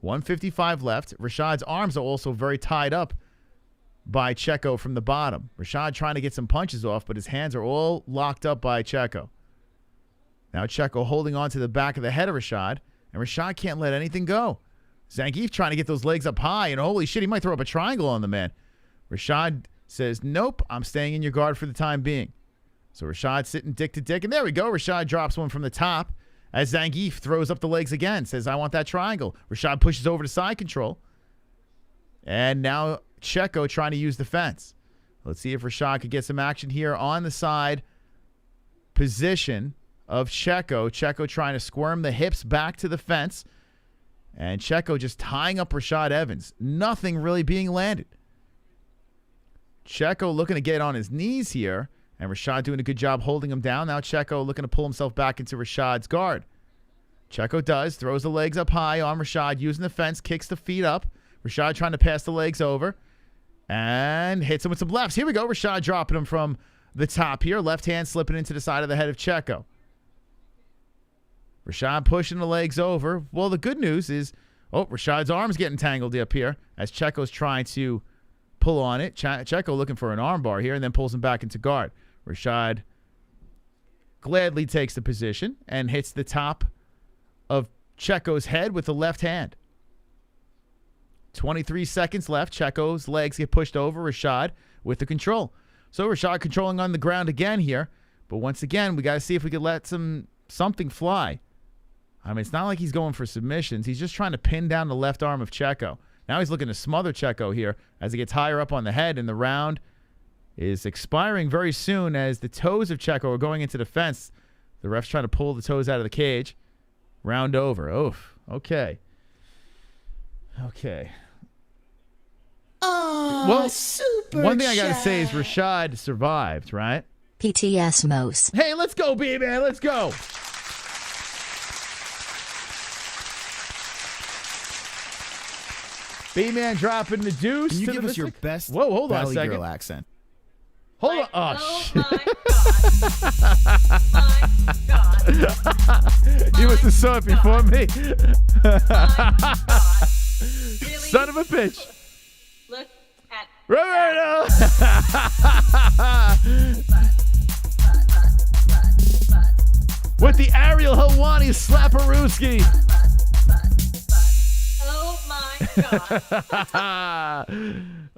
155 left. Rashad's arms are also very tied up by Checco from the bottom. Rashad trying to get some punches off, but his hands are all locked up by Checco. Now Checco holding on to the back of the head of Rashad, and Rashad can't let anything go. Zangief trying to get those legs up high, and holy shit, he might throw up a triangle on the man. Rashad says, nope, I'm staying in your guard for the time being. So Rashad sitting dick to dick, and there we go. Rashad drops one from the top. As Zangief throws up the legs again, says, I want that triangle. Rashad pushes over to side control. And now Checco trying to use the fence. Let's see if Rashad could get some action here on the side position of Checco. Checco trying to squirm the hips back to the fence. And Checco just tying up Rashad Evans. Nothing really being landed. Checco looking to get on his knees here. And Rashad doing a good job holding him down. Now Checco looking to pull himself back into Rashad's guard. Checco does. Throws the legs up high on Rashad. Using the fence. Kicks the feet up. Rashad trying to pass the legs over. And hits him with some lefts. Here we go. Rashad dropping him from the top here. Left hand slipping into the side of the head of Checco. Rashad pushing the legs over. Well, the good news is, Rashad's arm's getting tangled up here as Checco's trying to pull on it. Checco looking for an arm bar here and then pulls him back into guard. Rashad gladly takes the position and hits the top of Checco's head with the left hand. 23 seconds left. Checco's legs get pushed over. Rashad with the control. So Rashad controlling on the ground again here. But once again, we got to see if we could let something fly. I mean, it's not like he's going for submissions. He's just trying to pin down the left arm of Checco. Now he's looking to smother Checco here as he gets higher up on the head, and the round is expiring very soon as the toes of Checco are going into the fence. The ref's trying to pull the toes out of the cage. Round over. Oof. Okay. Okay. Oh, well, super one thing I got to chat. say is Rashad survived, right? PTS Mos. Hey, let's go, B-Man. Let's go. B-Man dropping the deuce. Can you to give the us your mystic? best Whoa, hold on a Valley second. Girl accent? Hold on. Oh, shit. My God. You must have saw it before me. Really? Son of a bitch. Look at Roberto. With the Ariel Helwani Slapperooski. Oh my God.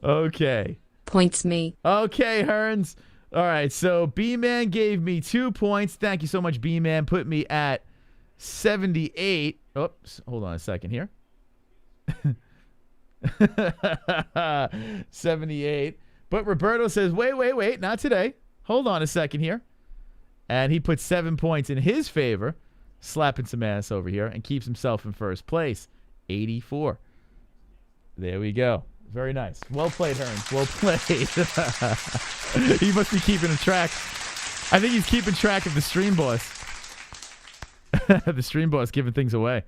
Okay. Points me. Okay, Hearns. All right, so B-Man gave me 2 points. Thank you so much, B-Man. Put me at 78. Oops, hold on a second here. 78. But Roberto says, wait, not today. Hold on a second here. And he puts 7 points in his favor, slapping some ass over here, and keeps himself in first place. 84. There we go. Very nice. Well played, Hearns. Well played. He must be keeping a track. I think he's keeping track of the stream boss. The stream boss giving things away.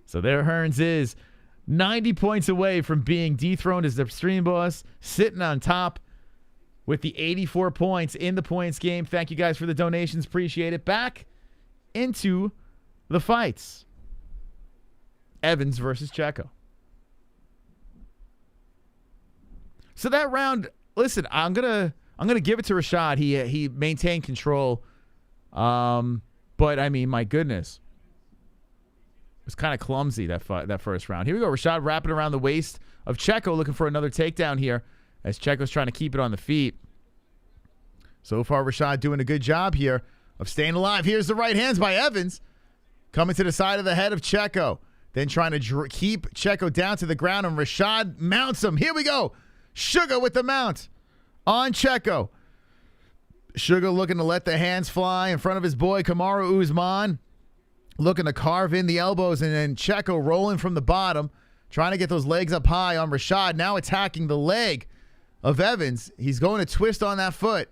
So there Hearns is 90 points away from being dethroned as the stream boss, sitting on top with the 84 points in the points game. Thank you guys for the donations. Appreciate it. Back into the fights. Evans versus Checco. So that round, listen, I'm gonna give it to Rashad. He maintained control, but I mean, my goodness, it was kind of clumsy that first round. Here we go, Rashad wrapping around the waist of Checco, looking for another takedown here as Checco's trying to keep it on the feet. So far, Rashad doing a good job here of staying alive. Here's the right hands by Evans, coming to the side of the head of Checco, then trying to keep Checco down to the ground, and Rashad mounts him. Here we go. Sugar with the mount on Checco. Sugar looking to let the hands fly in front of his boy Kamaru Usman. Looking to carve in the elbows, and then Checco rolling from the bottom, trying to get those legs up high on Rashad. Now attacking the leg of Evans. He's going to twist on that foot.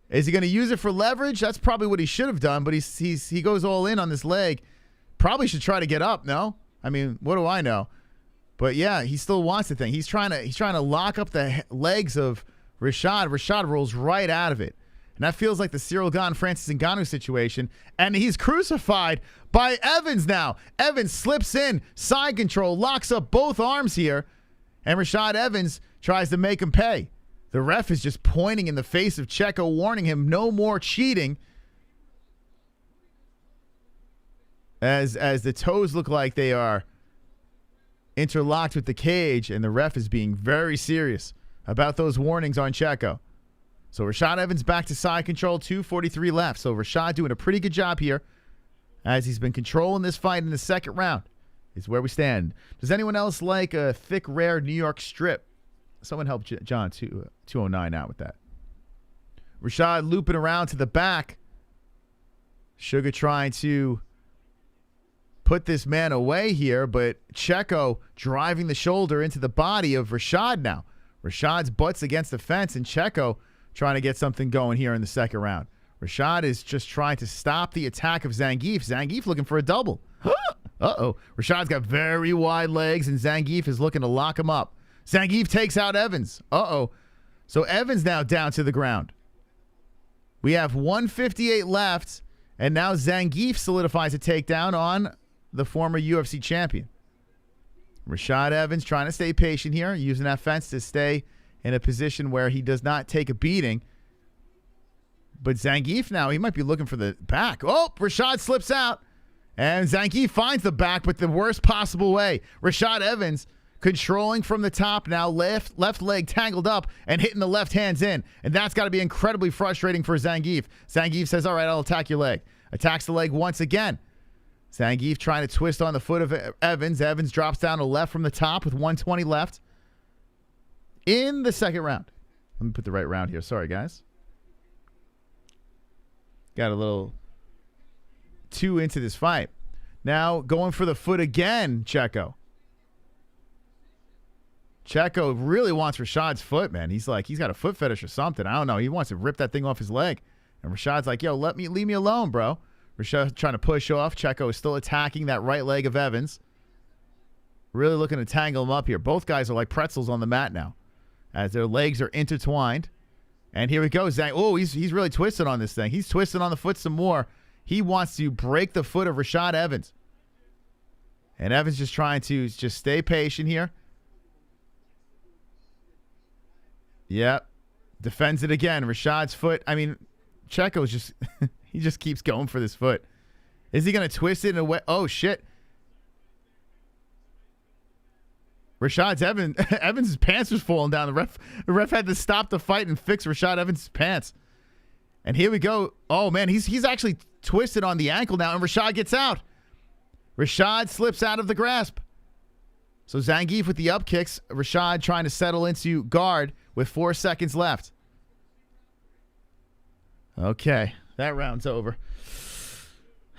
Is he going to use it for leverage? That's probably what he should have done, but he goes all in on this leg. Probably should try to get up, no? I mean, what do I know? But yeah, he still wants the thing. He's trying to lock up the legs of Rashad. Rashad rolls right out of it. And that feels like the Cyril Gane, Francis Ngannou situation. And he's crucified by Evans now. Evans slips in, side control, locks up both arms here. And Rashad Evans tries to make him pay. The ref is just pointing in the face of Checco, warning him no more cheating. As the toes look like they are interlocked with the cage, and the ref is being very serious about those warnings on Checco. So Rashad Evans back to side control, 2:43 left. So Rashad doing a pretty good job here as he's been controlling this fight in the second round is where we stand. Does anyone else like a thick, rare New York strip? Someone help John 209 out with that. Rashad looping around to the back. Sugar trying to put this man away here, but Checco driving the shoulder into the body of Rashad now. Rashad's butt's against the fence, and Checco trying to get something going here in the second round. Rashad is just trying to stop the attack of Zangief. Zangief looking for a double. Uh-oh. Rashad's got very wide legs, and Zangief is looking to lock him up. Zangief takes out Evans. Uh-oh. So Evans now down to the ground. We have 158 left, and now Zangief solidifies a takedown on the former UFC champion. Rashad Evans trying to stay patient here, using that fence to stay in a position where he does not take a beating. But Zangief now, he might be looking for the back. Oh, Rashad slips out. And Zangief finds the back, but the worst possible way. Rashad Evans controlling from the top now, left leg tangled up and hitting the left hands in. And that's got to be incredibly frustrating for Zangief. Zangief says, all right, I'll attack your leg. Attacks the leg once again. Zangief trying to twist on the foot of Evans. Evans drops down to left from the top with 120 left in the second round. Let me put the right round here. Sorry, guys. Got a little too into this fight. Now going for the foot again, Checco. Checco really wants Rashad's foot, man. He's like, he's got a foot fetish or something. I don't know. He wants to rip that thing off his leg. And Rashad's like, yo, leave me alone, bro. Rashad trying to push off. Checco is still attacking that right leg of Evans. Really looking to tangle him up here. Both guys are like pretzels on the mat now as their legs are intertwined. And here we go. Zang. Oh, he's really twisted on this thing. He's twisting on the foot some more. He wants to break the foot of Rashad Evans. And Evans just trying to just stay patient here. Yep. Defends it again. Rashad's foot. I mean, Checco's just... he just keeps going for this foot. Is he going to twist it in a way? Oh, shit. Rashad's Evans' pants was falling down. The ref had to stop the fight and fix Rashad Evans' pants. And here we go. Oh, man, he's actually twisted on the ankle now, and Rashad gets out. Rashad slips out of the grasp. So Zangief with the up kicks. Rashad trying to settle into guard with 4 seconds left. Okay, that round's over.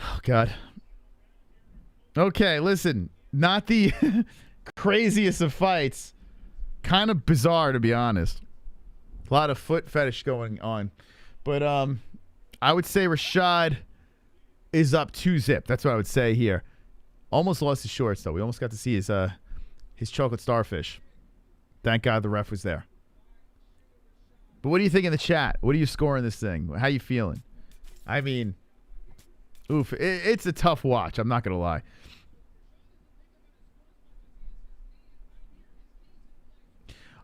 Oh, God. Okay, listen. Not the craziest of fights. Kind of bizarre, to be honest. A lot of foot fetish going on. But I would say Rashad is up 2-zip. That's what I would say here. Almost lost his shorts, though. We almost got to see his chocolate starfish. Thank God the ref was there. But what do you think in the chat? What are you scoring this thing? How you feeling? I mean, oof, it's a tough watch. I'm not going to lie.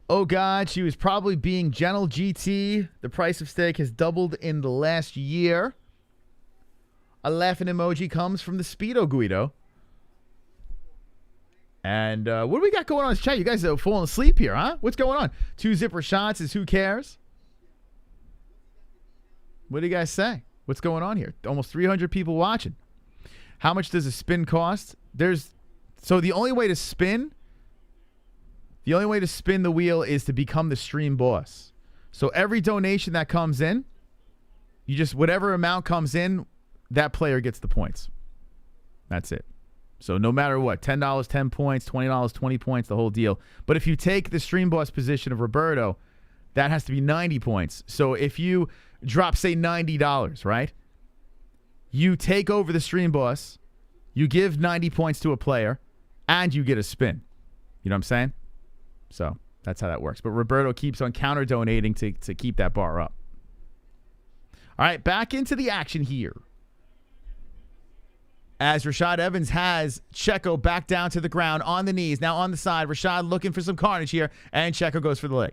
Oh, God, she was probably being gentle, GT. The price of steak has doubled in the last year. A laughing emoji comes from the Speedo Guido. And what do we got going on in this chat? You guys are falling asleep here, huh? What's going on? 2-zipper shots is who cares? What do you guys say? What's going on here? Almost 300 people watching. How much does a spin cost? So the only way to spin the wheel is to become the stream boss. So every donation that comes in, You just, whatever amount comes in, that player gets the points. That's it. So no matter what, $10, 10 points, $20, 20 points, the whole deal. But if you take the stream boss position of Roberto, that has to be 90 points. So if you drop, say, $90, right? You take over the stream boss, you give 90 points to a player, and you get a spin. You know what I'm saying? So that's how that works. But Roberto keeps on counter-donating to keep that bar up. All right, back into the action here. As Rashad Evans has Checco back down to the ground on the knees. Now on the side, Rashad looking for some carnage here, and Checco goes for the leg.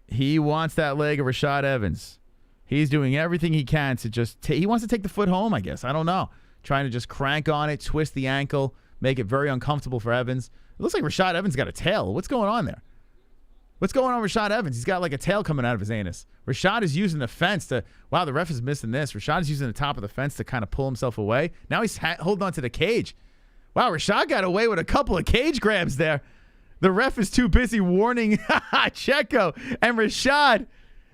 He wants that leg of Rashad Evans. He's doing everything he can to just he wants to take the foot home, I guess. I don't know. Trying to just crank on it, twist the ankle, make it very uncomfortable for Evans. It looks like Rashad Evans got a tail. What's going on there? What's going on with Rashad Evans? He's got like a tail coming out of his anus. Rashad is using the fence to, wow, the ref is missing this. Rashad is using the top of the fence to kind of pull himself away. Now he's holding on to the cage. Wow, Rashad got away with a couple of cage grabs there. The ref is too busy warning Checco. And Rashad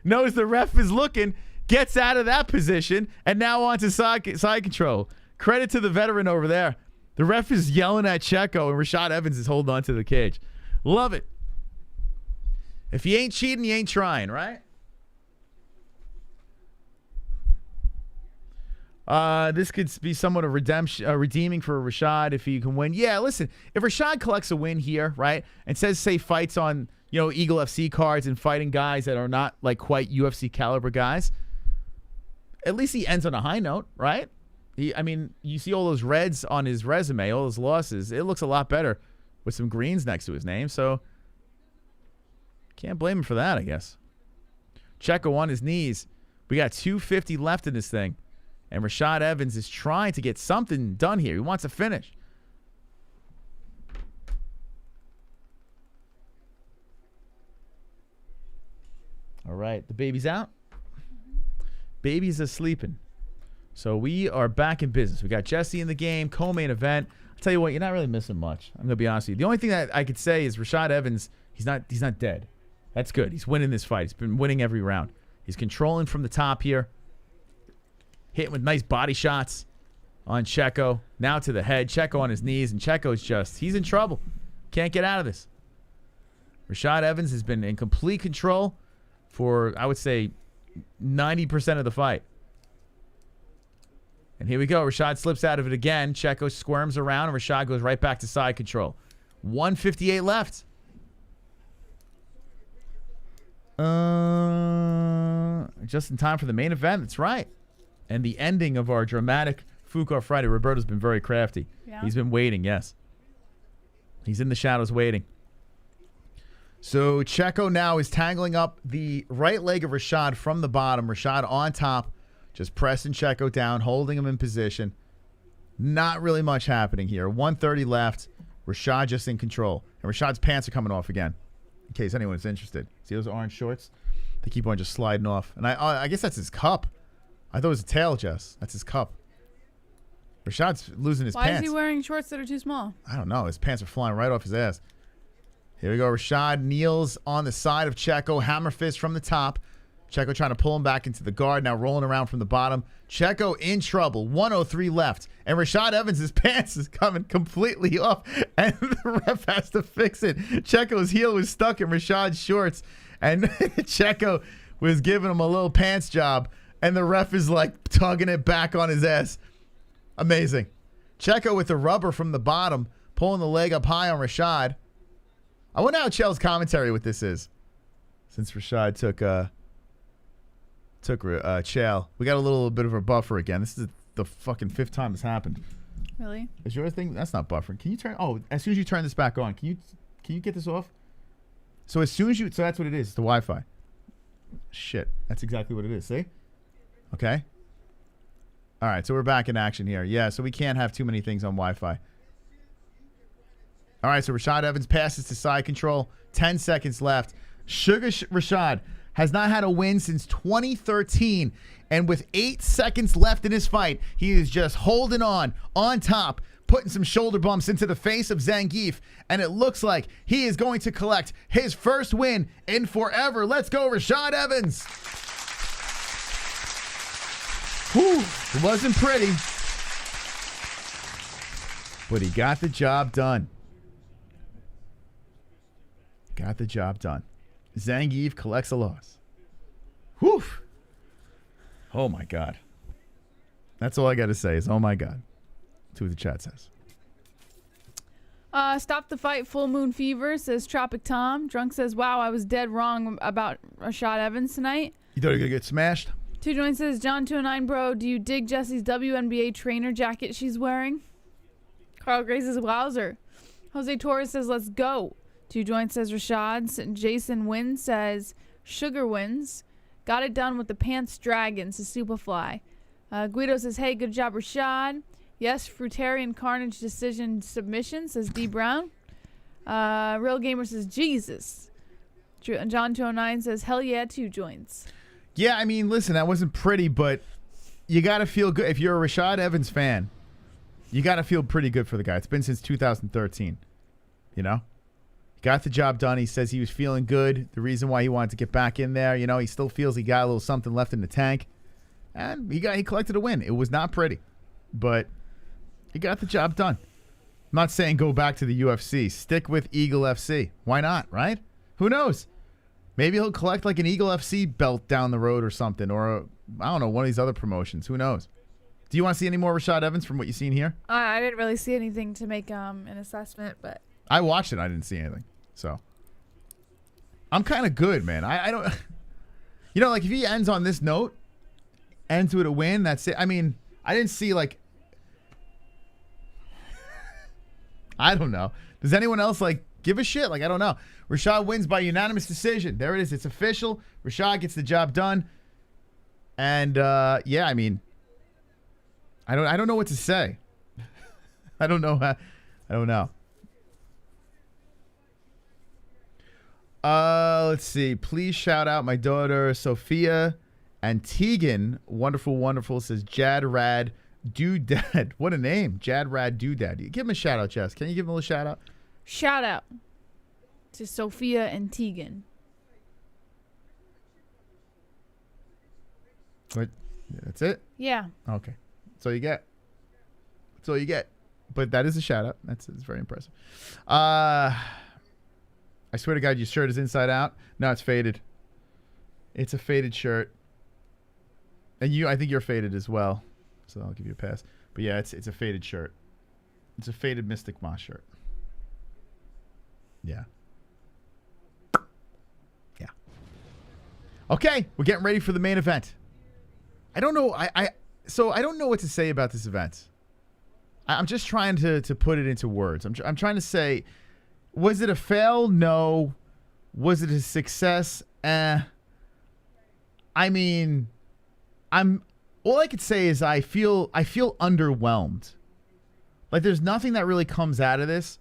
knows the ref is looking, gets out of that position, and now onto side control. Credit to the veteran over there. The ref is yelling at Checco, and Rashad Evans is holding on to the cage. Love it. If you ain't cheating, you ain't trying, right? This could be somewhat of redeeming for Rashad if he can win. Yeah, listen, if Rashad collects a win here, right, and say fights on, Eagle FC cards and fighting guys that are not like quite UFC caliber guys, at least he ends on a high note, right? You see all those reds on his resume, all those losses. It looks a lot better with some greens next to his name, so can't blame him for that, I guess. Checco on his knees. We got 250 left in this thing. And Rashad Evans is trying to get something done here. He wants a finish. All right, the baby's out. Baby's asleeping. So we are back in business. We got Jesse in the game, co-main event. I'll tell you what, you're not really missing much. I'm going to be honest with you. The only thing that I could say is Rashad Evans, he's not dead. That's good. He's winning this fight. He's been winning every round. He's controlling from the top here. Hitting with nice body shots on Checco. Now to the head. Checco on his knees. And Checco's he's in trouble. Can't get out of this. Rashad Evans has been in complete control for, I would say, 90% of the fight. And here we go. Rashad slips out of it again. Checco squirms around, and Rashad goes right back to side control. 158 left. Just in time for the main event. That's right. And the ending of our dramatic Fuko Friday. Roberto's been very crafty. Yeah. He's been waiting, yes. He's in the shadows waiting. So Checco now is tangling up the right leg of Rashad from the bottom. Rashad on top, just pressing Checco down, holding him in position. Not really much happening here. 130 left. Rashad just in control. And Rashad's pants are coming off again, in case anyone's interested. See those orange shorts? They keep on just sliding off. And I guess that's his cup. I thought it was a tail, Jess. That's his cup. Rashad's losing his pants. Why is he wearing shorts that are too small? I don't know. His pants are flying right off his ass. Here we go. Rashad kneels on the side of Checco. Hammer fist from the top. Checco trying to pull him back into the guard. Now rolling around from the bottom. Checco in trouble. 103 left. And Rashad Evans' pants is coming completely off. And the ref has to fix it. Checco's heel was stuck in Rashad's shorts. And Checco was giving him a little pants job. And the ref is like tugging it back on his ass. Amazing. Checco with the rubber from the bottom. Pulling the leg up high on Rashad. I wonder how Chell's commentary with this is. Since Rashad took Chell. We got a little bit of a buffer again. This is the fucking 5th time this happened. Really? Is your thing? That's not buffering. Can you turn? Oh, as soon as you turn this back on, can you get this off? So as soon as you, so that's what it is. It's the Wi-Fi. Shit, that's exactly what it is. See? Okay. All right, so we're back in action here. Yeah, so we can't have too many things on Wi-Fi. All right, so Rashad Evans passes to side control. 10 seconds left. Rashad has not had a win since 2013. And with 8 seconds left in his fight, he is just holding on top, putting some shoulder bumps into the face of Zangief. And it looks like he is going to collect his first win in forever. Let's go, Rashad Evans. Whew, it wasn't pretty. But he got the job done. Got the job done. Zangief collects a loss. Whew. Oh, my God. That's all I got to say is, oh, my God. That's what the chat says. Stop the fight, Full Moon Fever, says Tropic Tom. Drunk says, wow, I was dead wrong about Rashad Evans tonight. You thought you were going to get smashed? Two Joints says, John 209, bro, do you dig Jessie's WNBA trainer jacket she's wearing? Carl Gray says, wowzer. Jose Torres says, let's go. Two Joints says, Rashad. Jason Wynn says, Sugar wins. Got it done with the Pants Dragons, says Superfly. Guido says, hey, good job, Rashad. Yes, Fruitarian Carnage decision submission, says D. Brown. Real Gamer says, Jesus. John 209 says, hell yeah, Two Joints. Yeah, I mean, listen, that wasn't pretty, but you got to feel good. If you're a Rashad Evans fan, you got to feel pretty good for the guy. It's been since 2013, you know? Got the job done. He says he was feeling good. The reason why he wanted to get back in there, you know, he still feels he got a little something left in the tank. And he collected a win. It was not pretty, but he got the job done. I'm not saying go back to the UFC. Stick with Eagle FC. Why not, right? Who knows? Maybe he'll collect like an Eagle FC belt down the road or something, or I don't know, one of these other promotions. Who knows? Do you want to see any more Rashad Evans from what you've seen here? I didn't really see anything to make an assessment, but I watched it. I didn't see anything. So I'm kind of good, man. I don't, you know, like if he ends on this note, ends with a win, that's it. I mean, I didn't see like, I don't know. Does anyone else like give a shit? Like, I don't know. Rashad wins by unanimous decision. There it is. It's official. Rashad gets the job done. And yeah, I mean, I don't know what to say. I don't know. I don't know. Let's see. Please shout out my daughter Sophia and Tegan. Wonderful, wonderful. Says Jad Rad Doodad. What a name. Jad Rad Doodad. Give him a shout out, Jess. Can you give him a little shout out? shout out to Sophia and Tegan. What? That's it? Yeah. Okay. That's all you get. That's all you get. But that is a shout out. That's very impressive. I swear to God, your shirt is inside out. No, it's faded. It's a faded shirt. And I think you're faded as well. So I'll give you a pass. But yeah, it's a faded shirt. It's a faded Mystic Moss shirt. Yeah. Yeah. Okay, we're getting ready for the main event. I don't know. So I don't know what to say about this event. I'm just trying to put it into words. I'm trying to say, was it a fail? No. Was it a success? I mean, all I could say is I feel underwhelmed. Like there's nothing that really comes out of this.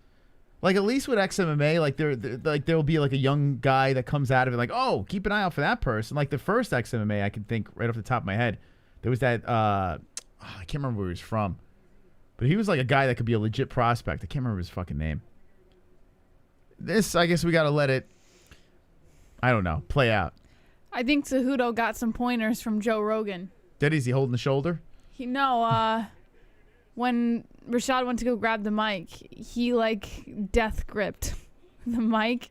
Like at least with XMMA, like there'll be like a young guy that comes out of it like, oh, keep an eye out for that person. Like the first XMMA, I can think right off the top of my head, there was that I can't remember where he was from, but he was like a guy that could be a legit prospect. I can't remember his fucking name. This, I guess we got to let it, I don't know, play out. I think Cejudo got some pointers from Joe Rogan. Is he holding the shoulder? When Rashad went to go grab the mic, he like death gripped the mic.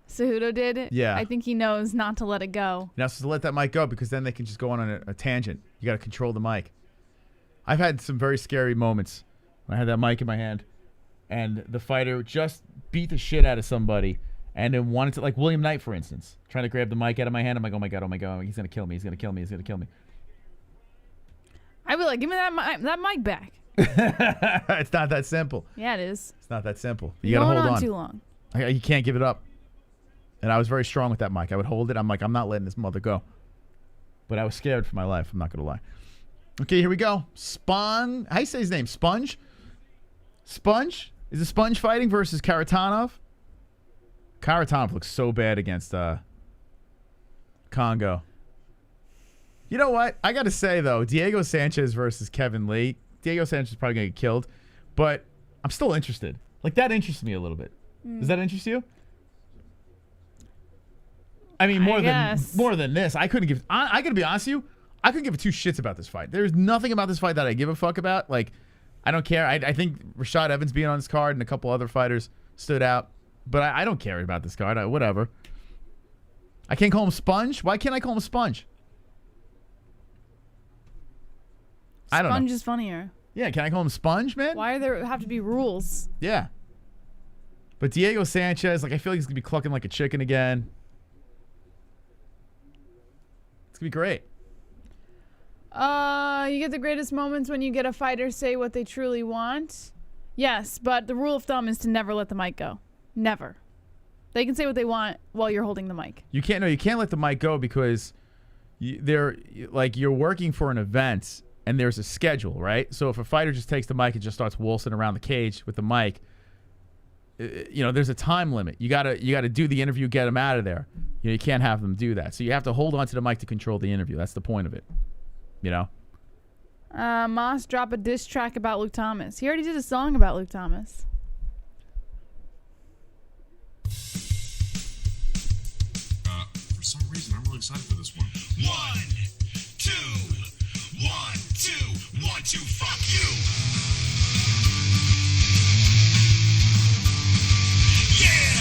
Cejudo did. Yeah. I think he knows not to let it go. You're not supposed to let that mic go because then they can just go on a tangent. You got to control the mic. I've had some very scary moments when I had that mic in my hand and the fighter just beat the shit out of somebody and then wanted to, like William Knight, for instance, trying to grab the mic out of my hand. I'm like, oh my God, he's going to kill me. He's going to kill me. He's going to kill me. I'd be like, give me that mic back. It's not that simple. Yeah, it is. It's not that simple. You got to hold on. Too long. You can't give it up. And I was very strong with that mic. I would hold it. I'm like, I'm not letting this mother go. But I was scared for my life. I'm not going to lie. Okay, here we go. Spong. How do you say his name? Sponge? Sponge? Is it Sponge fighting versus Kharitonov? Kharitonov looks so bad against Congo. You know what? I got to say, though, Diego Sanchez versus Kevin Lee. Diego Sanchez is probably going to get killed. But I'm still interested. Like, that interests me a little bit. Does that interest you? I mean, more than this. I couldn't give. I got to be honest with you. I couldn't give two shits about this fight. There's nothing about this fight that I give a fuck about. Like, I don't care. I think Rashad Evans being on this card and a couple other fighters stood out. But I don't care about this card. Whatever. I can't call him Sponge? Why can't I call him Sponge? I don't know. Sponge is funnier. Yeah, can I call him Sponge, man? Why there have to be rules? Yeah. But Diego Sanchez, like, I feel like he's going to be clucking like a chicken again. It's going to be great. You get the greatest moments when you get a fighter say what they truly want. Yes, but the rule of thumb is to never let the mic go. Never. They can say what they want while you're holding the mic. You can't let the mic go because you're working for an event and there's a schedule, right? So if a fighter just takes the mic and just starts waltzing around the cage with the mic, there's a time limit. You gotta do the interview, get them out of there. You can't have them do that. So you have to hold on to the mic to control the interview. That's the point of it. Moss drop a diss track about Luke Thomas. He already did a song about Luke Thomas. For some reason, I'm really excited for this one. 1, 2, 1, 2, 1, 2, fuck you! Yeah!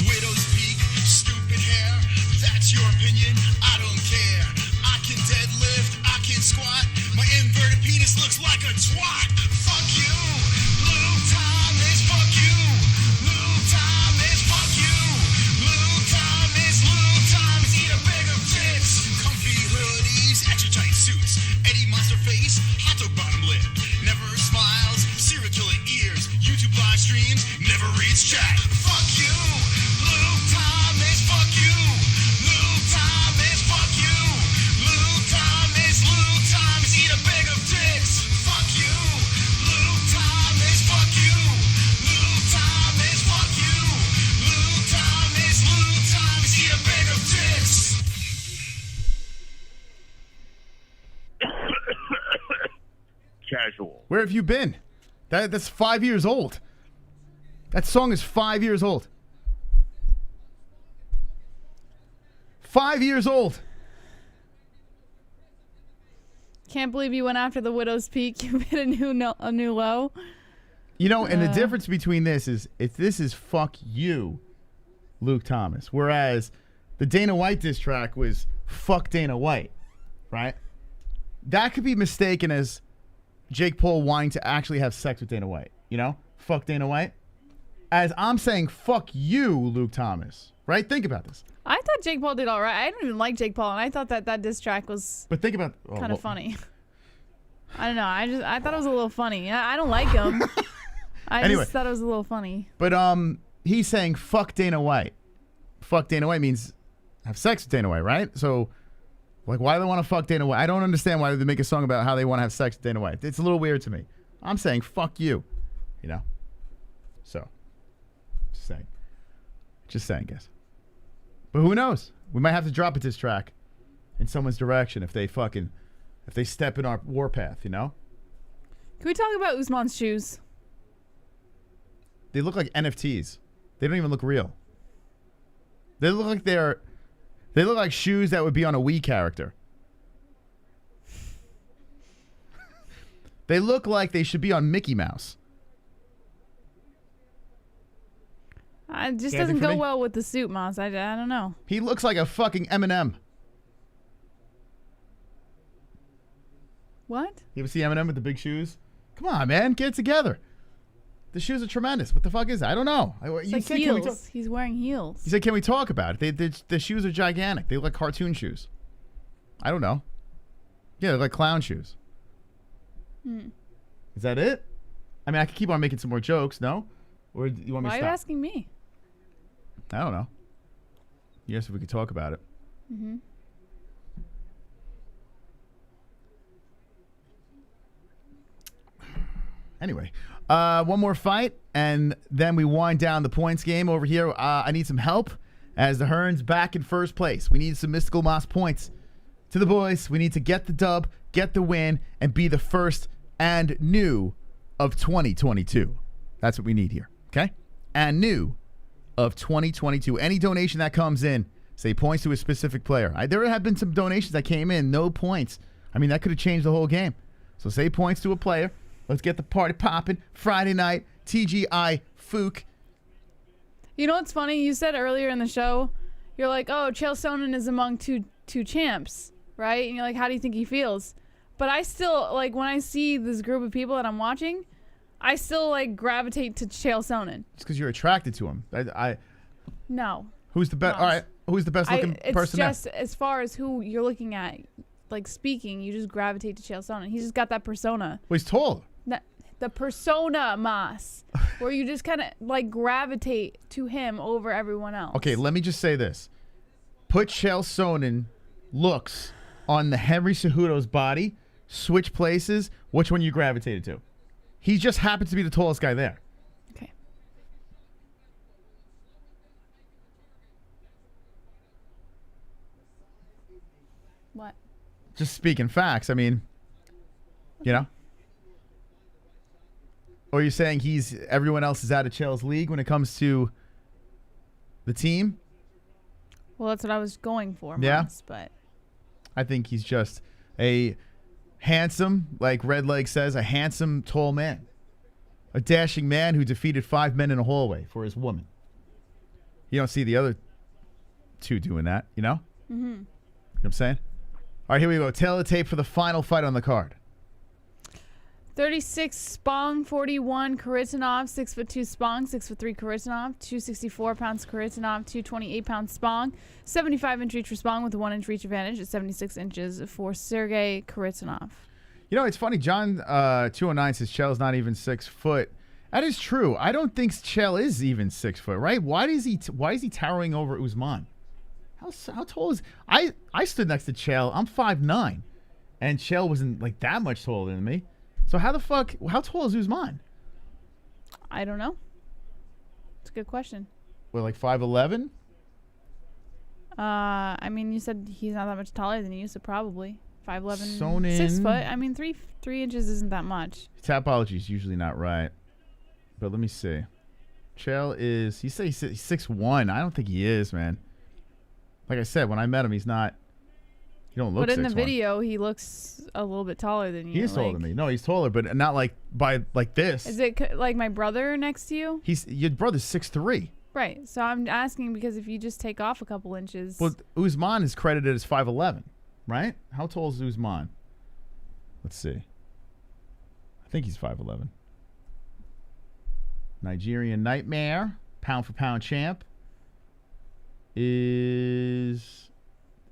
Widow's peak, stupid hair, that's your opinion, I don't care. I can deadlift, I can squat, my inverted penis looks like a twat. Fuck you, Luke Thomas, fuck you. Luke Thomas, fuck you. Luke Thomas, eat a bag of tits. Comfy hoodies, extra tight suits. Eddie Monster face, hot dog bottom lip. Never smiles, serial killer ears. YouTube live streams, never reads chat. Fuck you, Luke Thomas, fuck you. Luke Thomas, fuck you. Luke Thomas, eat a bag of tits. Fuck you, Luke Thomas, fuck you. Luke Thomas, fuck you. Luke Thomas, eat a bag of tits. Casual. Where have you been? That's 5 years old. That song is 5 years old. 5 years old. Can't believe you went after the widow's peak. You hit a new low. And the difference between this is this is fuck you, Luke Thomas. Whereas the Dana White diss track was fuck Dana White, right? That could be mistaken as Jake Paul wanting to actually have sex with Dana White. Fuck Dana White. As I'm saying fuck you, Luke Thomas, right? Think about this. I thought Jake Paul did all right. I didn't even like Jake Paul, and I thought that diss track was But think about kind of funny. I don't know. I thought it was a little funny. I don't like him. I Anyway. just thought it was a little funny. But he's saying fuck Dana White. Fuck Dana White means have sex with Dana White, right? So, like, why do they want to fuck Dana White? I don't understand why they make a song about how they want to have sex with Dana White. It's a little weird to me. I'm saying fuck you, So, just saying, guys. But who knows? We might have to drop a diss track in someone's direction if they step in our warpath, Can we talk about Usman's shoes? They look like NFTs. They don't even look real. They look like shoes that would be on a Wii character. They look like they should be on Mickey Mouse. It just doesn't go well with the suit, Moss. I don't know. He looks like a fucking Eminem. What? You ever see Eminem with the big shoes? Come on, man. Get it together. The shoes are tremendous. What the fuck is that? I don't know. It's like heels. He's wearing heels. He said, can we talk about it? The shoes are gigantic. They look like cartoon shoes. I don't know. Yeah, they're like clown shoes. Is that it? I mean, I could keep on making some more jokes, no? Or do you want me to stop? Why are you asking me? I don't know. Yes, if we could talk about it. Mm-hmm. Anyway, one more fight, and then we wind down the points game over here. I need some help as the Hearn's back in first place. We need some Mystical Moss points to the boys. We need to get the dub, get the win, and be the first and new of 2022. That's what we need here, okay? And new of 2022. Any donation that comes in Say points to a specific player. There have been some donations that came in, no points. I mean, that could have changed the whole game. So say points to a player. Let's get the party popping. Friday night, TGI Fook. You know what's funny? You said earlier in the show, you're like, oh, Chael Sonnen is among two champs, right? And you're like, how do you think he feels? But I still, like, when I see this group of people that I'm watching, I still, like, gravitate to Chael Sonnen. It's because you're attracted to him. No. Who's the best? All right. Who's the best looking person? It's just as far as who you're looking at, like, speaking, you just gravitate to Chael Sonnen. He's just got that persona. Well, he's tall. The persona, Mas, where you just kind of, like, gravitate to him over everyone else. Okay, let me just say this. Put Chael Sonnen looks on the Henry Cejudo's body, switch places, which one you gravitated to? He just happens to be the tallest guy there. Okay. What? Just speaking facts. I mean, you know? Or you're saying everyone else is out of Chael's league when it comes to the team? Well, that's what I was going for, yeah. Mas, but I think he's just a handsome, like Redleg says, a handsome, tall man. A dashing man who defeated 5 men in a hallway for his woman. You don't see the other two doing that, you know? Mm-hmm. You know what I'm saying? All right, here we go. Tail of the tape for the final fight on the card. 36 Spong, 41 Kharitonov, 6'2" Spong, 6'3" Kharitonov, 264 pounds Kharitonov, 228 pounds Spong, 75-inch reach for Spong with a 1-inch reach advantage at 76 inches for Sergei Kharitonov. You know, it's funny. John 209 says Chael's not even 6 foot. That is true. I don't think Chael is even 6 foot, right? Why is he towering over Usman? How tall is I stood next to Chael. I'm 5'9", and Chael wasn't like that much taller than me. So how tall is Usman? I don't know. It's a good question. Well, like 5'11"? I mean, you said he's not that much taller than you, so probably 5'11", Sonnen. 6 foot. I mean, three inches isn't that much. Tapology is usually not right, but let me see. Chael is he's 6'1". I don't think he is, man. Like I said, when I met him, he's not. He don't look. But in the 6'1". video, he looks a little bit taller than you. He is taller than me. No, he's taller, but not like like this. Is it like my brother next to you? Your brother's 6'3". Right. So I'm asking because if you just take off a couple inches. Well, Usman is credited as 5'11", right? How tall is Usman? Let's see. I think he's 5'11". Nigerian Nightmare, pound for pound champ, is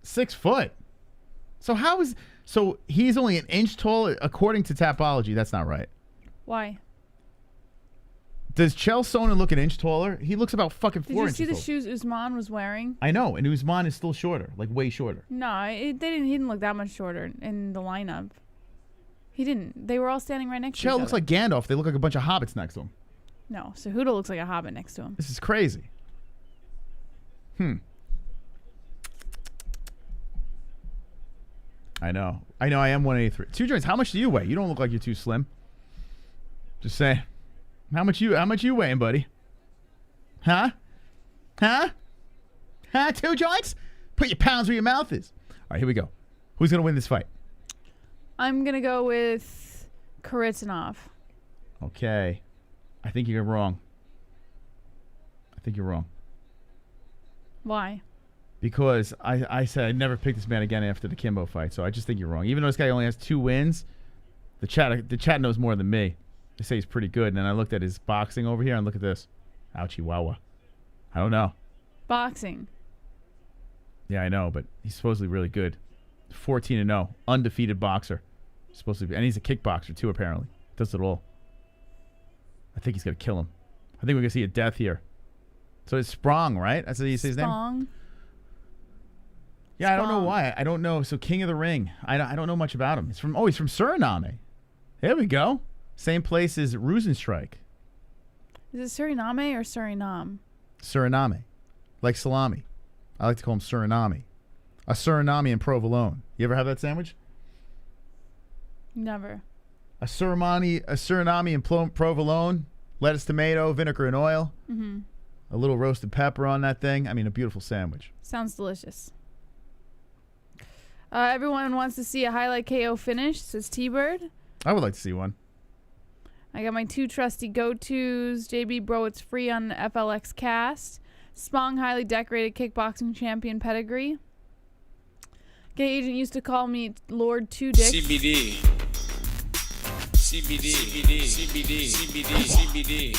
6 foot. So he's only an inch tall according to Tapology. That's not right. Why? Does Chael Sonnen look an inch taller? He looks about fucking 4 inches. Did you see the taller. shoes Usman was wearing? I know, and Usman is still shorter, like way shorter. No, he didn't look that much shorter in the lineup. He didn't. They were all standing right next to each Chael other. looks like Gandalf. They look like a bunch of hobbits next to him. No, Cejudo looks like a hobbit next to him. This is crazy. I know. I am 183. 2 joints. How much do you weigh? You don't look like you're too slim. Just saying. How much you weighing, buddy? Huh? 2 joints? Put your pounds where your mouth is. All right, here we go. Who's gonna win this fight? I'm gonna go with Kharitonov. Okay. I think you're wrong. Why? Because I said I'd never pick this man again after the Kimbo fight, so I just think you're wrong. Even though this guy only has 2 wins, the chat knows more than me. They say he's pretty good, and then I looked at his boxing over here, and look at this. Ouchie wawa. I don't know. Boxing. Yeah, I know, but he's supposedly really good. 14-0, undefeated boxer. Supposed to be, and he's a kickboxer too, apparently. Does it all. I think he's gonna kill him. I think we're gonna see a death here. So it's Spong, right? That's how you say his name. Spong. Yeah, I don't know why. I don't know. So King of the Ring. I don't know much about him. He's from Suriname. There we go. Same place as Rosenstrike. Is it Suriname or Suriname? Suriname. Like salami. I like to call him Suriname. A Suriname and provolone. You ever have that sandwich? Never. A Suriname and provolone, lettuce, tomato, vinegar, and oil. Mm-hmm. A little roasted pepper on that thing. I mean, a beautiful sandwich. Sounds delicious. Everyone wants to see a highlight KO finish, says T-Bird. I would like to see one. I got my 2 trusty go-tos. JB Bro, it's free on FLX Cast. Spong, highly decorated kickboxing champion pedigree. Gay agent used to call me Lord Two Dicks. CBD. CBD. CBD. CBD. CBD. CBD.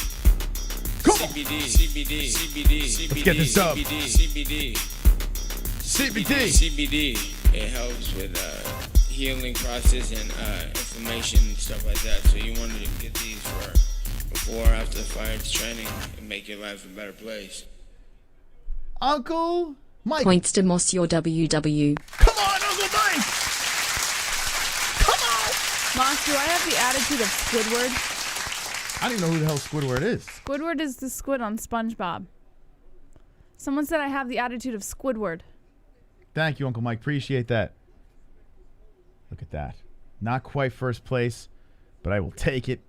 CBD. CBD. CBD. Let's get this up. CBD. CBD. CBD. It helps with healing process and inflammation and stuff like that. So you want to get these for before or after the fight training and make your life a better place. Uncle Mike. Points to Moss your WW. Come on, Uncle Mike. Come on. Moss, do I have the attitude of Squidward? I don't even know who the hell Squidward is. Squidward is the squid on SpongeBob. Someone said I have the attitude of Squidward. Thank you, Uncle Mike. Appreciate that. Look at that. Not quite first place, but I will take it.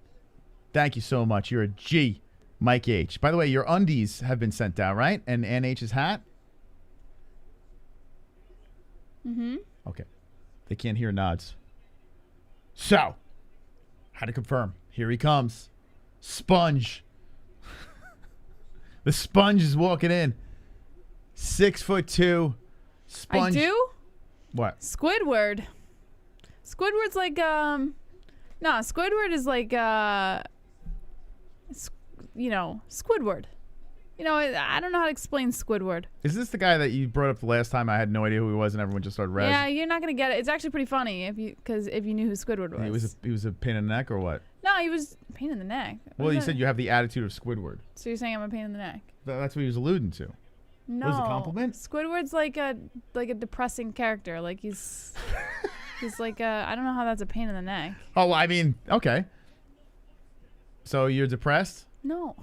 Thank you so much. You're a G, Mike H. By the way, your undies have been sent down, right? And NH's hat? Mm-hmm. Okay. They can't hear nods. So, how to confirm. Here he comes. Sponge. The sponge is walking in. 6'2". Sponge. I do? What? Squidward. Squidward's like, no, Squidward is like, Squidward. You know, I don't know how to explain Squidward. Is this the guy that you brought up the last time? I had no idea who he was, and everyone just started razzing. Yeah, you're not gonna get it. It's actually pretty funny if you knew who Squidward was. He was a pain in the neck, or what? No, he was a pain in the neck. Well, you said you have the attitude of Squidward. So you're saying I'm a pain in the neck? That's what he was alluding to. No. Was it a compliment? Squidward's like a depressing character. Like he's like I don't know how that's a pain in the neck. Oh, well, I mean, okay. So you're depressed? No.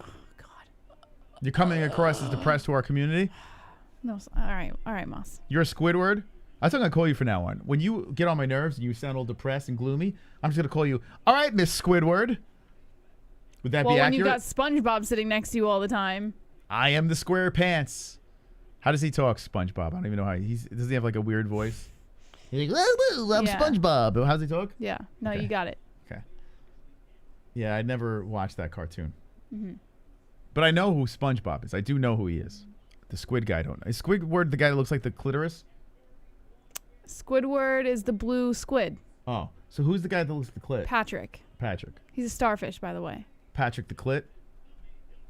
You're coming across as depressed to our community? No. All right, Moss. You're a Squidward? That's what I'm going to call you from now on. When you get on my nerves and you sound all depressed and gloomy, I'm just going to call you, all right, Miss Squidward. Would that be accurate? Well, when you got SpongeBob sitting next to you all the time. I am the square pants. How does he talk, SpongeBob? I don't even know how does he have like a weird voice? He's like, whoa, I'm SpongeBob. How's he talk? Yeah. No, okay. You got it. Okay. Yeah, I never watched that cartoon. Mm-hmm. But I know who SpongeBob is. I do know who he is. The squid guy, I don't know. Is Squidward the guy that looks like the clitoris? Squidward is the blue squid. Oh. So who's the guy that looks like the clit? Patrick. He's a starfish, by the way. Patrick the clit?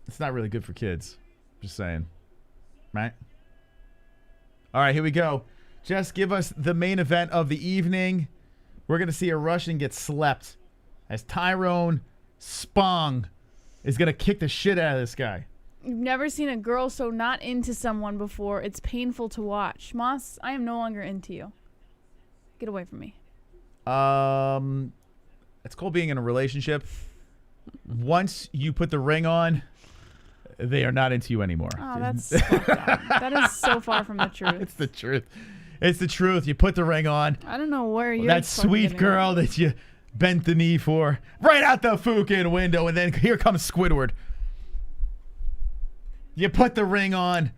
It's not really good for kids. Just saying. Right? All right, here we go. Just give us the main event of the evening. We're going to see a Russian get slept as Tyrone Spong is going to kick the shit out of this guy. You've never seen a girl so not into someone before. It's painful to watch. Moss, I am no longer into you. Get away from me. It's called being in a relationship. Once you put the ring on, they are not into you anymore. Oh, that's fucked up. That is so far from the truth. It's the truth. It's the truth. You put the ring on. I don't know where you're. That sweet girl that you bent the knee for, right out the fucking window, and then here comes Squidward. You put the ring on.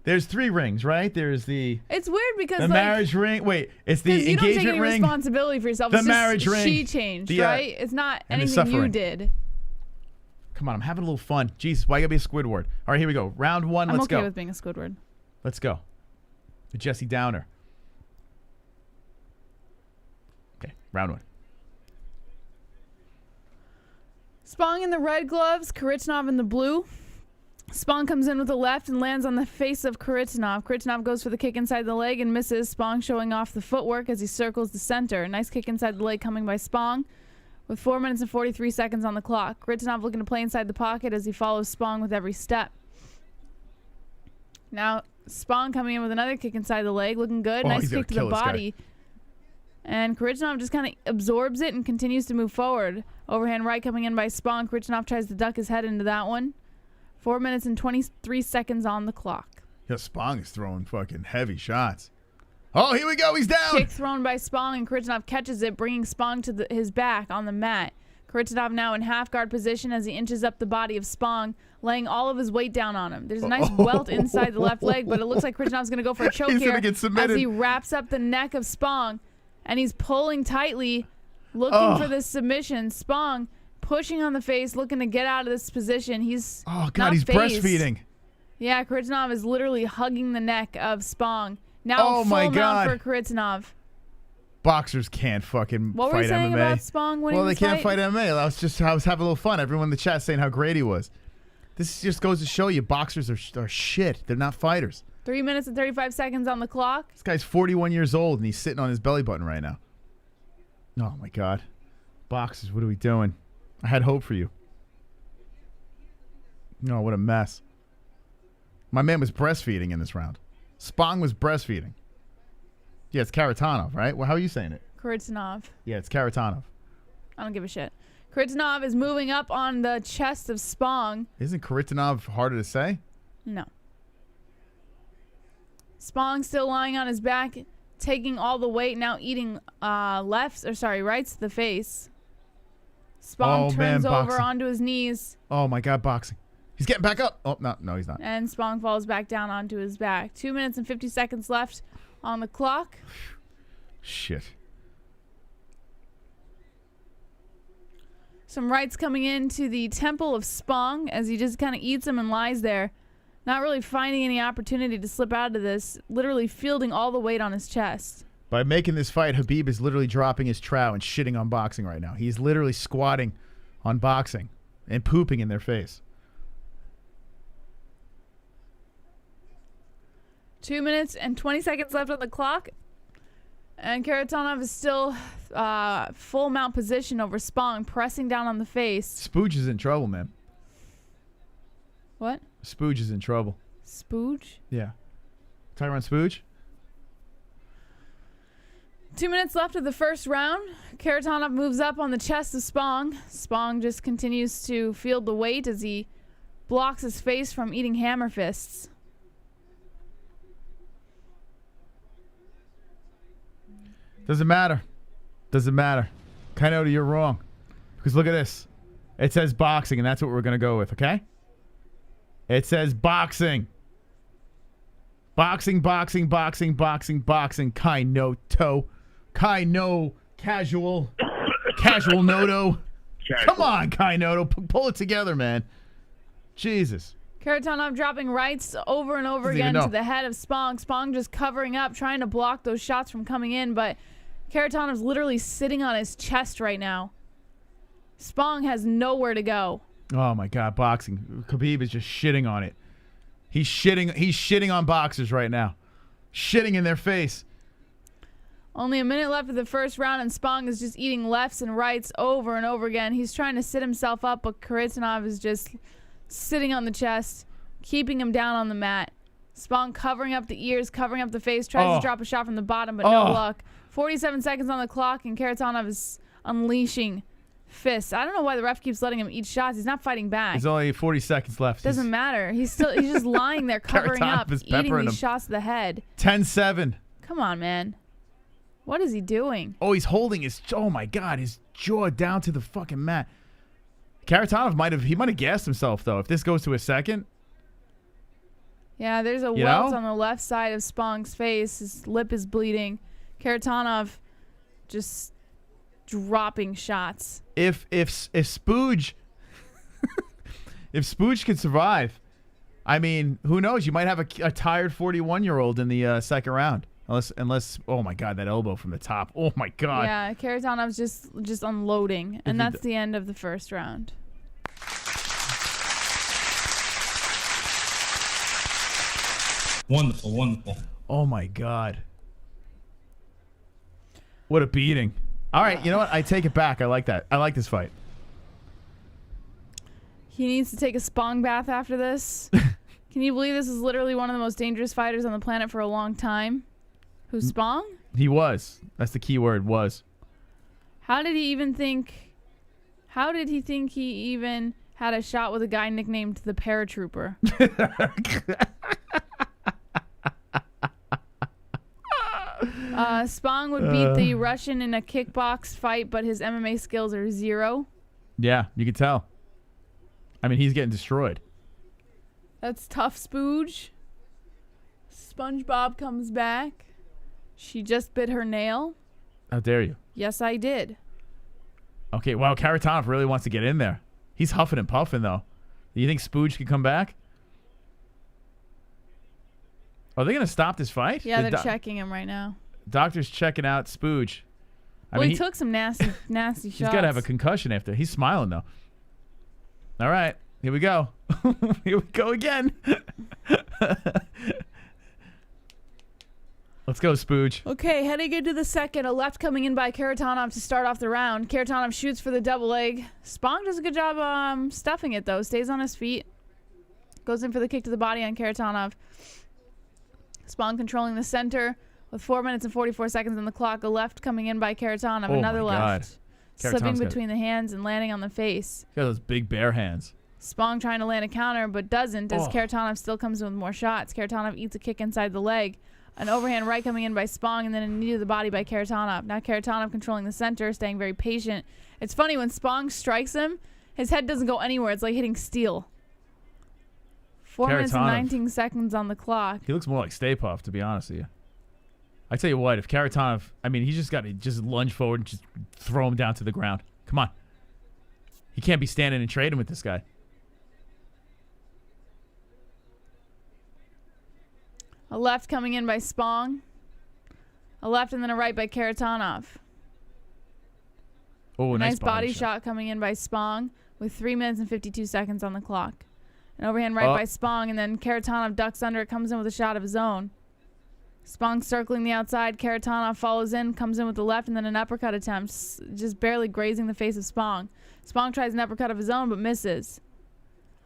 There's 3 rings, right? There's the. It's weird because the marriage ring. Wait, it's the engagement ring. You don't take any responsibility for yourself. The it's marriage just ring. She changed, right? It's not and anything you did. Come on, I'm having a little fun. Jesus, why you gotta be a Squidward? All right, here we go. Round 1. Let's go. I'm okay with being a Squidward. Let's go. The Jesse Downer. Okay, round 1. Spong in the red gloves, Kharitonov in the blue. Spong comes in with the left and lands on the face of Kharitonov. Kharitonov goes for the kick inside the leg and misses. Spong showing off the footwork as he circles the center. Nice kick inside the leg coming by Spong with 4 minutes and 43 seconds on the clock. Kharitonov looking to play inside the pocket as he follows Spong with every step. Now Spong coming in with another kick inside the leg, looking good. Nice kick to the body. And Kharitonov just kind of absorbs it and continues to move forward. Overhand right coming in by Spong. Kharitonov tries to duck his head into that one. 4 minutes and 23 seconds on the clock. Yeah, Spong is throwing fucking heavy shots. Oh, here we go. He's down. Kick thrown by Spong, and Kharitonov catches it, bringing Spong to his back on the mat. Kharitonov now in half guard position as he inches up the body of Spong, laying all of his weight down on him. There's a nice welt inside the left leg, but it looks like Kharitonav's going to go for a choke He's here gonna get submitted. as he wraps up the neck of Spong, and he's pulling tightly, looking for this submission. Spong pushing on the face, looking to get out of this position. He's he's breastfeeding. Yeah, Kharitonov is literally hugging the neck of Spong. Now Oh my full God. mount for Kharitonov. Boxers can't fucking What were fight you saying MMA. about Spong winning Well, they this can't fight? fight MMA. I was having a little fun. Everyone in the chat saying how great he was. This just goes to show you boxers are shit. They're not fighters. 3 minutes and 35 seconds on the clock. This guy's 41 years old and he's sitting on his belly button right now. Oh my God. Boxers, what are we doing? I had hope for you. No, what a mess. My man was breastfeeding in this round. Spong was breastfeeding. Yeah, it's Kharitonov, right? Well, how are you saying it? Kharitonov. Yeah, it's Kharitonov. I don't give a shit. Kharitonov is moving up on the chest of Spong. Isn't Kharitonov harder to say? No. Spong still lying on his back, taking all the weight, now eating rights to the face. Spong turns over boxing. onto his knees. Oh my God, boxing. He's getting back up. Oh, no, he's not. And Spong falls back down onto his back. 2 minutes and 50 seconds left on the clock. Shit. Some rights coming into the temple of Spong as he just kind of eats them and lies there. Not really finding any opportunity to slip out of this. Literally fielding all the weight on his chest. By making this fight, Khabib is literally dropping his trow and shitting on boxing right now. He's literally squatting on boxing and pooping in their face. 2 minutes and 20 seconds left on the clock. And Kharitonov is still full mount position over Spong, pressing down on the face. Spooge is in trouble, man. What? Spooge is in trouble. Spooge? Yeah. Tyrone Spooge? 2 minutes left of the first round. Kharitonov moves up on the chest of Spong. Spong just continues to field the weight as he blocks his face from eating hammer fists. Doesn't matter. Doesn't matter. Kainedo, you're wrong. Because look at this. It says boxing, and that's what we're going to go with, okay? It says boxing. Boxing, boxing, boxing, boxing, boxing. Kainedo. Kaino. Casual. Casual Noto. Come on, Kainedo. Pull it together, man. Jesus. Kharitonov dropping rights over and over Doesn't even again know. to the head of Spong. Spong just covering up, trying to block those shots from coming in, but Kharitonov's literally sitting on his chest right now. Spong has nowhere to go. Oh my God, boxing. Khabib is just shitting on it. He's shitting on boxers right now. Shitting in their face. Only a minute left of the first round, and Spong is just eating lefts and rights over and over again. He's trying to sit himself up, but Kharitonov is just sitting on the chest, keeping him down on the mat. Spong covering up the ears, covering up the face, tries to drop a shot from the bottom, but no luck. 47 seconds on the clock, and Kharitonov is unleashing fists. I don't know why the ref keeps letting him eat shots. He's not fighting back. There's only 40 seconds left. Doesn't matter. He's just lying there covering Kharitonov up, is eating peppering these him. shots to the head. 10-7. Come on, man. What is he doing? Oh, he's holding his, oh my God, his jaw down to the fucking mat. Kharitonov might have gassed himself, though. If this goes to a second. Yeah, there's a welt on the left side of Spong's face. His lip is bleeding. Kharitonov just dropping shots. If Spooge if Spooge could survive, I mean, who knows? You might have a tired 41-year-old in the second round. Unless, oh my God, that elbow from the top. Oh my God. Yeah, Kharitonov's just unloading, and that's the end of the first round. Wonderful, wonderful. Oh my God. What a beating. All right, you know what? I take it back. I like that. I like this fight. He needs to take a Spong bath after this. Can you believe this is literally one of the most dangerous fighters on the planet for a long time? Who's Spong? He was. That's the key word, was. How did he think he even had a shot with a guy nicknamed the Paratrooper? Spong would beat the Russian in a kickbox fight, but his MMA skills are 0. Yeah, you can tell. I mean, he's getting destroyed. That's tough, Spooge. SpongeBob comes back. She just bit her nail. How dare you? Yes, I did. Okay, wow, Kharitonov really wants to get in there. He's huffing and puffing, though. Do you think Spooge can come back? Are they going to stop this fight? Yeah, they're checking him right now. Doctor's checking out Spooge. Well, he took some nasty shots. He's got to have a concussion after. He's smiling, though. All right, here we go. Here we go again. Let's go, Spooge. Okay, heading into the second. A left coming in by Kharitonov to start off the round. Kharitonov shoots for the double leg. Spong does a good job stuffing it, though. Stays on his feet. Goes in for the kick to the body on Kharitonov. Spong controlling the center with 4 minutes and 44 seconds on the clock. A left coming in by Kharitonov. Oh Another left. Slipping Khariton's between the hands and landing on the face. He's got those big bare hands. Spong trying to land a counter, but doesn't, as Kharitonov still comes in with more shots. Kharitonov eats a kick inside the leg. An overhand right coming in by Spong, and then a knee to the body by Kharitonov. Now Kharitonov controlling the center, staying very patient. It's funny, when Spong strikes him, his head doesn't go anywhere. It's like hitting steel. 4 minutes and 19 seconds on the clock. He looks more like Stay Puft, to be honest with you. I tell you what, if Kharitonov, I mean, he's just got to just lunge forward and just throw him down to the ground. Come on. He can't be standing and trading with this guy. A left coming in by Spong. A left and then a right by Kharitonov. Oh, nice body shot coming in by Spong with 3 minutes and 52 seconds on the clock. An overhand right by Spong, and then Kharitonov ducks under it, comes in with a shot of his own. Spong circling the outside. Kharitonov follows in, comes in with the left, and then an uppercut attempt, just barely grazing the face of Spong. Spong tries an uppercut of his own, but misses.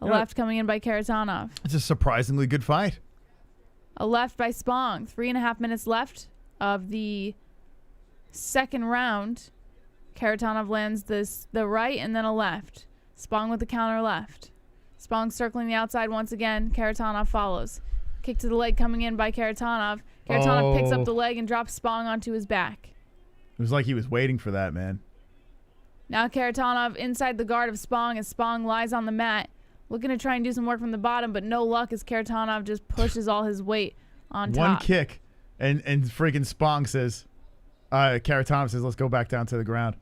A left coming in by Kharitonov. It's a surprisingly good fight. A left by Spong. 3.5 minutes left of the second round. Kharitonov lands the right and then a left. Spong with the counter left. Spong circling the outside once again. Kharitonov follows. Kick to the leg coming in by Kharitonov. Kharitonov picks up the leg and drops Spong onto his back. It was like he was waiting for that, man. Now Kharitonov inside the guard of Spong as Spong lies on the mat. Looking to try and do some work from the bottom, but no luck as Kharitonov just pushes all his weight on top. One kick, and freaking Spong says, Kharitonov says, let's go back down to the ground.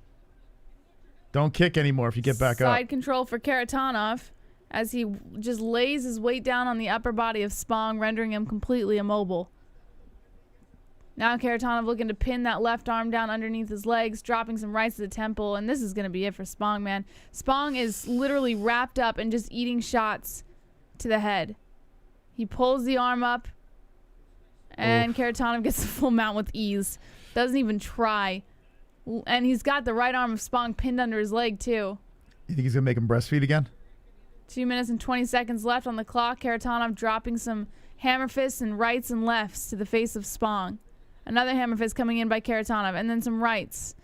Don't kick anymore if you get back up. Side control for Kharitonov as he just lays his weight down on the upper body of Spong, rendering him completely immobile. Now Kharitonov looking to pin that left arm down underneath his legs, dropping some rights to the temple, and this is going to be it for Spong, man. Spong is literally wrapped up and just eating shots to the head. He pulls the arm up, and Kharitonov gets the full mount with ease. Doesn't even try. And he's got the right arm of Spong pinned under his leg, too. You think he's going to make him breastfeed again? 2 minutes and 20 seconds left on the clock. Kharitonov dropping some hammer fists and rights and lefts to the face of Spong. Another hammer fist coming in by Kharitonov, and then some rights.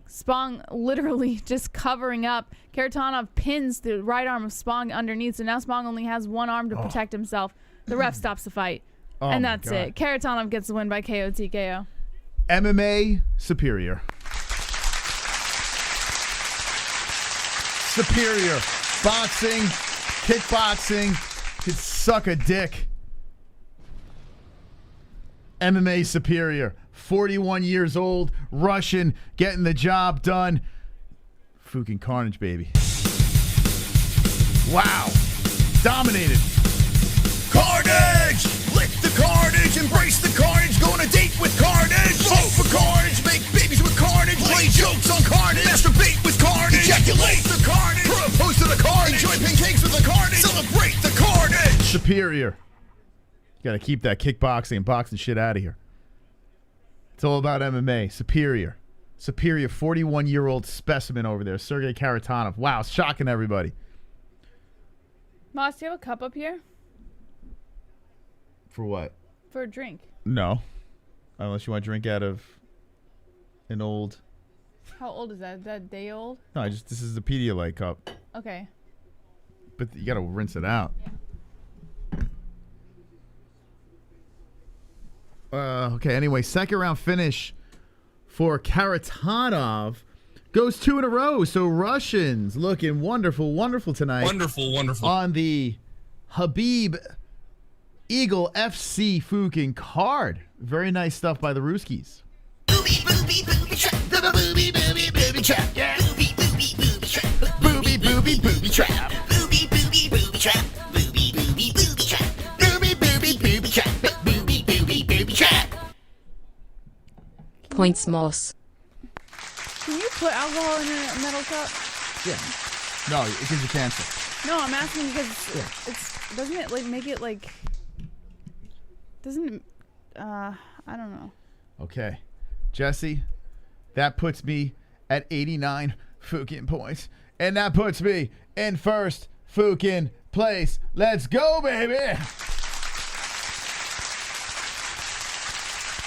Spong literally just covering up. Kharitonov pins the right arm of Spong underneath, so now Spong only has one arm to protect himself. The ref stops the fight. And that's it. Kharitonov gets the win by KO TKO. MMA superior. Superior. Boxing, kickboxing, could suck a dick. MMA superior. 41 years old, Russian, getting the job done. Fucking carnage, baby. Wow. Dominated. Carnage! Lick the carnage, embrace the carnage, go on a date with carnage. Vote for carnage, make babies with carnage, play jokes on carnage, masturbate with carnage, ejaculate the carnage, propose to the carnage, enjoy pancakes with the carnage, celebrate the carnage. Superior. You gotta keep that kickboxing and boxing shit out of here. It's all about MMA. Superior. Superior 41-year-old specimen over there. Sergei Kharitonov. Wow, shocking everybody. Moss, do you have a cup up here? For what? For a drink. No. Unless you want to drink out of an old... How old is that? Is that a day old? No, this is the Pedialyte cup. Okay. But you gotta rinse it out. Yeah. Okay, anyway, second round finish for Kharitonov. Goes 2 in a row. So Russians looking wonderful, wonderful tonight. Wonderful, wonderful. On the Khabib Eagle FC Fukin card. Very nice stuff by the Ruskies. Booby, booby, booby trap. Booby, booby, booby trap. Yeah. Booby, booby, booby trap. Booby, booby, booby trap. Booby, booby, booby trap. Booby, booby, booby trap. Booby, booby, booby trap. Booby, booby, booby trap. Points Moss. Can you put alcohol in a metal cup? Yeah. No, it gives you cancer. No, I'm asking because it's doesn't it like make it like doesn't I don't know. Okay. Jesse, that puts me at 89 Fukin points. And that puts me in first Fukin place. Let's go, baby!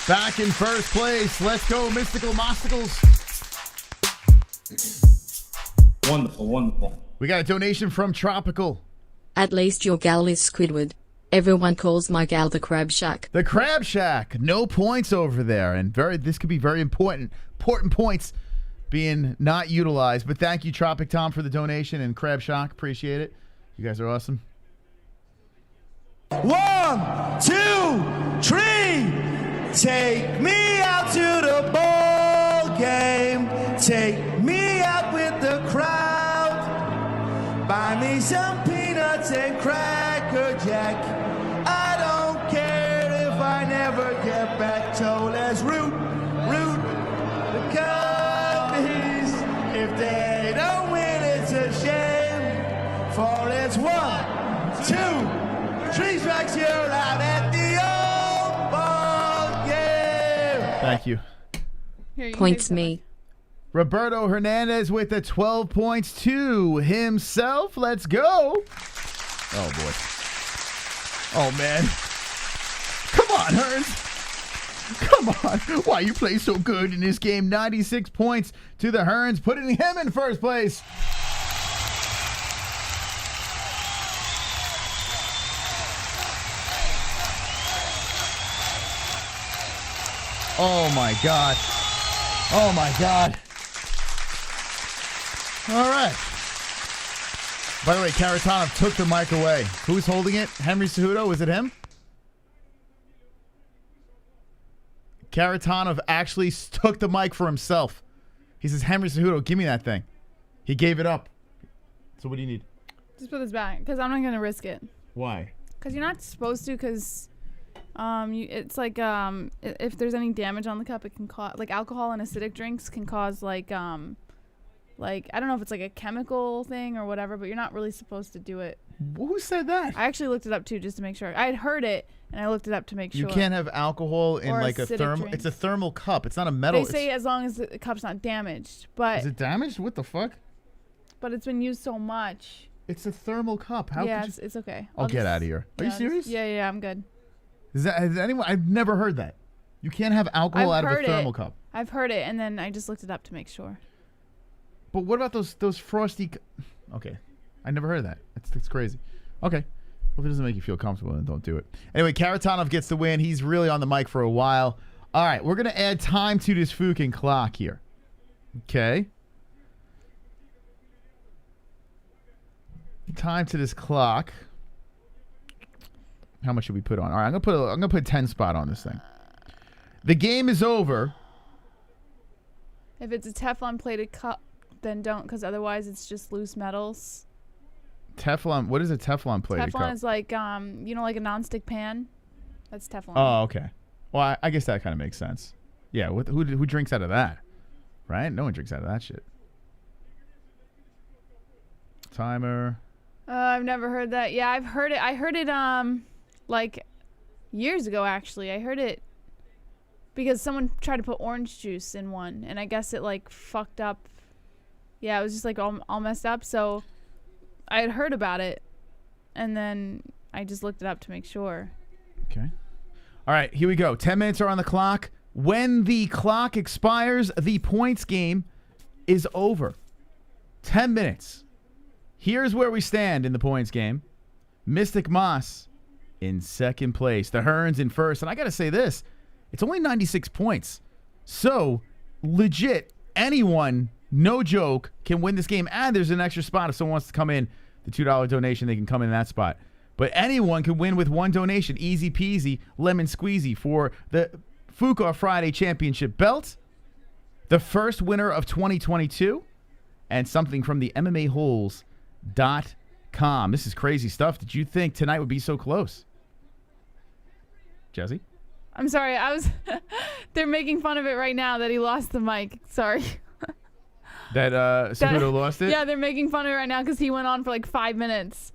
Back in first place. Let's go, Mystical Mosticles. Wonderful, wonderful. We got a donation from Tropical. At least your gal is Squidward. Everyone calls my gal the Crab Shack. The Crab Shack. No points over there. And this could be very important points being not utilized. But thank you, Tropic Tom, for the donation, and Crab Shack. Appreciate it. You guys are awesome. 1, 2, 3. Take me out to the ball game. Take me out with the crowd. Buy me some peanuts and Cracker Jack. I don't care if I never get back. So let's root the Cubbies. If they don't win, it's a shame. For it's 1, 2, 3 strikes, you're out at the old ball game. Thank you. Here, you Points me. Roberto Hernandez with the 12 points to himself. Let's go. Oh, boy. Oh, man. Come on, Hearns. Come on. Why you play so good in this game? 96 points to the Hearns, putting him in first place. Oh, my God. Oh, my God. All right. By the way, Kharitonov took the mic away. Who's holding it? Henry Cejudo? Was it him? Kharitonov actually took the mic for himself. He says, Henry Cejudo, give me that thing. He gave it up. So what do you need? Just put this back because I'm not going to risk it. Why? Because you're not supposed to because it's like if there's any damage on the cup, it can cause like alcohol and acidic drinks can cause like I don't know if it's like a chemical thing or whatever, but you're not really supposed to do it. Who said that? I actually looked it up too just to make sure. I had heard it and I looked it up to make sure. You can't have alcohol in Or like a acidic thermal. drinks. It's a thermal cup. It's not a metal. They say as long as the cup's not damaged, but Is it damaged? What the fuck? but it's been used so much. It's a thermal cup. How yeah, could you? it's okay. I'll get out of here. Are you serious? Yeah, I'm good. Has anyone? I've never heard that. You can't have alcohol out of a thermal cup. I've heard it, and then I just looked it up to make sure. But what about those frosty? Okay, I never heard of that. That's crazy. Okay, well, if it doesn't make you feel comfortable, then don't do it. Anyway, Kharitonov gets the win. He's really on the mic for a while. All right, we're gonna add time to this fucking clock here. Okay. Time to this clock. How much should we put on? All right, I'm gonna put 10 spot on this thing. The game is over. If it's a Teflon plated cup, then don't, because otherwise it's just loose metals. Teflon. What is a Teflon plated cup? Teflon is like like a nonstick pan. That's Teflon. Oh, okay. Well, I guess that kind of makes sense. Yeah. Who drinks out of that? Right? No one drinks out of that shit. Timer. I've never heard that. Yeah, I've heard it. I heard it like years ago actually. I heard it because someone tried to put orange juice in one, and I guess it like fucked up. Yeah, it was just like all messed up. So I had heard about it, and then I just looked it up to make sure. Okay. All right, here we go. 10 minutes are on the clock. When the clock expires, the points game is over. 10 minutes. Here's where we stand in the points game. Mystic Moss in second place. The Hearns in first. And I got to say this. It's only 96 points. So, legit, anyone no joke, can win this game. And there's an extra spot if someone wants to come in. The $2 donation, they can come in that spot. But anyone can win with one donation. Easy peasy, lemon squeezy for the Fuka Friday Championship belt, the first winner of 2022, and something from the MMA-Holes.com. This is crazy stuff. Did you think tonight would be so close? Jesse? I'm sorry. They're making fun of it right now that he lost the mic. Sorry. That Cejudo lost it? Yeah, they're making fun of it right now because he went on for like 5 minutes.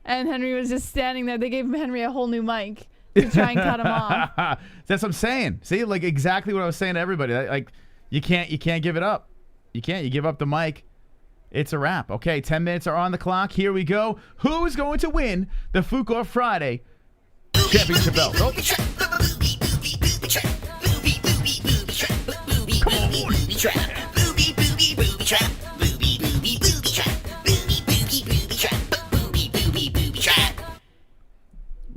And Henry was just standing there. They gave Henry a whole new mic to try and cut him off. That's what I'm saying. See, like exactly what I was saying to everybody. Like you can't give it up. You can't. You give up the mic, it's a wrap. Okay, 10 minutes are on the clock. Here we go. Who is going to win the Fuka Friday Championship belt? Oh.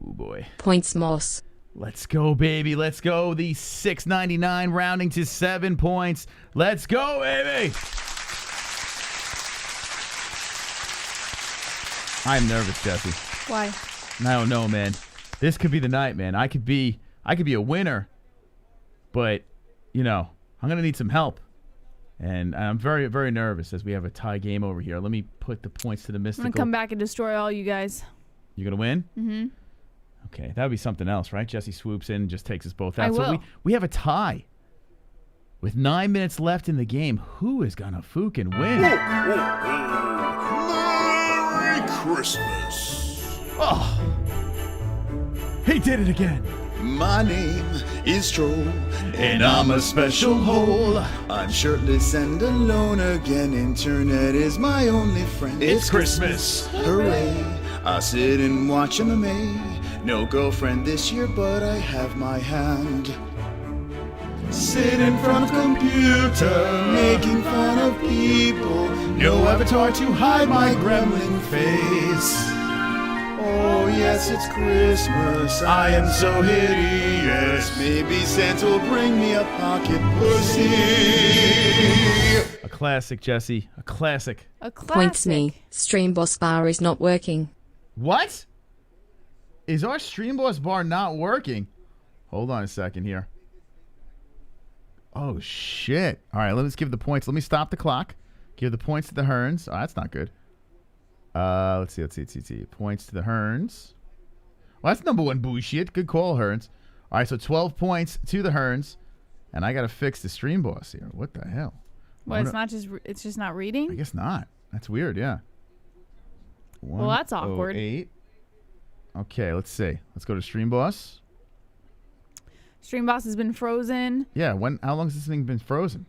Oh boy. Points Moss. Let's go, baby. Let's go. The $6.99 rounding to 7 points. Let's go, baby. I'm nervous, Jesse. Why? I don't know, man. This could be the night, man. I could be a winner, but I'm gonna need some help. And I'm very, very nervous as we have a tie game over here. Let me put the points to the mystical. I'm going to come back and destroy all you guys. You're going to win? Mm-hmm. Okay, that would be something else, right? Jesse swoops in and just takes us both out. I will. So we have a tie. With 9 minutes left in the game, who is going to fucking win? Merry Christmas. Oh, he did it again. My name is Troll, and I'm a special hole. I'm shirtless and alone again. Internet is my only friend. It's Christmas. Hooray. I sit and watch MMA. No girlfriend this year, but I have my hand. Sit in front of computer, making fun of people. No avatar to hide my gremlin face. Oh yes, it's Christmas, I am so hideous. Maybe Santa will bring me a pocket pussy. A classic, Jesse. A classic. A classic. Points me. Stream Boss bar is not working. What? Is our Stream Boss bar not working? Hold on a second here. Oh, shit. All right, let's give the points. Let me stop the clock. Give the points to the Hearns. Oh, that's not good. Let's see. Points to the Hearns. Well, that's number one bullshit. Good call, Hearns. All right, so 12 points to the Hearns. And I got to fix the Stream Boss here. What the hell? What, it's just not reading? I guess not. That's weird, yeah. Well, that's awkward. 108. Okay, let's see. Let's go to Stream Boss. Stream Boss has been frozen. Yeah, how long has this thing been frozen?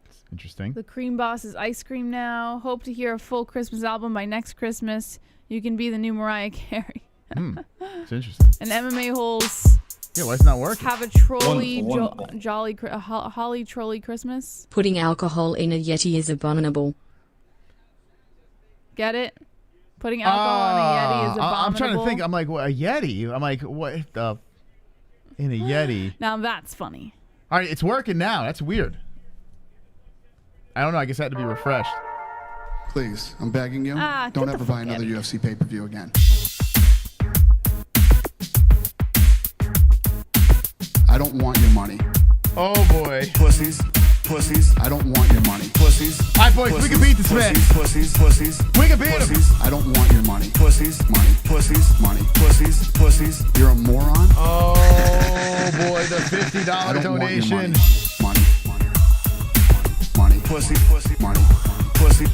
It's interesting. The Cream Boss is ice cream now. Hope to hear a full Christmas album by next Christmas. You can be the new Mariah Carey. It's interesting. And MMA-Holes. Yeah, why is it not working? Have a trolley, Wonderful. a holly trolley Christmas. Putting alcohol in a Yeti is abominable. Get it? Putting alcohol in a Yeti is abominable. I'm trying to think. I'm like, what, a Yeti? I'm like, what the... In a Yeti. Now that's funny. All right, it's working now. That's weird. I don't know. I guess I had to be refreshed. Please, I'm begging you. Don't ever buy another UFC pay-per-view again. I don't want your money. Oh, boy. Pussies. I don't want your money. Pussies. All right, boys, we can beat this man. Pussies. We can beat him. I don't want your money. Pussies. Money. You're a moron. Oh, boy, the $50 donation. Money. Pussy. Money. Pussy.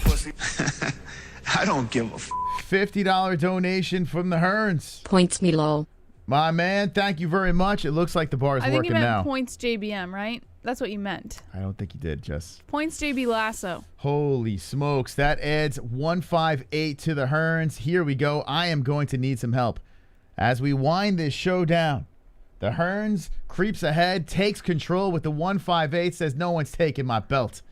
I don't give a $50 donation from the Hearns. Points me lol. My man, thank you very much. It looks like the bar is I think working you meant now. points JBM, right? That's what you meant. I don't think you did, Jess. Points JB Lasso. Holy smokes. That adds 158 to the Hearns. Here we go. I am going to need some help. As we wind this show down, the Hearns creeps ahead, takes control with the 158, says no one's taking my belt.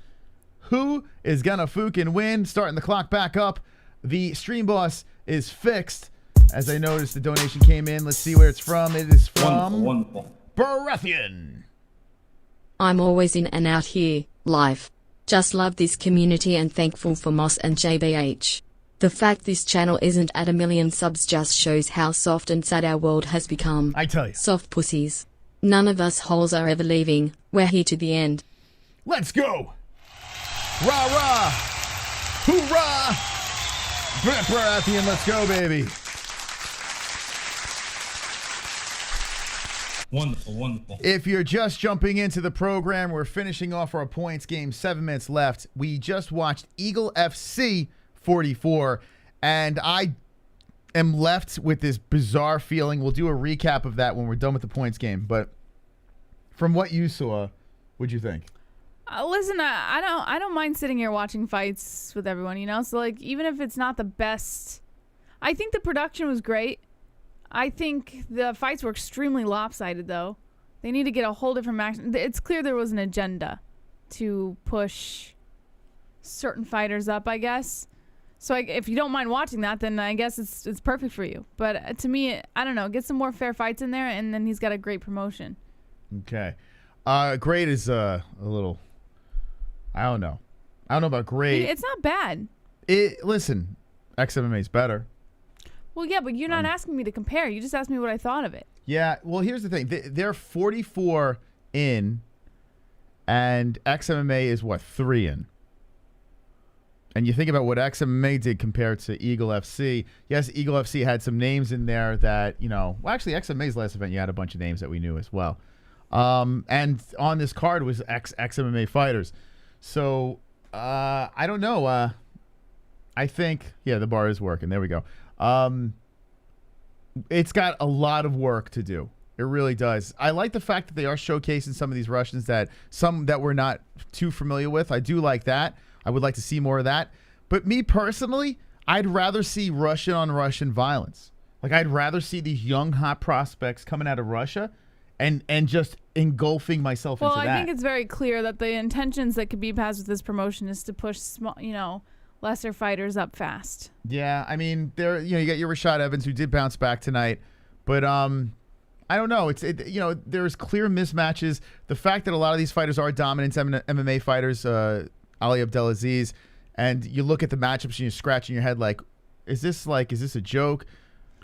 Who is going to fucking win? Starting the clock back up. The Stream Boss is fixed. As I noticed, the donation came in. Let's see where it's from. It is from Wonderful. Berethian. I'm always in and out here, live. Just love this community and thankful for Moss and JBH. The fact this channel isn't at 1 million subs just shows how soft and sad our world has become. I tell you. Soft pussies. None of us holes are ever leaving. We're here to the end. Let's go. Rah, rah. Hoorah. Brr at the end. Let's go, baby. Wonderful, wonderful. If you're just jumping into the program, we're finishing off our points game. 7 minutes left. We just watched Eagle FC 44, and I am left with this bizarre feeling. We'll do a recap of that when we're done with the points game. But from what you saw, what'd you think? Listen, I don't mind sitting here watching fights with everyone, you know? So, like, even if it's not the best, I think the production was great. I think the fights were extremely lopsided, though. They need to get a whole different match. It's clear there was an agenda to push certain fighters up, I guess. So if you don't mind watching that, then I guess it's perfect for you. But to me, I don't know. Get some more fair fights in there, and then he's got a great promotion. Okay. Great is a little... I don't know about great. It's not bad. Listen, XMMA is better. Well, yeah, but you're not asking me to compare. You just asked me what I thought of it. Yeah, well, here's the thing. They're 44 in, and XMMA is, what, 3 in? And you think about what XMMA did compared to Eagle FC. Yes, Eagle FC had some names in there that, you know... Well, actually, XMMA's last event, you had a bunch of names that we knew as well. And on this card was XMMA fighters. So, I don't know. I think... Yeah, the bar is working. There we go. It's got a lot of work to do. It really does. I like the fact that they are showcasing some of these Russians that we're not too familiar with. I do like that. I would like to see more of that. But me personally, I'd rather see Russian on Russian violence. Like, I'd rather see these young hot prospects coming out of Russia and just engulfing myself into that. Well, I think it's very clear that the intentions that Khabib has with this promotion is to push small, lesser fighters up fast. Yeah, I mean, you got your Rashad Evans who did bounce back tonight, but I don't know. There's clear mismatches. The fact that a lot of these fighters are dominant MMA fighters, Ali Abdelaziz, and you look at the matchups and you're scratching your head like, is this a joke?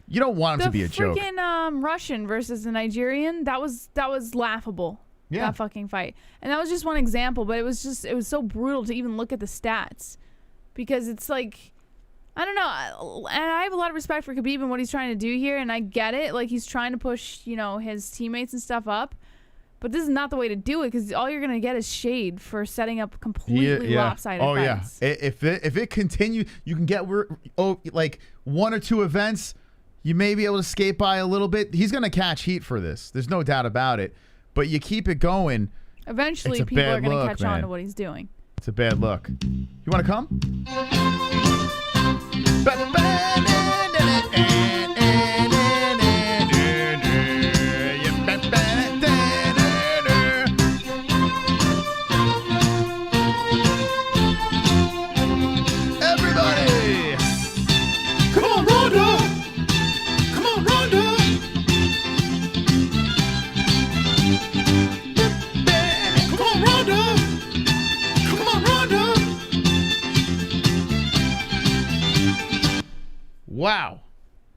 You don't want him to be a joke. The freaking Russian versus the Nigerian, that was laughable. Yeah. That fucking fight. And that was just one example, but it was so brutal to even look at the stats. Because it's like, I don't know, and I have a lot of respect for Khabib and what he's trying to do here, and I get it. Like, he's trying to push, his teammates and stuff up. But this is not the way to do it, because all you're going to get is shade for setting up completely lopsided fights. Yeah. If it continues, you can get like 1 or 2 events, you may be able to skate by a little bit. He's going to catch heat for this. There's no doubt about it. But you keep it going. Eventually, people are going to catch on to what he's doing. It's a bad look. You want to come? Everybody! Come on, Ronda! Come on, Ronda! Come on, Ronda! Come on, Ronda! Wow.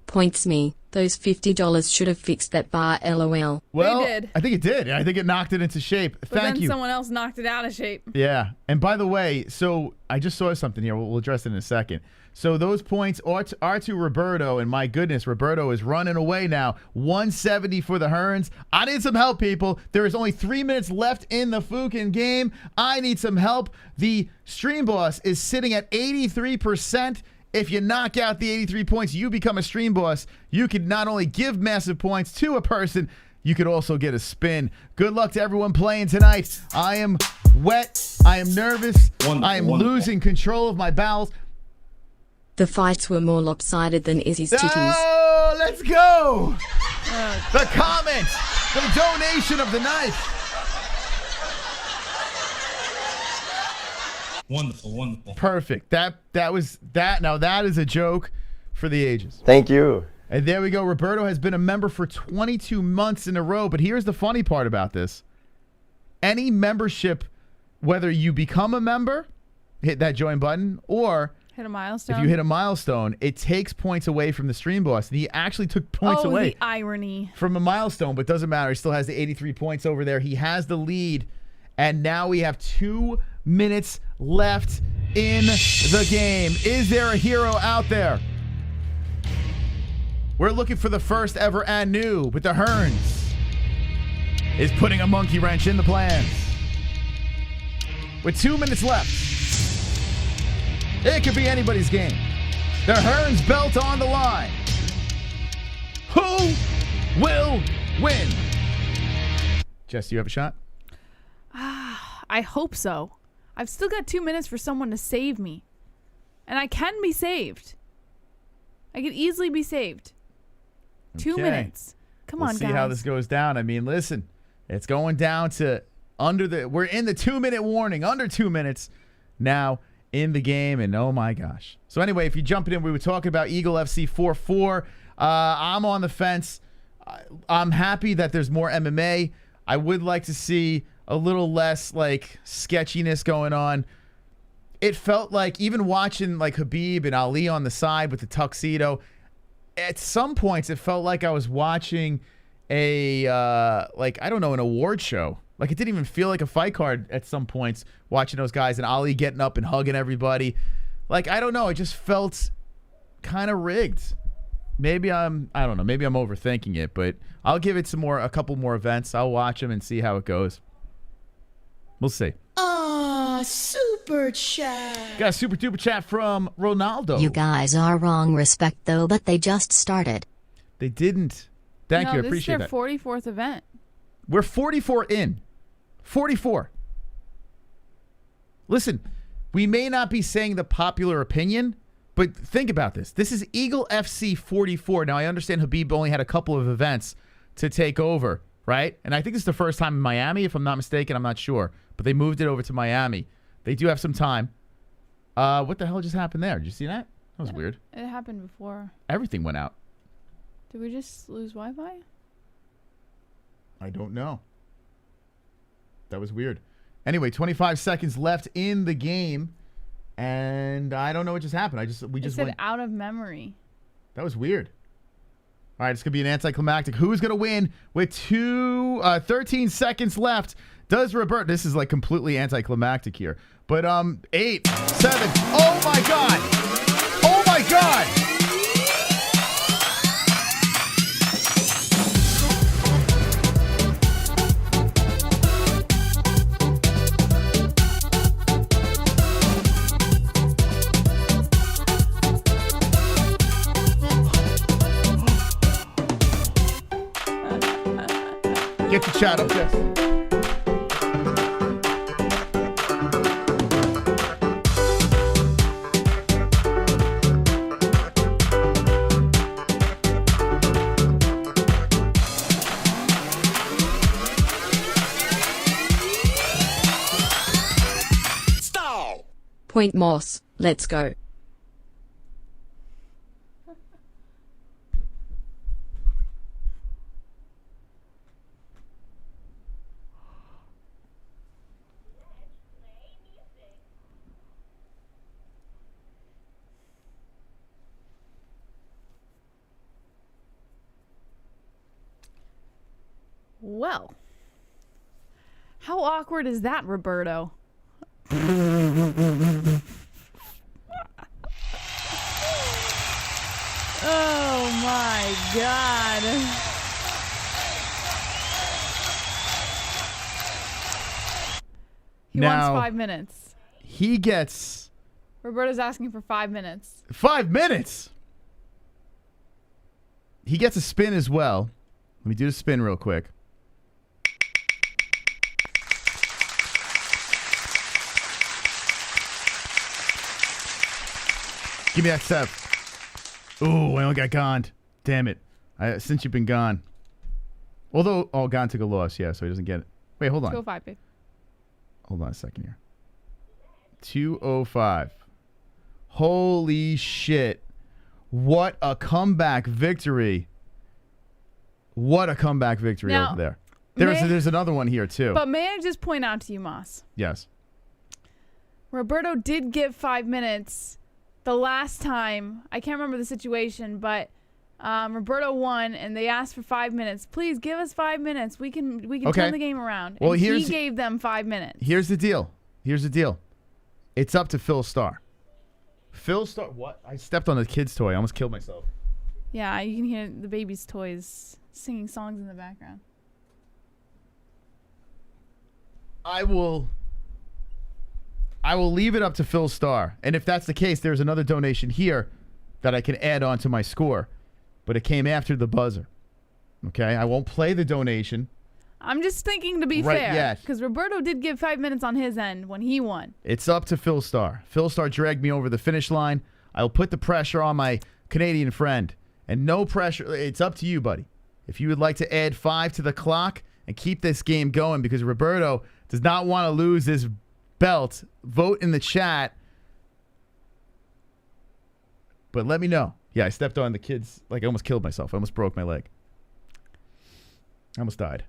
Points me. Those $50 should have fixed that bar, LOL. Well, They did. I think it did. I think it knocked it into shape. But Thank then you. someone else knocked it out of shape. Yeah. And by the way, so I just saw something here. We'll address it in a second. So those points are to Roberto, and my goodness, Roberto is running away now. 170 for the Hearns. I need some help, people. There is only 3 minutes left in the fucking game. I need some help. The Stream Boss is sitting at 83%. If you knock out the 83 points, you become a Stream Boss. You can not only give massive points to a person, you could also get a spin. Good luck to everyone playing tonight. I am wet. I am nervous. I am losing control of my bowels. The fights were more lopsided than Izzy's titties. Oh, let's go. The comment. The donation of the night. Wonderful, wonderful. Perfect. That was that. Now that is a joke for the ages. Thank you. And there we go. Roberto has been a member for 22 months in a row. But here's the funny part about this. Any membership whether you become a member, hit that join button, or hit a milestone. if you hit a milestone, it takes points away from the stream boss. And he actually took points away. The irony. From a milestone, but doesn't matter. He still has the 83 points over there. He has the lead. And now we have 2 minutes left in the game. Is there a hero out there? We're looking for the first ever and new, but the Hearns is putting a monkey wrench in the plans. With 2 minutes left, it could be anybody's game. The Hearns belt on the line. Who will win? Jess, do you have a shot? I hope so. I've still got 2 minutes for someone to save me. And I can be saved. I could easily be saved. 2 minutes. Come on, guys. We'll see how this goes down. I mean, listen, it's going down to we're in the 2 minute warning, under 2 minutes now in the game, and oh my gosh. So anyway, if you jump in, we were talking about Eagle FC 4-4. I'm on the fence. I'm happy that there's more MMA. I would like to see a little less like sketchiness going on. It felt like even watching like Khabib and Ali on the side with the tuxedo, at some points it felt like I was watching a like, I don't know, an award show. Like it didn't even feel like a fight card at some points watching those guys and Ali getting up and hugging everybody. Like, I don't know, it just felt kind of rigged. Maybe I don't know, maybe I'm overthinking it, but I'll give it a couple more events. I'll watch them and see how it goes. We'll see. Ah, super chat. Got a super duper chat from Ronaldo. You guys are wrong, respect though, but they just started. They didn't. Thank you, I appreciate that. This is their 44th event. We're 44 in. 44. Listen, we may not be saying the popular opinion, but think about this. This is Eagle FC 44. Now, I understand Khabib only had a couple of events to take over, right? And I think this is the first time in Miami, if I'm not mistaken. I'm not sure. But they moved it over to Miami. They do have some time. What the hell just happened there? Did you see that? That was weird. It happened before. Everything went out. Did we just lose Wi-Fi? I don't know. That was weird. Anyway, 25 seconds left in the game. And I don't know what just happened. We just said went out of memory. That was weird. All right, it's going to be an anticlimactic. Who's going to win with 13 seconds left? Does Roberto... This is like completely anticlimactic here. But 8, 7... Oh, my God! Oh, my God! Get the chat up, Jess. Point Moss, let's go. Well, how awkward is that, Roberto? Oh my God. He wants 5 minutes. He gets... Roberto's asking for 5 minutes. 5 minutes? He gets a spin as well. Let me do the spin real quick. Give me that step. Ooh, I only got gone. Damn it. Since you've been gone. Although, Gone took a loss, yeah, so he doesn't get it. Wait, hold on. 205, babe. Hold on a second here. 205. Holy shit. What a comeback victory. What a comeback victory now, over there. There's another one here, too. But may I just point out to you, Moss? Yes. Roberto did give 5 minutes the last time. I can't remember the situation, but Roberto won, and they asked for 5 minutes. Please give us 5 minutes. We can turn the game around. Well, and he gave them 5 minutes. Here's the deal. It's up to Phil Starr. Phil Starr. What? I stepped on the kid's toy. I almost killed myself. Yeah, you can hear the baby's toys singing songs in the background. I will leave it up to Phil Starr. And if that's the case, there's another donation here that I can add on to my score. But it came after the buzzer. Okay? I won't play the donation. I'm just thinking to be fair. Because Roberto did give 5 minutes on his end when he won. It's up to Phil Starr. Phil Starr dragged me over the finish line. I'll put the pressure on my Canadian friend. And no pressure. It's up to you, buddy. If you would like to add 5 to the clock and keep this game going, because Roberto does not want to lose this belt, vote in the chat. But let me know. Yeah, I stepped on the kids. Like, I almost killed myself. I almost broke my leg. I almost died.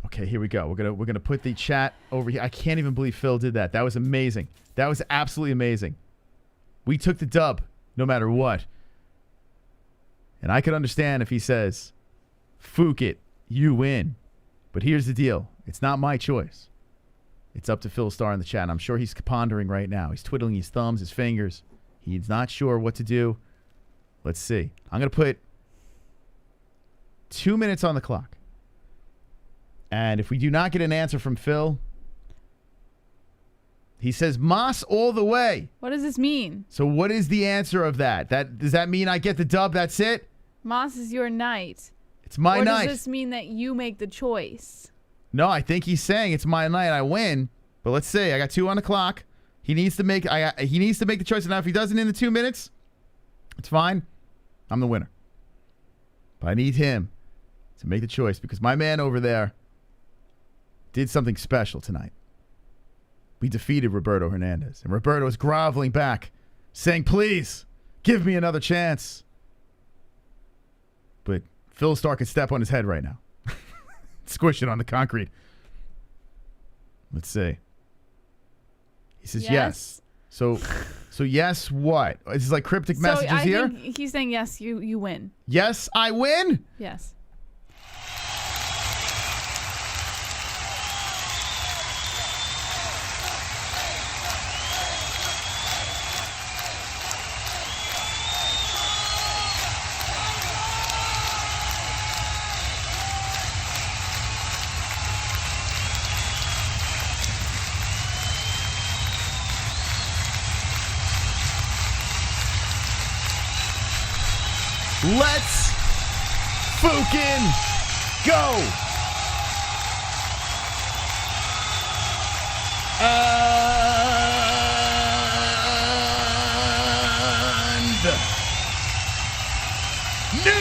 Okay, here we go. We're gonna put the chat over here. I can't even believe Phil did that. That was amazing. That was absolutely amazing. We took the dub no matter what. And I could understand if he says, "Fook it, you win." But here's the deal. It's not my choice. It's up to Phil Starr in the chat. I'm sure he's pondering right now. He's twiddling his thumbs, his fingers. He's not sure what to do. Let's see. I'm going to put 2 minutes on the clock. And if we do not get an answer from Phil, he says Moss all the way. What does this mean? So what is the answer of that? Does that mean I get the dub? That's it? Moss is your night. It's my night. Or does this mean that you make the choice? No, I think he's saying it's my night. I win. But let's see. I got 2 on the clock. He needs to make the choice. Now, if he doesn't in the 2 minutes, it's fine. I'm the winner. But I need him to make the choice because my man over there did something special tonight. We defeated Roberto Hernandez. And Roberto is groveling back, saying, "Please, give me another chance." But Phil Starr could step on his head right now. Squish it on the concrete. Let's see. He says yes. So yes, what? Is this like cryptic messages here? Think he's saying yes, you win. Yes, I win? Yes. Let's fucking go. And new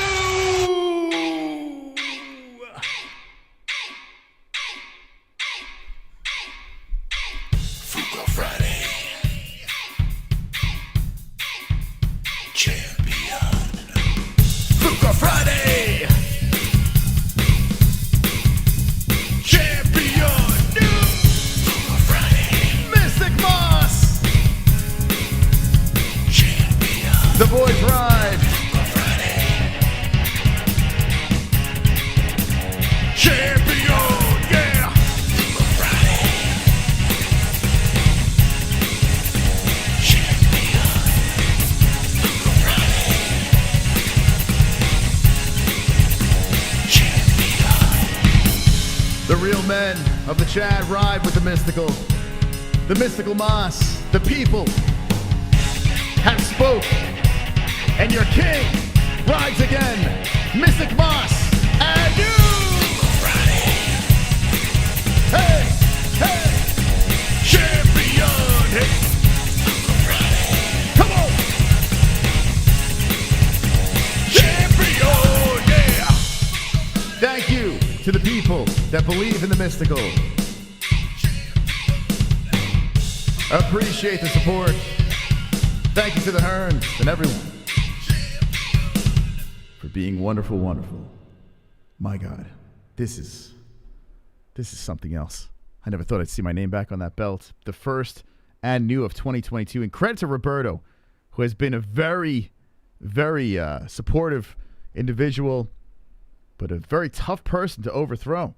Fuka Friday. Champion. Fuka Friday. Champion. New Fuka Friday. Mystic Moss. Champion. The boys ride. Fuka Friday. Champion. Yeah. Fuka Friday. Champion. Fuka Friday. The real men of the Chad ride with the mystical. The mystical Moss. The people have spoke. And your king rides again. Mystic Moss and you. Hey, hey. Champion. Hey. Come on. Champion. Yeah. Thank you to the people that believe in the mystical. Appreciate the support. Thank you to the Hearns and everyone for being wonderful, wonderful. My God, this is something else. I never thought I'd see my name back on that belt. The first and new of 2022. And credit to Roberto, who has been a very, very supportive individual, but a very tough person to overthrow.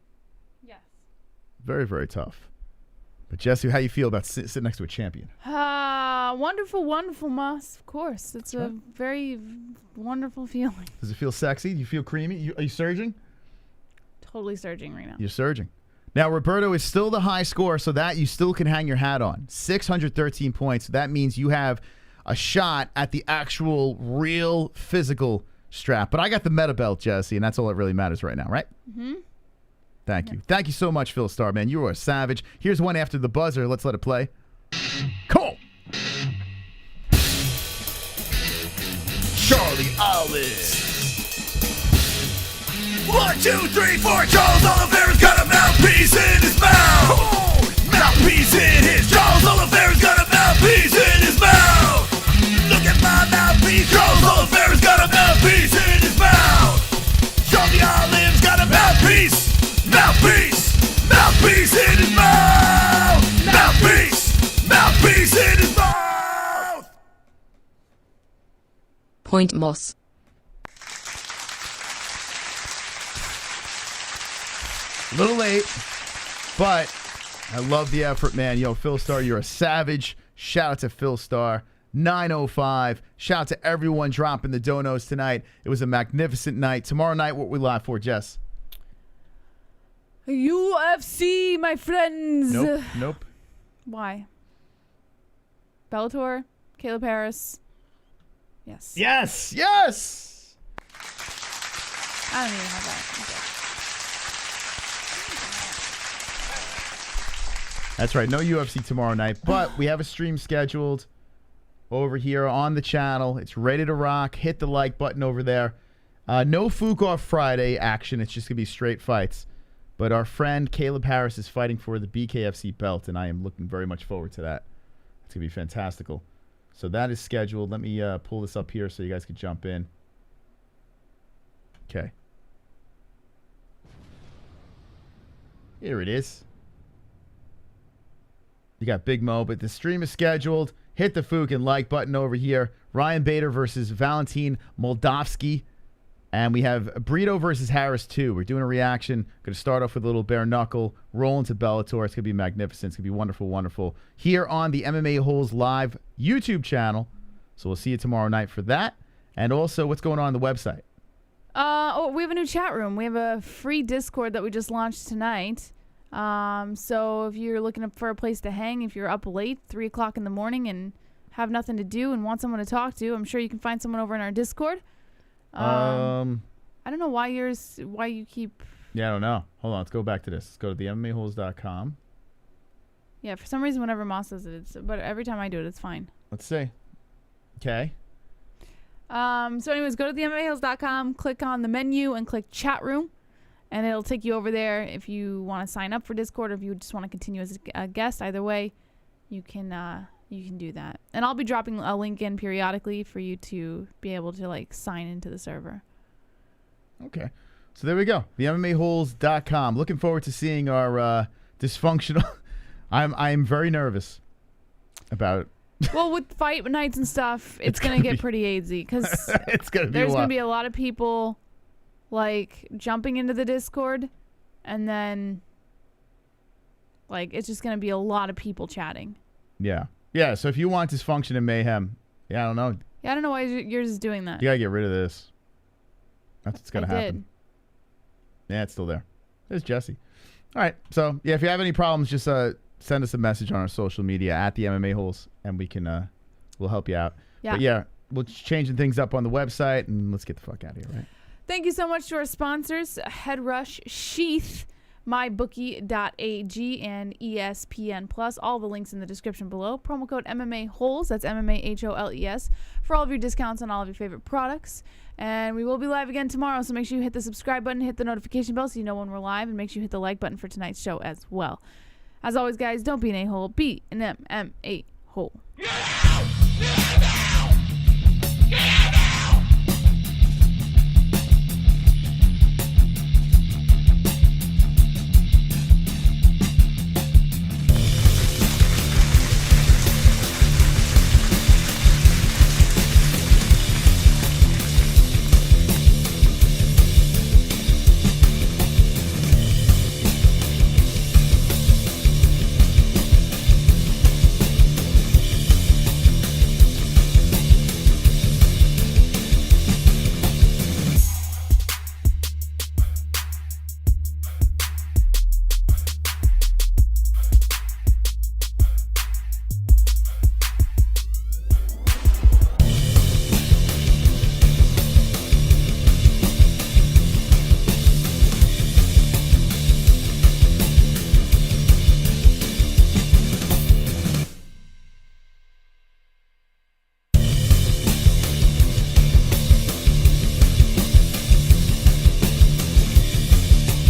Yes. Very, very tough. But Jesse, how you feel about sitting next to a champion? Wonderful, wonderful, Moss. Of course. It's a very wonderful feeling. Does it feel sexy? Do you feel creamy? Are you surging? Totally surging right now. You're surging. Now, Roberto is still the high score, so that you still can hang your hat on. 613 points. So that means you have a shot at the actual, real, physical strap. But I got the meta belt, Jesse, and that's all that really matters right now, right? Mm-hmm. Thank you. Thank you so much, Phil Starr, man. You are a savage. Here's one after the buzzer. Let's let it play. Cole. Charlie Olive. 1, 2, 3, 4. Charles Oliveira's got a mouthpiece in his mouth. Mouthpiece in his. Charles Oliveira's got a mouthpiece in his mouth. Look at my mouthpiece. Charles Oliveira's got a mouthpiece in his mouth. Charlie Olive's got a mouthpiece. Mouthpiece. Mouthpiece in his mouth. Mouthpiece. Mouthpiece in his mouth. Point Moss. A little late, but I love the effort, man. Yo, Phil Starr, you're a savage. Shout out to Phil Starr. 9:05. Shout out to everyone dropping the donos tonight. It was a magnificent night. Tomorrow night, what we live for, Jess? UFC, my friends. Nope. Why? Bellator, Caleb Harris. Yes. Yes. I don't even have that. Okay. That's right. No UFC tomorrow night, but we have a stream scheduled over here on the channel. It's ready to rock. Hit the like button over there. No Fukoff Friday action. It's just going to be straight fights. But our friend Caleb Harris is fighting for the BKFC belt, and I am looking very much forward to that. It's going to be fantastical. So that is scheduled. Let me pull this up here so you guys can jump in. Okay. Here it is. You got Big Mo, but the stream is scheduled. Hit the Fook and like button over here. Ryan Bader versus Valentin Moldavsky. And we have Brito versus Harris, too. We're doing a reaction. Going to start off with a little bare knuckle. Roll into Bellator. It's going to be magnificent. It's going to be wonderful, wonderful. Here on the MMA-Holes live YouTube channel. So we'll see you tomorrow night for that. And also, what's going on the website? We have a new chat room. We have a free Discord that we just launched tonight. So if you're looking for a place to hang, if you're up late, 3 o'clock in the morning, and have nothing to do and want someone to talk to, I'm sure you can find someone over in our Discord. I don't know why you keep... Yeah, I don't know. Hold on. Let's go back to this. Let's go to the MMA-Holes.com. Yeah, for some reason, whenever Moss does it, but every time I do it, it's fine. Let's see. Okay. So anyways, go to the MMA-Holes.com, click on the menu, and click chat room. And it'll take you over there if you want to sign up for Discord or if you just want to continue as a guest. Either way, you can do that. And I'll be dropping a link in periodically for you to be able to sign into the server. Okay. So there we go. The MMAHoles.com. Looking forward to seeing our dysfunctional. I'm very nervous about it. Well, with fight nights and stuff, it's gonna get pretty hazy because there's gonna be a lot of people jumping into the Discord, and then it's just gonna be a lot of people chatting. Yeah. So if you want dysfunction and mayhem, I don't know. Yeah, I don't know why yours is doing that. You gotta get rid of this. That's what's gonna happen. Did. Yeah, it's still there. There's Jesse. All right. So yeah, if you have any problems, just send us a message on our social media at the MMA Holes, and we can we'll help you out. Yeah. But yeah, we're changing things up on the website, and let's get the fuck out of here, right? Thank you so much to our sponsors, Head Rush, Sheath, MyBookie.ag, and ESPN+. All the links in the description below. Promo code MMA-Holes, that's MMAHOLES, for all of your discounts on all of your favorite products. And we will be live again tomorrow, so make sure you hit the subscribe button, hit the notification bell so you know when we're live, and make sure you hit the like button for tonight's show as well. As always, guys, don't be an a-hole. Be an MMA-Hole.